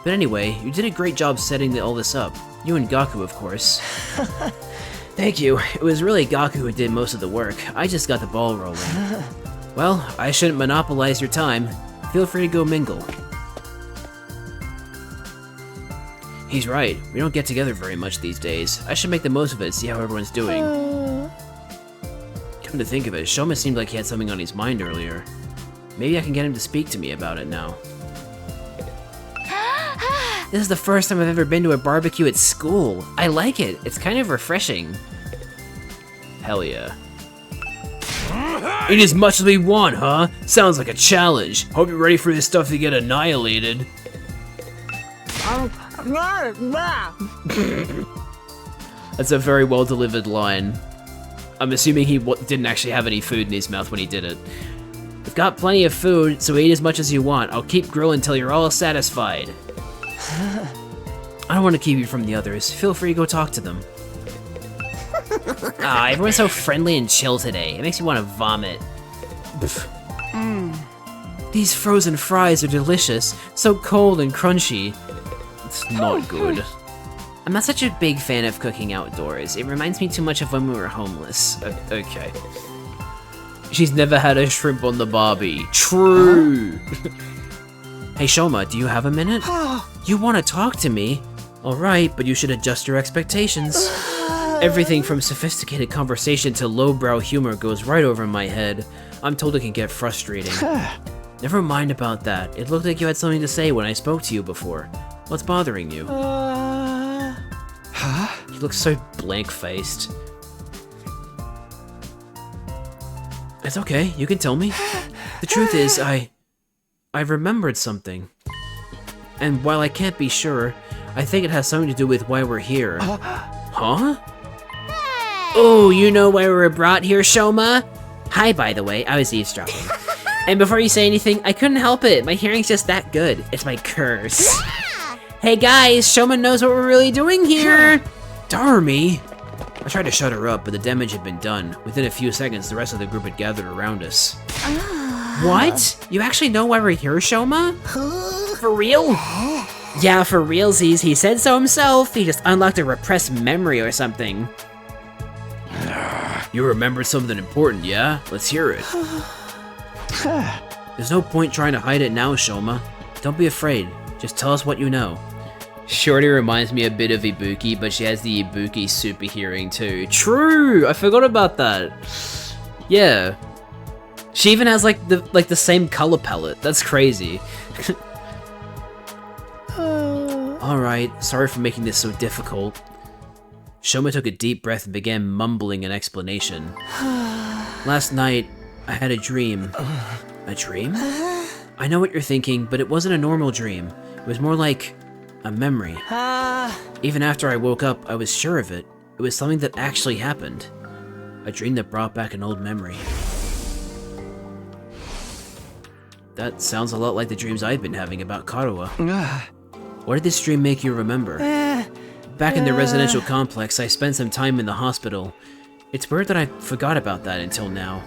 But anyway, you did a great job setting all this up. You and Gaku, of course. Thank you. It was really Gaku who did most of the work. I just got the ball rolling. Well, I shouldn't monopolize your time. Feel free to go mingle. He's right. We don't get together very much these days. I should make the most of it and see how everyone's doing. Come to think of it, Shoma seemed like he had something on his mind earlier. Maybe I can get him to speak to me about it now. This is the first time I've ever been to a barbecue at school. I like it. It's kind of refreshing. Hell yeah. Eat as much as we want, huh? Sounds like a challenge. Hope you're ready for this stuff to get annihilated. That's a very well delivered line. I'm assuming he didn't actually have any food in his mouth when he did it. We've got plenty of food, so eat as much as you want. I'll keep grilling until you're all satisfied. I don't want to keep you from the others. Feel free to go talk to them. Everyone's so friendly and chill today. It makes me want to vomit. These frozen fries are delicious. So cold and crunchy. It's not good. I'm not such a big fan of cooking outdoors. It reminds me too much of when we were homeless. Okay. She's never had a shrimp on the barbie. True. Hey Shoma, do you have a minute? You want to talk to me? Alright, but you should adjust your expectations. Everything from sophisticated conversation to lowbrow humor goes right over my head. I'm told it can get frustrating. Never mind about that. It looked like you had something to say when I spoke to you before. What's bothering you? Huh? You look so blank-faced. It's okay, you can tell me. The truth is, I remembered something. And while I can't be sure, I think it has something to do with why we're here. Huh? Oh, you know why we were brought here, Shoma? Hi, by the way, I was eavesdropping. And before you say anything, I couldn't help it. My hearing's just that good. It's my curse. Hey guys, Shoma knows what we're really doing here. Darmy. I tried to shut her up, but the damage had been done. Within a few seconds, the rest of the group had gathered around us. What? You actually know why we're here, Shoma? For real? Yeah, for realsies. He said so himself. He just unlocked a repressed memory or something. You remembered something important, yeah? Let's hear it. There's no point trying to hide it now, Shoma. Don't be afraid. Just tell us what you know. Shorty reminds me a bit of Ibuki, but she has the Ibuki super hearing too. True! I forgot about that. Yeah. She even has like the same color palette. That's crazy. Alright, sorry for making this so difficult. Shoma took a deep breath and began mumbling an explanation. Last night, I had a dream. A dream? I know what you're thinking, but it wasn't a normal dream. It was more like a memory. Even after I woke up, I was sure of it. It was something that actually happened. A dream that brought back an old memory. That sounds a lot like the dreams I've been having about Karuwa. What did this dream make you remember? Back in the residential complex, I spent some time in the hospital. It's weird that I forgot about that until now.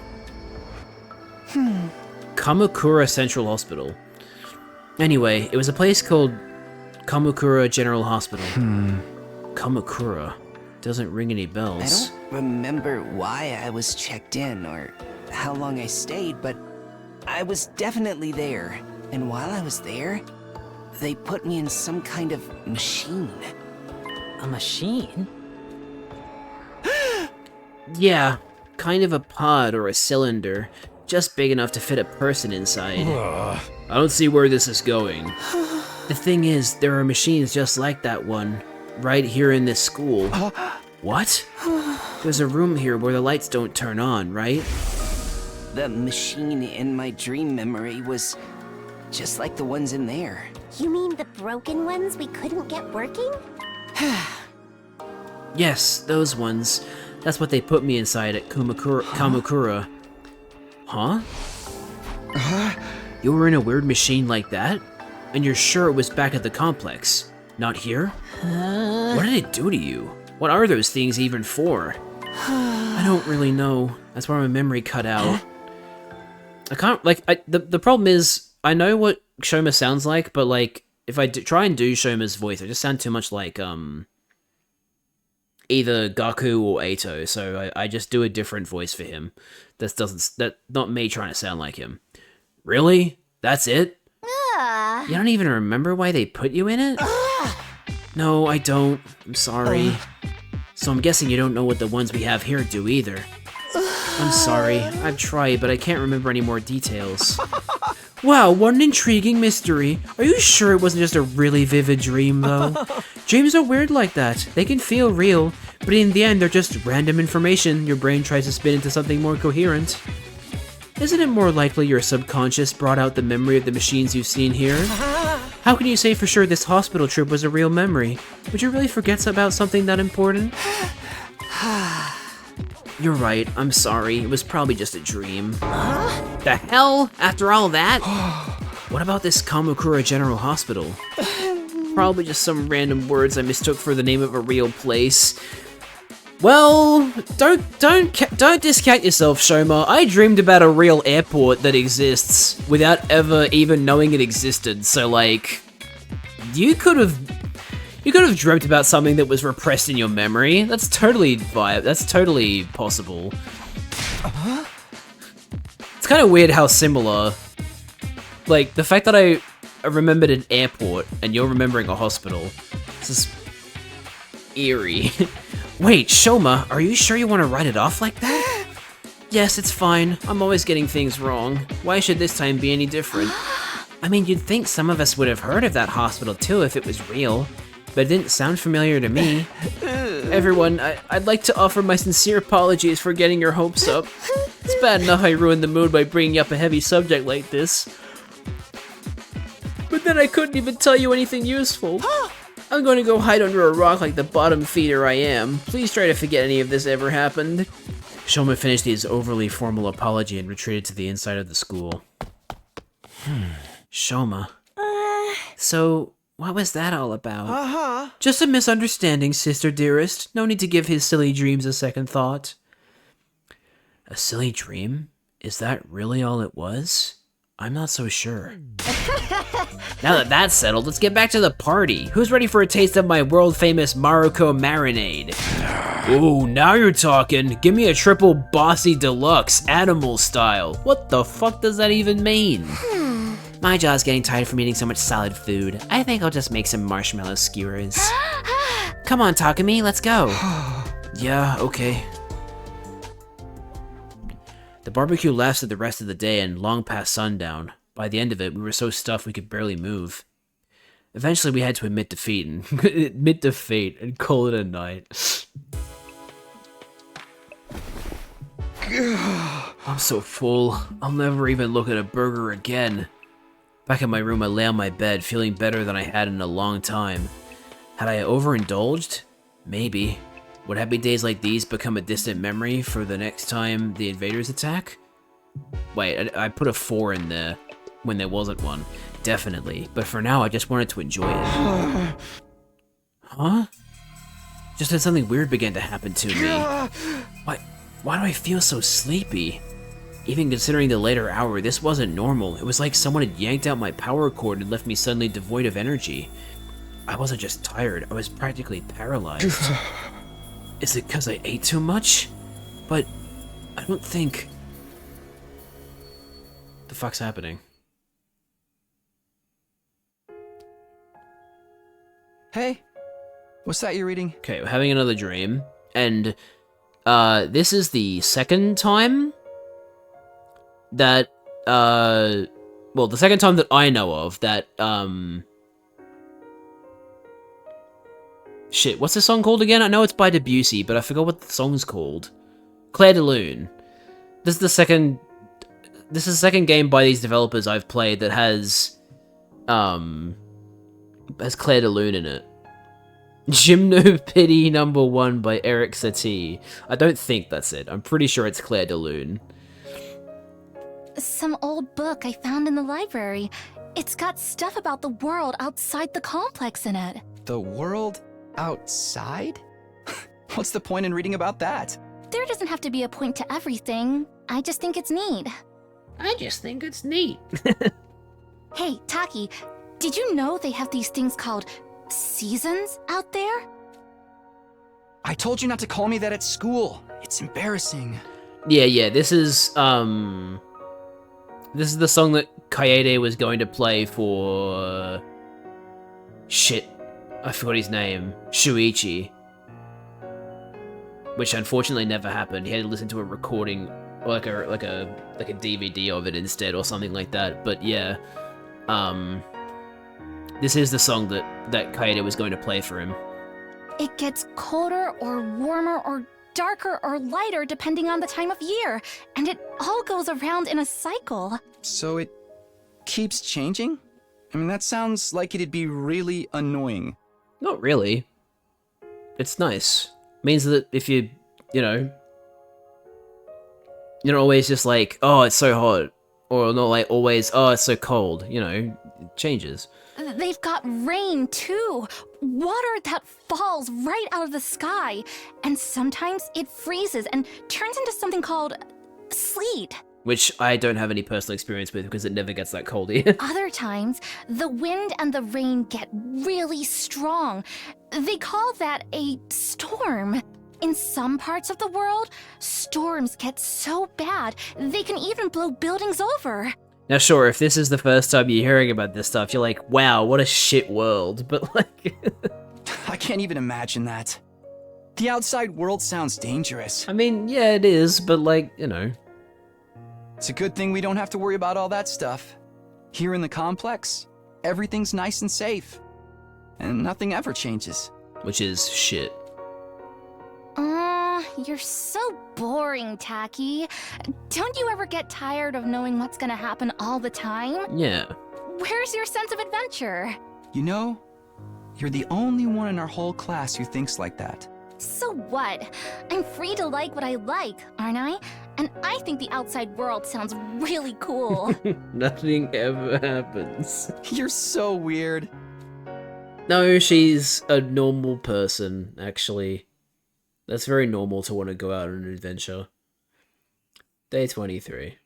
Kamakura Central Hospital. Anyway, it was a place called Kamakura General Hospital. Kamakura. Doesn't ring any bells. I don't remember why I was checked in or how long I stayed, but I was definitely there. And while I was there, they put me in some kind of machine. A machine? Yeah, kind of a pod or a cylinder, just big enough to fit a person inside. I don't see where this is going. The thing is, there are machines just like that one, right here in this school. What? There's a room here where the lights don't turn on, right? The machine in my dream memory was just like the ones in there. You mean the broken ones we couldn't get working? Yes, those ones. That's what they put me inside at Kamakura. Huh? You were in a weird machine like that? And you're sure it was back at the complex? Not here? What did it do to you? What are those things even for? I don't really know. That's where my memory cut out. I can't, the problem is, I know what Shoma sounds like, but like, if I try and do Shoma's voice, I just sound too much like, either Gaku or Eito, so I just do a different voice for him. Not me trying to sound like him. Really? That's it? You don't even remember why they put you in it? No, I don't. I'm sorry. So I'm guessing you don't know what the ones we have here do either. I'm sorry. I've tried, but I can't remember any more details. Wow, what an intriguing mystery. Are you sure it wasn't just a really vivid dream, though? Dreams are weird like that. They can feel real, but in the end, they're just random information your brain tries to spin into something more coherent. Isn't it more likely your subconscious brought out the memory of the machines you've seen here? How can you say for sure this hospital trip was a real memory? Would you really forget about something that important? You're right, I'm sorry. It was probably just a dream. The hell? After all that? What about this Kamakura General Hospital? Probably just some random words I mistook for the name of a real place. Well, don't discount yourself, Shoma. I dreamed about a real airport that exists without ever even knowing it existed. So like, you could have dreamt about something that was repressed in your memory. That's totally possible. It's kind of weird how similar, like the fact that I remembered an airport and you're remembering a hospital. This is eerie. Wait, Shoma, are you sure you want to write it off like that? Yes, it's fine. I'm always getting things wrong. Why should this time be any different? I mean, you'd think some of us would have heard of that hospital too if it was real, but it didn't sound familiar to me. Everyone, I'd like to offer my sincere apologies for getting your hopes up. It's bad enough I ruined the mood by bringing up a heavy subject like this. But then I couldn't even tell you anything useful. I'm going to go hide under a rock like the bottom feeder I am. Please try to forget any of this ever happened. Shoma finished his overly formal apology and retreated to the inside of the school. Shoma. So, what was that all about? Just a misunderstanding, sister dearest. No need to give his silly dreams a second thought. A silly dream? Is that really all it was? I'm not so sure. Now that that's settled, let's get back to the party. Who's ready for a taste of my world-famous Maruko marinade? Ooh, now you're talking. Give me a triple bossy deluxe, animal style. What the fuck does that even mean? My jaw's getting tired from eating so much solid food. I think I'll just make some marshmallow skewers. Come on, Takumi, let's go. Yeah, okay. The barbecue lasted the rest of the day and long past sundown. By the end of it, we were so stuffed we could barely move. Eventually, we had to admit defeat and call it a night. I'm so full. I'll never even look at a burger again. Back in my room, I lay on my bed, feeling better than I had in a long time. Had I overindulged? Maybe. Would happy days like these become a distant memory for the next time the invaders attack? Wait, I put a 4 in there when there wasn't one. Definitely. But for now, I just wanted to enjoy it. Huh? Just then something weird began to happen to me. Why do I feel so sleepy? Even considering the later hour, this wasn't normal. It was like someone had yanked out my power cord and left me suddenly devoid of energy. I wasn't just tired, I was practically paralyzed. Is it because I ate too much? But I don't think... The fuck's happening? Hey, what's that you're reading? Okay, we're having another dream, and this is the second time that, well, the second time that I know of that, shit, what's the song called again? I know it's by Debussy, but I forgot what the song's called. Clair de Lune. This is the second game by these developers I've played that has Clair de Lune in it. Gymno Pity #1 by Eric Satie. I don't think that's it. I'm pretty sure it's Clair de Lune. Some old book I found in the library. It's got stuff about the world outside the complex in it. The world outside? What's the point in reading about that? There doesn't have to be a point to everything. I just think it's neat. I just think it's neat. Hey, Taki, did you know they have these things called seasons out there? I told you not to call me that at school. It's embarrassing. Yeah, this is the song that Kaede was going to play for... Shit, I forgot his name. Shuichi. Which unfortunately never happened. He had to listen to a recording, or like a DVD of it instead, or something like that. But yeah, this is the song that Kaede was going to play for him. It gets colder or warmer or darker or lighter depending on the time of year, and it all goes around in a cycle. So it keeps changing? I mean, that sounds like it'd be really annoying. Not really. It's nice. Means that if you're not always just like, oh, it's so hot, or not like always, oh, it's so cold, it changes. They've got rain, too. Water that falls right out of the sky. And sometimes it freezes and turns into something called sleet. Which I don't have any personal experience with because it never gets that cold here. Other times, the wind and the rain get really strong. They call that a storm. In some parts of the world, storms get so bad, they can even blow buildings over. Now sure, if this is the first time you're hearing about this stuff, you're like, wow, what a shit world, but like... I can't even imagine that. The outside world sounds dangerous. I mean, yeah, it is, but like, you know. It's a good thing we don't have to worry about all that stuff. Here in the complex, everything's nice and safe. And nothing ever changes. Which is shit. You're so boring, Tacky. Don't you ever get tired of knowing what's gonna happen all the time? Yeah. Where's your sense of adventure? You know, you're the only one in our whole class who thinks like that. So what? I'm free to like what I like, aren't I? And I think the outside world sounds really cool. Nothing ever happens. You're so weird. No, she's a normal person, actually. That's very normal to want to go out on an adventure. Day 23.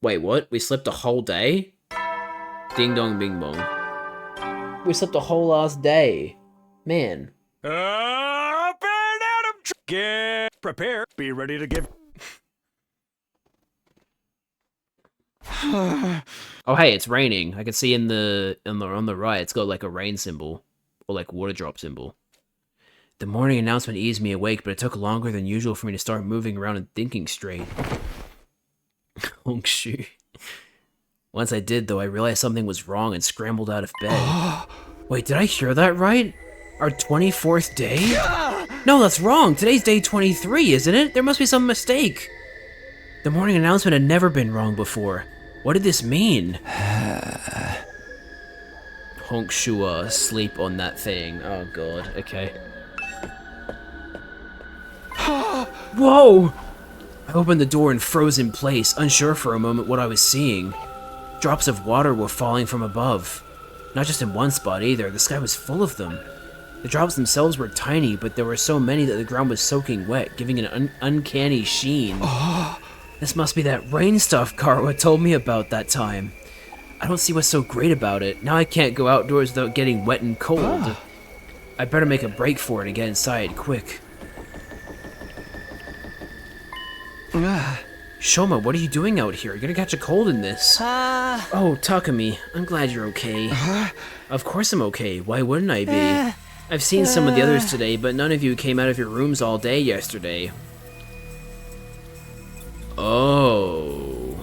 Wait, what? We slept a whole day? Ding dong bing bong. We slept a whole last day. Man. Up and out of get prepared. Be ready to give. Oh hey, it's raining. I can see on the right, it's got like a rain symbol. Or like water drop symbol. The morning announcement eased me awake, but it took longer than usual for me to start moving around and thinking straight. Oh shoot. Once I did though, I realized something was wrong and scrambled out of bed. Wait, did I hear that right? Our 24th day? No, that's wrong. Today's day 23, isn't it? There must be some mistake. The morning announcement had never been wrong before. What did this mean? Honk Shua asleep on that thing. Oh god, okay. Whoa! I opened the door and froze in place, unsure for a moment what I was seeing. Drops of water were falling from above. Not just in one spot either, the sky was full of them. The drops themselves were tiny, but there were so many that the ground was soaking wet, giving an uncanny sheen. This must be that rain stuff Karwa told me about that time. I don't see what's so great about it. Now I can't go outdoors without getting wet and cold. I better make a break for it and get inside, quick. Shoma, what are you doing out here? You're gonna catch a cold in this. Oh, Takumi, I'm glad you're okay. Of course I'm okay. Why wouldn't I be? I've seen some of the others today, but none of you came out of your rooms all day yesterday. Oh.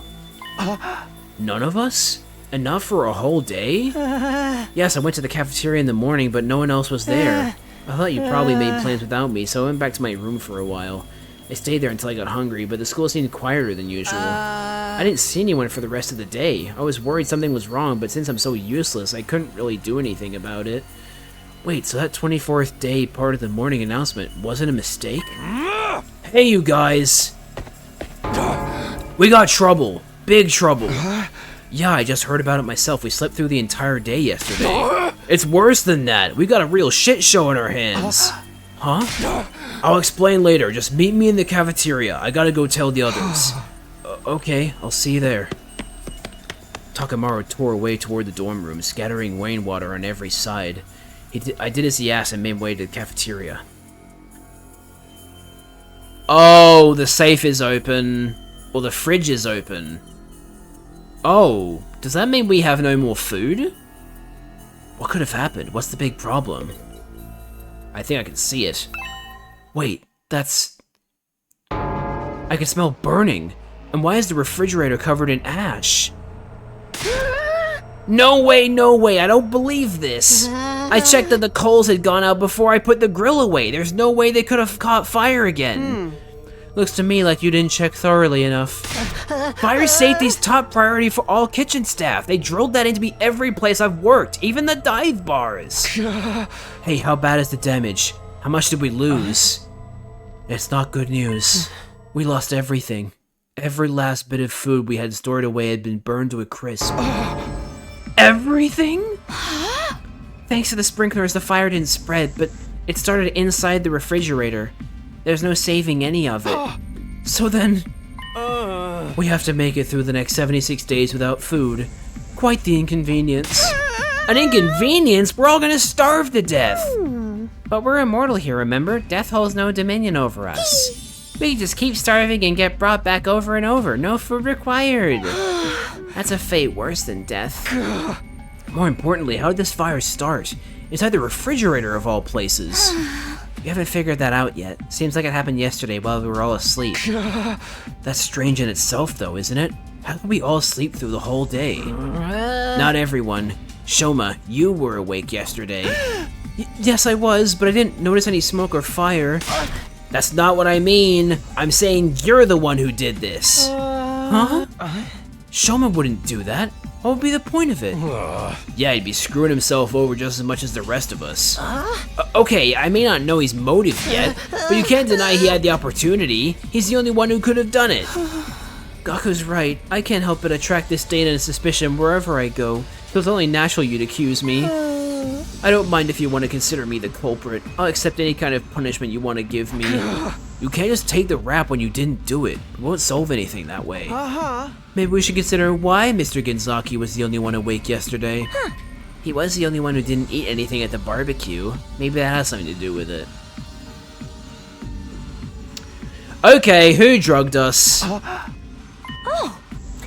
None of us? And not for a whole day? Yes, I went to the cafeteria in the morning, but no one else was there. I thought you probably made plans without me, so I went back to my room for a while. I stayed there until I got hungry, but the school seemed quieter than usual. I didn't see anyone for the rest of the day. I was worried something was wrong, but since I'm so useless, I couldn't really do anything about it. Wait, so that 24th day part of the morning announcement wasn't a mistake? Hey, you guys! We got trouble. Big trouble. Yeah, I just heard about it myself. We slept through the entire day yesterday. It's worse than that. We got a real shit show on our hands. Huh? I'll explain later. Just meet me in the cafeteria. I gotta go tell the others. Okay, I'll see you there. Takamaru tore away toward the dorm room, scattering rainwater on every side. I did as he asked and made way to the cafeteria. Oh, the safe is open. Or the fridge is open. Oh, does that mean we have no more food? What could have happened? What's the big problem? I think I can see it. Wait, that's... I can smell burning. And why is the refrigerator covered in ash? No way, no way, I don't believe this. I checked that the coals had gone out before I put the grill away. There's no way they could have caught fire again. Looks to me like you didn't check thoroughly enough. Fire safety's top priority for all kitchen staff. They drilled that into me every place I've worked, even the dive bars. Hey, how bad is the damage? How much did we lose? It's not good news. We lost everything. Every last bit of food we had stored away had been burned to a crisp. Everything? Thanks to the sprinklers, the fire didn't spread, but it started inside the refrigerator. There's no saving any of it. So then, we have to make it through the next 76 days without food. Quite the inconvenience. An inconvenience? We're all gonna starve to death. But we're immortal here, remember? Death holds no dominion over us. We can just keep starving and get brought back over and over. No food required. That's a fate worse than death. More importantly, how did this fire start? Inside the refrigerator of all places. We haven't figured that out yet. Seems like it happened yesterday while we were all asleep. That's strange in itself though, isn't it? How could we all sleep through the whole day? Not everyone. Shoma, you were awake yesterday. Yes, I was, but I didn't notice any smoke or fire. That's not what I mean. I'm saying you're the one who did this. Huh? Shoma wouldn't do that. What would be the point of it? Yeah, he'd be screwing himself over just as much as the rest of us. Okay, I may not know his motive yet, but you can't deny he had the opportunity. He's the only one who could have done it. Gaku's right. I can't help but attract disdain and suspicion wherever I go, so it's only natural you'd accuse me. I don't mind if you want to consider me the culprit. I'll accept any kind of punishment you want to give me. You can't just take the rap when you didn't do it. It won't solve anything that way. Maybe we should consider why Mr. Genzaki was the only one awake yesterday. He was the only one who didn't eat anything at the barbecue. Maybe that has something to do with it. Okay, who drugged us?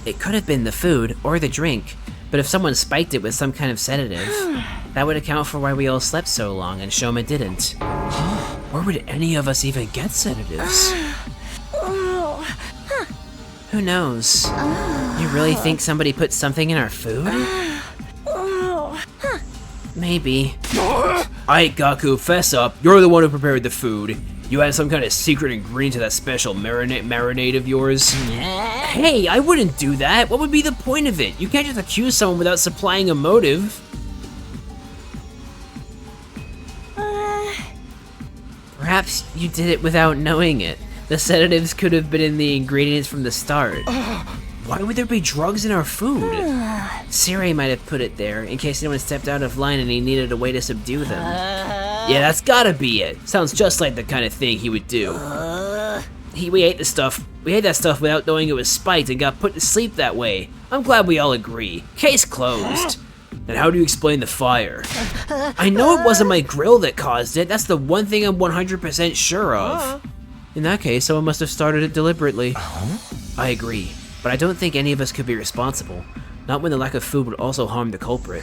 It could have been the food or the drink, but if someone spiked it with some kind of sedative, that would account for why we all slept so long and Shoma didn't. Where would any of us even get sedatives? Who knows? You really think somebody put something in our food? Maybe. Aight, Gaku, fess up. You're the one who prepared the food. You had some kind of secret ingredient to that special marinade of yours? Hey, I wouldn't do that. What would be the point of it? You can't just accuse someone without supplying a motive. Perhaps you did it without knowing it. The sedatives could have been in the ingredients from the start. Why would there be drugs in our food? Sirei might have put it there in case anyone stepped out of line and he needed a way to subdue them. Yeah, that's gotta be it. Sounds just like the kind of thing he would do. We ate that stuff without knowing it was spiked and got put to sleep that way. I'm glad we all agree. Case closed. And how do you explain the fire? I know it wasn't my grill that caused it. That's the one thing I'm 100% sure of. In that case, someone must have started it deliberately. I agree, but I don't think any of us could be responsible. Not when the lack of food would also harm the culprit.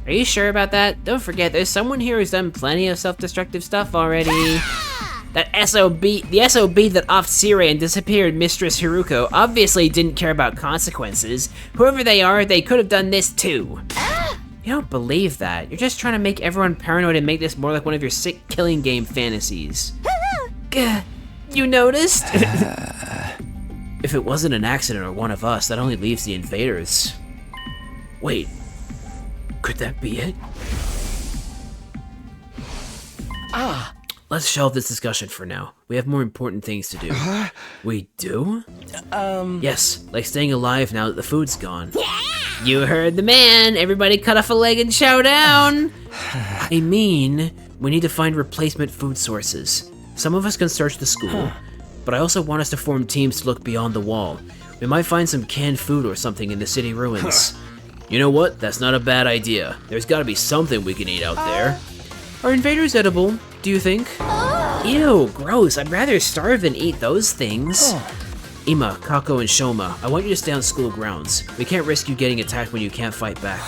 Are you sure about that? Don't forget, there's someone here who's done plenty of self-destructive stuff already. The SOB that offed Sirei and disappeared Mistress Hiruko obviously didn't care about consequences. Whoever they are, they could have done this too. You don't believe that. You're just trying to make everyone paranoid and make this more like one of your sick killing game fantasies. You noticed? If it wasn't an accident or one of us, that only leaves the invaders. Wait, could that be it? Let's shelve this discussion for now. We have more important things to do. We do? Yes, like staying alive now that the food's gone. You heard the man. Everybody cut off a leg and chow down. I mean, we need to find replacement food sources. Some of us can search the school, but I also want us to form teams to look beyond the wall. We might find some canned food or something in the city ruins. You know what? That's not a bad idea. There's gotta be something we can eat out there. Are invaders edible, do you think? Ew, gross. I'd rather starve than eat those things. Ima, Kako, and Shoma, I want you to stay on school grounds. We can't risk you getting attacked when you can't fight back.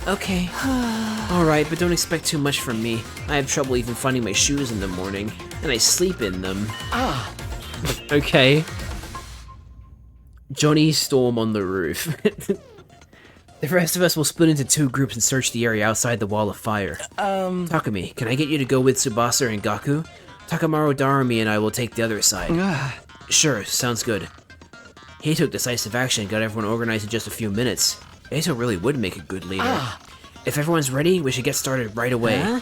Okay. Alright, but don't expect too much from me. I have trouble even finding my shoes in the morning, and I sleep in them. Okay. Johnny Storm on the roof. The rest of us will split into 2 groups and search the area outside the wall of fire. Takumi, can I get you to go with Tsubasa and Gaku? Takamaru Darumi and I will take the other side. Sure, sounds good. He took decisive action and got everyone organized in just a few minutes. Eito really would make a good leader. If everyone's ready, we should get started right away.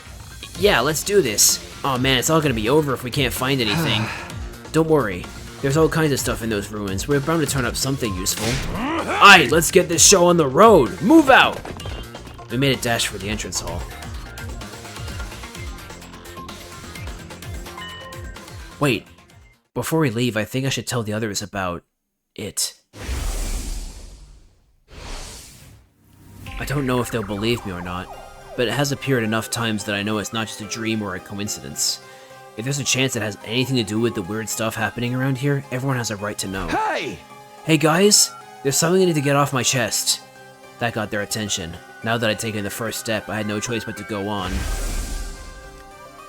Yeah, let's do this. Oh man, it's all gonna be over if we can't find anything. Don't worry. There's all kinds of stuff in those ruins. We're bound to turn up something useful. Aight, let's get this show on the road! Move out! We made a dash for the entrance hall. Wait, before we leave, I think I should tell the others about it. I don't know if they'll believe me or not, but it has appeared enough times that I know it's not just a dream or a coincidence. If there's a chance it has anything to do with the weird stuff happening around here, everyone has a right to know. Hey! Hey guys, there's something I need to get off my chest. That got their attention. Now that I'd taken the first step, I had no choice but to go on.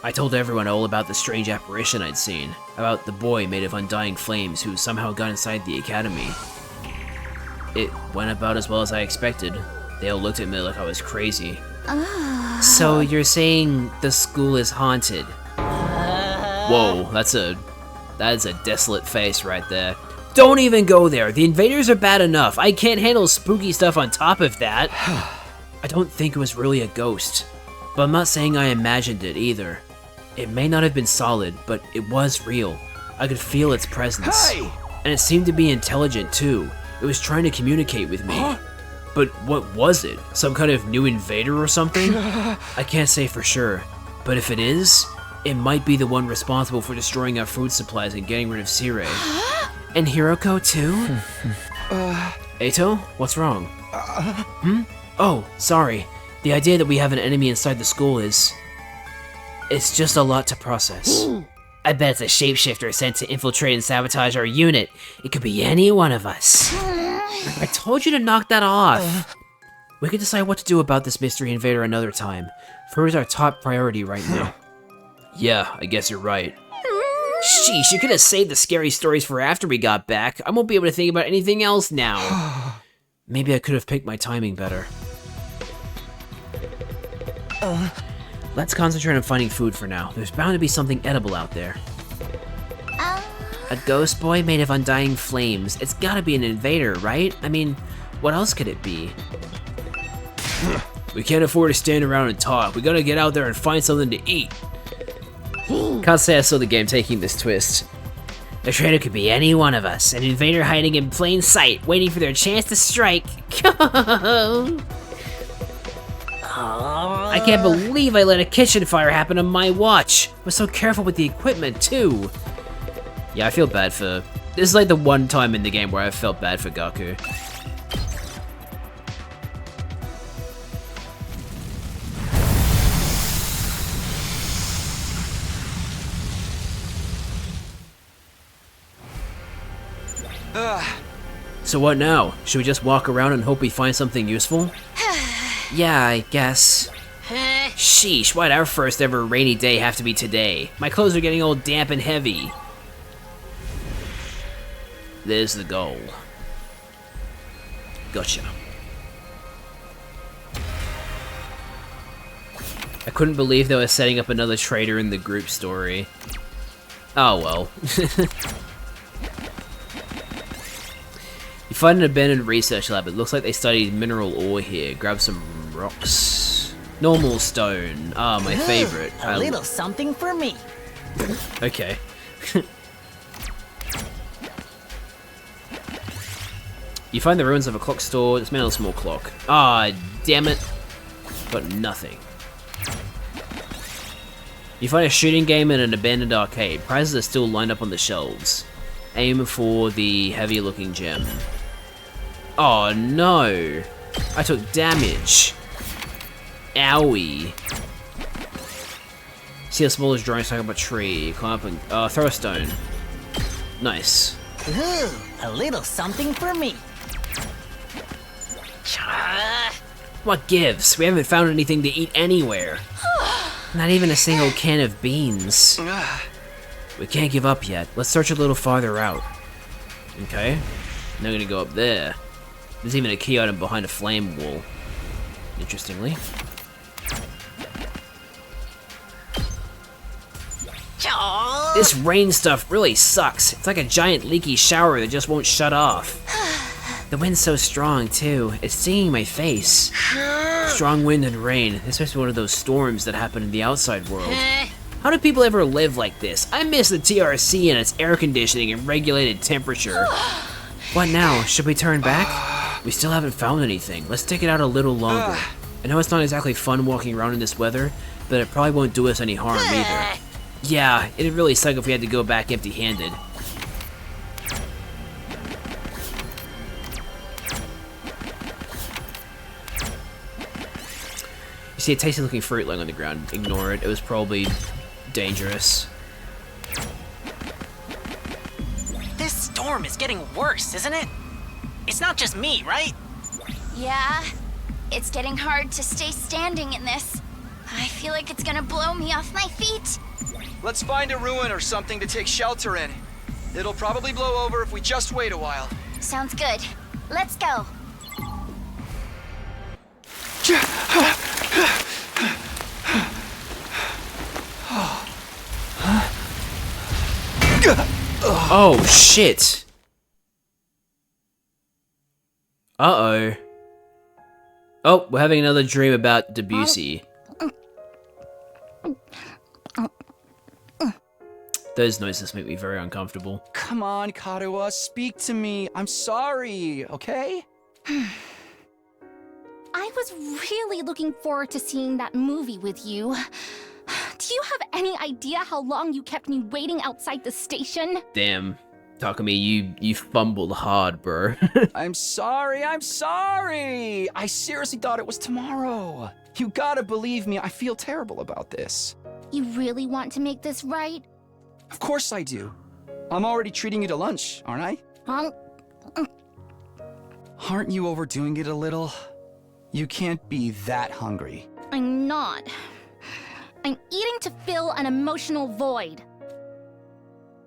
I told everyone all about the strange apparition I'd seen, about the boy made of undying flames who somehow got inside the academy. It went about as well as I expected. They all looked at me like I was crazy. So you're saying the school is haunted? Whoa, that's a desolate face right there. Don't even go there. The invaders are bad enough. I can't handle spooky stuff on top of that. I don't think it was really a ghost, but I'm not saying I imagined it either. It may not have been solid, but it was real. I could feel its presence. Hey! And it seemed to be intelligent too. It was trying to communicate with me. Huh? But what was it? Some kind of new invader or something? I can't say for sure, but if it is, it might be the one responsible for destroying our food supplies and getting rid of Sire. And Hiroko too? Eito? What's wrong? Oh, sorry. The idea that we have an enemy inside the school is... It's just a lot to process. I bet it's a shapeshifter sent to infiltrate and sabotage our unit. It could be any one of us. I told you to knock that off. We can decide what to do about this mystery invader another time. Food is our top priority right now. Yeah, I guess you're right. Sheesh, you could have saved the scary stories for after we got back. I won't be able to think about anything else now. Maybe I could have picked my timing better. Let's concentrate on finding food for now. There's bound to be something edible out there. A ghost boy made of undying flames. It's gotta be an invader, right? I mean, what else could it be? We can't afford to stand around and talk. We gotta get out there and find something to eat. Can't say I saw the game taking this twist. The traitor could be any one of us. An invader hiding in plain sight, waiting for their chance to strike. I can't believe I let a kitchen fire happen on my watch. I was so careful with the equipment, too. Yeah, I feel bad for... This is like the one time in the game where I felt bad for Gaku. So what now? Should we just walk around and hope we find something useful? Yeah, I guess. Sheesh, why'd our first ever rainy day have to be today? My clothes are getting all damp and heavy. There's the goal. Gotcha. I couldn't believe they were setting up another traitor in the group story. Oh well. You find an abandoned research lab. It looks like they studied mineral ore here. Grab some rocks. Normal stone. Ah, my favorite. A little something for me. Okay. You find the ruins of a clock store. It's made of a small clock. Ah, damn it. Got nothing. You find a shooting game in an abandoned arcade. Prizes are still lined up on the shelves. Aim for the heavy looking gem. Oh no! I took damage. Owie. See a smallest drawing stuck up a tree. Climb up and throw a stone. Nice. Ooh, a little something for me. What gives? We haven't found anything to eat anywhere. Not even a single can of beans. We can't give up yet. Let's search a little farther out. Okay. Now I'm gonna go up there. There's even a key item behind a flame wall. Interestingly. This rain stuff really sucks. It's like a giant leaky shower that just won't shut off. The wind's so strong too. It's stinging my face. Strong wind and rain. This must be one of those storms that happen in the outside world. How do people ever live like this? I miss the TRC and its air conditioning and regulated temperature. What now? Should we turn back? We still haven't found anything. Let's stick it out a little longer. I know it's not exactly fun walking around in this weather, but it probably won't do us any harm either. Yeah, it'd really suck if we had to go back empty-handed. You see a tasty looking fruit lying on the ground. Ignore it. It was probably dangerous. This storm is getting worse, isn't it? It's not just me, right? Yeah, it's getting hard to stay standing in this. I feel like it's gonna blow me off my feet. Let's find a ruin or something to take shelter in. It'll probably blow over if we just wait a while. Sounds good. Let's go. Oh, shit. Uh-oh. Oh, we're having another dream about Debussy. Those noises make me very uncomfortable. Come on, Karuha, speak to me. I'm sorry, okay? I was really looking forward to seeing that movie with you. Do you have any idea how long you kept me waiting outside the station? Damn. Takumi, you fumbled hard, bro. I'm sorry. I seriously thought it was tomorrow. You gotta believe me, I feel terrible about this. You really want to make this right? Of course I do. I'm already treating you to lunch, aren't I? Aren't you overdoing it a little? You can't be that hungry. I'm not. I'm eating to fill an emotional void.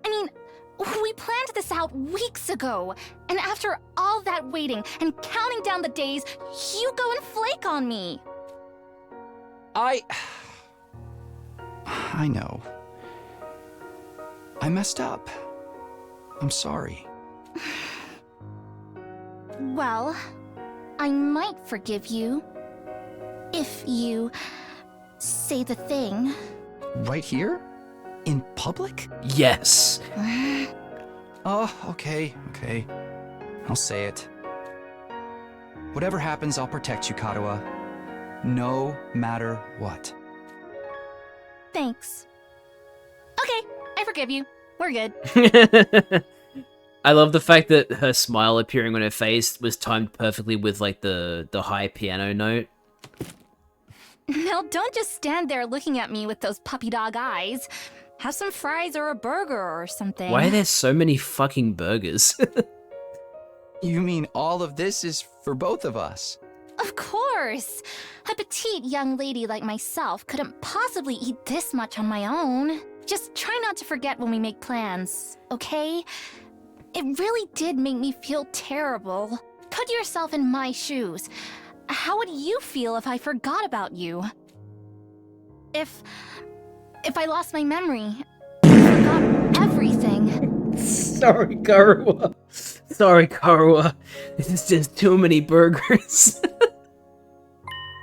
I mean, we planned this out weeks ago, and after all that waiting and counting down the days, you go and flake on me. I know. I messed up. I'm sorry. Well, I might forgive you. If you say the thing. Right here? In public? Yes. Oh, okay. I'll say it. Whatever happens, I'll protect you, Karuha. No matter what. Thanks. Okay, I forgive you. We're good. I love the fact that her smile appearing on her face was timed perfectly with like the high piano note. Now don't just stand there looking at me with those puppy dog eyes. Have some fries or a burger or something. Why are there so many fucking burgers? You mean all of this is for both of us? Of course! A petite young lady like myself couldn't possibly eat this much on my own. Just try not to forget when we make plans, okay? It really did make me feel terrible. Put yourself in my shoes. How would you feel if I forgot about you? If I lost my memory, forgot everything. Sorry, Karuha. This is just too many burgers.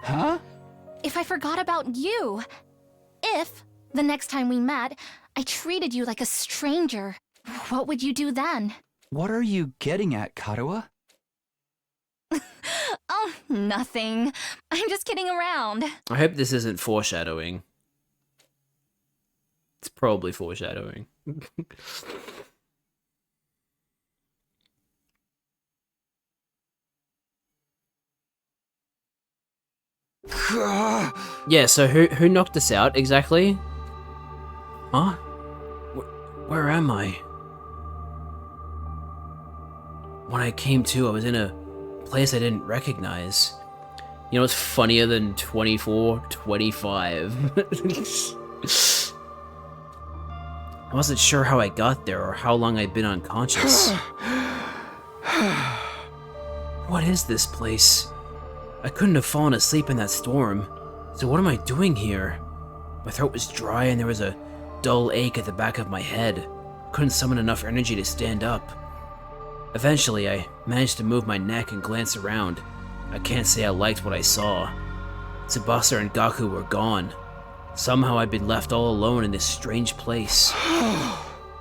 Huh? If I forgot about you. If, the next time we met, I treated you like a stranger, what would you do then? What are you getting at, Karuha? Oh, nothing. I'm just kidding around. I hope this isn't foreshadowing. It's probably foreshadowing. Yeah, so who knocked us out exactly? Huh? Where am I? When I came to, I was in a place I didn't recognize. You know what's funnier than 24? 25. I wasn't sure how I got there or how long I'd been unconscious. What is this place? I couldn't have fallen asleep in that storm. So what am I doing here? My throat was dry and there was a dull ache at the back of my head. Couldn't summon enough energy to stand up. Eventually, I managed to move my neck and glance around. I can't say I liked what I saw. Tsubasa and Gaku were gone. Somehow I'd been left all alone in this strange place.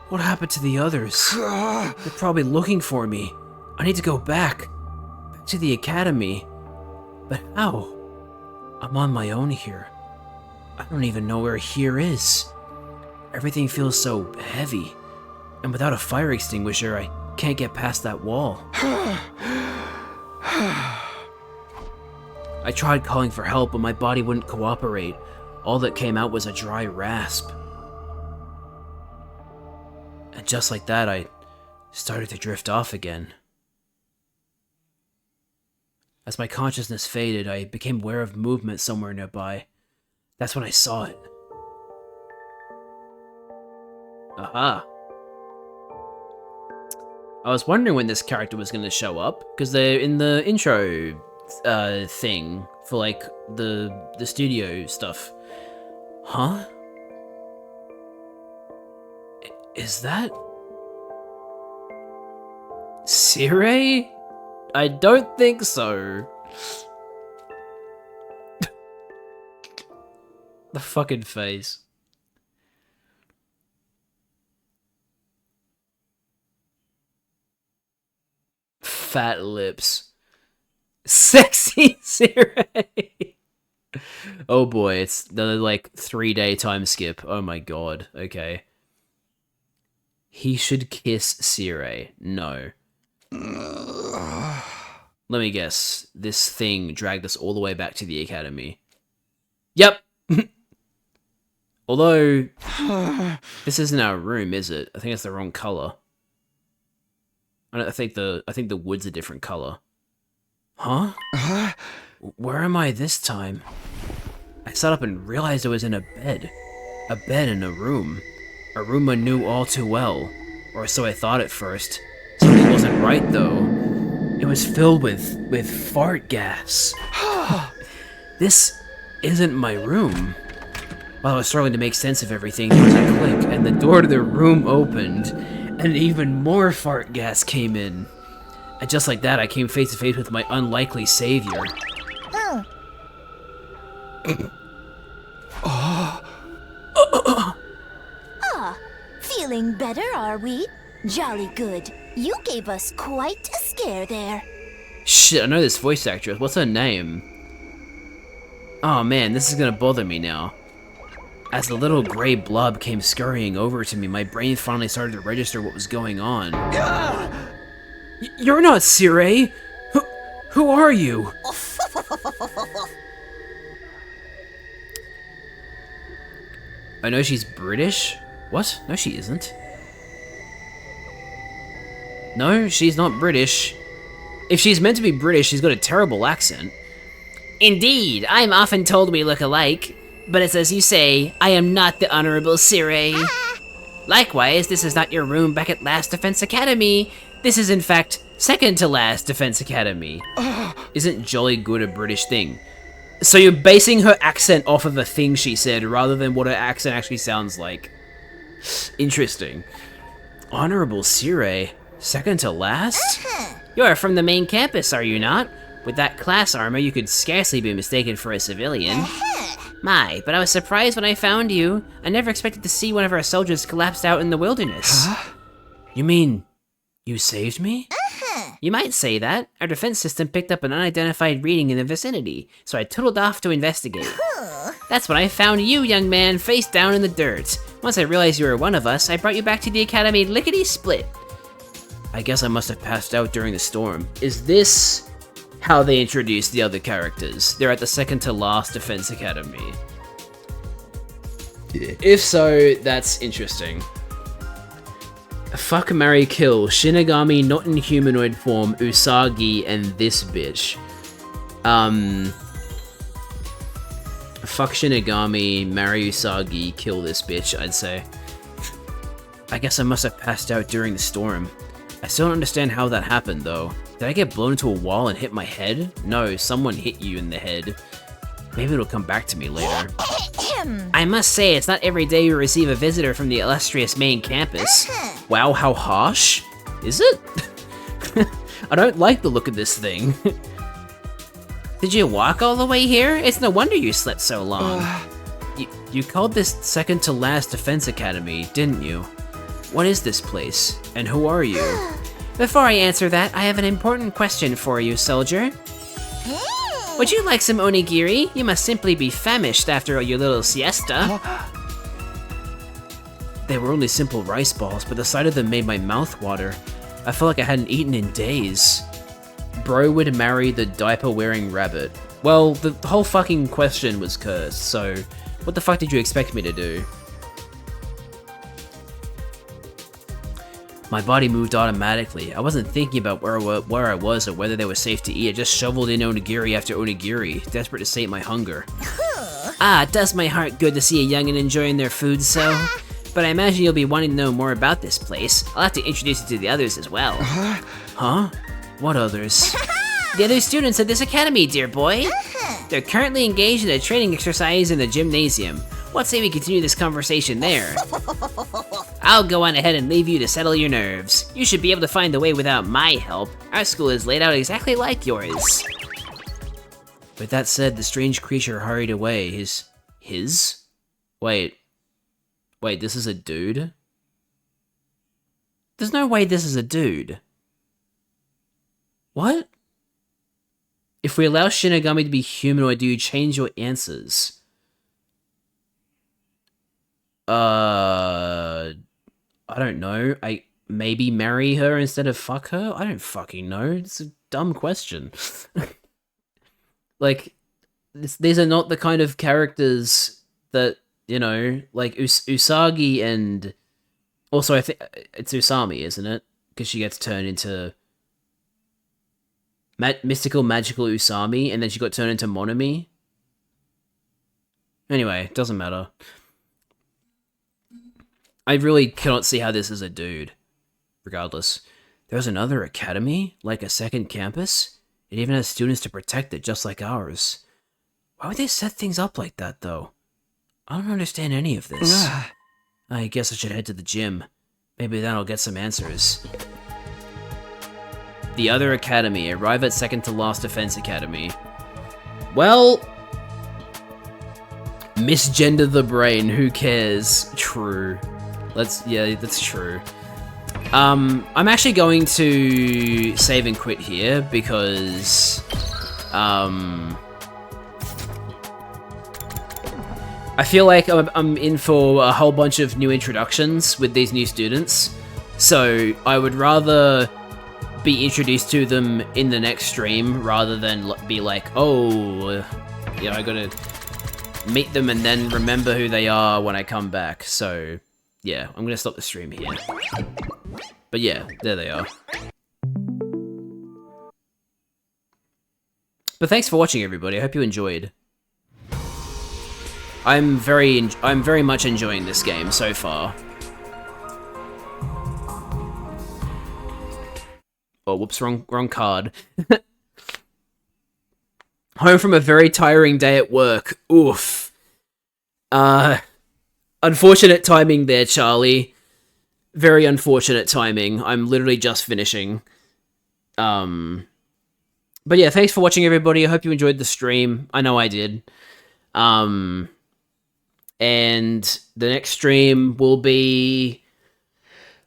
What happened to the others? They're probably looking for me. I need to go back to the academy. But how? I'm on my own here. I don't even know where here is. Everything feels so heavy. And without a fire extinguisher, I can't get past that wall. I tried calling for help, but my body wouldn't cooperate. All that came out was a dry rasp. And just like that, I started to drift off again. As my consciousness faded, I became aware of movement somewhere nearby. That's when I saw it. Aha. I was wondering when this character was going to show up, because they're in the intro thing for, like, the studio stuff. Huh? Is that... Sirei? I don't think so. The fucking face. Fat lips. Sexy Sirei. Oh boy, it's the like 3-day time skip. Oh my god. Okay. He should kiss Sirei. No. Let me guess. This thing dragged us all the way back to the academy. Yep. Although this isn't our room, is it? I think it's the wrong color. I think the wood's a different color. Huh? Where am I this time? I sat up and realized I was in a bed. A bed in a room. A room I knew all too well. Or so I thought at first. Something wasn't right though. It was filled with fart gas. This isn't my room. While I was struggling to make sense of everything, there was a click, and the door to the room opened, and even more fart gas came in. And just like that, I came face to face with my unlikely savior. Feeling better, are we? Jolly good. You gave us quite a scare there. Shit, I know this voice actress. What's her name? Oh man, this is gonna bother me now. As the little gray blob came scurrying over to me, my brain finally started to register what was going on. You're not Sirei! Who are you? I know she's British? What? No, she isn't. No, she's not British. If she's meant to be British, she's got a terrible accent. Indeed, I'm often told we look alike, but it's as you say, I am not the Honorable Sirei. Likewise, this is not your room back at Last Defense Academy. This is in fact second to last Defense Academy. Isn't jolly good a British thing? So you're basing her accent off of a thing she said rather than what her accent actually sounds like. Interesting. Honorable Sirei, second to last? You're from the main campus, are you not? With that class armor, you could scarcely be mistaken for a civilian. My, but I was surprised when I found you. I never expected to see one of our soldiers collapsed out in the wilderness. You mean, you saved me? You might say that. Our defense system picked up an unidentified reading in the vicinity, so I tootled off to investigate. That's when I found you, young man, face down in the dirt. Once I realized you were one of us, I brought you back to the academy lickety-split. I guess I must have passed out during the storm. Is this how they introduce the other characters? They're at the second to last Defense Academy. If so, that's interesting. Fuck, marry, kill. Shinigami not in humanoid form, Usagi, and this bitch. Fuck Shinigami, marry Usagi, kill this bitch, I'd say. I guess I must have passed out during the storm. I still don't understand how that happened, though. Did I get blown into a wall and hit my head? No, someone hit you in the head. Maybe it'll come back to me later. I must say, it's not every day you receive a visitor from the illustrious main campus. Wow, how harsh? Is it? I don't like the look of this thing. Did you walk all the way here? It's no wonder you slept so long. You called this second to last Defense Academy, didn't you? What is this place? And who are you? Before I answer that, I have an important question for you, soldier. Would you like some onigiri? You must simply be famished after your little siesta. They were only simple rice balls, but the sight of them made my mouth water. I felt like I hadn't eaten in days. Bro would marry the diaper-wearing rabbit. Well, the whole fucking question was cursed, so what the fuck did you expect me to do? My body moved automatically. I wasn't thinking about where I was or whether they were safe to eat. I just shoveled in onigiri after onigiri, desperate to sate my hunger. It does my heart good to see a youngin' enjoying their food so. But I imagine you'll be wanting to know more about this place. I'll have to introduce you to the others as well. Huh? What others? The other students at this academy, dear boy. They're currently engaged in a training exercise in the gymnasium. What say we continue this conversation there? I'll go on ahead and leave you to settle your nerves. You should be able to find the way without my help. Our school is laid out exactly like yours. With that said, the strange creature hurried away. His? Wait, this is a dude? There's no way this is a dude. What? If we allow Shinigami to be humanoid, do you change your answers? I don't know. I maybe marry her instead of fuck her? I don't fucking know. It's a dumb question. Like, these are not the kind of characters that, you know, like Usagi and... Also, I think it's Usami, isn't it? Because she gets turned into... mystical, magical Usami, and then she got turned into Monami. Anyway, doesn't matter. I really cannot see how this is a dude. Regardless. There's another academy? Like a second campus? It even has students to protect it, just like ours. Why would they set things up like that, though? I don't understand any of this. I guess I should head to the gym. Maybe then I'll get some answers. The other academy. Arrive at second to last defense academy. Well... misgender the brain, who cares? True. Yeah, that's true. I'm actually going to save and quit here because, I feel like I'm in for a whole bunch of new introductions with these new students, so I would rather be introduced to them in the next stream rather than be like, oh, yeah, I gotta meet them and then remember who they are when I come back. So, yeah, I'm gonna stop the stream here. But yeah, there they are. But thanks for watching, everybody. I hope you enjoyed. I'm very much enjoying this game so far. Oh, whoops, wrong card. Home from a very tiring day at work. Oof. Unfortunate timing there, Charlie. Very unfortunate timing. I'm literally just finishing. But yeah, thanks for watching, everybody. I hope you enjoyed the stream. I know I did. And the next stream will be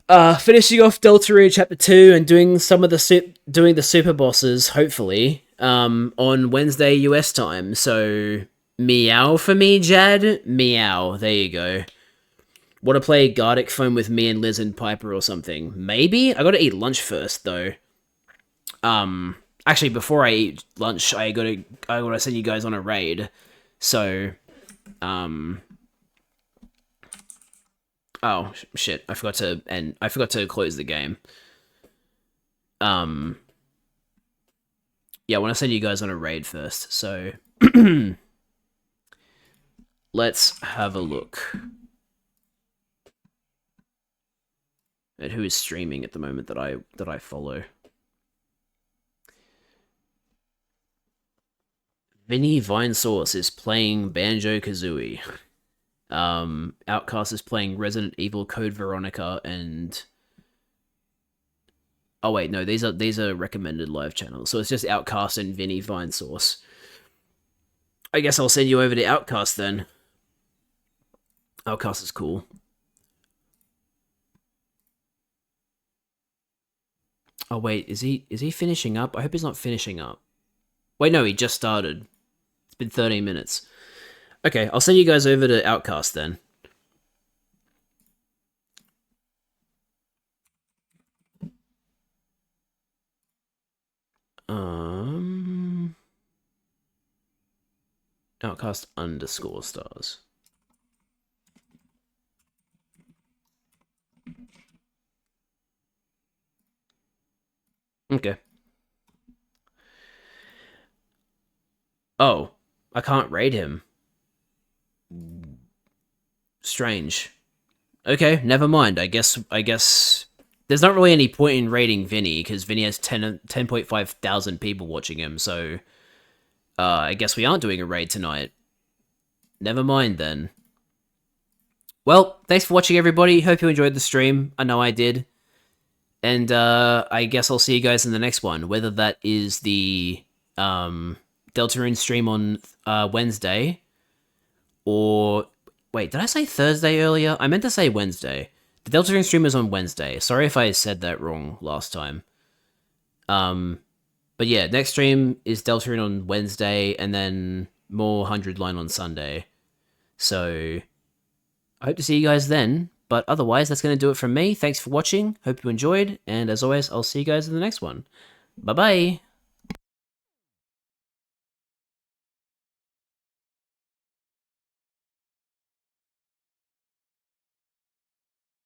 finishing off Delta Ridge Chapter 2 and doing some of the super bosses, hopefully, on Wednesday US time. So meow for me, Jad. Meow. There you go. Want to play Gardic Phone with me and Liz and Piper or something? Maybe? I gotta eat lunch first, though. Actually, before I eat lunch, I gotta send you guys on a raid. So, oh, shit. I forgot to close the game. Yeah, I want to send you guys on a raid first, so... Let's have a look at who is streaming at the moment that I follow. Vinny Vinesauce is playing Banjo-Kazooie. Outcast is playing Resident Evil Code Veronica and... Oh wait, no, these are recommended live channels. So it's just Outcast and Vinny Vinesauce. I guess I'll send you over to Outcast then. Outcast is cool. Oh wait, is he finishing up? I hope he's not finishing up. Wait, no, he just started. It's been 13 minutes. Okay, I'll send you guys over to Outcast then. Outcast _stars. Okay. Oh, I can't raid him. Strange. Okay, never mind. I guess there's not really any point in raiding Vinny because Vinny has 10.5 thousand people watching him. So, I guess we aren't doing a raid tonight. Never mind then. Well, thanks for watching, everybody. Hope you enjoyed the stream. I know I did. And I guess I'll see you guys in the next one. Whether that is the Deltarune stream on Wednesday, or wait, did I say Thursday earlier? I meant to say Wednesday. The Deltarune stream is on Wednesday. Sorry if I said that wrong last time. But yeah, next stream is Deltarune on Wednesday, and then more 100 line on Sunday. So I hope to see you guys then. But otherwise, that's going to do it from me. Thanks for watching. Hope you enjoyed. And as always, I'll see you guys in the next one. Bye-bye.